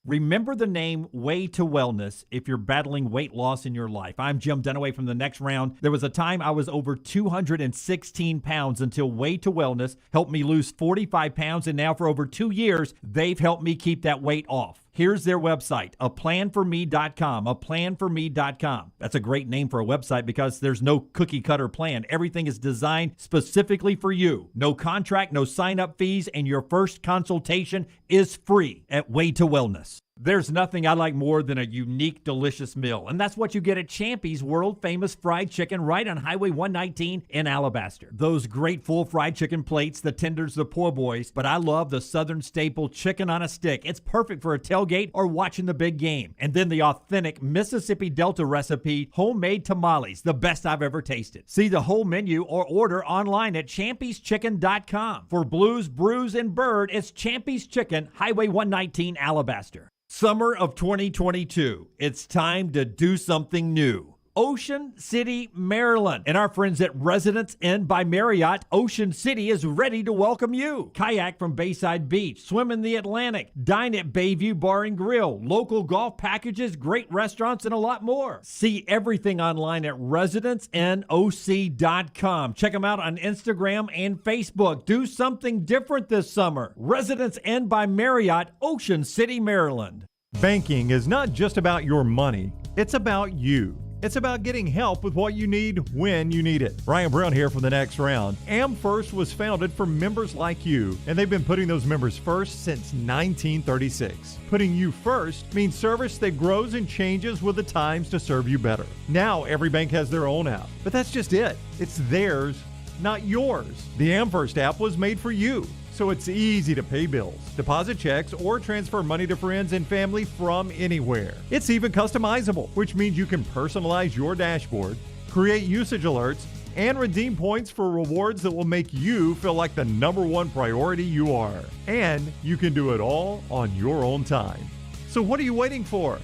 Remember the name Way to Wellness if you're battling weight loss in your life. I'm Jim Dunaway from The Next Round. There was a time I was over 216 pounds until Way to Wellness helped me lose 45 pounds, and now for over 2 years, they've helped me keep that weight off. Here's their website, aplanforme.com, aplanforme.com. That's a great name for a website because there's no cookie-cutter plan. Everything is designed specifically for you. No contract, no sign-up fees, and your first consultation is free at Way to Wellness. There's nothing I like more than a unique, delicious meal, and that's what you get at Champy's world-famous fried chicken right on Highway 119 in Alabaster. Those great full fried chicken plates, the tenders, the poor boys, but I love the Southern staple chicken on a stick. It's perfect for a tailgate or watching the big game. And then the authentic Mississippi Delta recipe, homemade tamales, the best I've ever tasted. See the whole menu or order online at champyschicken.com. For Blues, Brews, and Bird, it's Champy's Chicken, Highway 119, Alabaster. Summer of 2022. It's time to do something new. Ocean City, Maryland. And our friends at Residence Inn by Marriott, Ocean City is ready to welcome you. Kayak from Bayside Beach, swim in the Atlantic, dine at Bayview Bar and Grill, local golf packages, great restaurants, and a lot more. See everything online at residenceinnoc.com. Check them out on Instagram and Facebook. Do something different this summer. Residence Inn by Marriott, Ocean City, Maryland. Banking is not just about your money, it's about you. It's about getting help with what you need when you need it. Ryan Brown here from The Next Round. AmFirst was founded for members like you, and they've been putting those members first since 1936. Putting you first means service that grows and changes with the times to serve you better. Now every bank has their own app, but that's just it. It's theirs, not yours. The AmFirst app was made for you, so it's easy to pay bills, deposit checks, or transfer money to friends and family from anywhere. It's even customizable, which means you can personalize your dashboard, create usage alerts, and redeem points for rewards that will make you feel like the number one priority you are. And you can do it all on your own time. So what are you waiting for?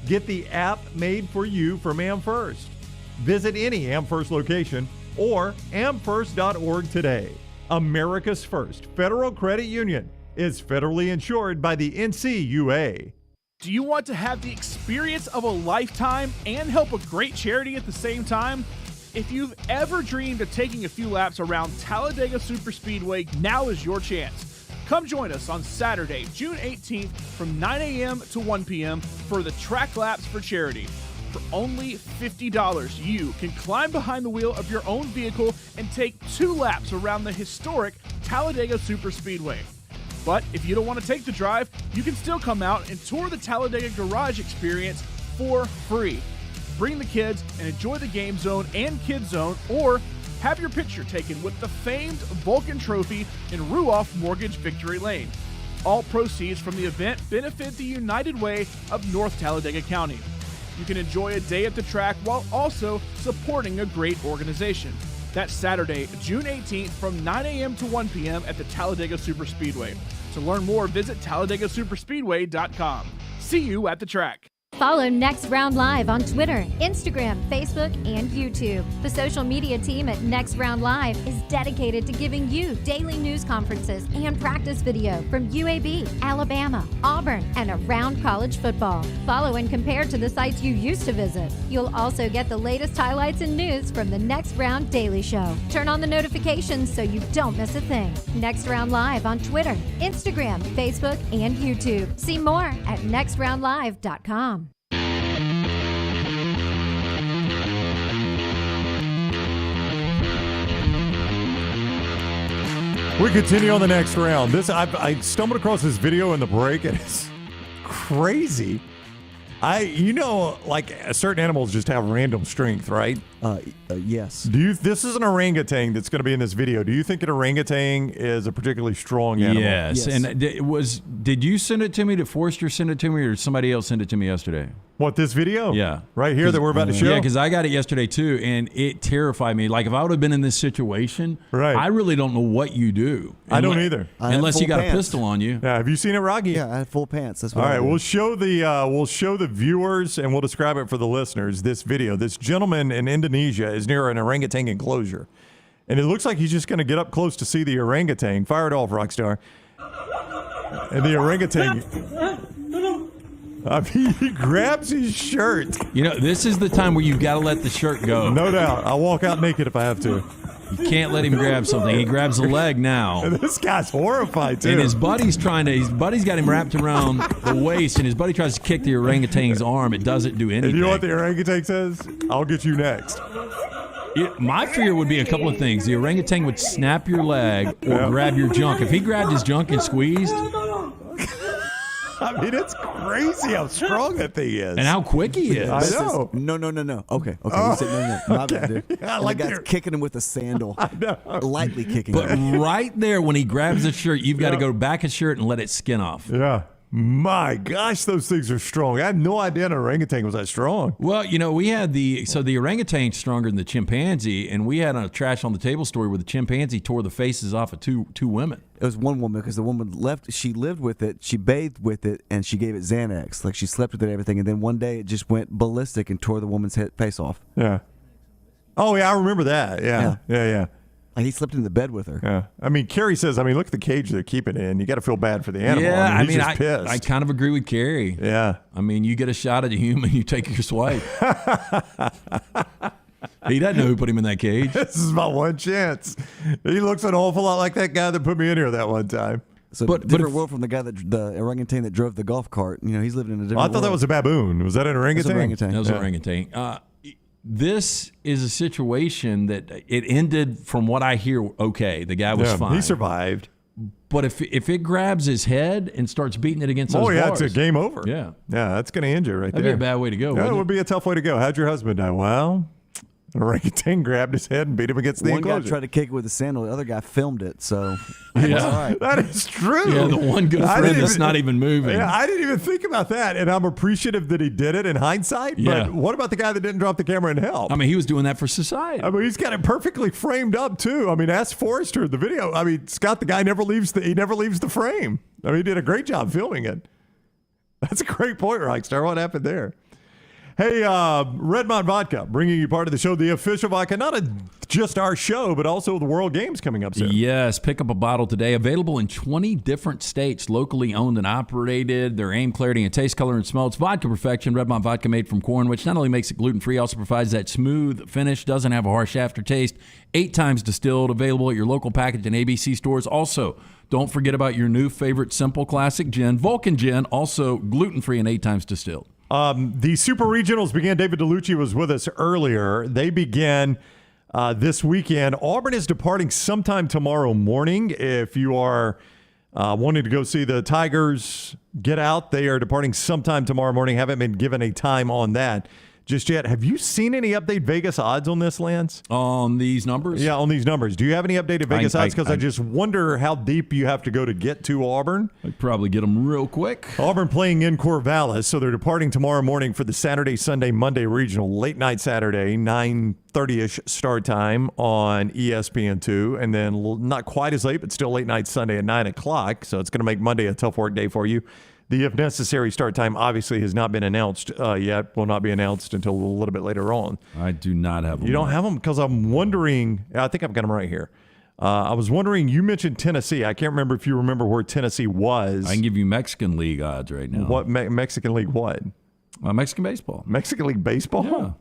Get the app made for you from AmFirst. Visit any AmFirst location or amfirst.org today. America's first federal credit union is federally insured by the NCUA. Do you want to have the experience of a lifetime and help a great charity at the same time? If you've ever dreamed of taking a few laps around Talladega Superspeedway, now is your chance. Come join us on Saturday, June 18th from 9 a.m. to 1 p.m. for the Track Laps for Charity. For only $50, you can climb behind the wheel of your own vehicle and take 2 laps around the historic Talladega Superspeedway. But if you don't want to take the drive, you can still come out and tour the Talladega Garage experience for free. Bring the kids and enjoy the game zone and kids zone, or have your picture taken with the famed Vulcan Trophy in Ruoff Mortgage Victory Lane. All proceeds from the event benefit the United Way of North Talladega County. You can enjoy a day at the track while also supporting a great organization. That's Saturday, June 18th from 9 a.m. to 1 p.m. at the Talladega Superspeedway. To learn more, visit TalladegaSuperspeedway.com. See you at the track. Follow Next Round Live on Twitter, Instagram, Facebook, and YouTube. The social media team at Next Round Live is dedicated to giving you daily news conferences and practice video from UAB, Alabama, Auburn, and around college football. Follow and compare to the sites you used to visit. You'll also get the latest highlights and news from the Next Round Daily Show. Turn on the notifications so you don't miss a thing. Next Round Live on Twitter, Instagram, Facebook, and YouTube. See more at nextroundlive.com. We continue on the next round. I stumbled across this video in the break, and it's crazy. Like certain animals just have random strength, right? Yes. This is an orangutan that's going to be in this video. Do you think an orangutan is a particularly strong animal? Yes. And did you send it to me? Did Forrester send it to me, or did somebody else send it to me yesterday? What, this video? Yeah. Right here that we're about to show? Yeah, because I got it yesterday too, and it terrified me. Like, if I would have been in this situation, right, I really don't know what you do. I don't either. Unless you got a pistol on you. Yeah, have you seen it, Rocky? Yeah, I had full pants. That's what All right, we'll show the viewers, and we'll describe it for the listeners, this video. This gentleman in Indonesia is near an orangutan enclosure, and it looks like he's just going to get up close to see the orangutan. Fire it off, Rockstar. And the orangutan... he grabs his shirt. This is the time where you've got to let the shirt go. No doubt. I'll walk out naked if I have to. You can't let him grab something. He grabs a leg now. And this guy's horrified, too. And his buddy's got him wrapped around the waist, and his buddy tries to kick the orangutan's arm. It doesn't do anything. And you know what the orangutan says? I'll get you next. My fear would be a couple of things. The orangutan would snap your leg or grab your junk. If he grabbed his junk and squeezed... I mean, it's crazy how strong that thing is. And how quick he is. I know. No. Okay. You said no. My bad, dude. Yeah, the guy's kicking him with a sandal. I know. Lightly kicking him. But right there, when he grabs the shirt, you've got to go back his shirt and let it skin off. Yeah. My gosh, those things are strong. I had no idea an orangutan was that strong. Well, we had the orangutan's stronger than the chimpanzee, and we had a trash on the table story where the chimpanzee tore the faces off of two women. It was one woman because the woman left. She lived with it. She bathed with it, and she gave it Xanax. Like, she slept with it and everything. And then one day it just went ballistic and tore the woman's face off. Yeah. Oh yeah, I remember that. Yeah. Like, he slept in the bed with her. Yeah. I mean, Carrie says, look at the cage they're keeping it in. You got to feel bad for the animal. Yeah, he's just pissed. I kind of agree with Carrie. Yeah. I mean, you get a shot at a human, you take your swipe. He doesn't know who put him in that cage. This is my one chance. He looks an awful lot like that guy that put me in here that one time. So different world from the orangutan that drove the golf cart. He's living in a different world. I thought that was a baboon. Was that an orangutan? That was an orangutan. That was an orangutan. this is a situation that it ended, from what I hear, okay. The guy was fine. He survived. But if it grabs his head and starts beating it against those bars, it's a game over. Yeah. Yeah, that's going to end you right That'd there. be a bad way to go. Yeah, it would be a tough way to go. How'd your husband die? Well, an orangutan grabbed his head and beat him against the one enclosure. Guy tried to kick it with a sandal. The other guy filmed it, so yeah. all right. That is true. Yeah, the one good friend that's not even moving. Yeah, I didn't even think about that, and I'm appreciative that he did it in hindsight. Yeah. But what about the guy that didn't drop the camera and help? I mean, he was doing that for society. I mean, he's got it perfectly framed up too. I mean, ask Forrester the video. I mean, Scott, the guy never leaves the frame. I mean, he did a great job filming it. That's a great point, Rockstar. What happened there? Hey, Redmond Vodka, bringing you part of the show, the official vodka, not just our show, but also the World Games coming up soon. Yes, pick up a bottle today. Available in 20 different states, locally owned and operated. Their aim, clarity, and taste, color, and smell. It's vodka perfection. Redmond Vodka made from corn, which not only makes it gluten-free, also provides that smooth finish, doesn't have a harsh aftertaste. 8 times distilled, available at your local package and ABC stores. Also, don't forget about your new favorite simple classic gin, Vulcan Gin, also gluten-free and 8 times distilled. The Super Regionals began. David Dellucci was with us earlier. They began this weekend. Auburn is departing sometime tomorrow morning. If you are wanting to go see the Tigers get out, they are departing sometime tomorrow morning. Haven't been given a time on that just yet. Have you seen any updated Vegas odds on this, Lance? On these numbers? Yeah, on these numbers. Do you have any updated Vegas odds? Because I just wonder how deep you have to go to get to Auburn. I'd probably get them real quick. Auburn playing in Corvallis, so they're departing tomorrow morning for the Saturday, Sunday, Monday regional, late night Saturday, 9:30-ish start time on ESPN2, and then not quite as late, but still late night Sunday at 9 o'clock, so it's going to make Monday a tough work day for you. The if necessary start time obviously has not been announced yet. Will not be announced until a little bit later on. I do not have them. You don't have them? Because I'm wondering. I think I've got them right here. I was wondering, you mentioned Tennessee. I can't remember if you remember where Tennessee was. I can give you Mexican League odds right now. What Mexican League what? Mexican baseball. Mexican League baseball? Yeah.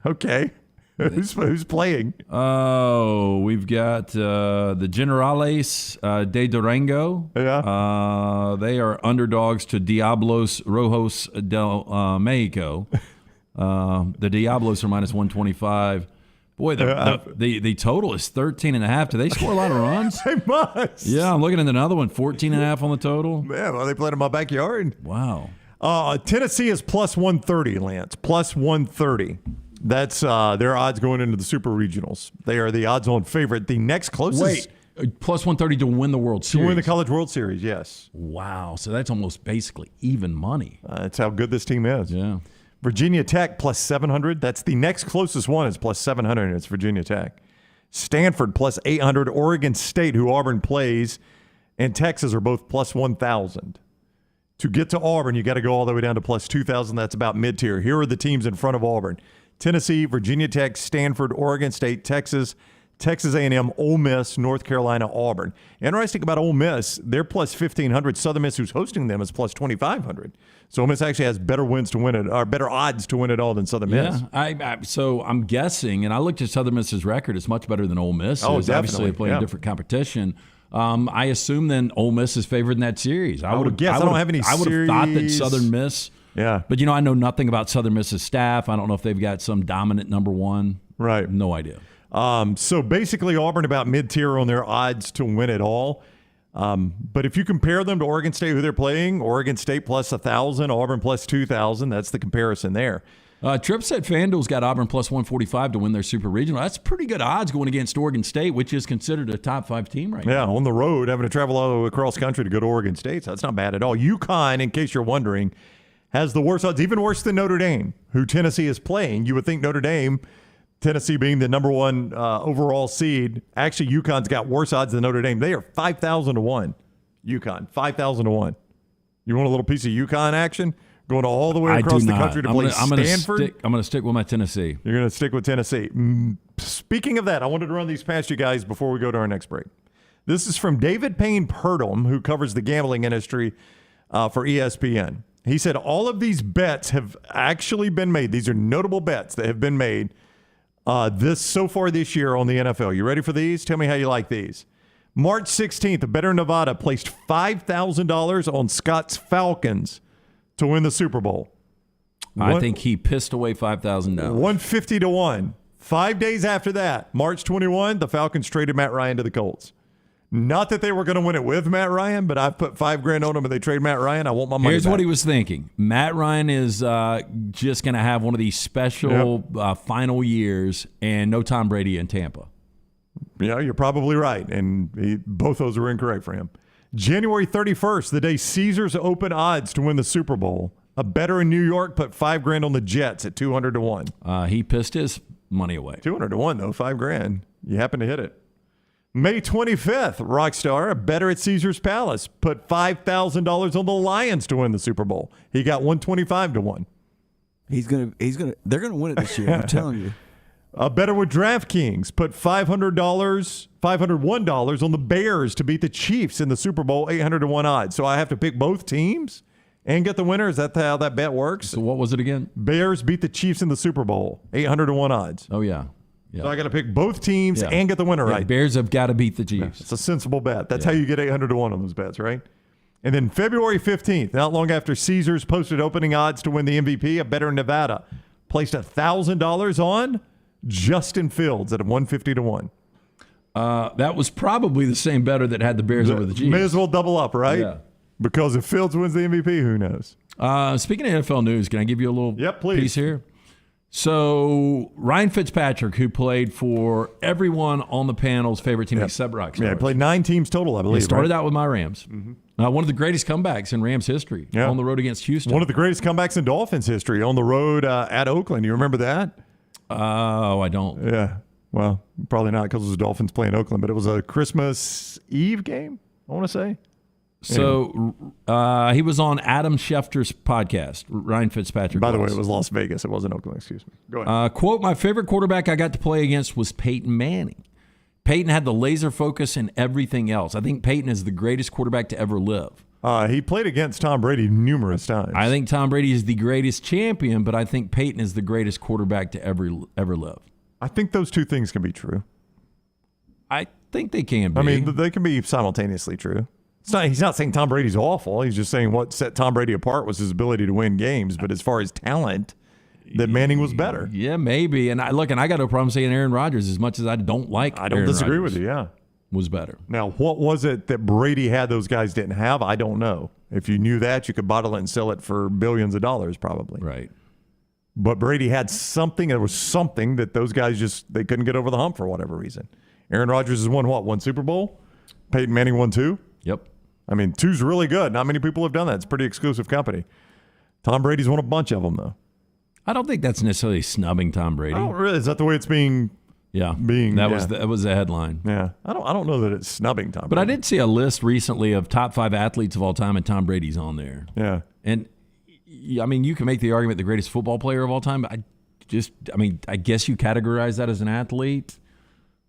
Okay. Who's playing? Oh, we've got the Generales de Durango. Yeah. They are underdogs to Diablos Rojos del Mexico. The Diablos are minus 125. Boy, the total is 13.5. Do they score a lot of runs? They must. Yeah, I'm looking at another one, 14.5 on the total. Yeah, well, they played in my backyard. Wow. Tennessee is plus 130, Lance. Plus 130. That's their odds going into the Super Regionals. They are the odds-on favorite. The next closest... Wait, plus 130 to win the World Series. To win the College World Series, yes. Wow, so that's almost basically even money. That's how good this team is. Yeah. Virginia Tech plus 700. That's the next closest one is plus 700, and it's Virginia Tech. Stanford plus 800. Oregon State, who Auburn plays, and Texas are both plus 1,000. To get to Auburn, you got to go all the way down to plus 2,000. That's about mid-tier. Here are the teams in front of Auburn. Tennessee, Virginia Tech, Stanford, Oregon State, Texas, Texas A&M, Ole Miss, North Carolina, Auburn. Interesting about Ole Miss, they're plus 1,500. Southern Miss, who's hosting them, is plus 2,500. So Ole Miss actually has better wins to win it, or better odds to win it all than Southern Miss. Yeah, so I'm guessing, and I looked at Southern Miss's record. It's much better than Ole Miss. Oh, definitely. Obviously, they play in different competition. I assume then Ole Miss is favored in that series. I would guess. I don't have any I would have thought that Southern Miss. Yeah. But, I know nothing about Southern Miss's staff. I don't know if they've got some dominant number one. Right. No idea. So basically Auburn about mid-tier on their odds to win it all. But if you compare them to Oregon State, who they're playing, Oregon State plus 1,000, Auburn plus 2,000, that's the comparison there. Tripp said FanDuel's got Auburn plus 145 to win their Super Regional. That's pretty good odds going against Oregon State, which is considered a top 5 team right now. Yeah, on the road, having to travel all the way across country to go to Oregon State. So that's not bad at all. UConn, in case you're wondering, has the worst odds, even worse than Notre Dame, who Tennessee is playing. You would think Notre Dame, Tennessee being the number one overall seed, actually UConn's got worse odds than Notre Dame. They are 5,000 to 1. UConn, 5,000 to 1. You want a little piece of UConn action? Going all the way across the country to play Stanford? I'm going to stick with my Tennessee. You're going to stick with Tennessee. Speaking of that, I wanted to run these past you guys before we go to our next break. This is from David Payne Purdom, who covers the gambling industry for ESPN. He said all of these bets have actually been made. These are notable bets that have been made so far this year on the NFL. You ready for these? Tell me how you like these. March 16th, a bettor in Nevada placed $5,000 on Scott's Falcons to win the Super Bowl. I think he pissed away $5,000. 150 to 1. 5 days after that, March 21, the Falcons traded Matt Ryan to the Colts. Not that they were going to win it with Matt Ryan, but I put $5,000 on him and they trade Matt Ryan. I want my money Here's back. what he was thinking. Matt Ryan is just going to have one of these special final years and no Tom Brady in Tampa. Yeah, you're probably right. And both those were incorrect for him. January 31st, the day Caesars opened odds to win the Super Bowl, a bettor in New York put $5,000 on the Jets at 200 to 1. He pissed his money away. 200 to 1, though, $5,000. You happen to hit it. May 25th, Rockstar, a bettor at Caesars Palace, put $5,000 on the Lions to win the Super Bowl. He got 125 to 1. They're gonna win it this year. I'm telling you. A bettor with DraftKings put $501 on the Bears to beat the Chiefs in the Super Bowl, 800 to 1 odds. So I have to pick both teams and get the winner. Is that how that bet works? So what was it again? Bears beat the Chiefs in the Super Bowl, 800 to 1 odds. Oh yeah. So I got to pick both teams and get the winner right. Bears have got to beat the Chiefs. Yeah, it's a sensible bet. That's how you get 800 to 1 on those bets, right? And then February 15th, not long after Caesars posted opening odds to win the MVP, a bettor in Nevada placed $1,000 on Justin Fields at 150 to 1. That was probably the same bettor that had the Bears over the Chiefs. May as well double up, right? Yeah. Because if Fields wins the MVP, who knows? Speaking of NFL news, can I give you a little piece here? So Ryan Fitzpatrick, who played for everyone on the panel's favorite team except Rockstar. Yeah, he played 9 teams total, I believe. He started out with my Rams. One of the greatest comebacks in Rams history on the road against Houston. One of the greatest comebacks in Dolphins history on the road at Oakland. You remember that? Oh, I don't. Yeah. Well, probably not because it was the Dolphins playing Oakland, but it was a Christmas Eve game, I want to say. So he was on Adam Schefter's podcast, Ryan Fitzpatrick. By the way, it was Las Vegas. It wasn't Oakland. Excuse me. Go ahead. Quote, my favorite quarterback I got to play against was Peyton Manning. Peyton had the laser focus in everything else. I think Peyton is the greatest quarterback to ever live. He played against Tom Brady numerous times. I think Tom Brady is the greatest champion, but I think Peyton is the greatest quarterback to ever live. I think those two things can be true. I think they can be. I mean, they can be simultaneously true. He's not saying Tom Brady's awful. He's just saying what set Tom Brady apart was his ability to win games. But as far as talent, that Manning was better. Yeah, maybe. And I got no problem saying Aaron Rodgers, as much as I don't like I don't Aaron disagree Rodgers, with you, yeah. was better. Now, what was it that Brady had those guys didn't have? I don't know. If you knew that, you could bottle it and sell it for billions of dollars probably. Right. But Brady had something. There was something that those guys they couldn't get over the hump for whatever reason. Aaron Rodgers has won what? 1 Super Bowl? Peyton Manning won 2? Yep. I mean, 2's really good. Not many people have done that. It's a pretty exclusive company. Tom Brady's won a bunch of them, though. I don't think that's necessarily snubbing Tom Brady. Oh, really? Is that the way it's being? Yeah, that was the headline. Yeah, I don't know that it's snubbing Tom Brady. But I did see a list recently of top 5 athletes of all time, and Tom Brady's on there. Yeah, and I mean, you can make the argument the greatest football player of all time. But I guess you categorize that as an athlete.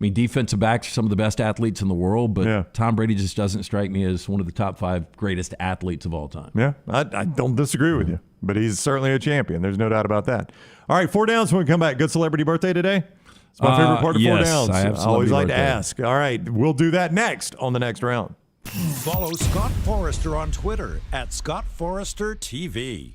I mean, defensive backs are some of the best athletes in the world, but Tom Brady just doesn't strike me as one of the top 5 greatest athletes of all time. Yeah, I don't disagree with you, but he's certainly a champion. There's no doubt about that. All right, 4 Downs when we come back. Good celebrity birthday today? It's my favorite part of 4 Downs. I have always like birthday. to ask. All right, we'll do that next on the next round. Follow Scott Forrester on Twitter at ScottForresterTV.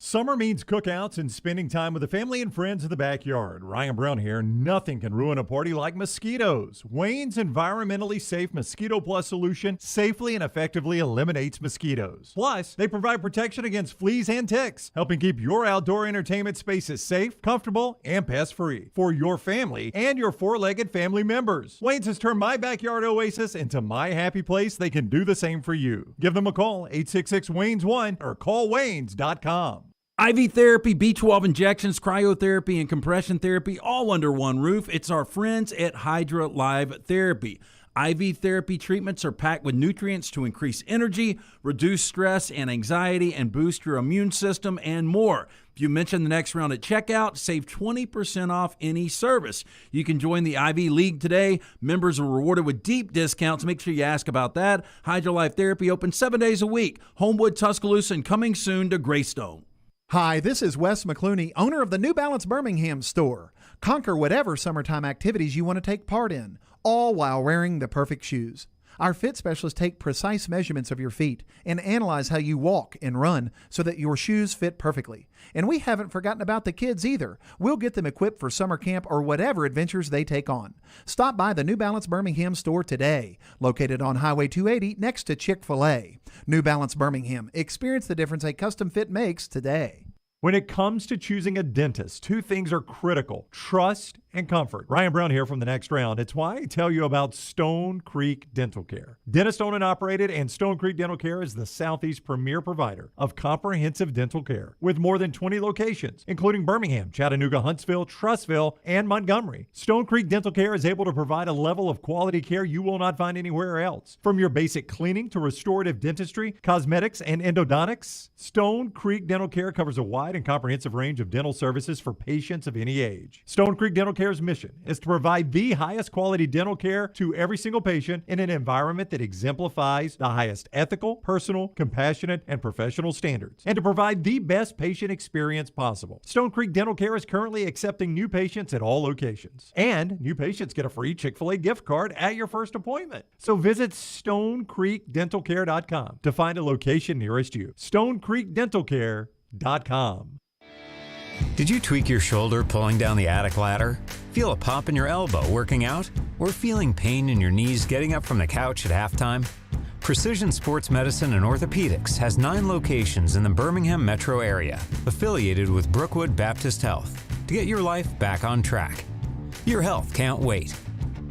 Summer means cookouts and spending time with the family and friends in the backyard. Ryan Brown here. Nothing can ruin a party like mosquitoes. Wayne's environmentally safe Mosquito Plus solution safely and effectively eliminates mosquitoes. Plus, they provide protection against fleas and ticks, helping keep your outdoor entertainment spaces safe, comfortable, and pest-free for your family and your 4-legged family members. Wayne's has turned my backyard oasis into my happy place. They can do the same for you. Give them a call, 866-WAYNES1 or callwaynes.com. IV therapy, B12 injections, cryotherapy, and compression therapy all under one roof. It's our friends at Hydra Live Therapy. IV therapy treatments are packed with nutrients to increase energy, reduce stress and anxiety, and boost your immune system, and more. If you mention the next round at checkout, save 20% off any service. You can join the IV League today. Members are rewarded with deep discounts. Make sure you ask about that. Hydra Life Therapy open 7 days a week. Homewood, Tuscaloosa, and coming soon to Greystone. Hi, this is Wes McClooney, owner of the New Balance Birmingham store. Conquer whatever summertime activities you want to take part in, all while wearing the perfect shoes. Our fit specialists take precise measurements of your feet and analyze how you walk and run so that your shoes fit perfectly. And we haven't forgotten about the kids either. We'll get them equipped for summer camp or whatever adventures they take on. Stop by the New Balance Birmingham store today, located on Highway 280 next to Chick-fil-A. New Balance Birmingham. Experience the difference a custom fit makes today. When it comes to choosing a dentist, two things are critical: trust and comfort. Ryan Brown here from The Next Round. It's why I tell you about Stone Creek Dental Care. Dentist owned and operated, and Stone Creek Dental Care is the Southeast premier provider of comprehensive dental care with more than 20 locations, including Birmingham, Chattanooga, Huntsville, Trussville, and Montgomery. Stone Creek Dental Care is able to provide a level of quality care you will not find anywhere else. From your basic cleaning to restorative dentistry, cosmetics, and endodontics, Stone Creek Dental Care covers a wide and comprehensive range of dental services for patients of any age. Stone Creek Dental Care's mission is to provide the highest quality dental care to every single patient in an environment that exemplifies the highest ethical, personal, compassionate, and professional standards, and to provide the best patient experience possible. Stone Creek Dental Care is currently accepting new patients at all locations, and new patients get a free Chick-fil-A gift card at your first appointment. So visit StoneCreekDentalCare.com to find a location nearest you. StoneCreekDentalCare.com. Did you tweak your shoulder pulling down the attic ladder? Feel a pop in your elbow working out? Or feeling pain in your knees getting up from the couch at halftime? Precision Sports Medicine and Orthopedics has 9 locations in the Birmingham metro area, affiliated with Brookwood Baptist Health, to get your life back on track. Your health can't wait.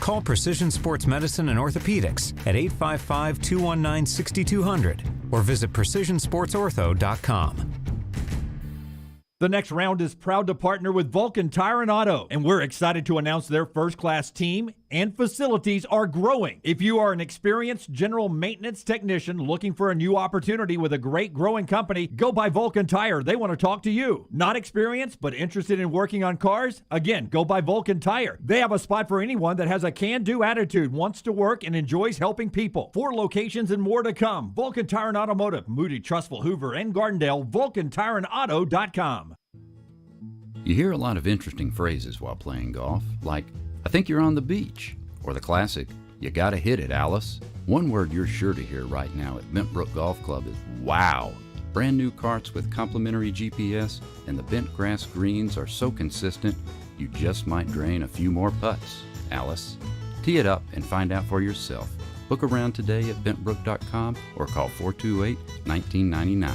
Call Precision Sports Medicine and Orthopedics at 855-219-6200 or visit precisionsportsortho.com. The Next Round is proud to partner with Vulcan Tire and Auto, and we're excited to announce their first-class team and facilities are growing. If you are an experienced general maintenance technician looking for a new opportunity with a great growing company, go by Vulcan Tire. They want to talk to you. Not experienced, but interested in working on cars? Again, go by Vulcan Tire. They have a spot for anyone that has a can-do attitude, wants to work, and enjoys helping people. 4 locations and more to come. Vulcan Tire and Automotive, Moody, Trussville, Hoover, and Gardendale. VulcanTireandAuto.com. You hear a lot of interesting phrases while playing golf, like, I think you're on the beach, or the classic, you gotta hit it, Alice. One word you're sure to hear right now at Bentbrook Golf Club is wow. Brand new carts with complimentary GPS, and the bent grass greens are so consistent, you just might drain a few more putts, Alice. Tee it up and find out for yourself. Book around today at bentbrook.com or call 428-1999.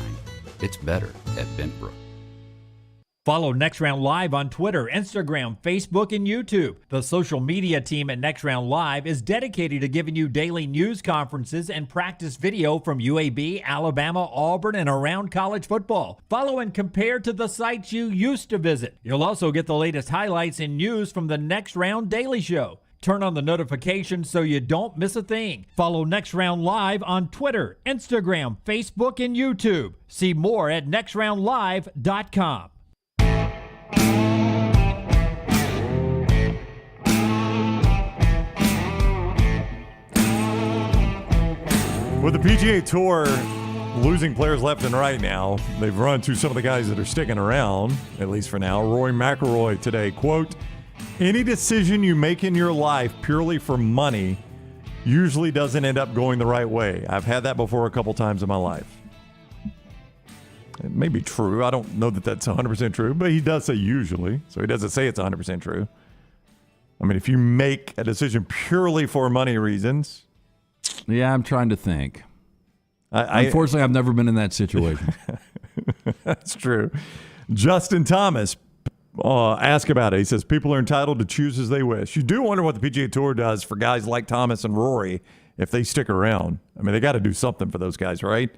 It's better at Bentbrook. Follow Next Round Live on Twitter, Instagram, Facebook, and YouTube. The social media team at Next Round Live is dedicated to giving you daily news conferences and practice video from UAB, Alabama, Auburn, and around college football. Follow and compare to the sites you used to visit. You'll also get the latest highlights and news from the Next Round Daily Show. Turn on the notifications so you don't miss a thing. Follow Next Round Live on Twitter, Instagram, Facebook, and YouTube. See more at nextroundlive.com. With the PGA Tour losing players left and right now, they've run to some of the guys that are sticking around, at least for now. Rory McIlroy today, quote, any decision you make in your life purely for money usually doesn't end up going the right way. I've had that before a couple times in my life. It may be true. I don't know that that's 100% true, but he does say usually, so he doesn't say it's 100% true. I mean, if you make a decision purely for money reasons... Yeah, I'm trying to think. Unfortunately, I've never been in that situation. That's true. Justin Thomas asked about it. He says, people are entitled to choose as they wish. You do wonder what the PGA Tour does for guys like Thomas and Rory if they stick around. I mean, they got to do something for those guys, right?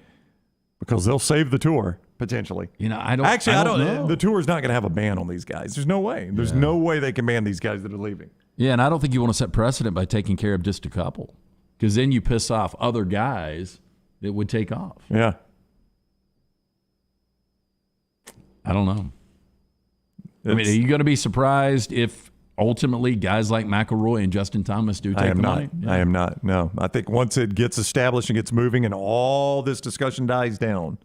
Because they'll save the tour, potentially. You know, I don't know. The tour's not going to have a ban on these guys. There's no way. There's no way they can ban these guys that are leaving. Yeah, and I don't think you want to set precedent by taking care of just a couple. Because then you piss off other guys that would take off. Yeah. I don't know. I mean, are you going to be surprised if ultimately guys like McIlroy and Justin Thomas do take the money? Yeah. I am not. No. I think once it gets established and gets moving and all this discussion dies down,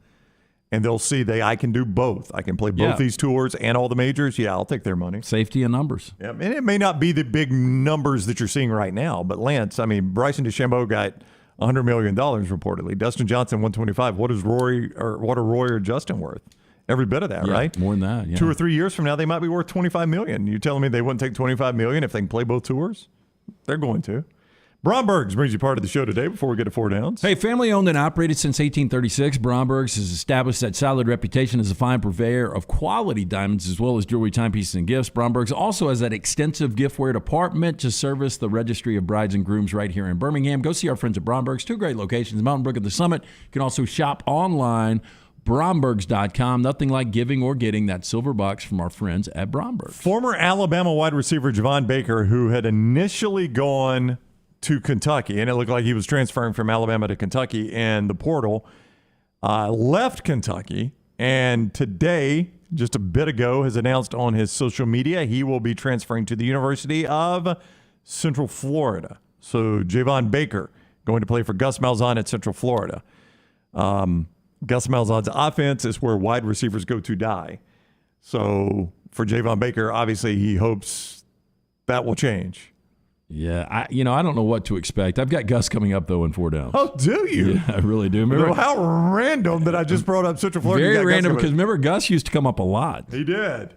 and they'll see I can do both. I can play both these tours and all the majors. Yeah, I'll take their money. Safety and numbers. Yeah, and it may not be the big numbers that you're seeing right now, but Lance, I mean, Bryson DeChambeau got $100 million reportedly. Dustin Johnson, 125. What is Roy or Justin worth? Every bit of that, right? More than that. Yeah. 2 or 3 years from now, they might be worth $25 million. You telling me they wouldn't take $25 million if they can play both tours? They're going to. Bromberg's brings you part of the show today before we get to Four Downs. Hey, family owned and operated since 1836, Bromberg's has established that solid reputation as a fine purveyor of quality diamonds as well as jewelry, timepieces, and gifts. Bromberg's also has that extensive giftware department to service the registry of brides and grooms right here in Birmingham. Go see our friends at Bromberg's. 2 great locations, Mountain Brook at the Summit. You can also shop online, Brombergs.com. Nothing like giving or getting that silver box from our friends at Bromberg's. Former Alabama wide receiver Javon Baker, who had initially gone to Kentucky, and it looked like he was transferring from Alabama to Kentucky in the portal, left Kentucky, and today, just a bit ago, has announced on his social media he will be transferring to the University of Central Florida. So Javon Baker going to play for Gus Malzahn at Central Florida. Gus Malzahn's offense is where wide receivers go to die. So for Javon Baker, obviously he hopes that will change. Yeah, I don't know what to expect. I've got Gus coming up, though, in 4 Downs. Oh, do you? Yeah, I really do. Remember, how random that I just brought up Central Florida. Very random, because remember, Gus used to come up a lot. He did.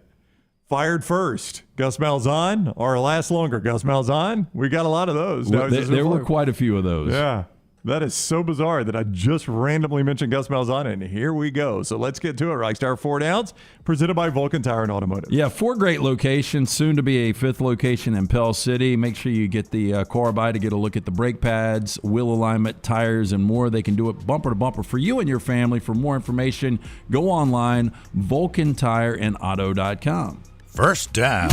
Fired first. Gus Malzahn, or last longer, Gus Malzahn. We got a lot of those. There were quite a few of those. Yeah. That is so bizarre that I just randomly mentioned Gus Malzahn, and here we go. So let's get to it. Rockstar 4 Downs, presented by Vulcan Tire and Automotive. Yeah, 4 great locations, soon to be a 5th location in Pell City. Make sure you get the car by to get a look at the brake pads, wheel alignment, tires, and more. They can do it bumper to bumper for you and your family. For more information, go online, VulcanTireandAuto.com. First down.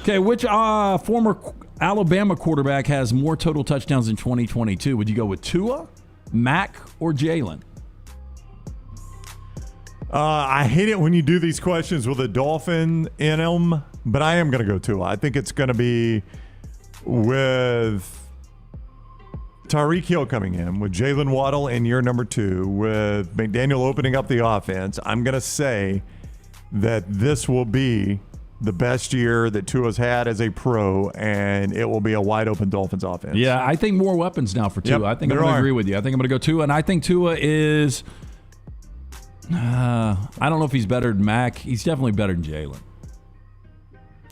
Okay, which former Alabama quarterback has more total touchdowns in 2022? Would you go with Tua, Mac, or Jalen? I hate it when you do these questions with a Dolphin in them, but I am going to go Tua. I think it's going to be with Tyreek Hill coming in, with Jalen Waddle in year number 2, with McDaniel opening up the offense. I'm going to say that this will be the best year that Tua's had as a pro, and it will be a wide-open Dolphins offense. Yeah, I think more weapons now for Tua. Yep, I think I'm going to agree with you. I think I'm going to go Tua, and I think Tua is I don't know if he's better than Mac. He's definitely better than Jalen.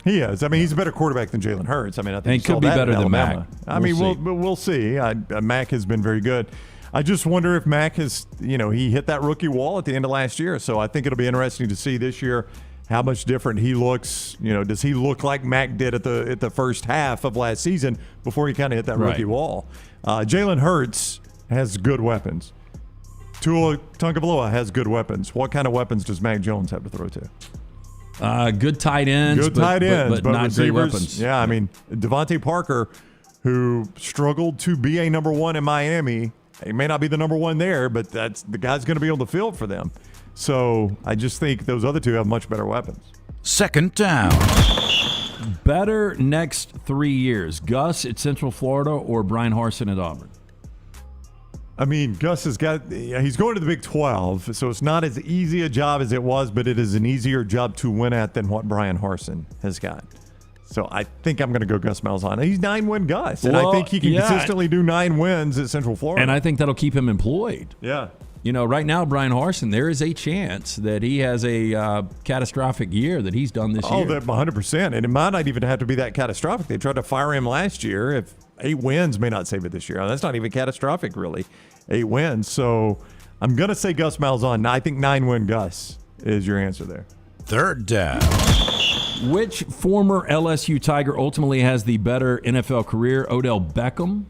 He is. I mean, he's a better quarterback than Jalen Hurts. I mean, I think he could be better than Mac. I mean, we'll see. Mac has been very good. I just wonder if Mac has, he hit that rookie wall at the end of last year. So I think it'll be interesting to see this year how much different he looks. Does he look like Mac did at the first half of last season before he kind of hit that rookie wall? Jalen Hurts has good weapons. Tua Tagovailoa has good weapons. What kind of weapons does Mac Jones have to throw to? Good tight ends. But not receivers, great weapons. Yeah, I mean, Devontae Parker, who struggled to be a number 1 in Miami, he may not be the number 1 there, but that's the guy's going to be on the field for them. So I just think those other 2 have much better weapons. Second down. Better next 3 years, Gus at Central Florida or Brian Harsin at Auburn? I mean, Gus he's going to the Big 12, so it's not as easy a job as it was, but it is an easier job to win at than what Brian Harsin has got. So I think I'm going to go Gus Malzahn. He's 9-win Gus, and I think he can consistently do 9 wins at Central Florida. And I think that'll keep him employed. Yeah. Right now, Brian Harsin, there is a chance that he has a catastrophic year that he's done this year. Oh, 100%. And it might not even have to be that catastrophic. They tried to fire him last year. If 8 wins may not save it this year. That's not even catastrophic, really. 8 wins. So I'm going to say Gus Malzahn. I think 9-win Gus is your answer there. Third down. Which former LSU Tiger ultimately has the better NFL career? Odell Beckham,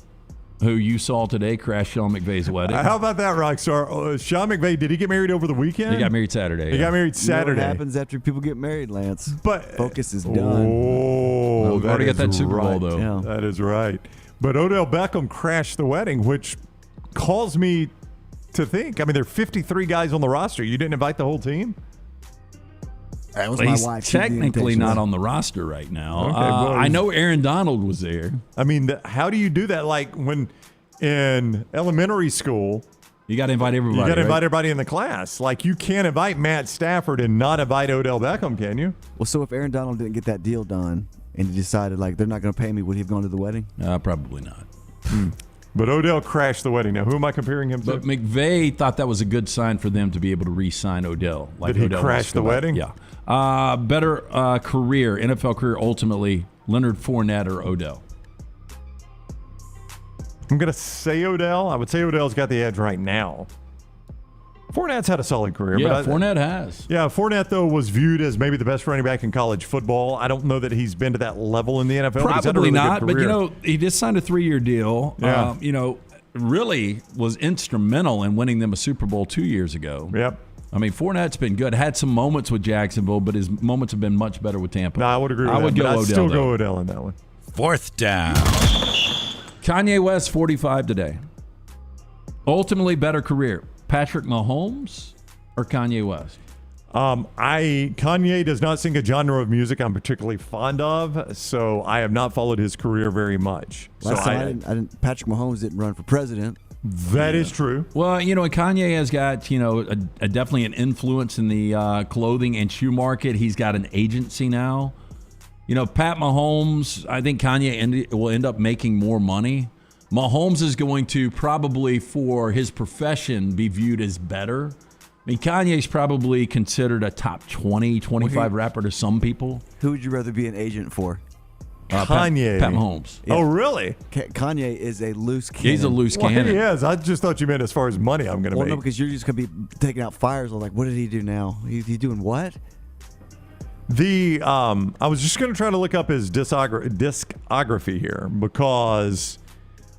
who you saw today crash Sean McVay's wedding. How about that, Rockstar? Sean McVay, did he get married over the weekend? He got married Saturday. He got married Saturday. What happens after people get married, Lance? But focus is done. Oh, we've already got that Super Bowl, though. Yeah. That is right. But Odell Beckham crashed the wedding, which calls me to think. I mean, there are 53 guys on the roster. You didn't invite the whole team? That was well, my he's wife. technically not on the roster right now. Okay, well, I know Aaron Donald was there. I mean, how do you do that? Like when in elementary school, you got to invite everybody. You got to invite everybody in the class. Like you can't invite Matt Stafford and not invite Odell Beckham, can you? Well, so if Aaron Donald didn't get that deal done and he decided like they're not going to pay me, would he have gone to the wedding? Probably not. But Odell crashed the wedding. Now, who am I comparing him to? But McVay thought that was a good sign for them to be able to re-sign Odell. Did he crash the wedding? Yeah. Better career, NFL career, ultimately, Leonard Fournette or Odell? I'm going to say Odell. I would say Odell's got the edge right now. Fournette's had a solid career. Yeah, but Fournette has. Yeah, Fournette, though, was viewed as maybe the best running back in college football. I don't know that he's been to that level in the NFL. Probably not, but, he just signed a 3-year deal. Yeah. Really was instrumental in winning them a Super Bowl 2 years ago. Yep. I mean, Fournette's been good. Had some moments with Jacksonville, but his moments have been much better with Tampa. No, I would agree with that. I would go Odell. I'd still go Odell in that one. 4th down. Kanye West, 45 today. Ultimately, better career. Patrick Mahomes or Kanye West? Kanye does not sing a genre of music I'm particularly fond of, so I have not followed his career very much. Patrick Mahomes didn't run for president. That is true. Well, and Kanye has got, definitely an influence in the clothing and shoe market. He's got an agency now. Pat Mahomes, I think Kanye will end up making more money. Mahomes is going to probably, for his profession, be viewed as better. I mean, Kanye's probably considered a top 20, 25 rapper to some people. Who would you rather be an agent for? Kanye. Pat Mahomes. Yeah. Oh, really? Kanye is a loose cannon. He's a loose cannon. He is. I just thought you meant as far as money I'm going to make. No, because you're just going to be taking out fires. Like, what did he do now? He doing what? I was just going to try to look up his discography here because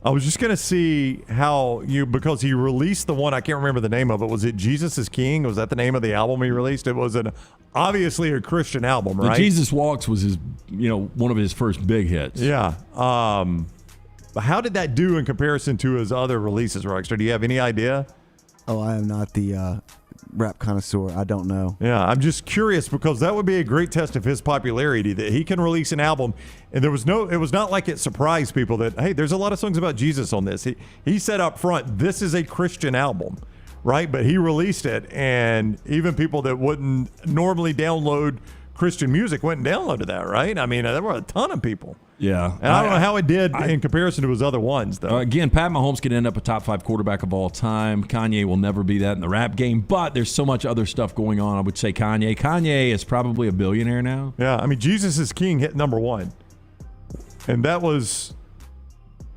I was just going to see because he released the one, I can't remember the name of it. Was it Jesus is King? Was that the name of the album he released? It was obviously a Christian album, right? The Jesus Walks was his, one of his first big hits. Yeah. How did that do in comparison to his other releases, Rockstar? Do you have any idea? Oh, I am not the rap connoisseur. I don't know. Yeah, I'm just curious because that would be a great test of his popularity, that he can release an album and it was not like it surprised people that, hey, there's a lot of songs about Jesus on this. He said up front, this is a Christian album, right? But he released it, and even people that wouldn't normally download Christian music went and downloaded that, right? I mean, there were a ton of people. Yeah. And I don't know how it did in comparison to his other ones, though. Again, Pat Mahomes could end up a top 5 quarterback of all time. Kanye will never be that in the rap game, but there's so much other stuff going on. I would say Kanye. Kanye is probably a billionaire now. Yeah. I mean, Jesus is King hit number 1. And that was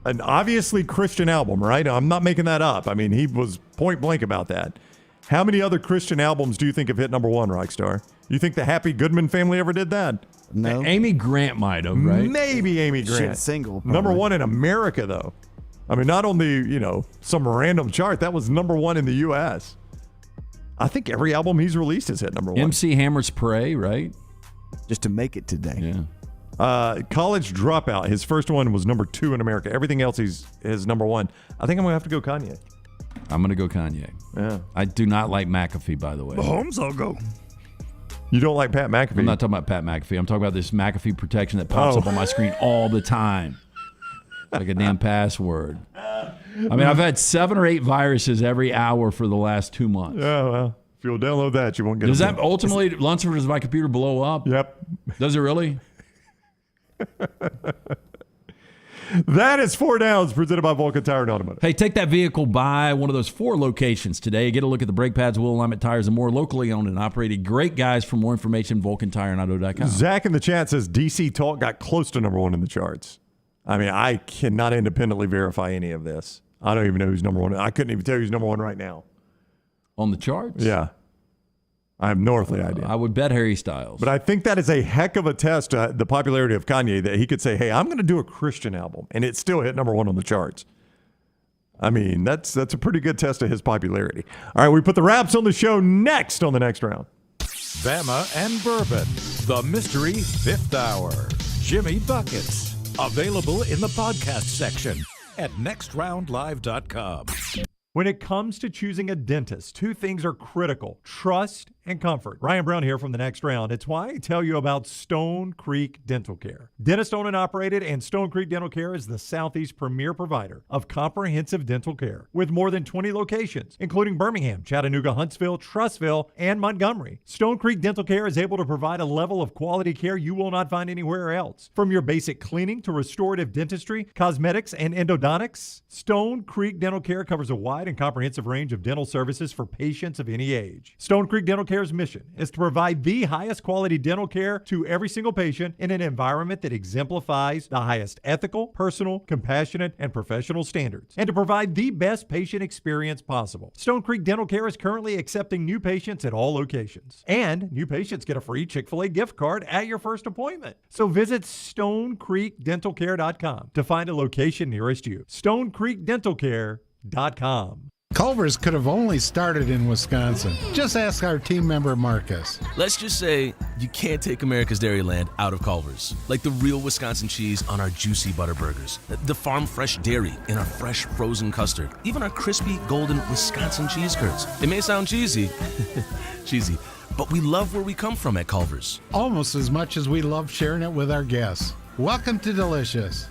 an obviously Christian album, right? I'm not making that up. I mean, he was point blank about that. How many other Christian albums do you think have hit number 1, Rockstar? You think the Happy Goodman family ever did that? No. Amy Grant might have, right? Maybe Amy Grant. Single. Probably. Number 1 in America, though. I mean, not on the, some random chart. That was number 1 in the U.S. I think every album he's released has hit number 1. MC Hammer's Pray, right? Just to make it today. Yeah. College Dropout. His first one was number 2 in America. Everything else is number 1. I think I'm going to have to go Kanye. I'm going to go Kanye. Yeah. I do not like McAfee, by the way. Mahomes, I'll go. You don't like Pat McAfee? I'm not talking about Pat McAfee. I'm talking about this McAfee protection that pops up on my screen all the time. Like a damn password. I mean, I've had 7 or 8 viruses every hour for the last 2 months. Yeah, well, if you'll download that, you won't get it. Does that ultimately, Luncifer, does my computer blow up? Yep. Does it really? That is 4 Downs, presented by Vulcan Tire and Automotive. Hey, take that vehicle by one of those 4 locations today. Get a look at the brake pads, wheel alignment, tires, and more. Locally owned and operated. Great guys. For more information, VulcanTireandAuto.com. Zach in the chat says DC Talk got close to number 1 in the charts. I mean, I cannot independently verify any of this. I don't even know who's number 1. I couldn't even tell you who's number 1 right now. On the charts? Yeah. I have no earthly idea. I would bet Harry Styles. But I think that is a heck of a test to the popularity of Kanye, that he could say, hey, I'm going to do a Christian album, and it still hit number 1 on the charts. I mean, that's a pretty good test of his popularity. All right, we put the wraps on the show next on the next round. Bama and Bourbon, the Mystery 5th Hour. Jimmy Buckets, available in the podcast section at nextroundlive.com. When it comes to choosing a dentist, 2 things are critical: trust and comfort. Ryan Brown here from The Next Round. It's why I tell you about Stone Creek Dental Care. Dentist owned and operated, and Stone Creek Dental Care is the Southeast premier provider of comprehensive dental care with more than 20 locations, including Birmingham, Chattanooga, Huntsville, Trussville, and Montgomery. Stone Creek Dental Care is able to provide a level of quality care you will not find anywhere else. From your basic cleaning to restorative dentistry, cosmetics, and endodontics, Stone Creek Dental Care covers a wide and comprehensive range of dental services for patients of any age. Stone Creek Dental Care's mission is to provide the highest quality dental care to every single patient in an environment that exemplifies the highest ethical, personal, compassionate, and professional standards, and to provide the best patient experience possible. Stone Creek Dental Care is currently accepting new patients at all locations, and new patients get a free Chick-fil-A gift card at your first appointment. So visit StoneCreekDentalCare.com to find a location nearest you. StoneCreekDentalCare.com. Culver's could have only started in Wisconsin. Just ask our team member Marcus. Let's just say you can't take America's Dairyland out of Culver's. Like the real Wisconsin cheese on our juicy butter burgers, the farm fresh dairy in our fresh frozen custard, even our crispy golden Wisconsin cheese curds. It may sound cheesy, but we love where we come from at Culver's. Almost as much as we love sharing it with our guests. Welcome to Delicious.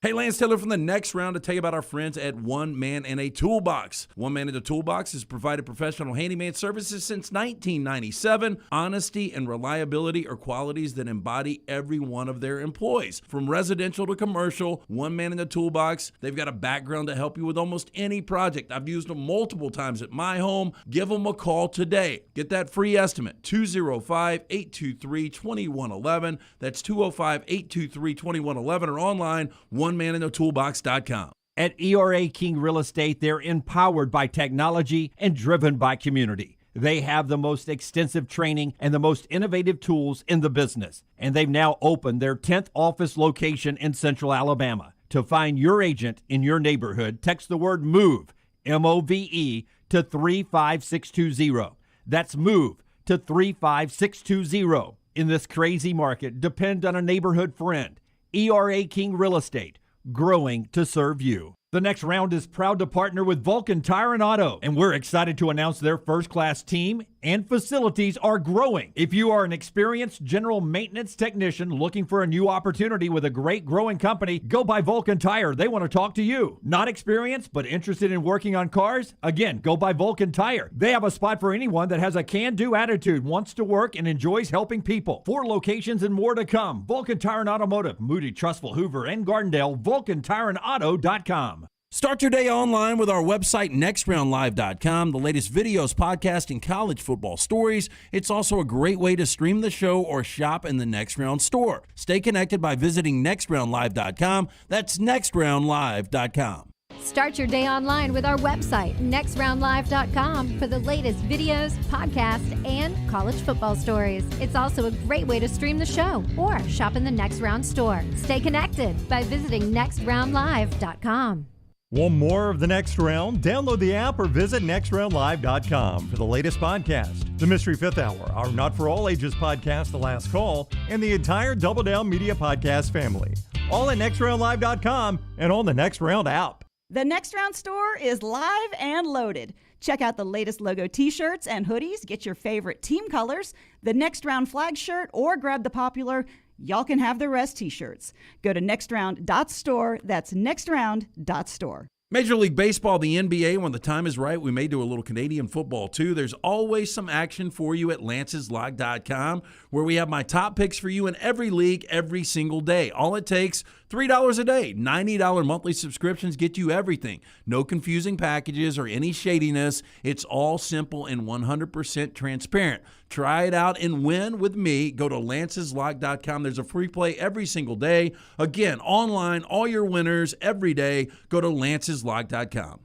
Hey, Lance Taylor from The Next Round to tell you about our friends at One Man and a Toolbox. One Man and a Toolbox has provided professional handyman services since 1997. Honesty and reliability are qualities that embody every one of their employees. From residential to commercial, One Man and a Toolbox, they've got a background to help you with almost any project. I've used them multiple times at my home. Give them a call today. Get that free estimate, 205-823-2111. That's 205-823-2111 or online, OneManInAToolbox.com. At ERA King Real Estate, they're empowered by technology and driven by community. They have the most extensive training and the most innovative tools in the business. And they've now opened their 10th office location in Central Alabama. To find your agent in your neighborhood, text the word MOVE, M-O-V-E, to 35620. That's MOVE to 35620. In this crazy market, depend on a neighborhood friend. ERA King Real Estate, growing to serve you. The Next Round is proud to partner with Vulcan Tire and Auto, and we're excited to announce their first-class team and facilities are growing. If you are an experienced general maintenance technician looking for a new opportunity with a great growing company, go by Vulcan Tire. They want to talk to you. Not experienced, but interested in working on cars? Again, go by Vulcan Tire. They have a spot for anyone that has a can-do attitude, wants to work, and enjoys helping people. 4 locations and more to come. Vulcan Tire and Automotive, Moody, Trussville, Hoover, and Gardendale, VulcanTireandAuto.com. Start your day online with our website, nextroundlive.com, the latest videos, podcasts, and college football stories. It's also a great way to stream the show or shop in the Next Round store. Stay connected by visiting nextroundlive.com. That's nextroundlive.com. Start your day online with our website, nextroundlive.com, for the latest videos, podcasts, and college football stories. It's also a great way to stream the show or shop in the Next Round store. Stay connected by visiting nextroundlive.com. Want more of The Next Round? Download the app or visit nextroundlive.com for the latest podcast, The Mystery Fifth Hour, our Not For All Ages podcast, The Last Call, and the entire Double Down Media podcast family. All at nextroundlive.com and on the Next Round app. The Next Round store is live and loaded. Check out the latest logo t-shirts and hoodies, get your favorite team colors, the Next Round flag shirt, or grab the popular Y'all Can Have the Rest t-shirts. Go to nextround.store. That's nextround.store. Major League Baseball, the NBA, when the time is right, we may do a little Canadian football too. There's always some action for you at lanceslog.com, where we have my top picks for you in every league every single day. All it takes, $3 a day. $90 monthly subscriptions get you everything. No confusing packages or any shadiness. It's all simple and 100% transparent. Try it out and win with me. Go to lanceslog.com. There's a free play every single day. Again, online, all your winners every day. Go to lanceslog.com.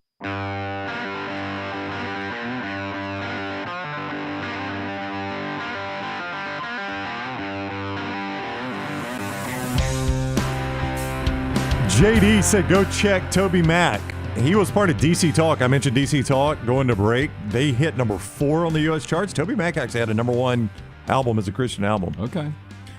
JD said go check Toby Mac. He was part of DC Talk. I mentioned DC Talk going to break. They hit number 4 on the U.S. charts. Toby Mac actually had a number 1 album as a Christian album. Okay.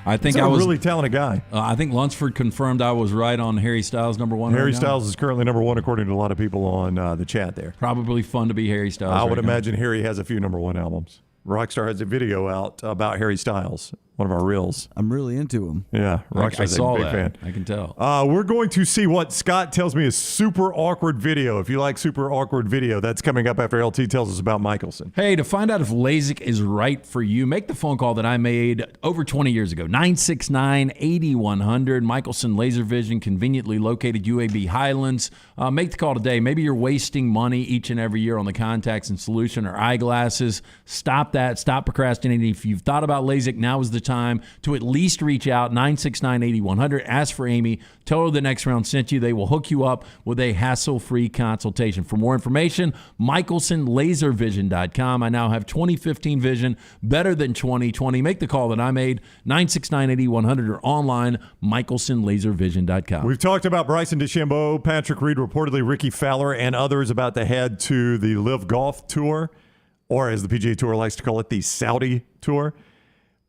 I think He's I was a really talented guy. I think Lunsford confirmed I was right on Harry Styles number 1. Harry right Styles is currently number 1 according to a lot of people on the chat there. Probably fun to be Harry Styles. I would imagine Harry has a few number 1 albums. Rockstar has a video out about Harry Styles, one of our reels. I'm really into him. Yeah, Rockstar's a big fan. I can tell. We're going to see what Scott tells me is super awkward video. If you like super awkward video, that's coming up after LT tells us about Michelson. Hey, to find out if LASIK is right for you, make the phone call that I made over 20 years ago. 969-8100. Michelson Laservision, conveniently located UAB Highlands. Make the call today. Maybe you're wasting money each and every year on the contacts and solution or eyeglasses. Stop that. Stop procrastinating. If you've thought about LASIK, now is the time to at least reach out. 969-8100. Ask for Amy. Tell her the next round sent you. They will hook you up with a hassle-free consultation. For more information, MichelsonLaservision.com. I now have 2015 vision, better than 2020. Make the call that I made, 969-8100, or online, MichelsonLaservision.com. We've talked about Bryson DeChambeau, Patrick Reed, reportedly Ricky Fowler, and others about to head to the Live Golf Tour, or as the PGA Tour likes to call it, the Saudi Tour.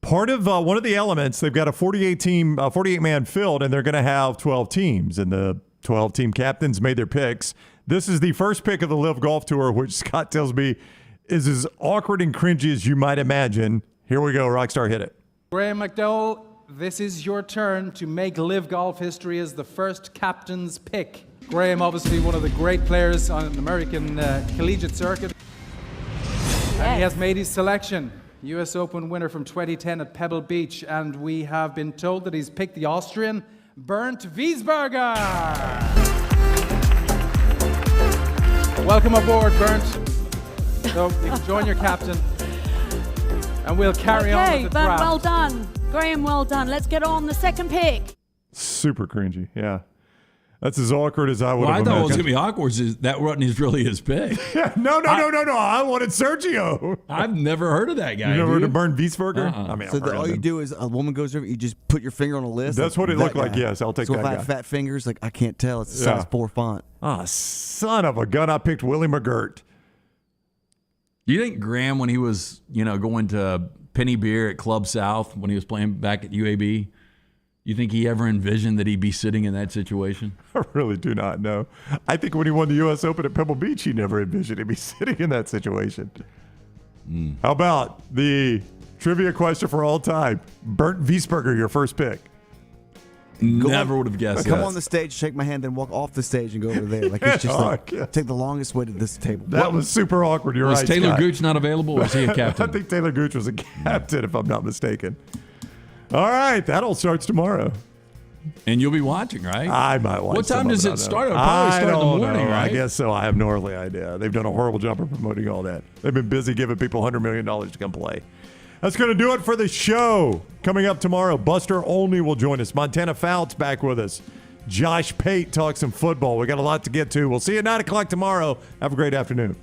Part of one of the elements, they've got a 48-man field, and they're going to have 12 teams, and the 12-team captains made their picks. This is the first pick of the Live Golf Tour, which Scott tells me is as awkward and cringy as you might imagine. Here we go. Rockstar, hit it. Graham McDowell, this is your turn to make Live Golf history as the first captain's pick. Graham, obviously one of the great players on an American collegiate circuit. Yes. And he has made his selection. U.S. Open winner from 2010 at Pebble Beach. And we have been told that he's picked the Austrian, Bernd Wiesberger. Welcome aboard, Bernd. So you can join your captain. And we'll carry on with the draft. Well done. Graham, well done. Let's get on the second pick. Super cringy, yeah. That's as awkward as I would have I thought imagined. it was going to be awkward. That wasn't really his pick. No. I wanted Sergio. I've never heard of that guy. You never heard of Bernd Wiesberger? I mean, So all you do is a woman goes over, you just put your finger on a list. That's what it looked like, yes. I'll take so that if I guy. have fat fingers, like I can't tell. It's a size 4 font. Ah, son of a gun. I picked Willie McGirt. You think Graham, when he was, going to Penny Beer at Club South when he was playing back at UAB, you think he ever envisioned that he'd be sitting in that situation? I really do not know. I think when he won the U.S. Open at Pebble Beach, he never envisioned he'd be sitting in that situation. How about the trivia question for all time? Bernd Wiesberger, your first pick. Never would have guessed Come that. on the stage, shake my hand, then walk off the stage and go over there. Like it's just take the longest way to this table. That was super awkward. You're was right. Taylor Scott. Gooch not available, or is he a captain? I think Taylor Gooch was a captain, if I'm not mistaken. All right, that all starts tomorrow. And you'll be watching, right? I might watch. What time some of does I it don't start? know. It'll probably start in the don't morning, know. right? I guess so. I have no earthly idea. They've done a horrible job of promoting all that. They've been busy giving people $100 million to come play. That's going to do it for the show. Coming up tomorrow, Buster Olney will join us. Montana Fouts back with us. Josh Pate talks some football. We got a lot to get to. We'll see you at 9 o'clock tomorrow. Have a great afternoon.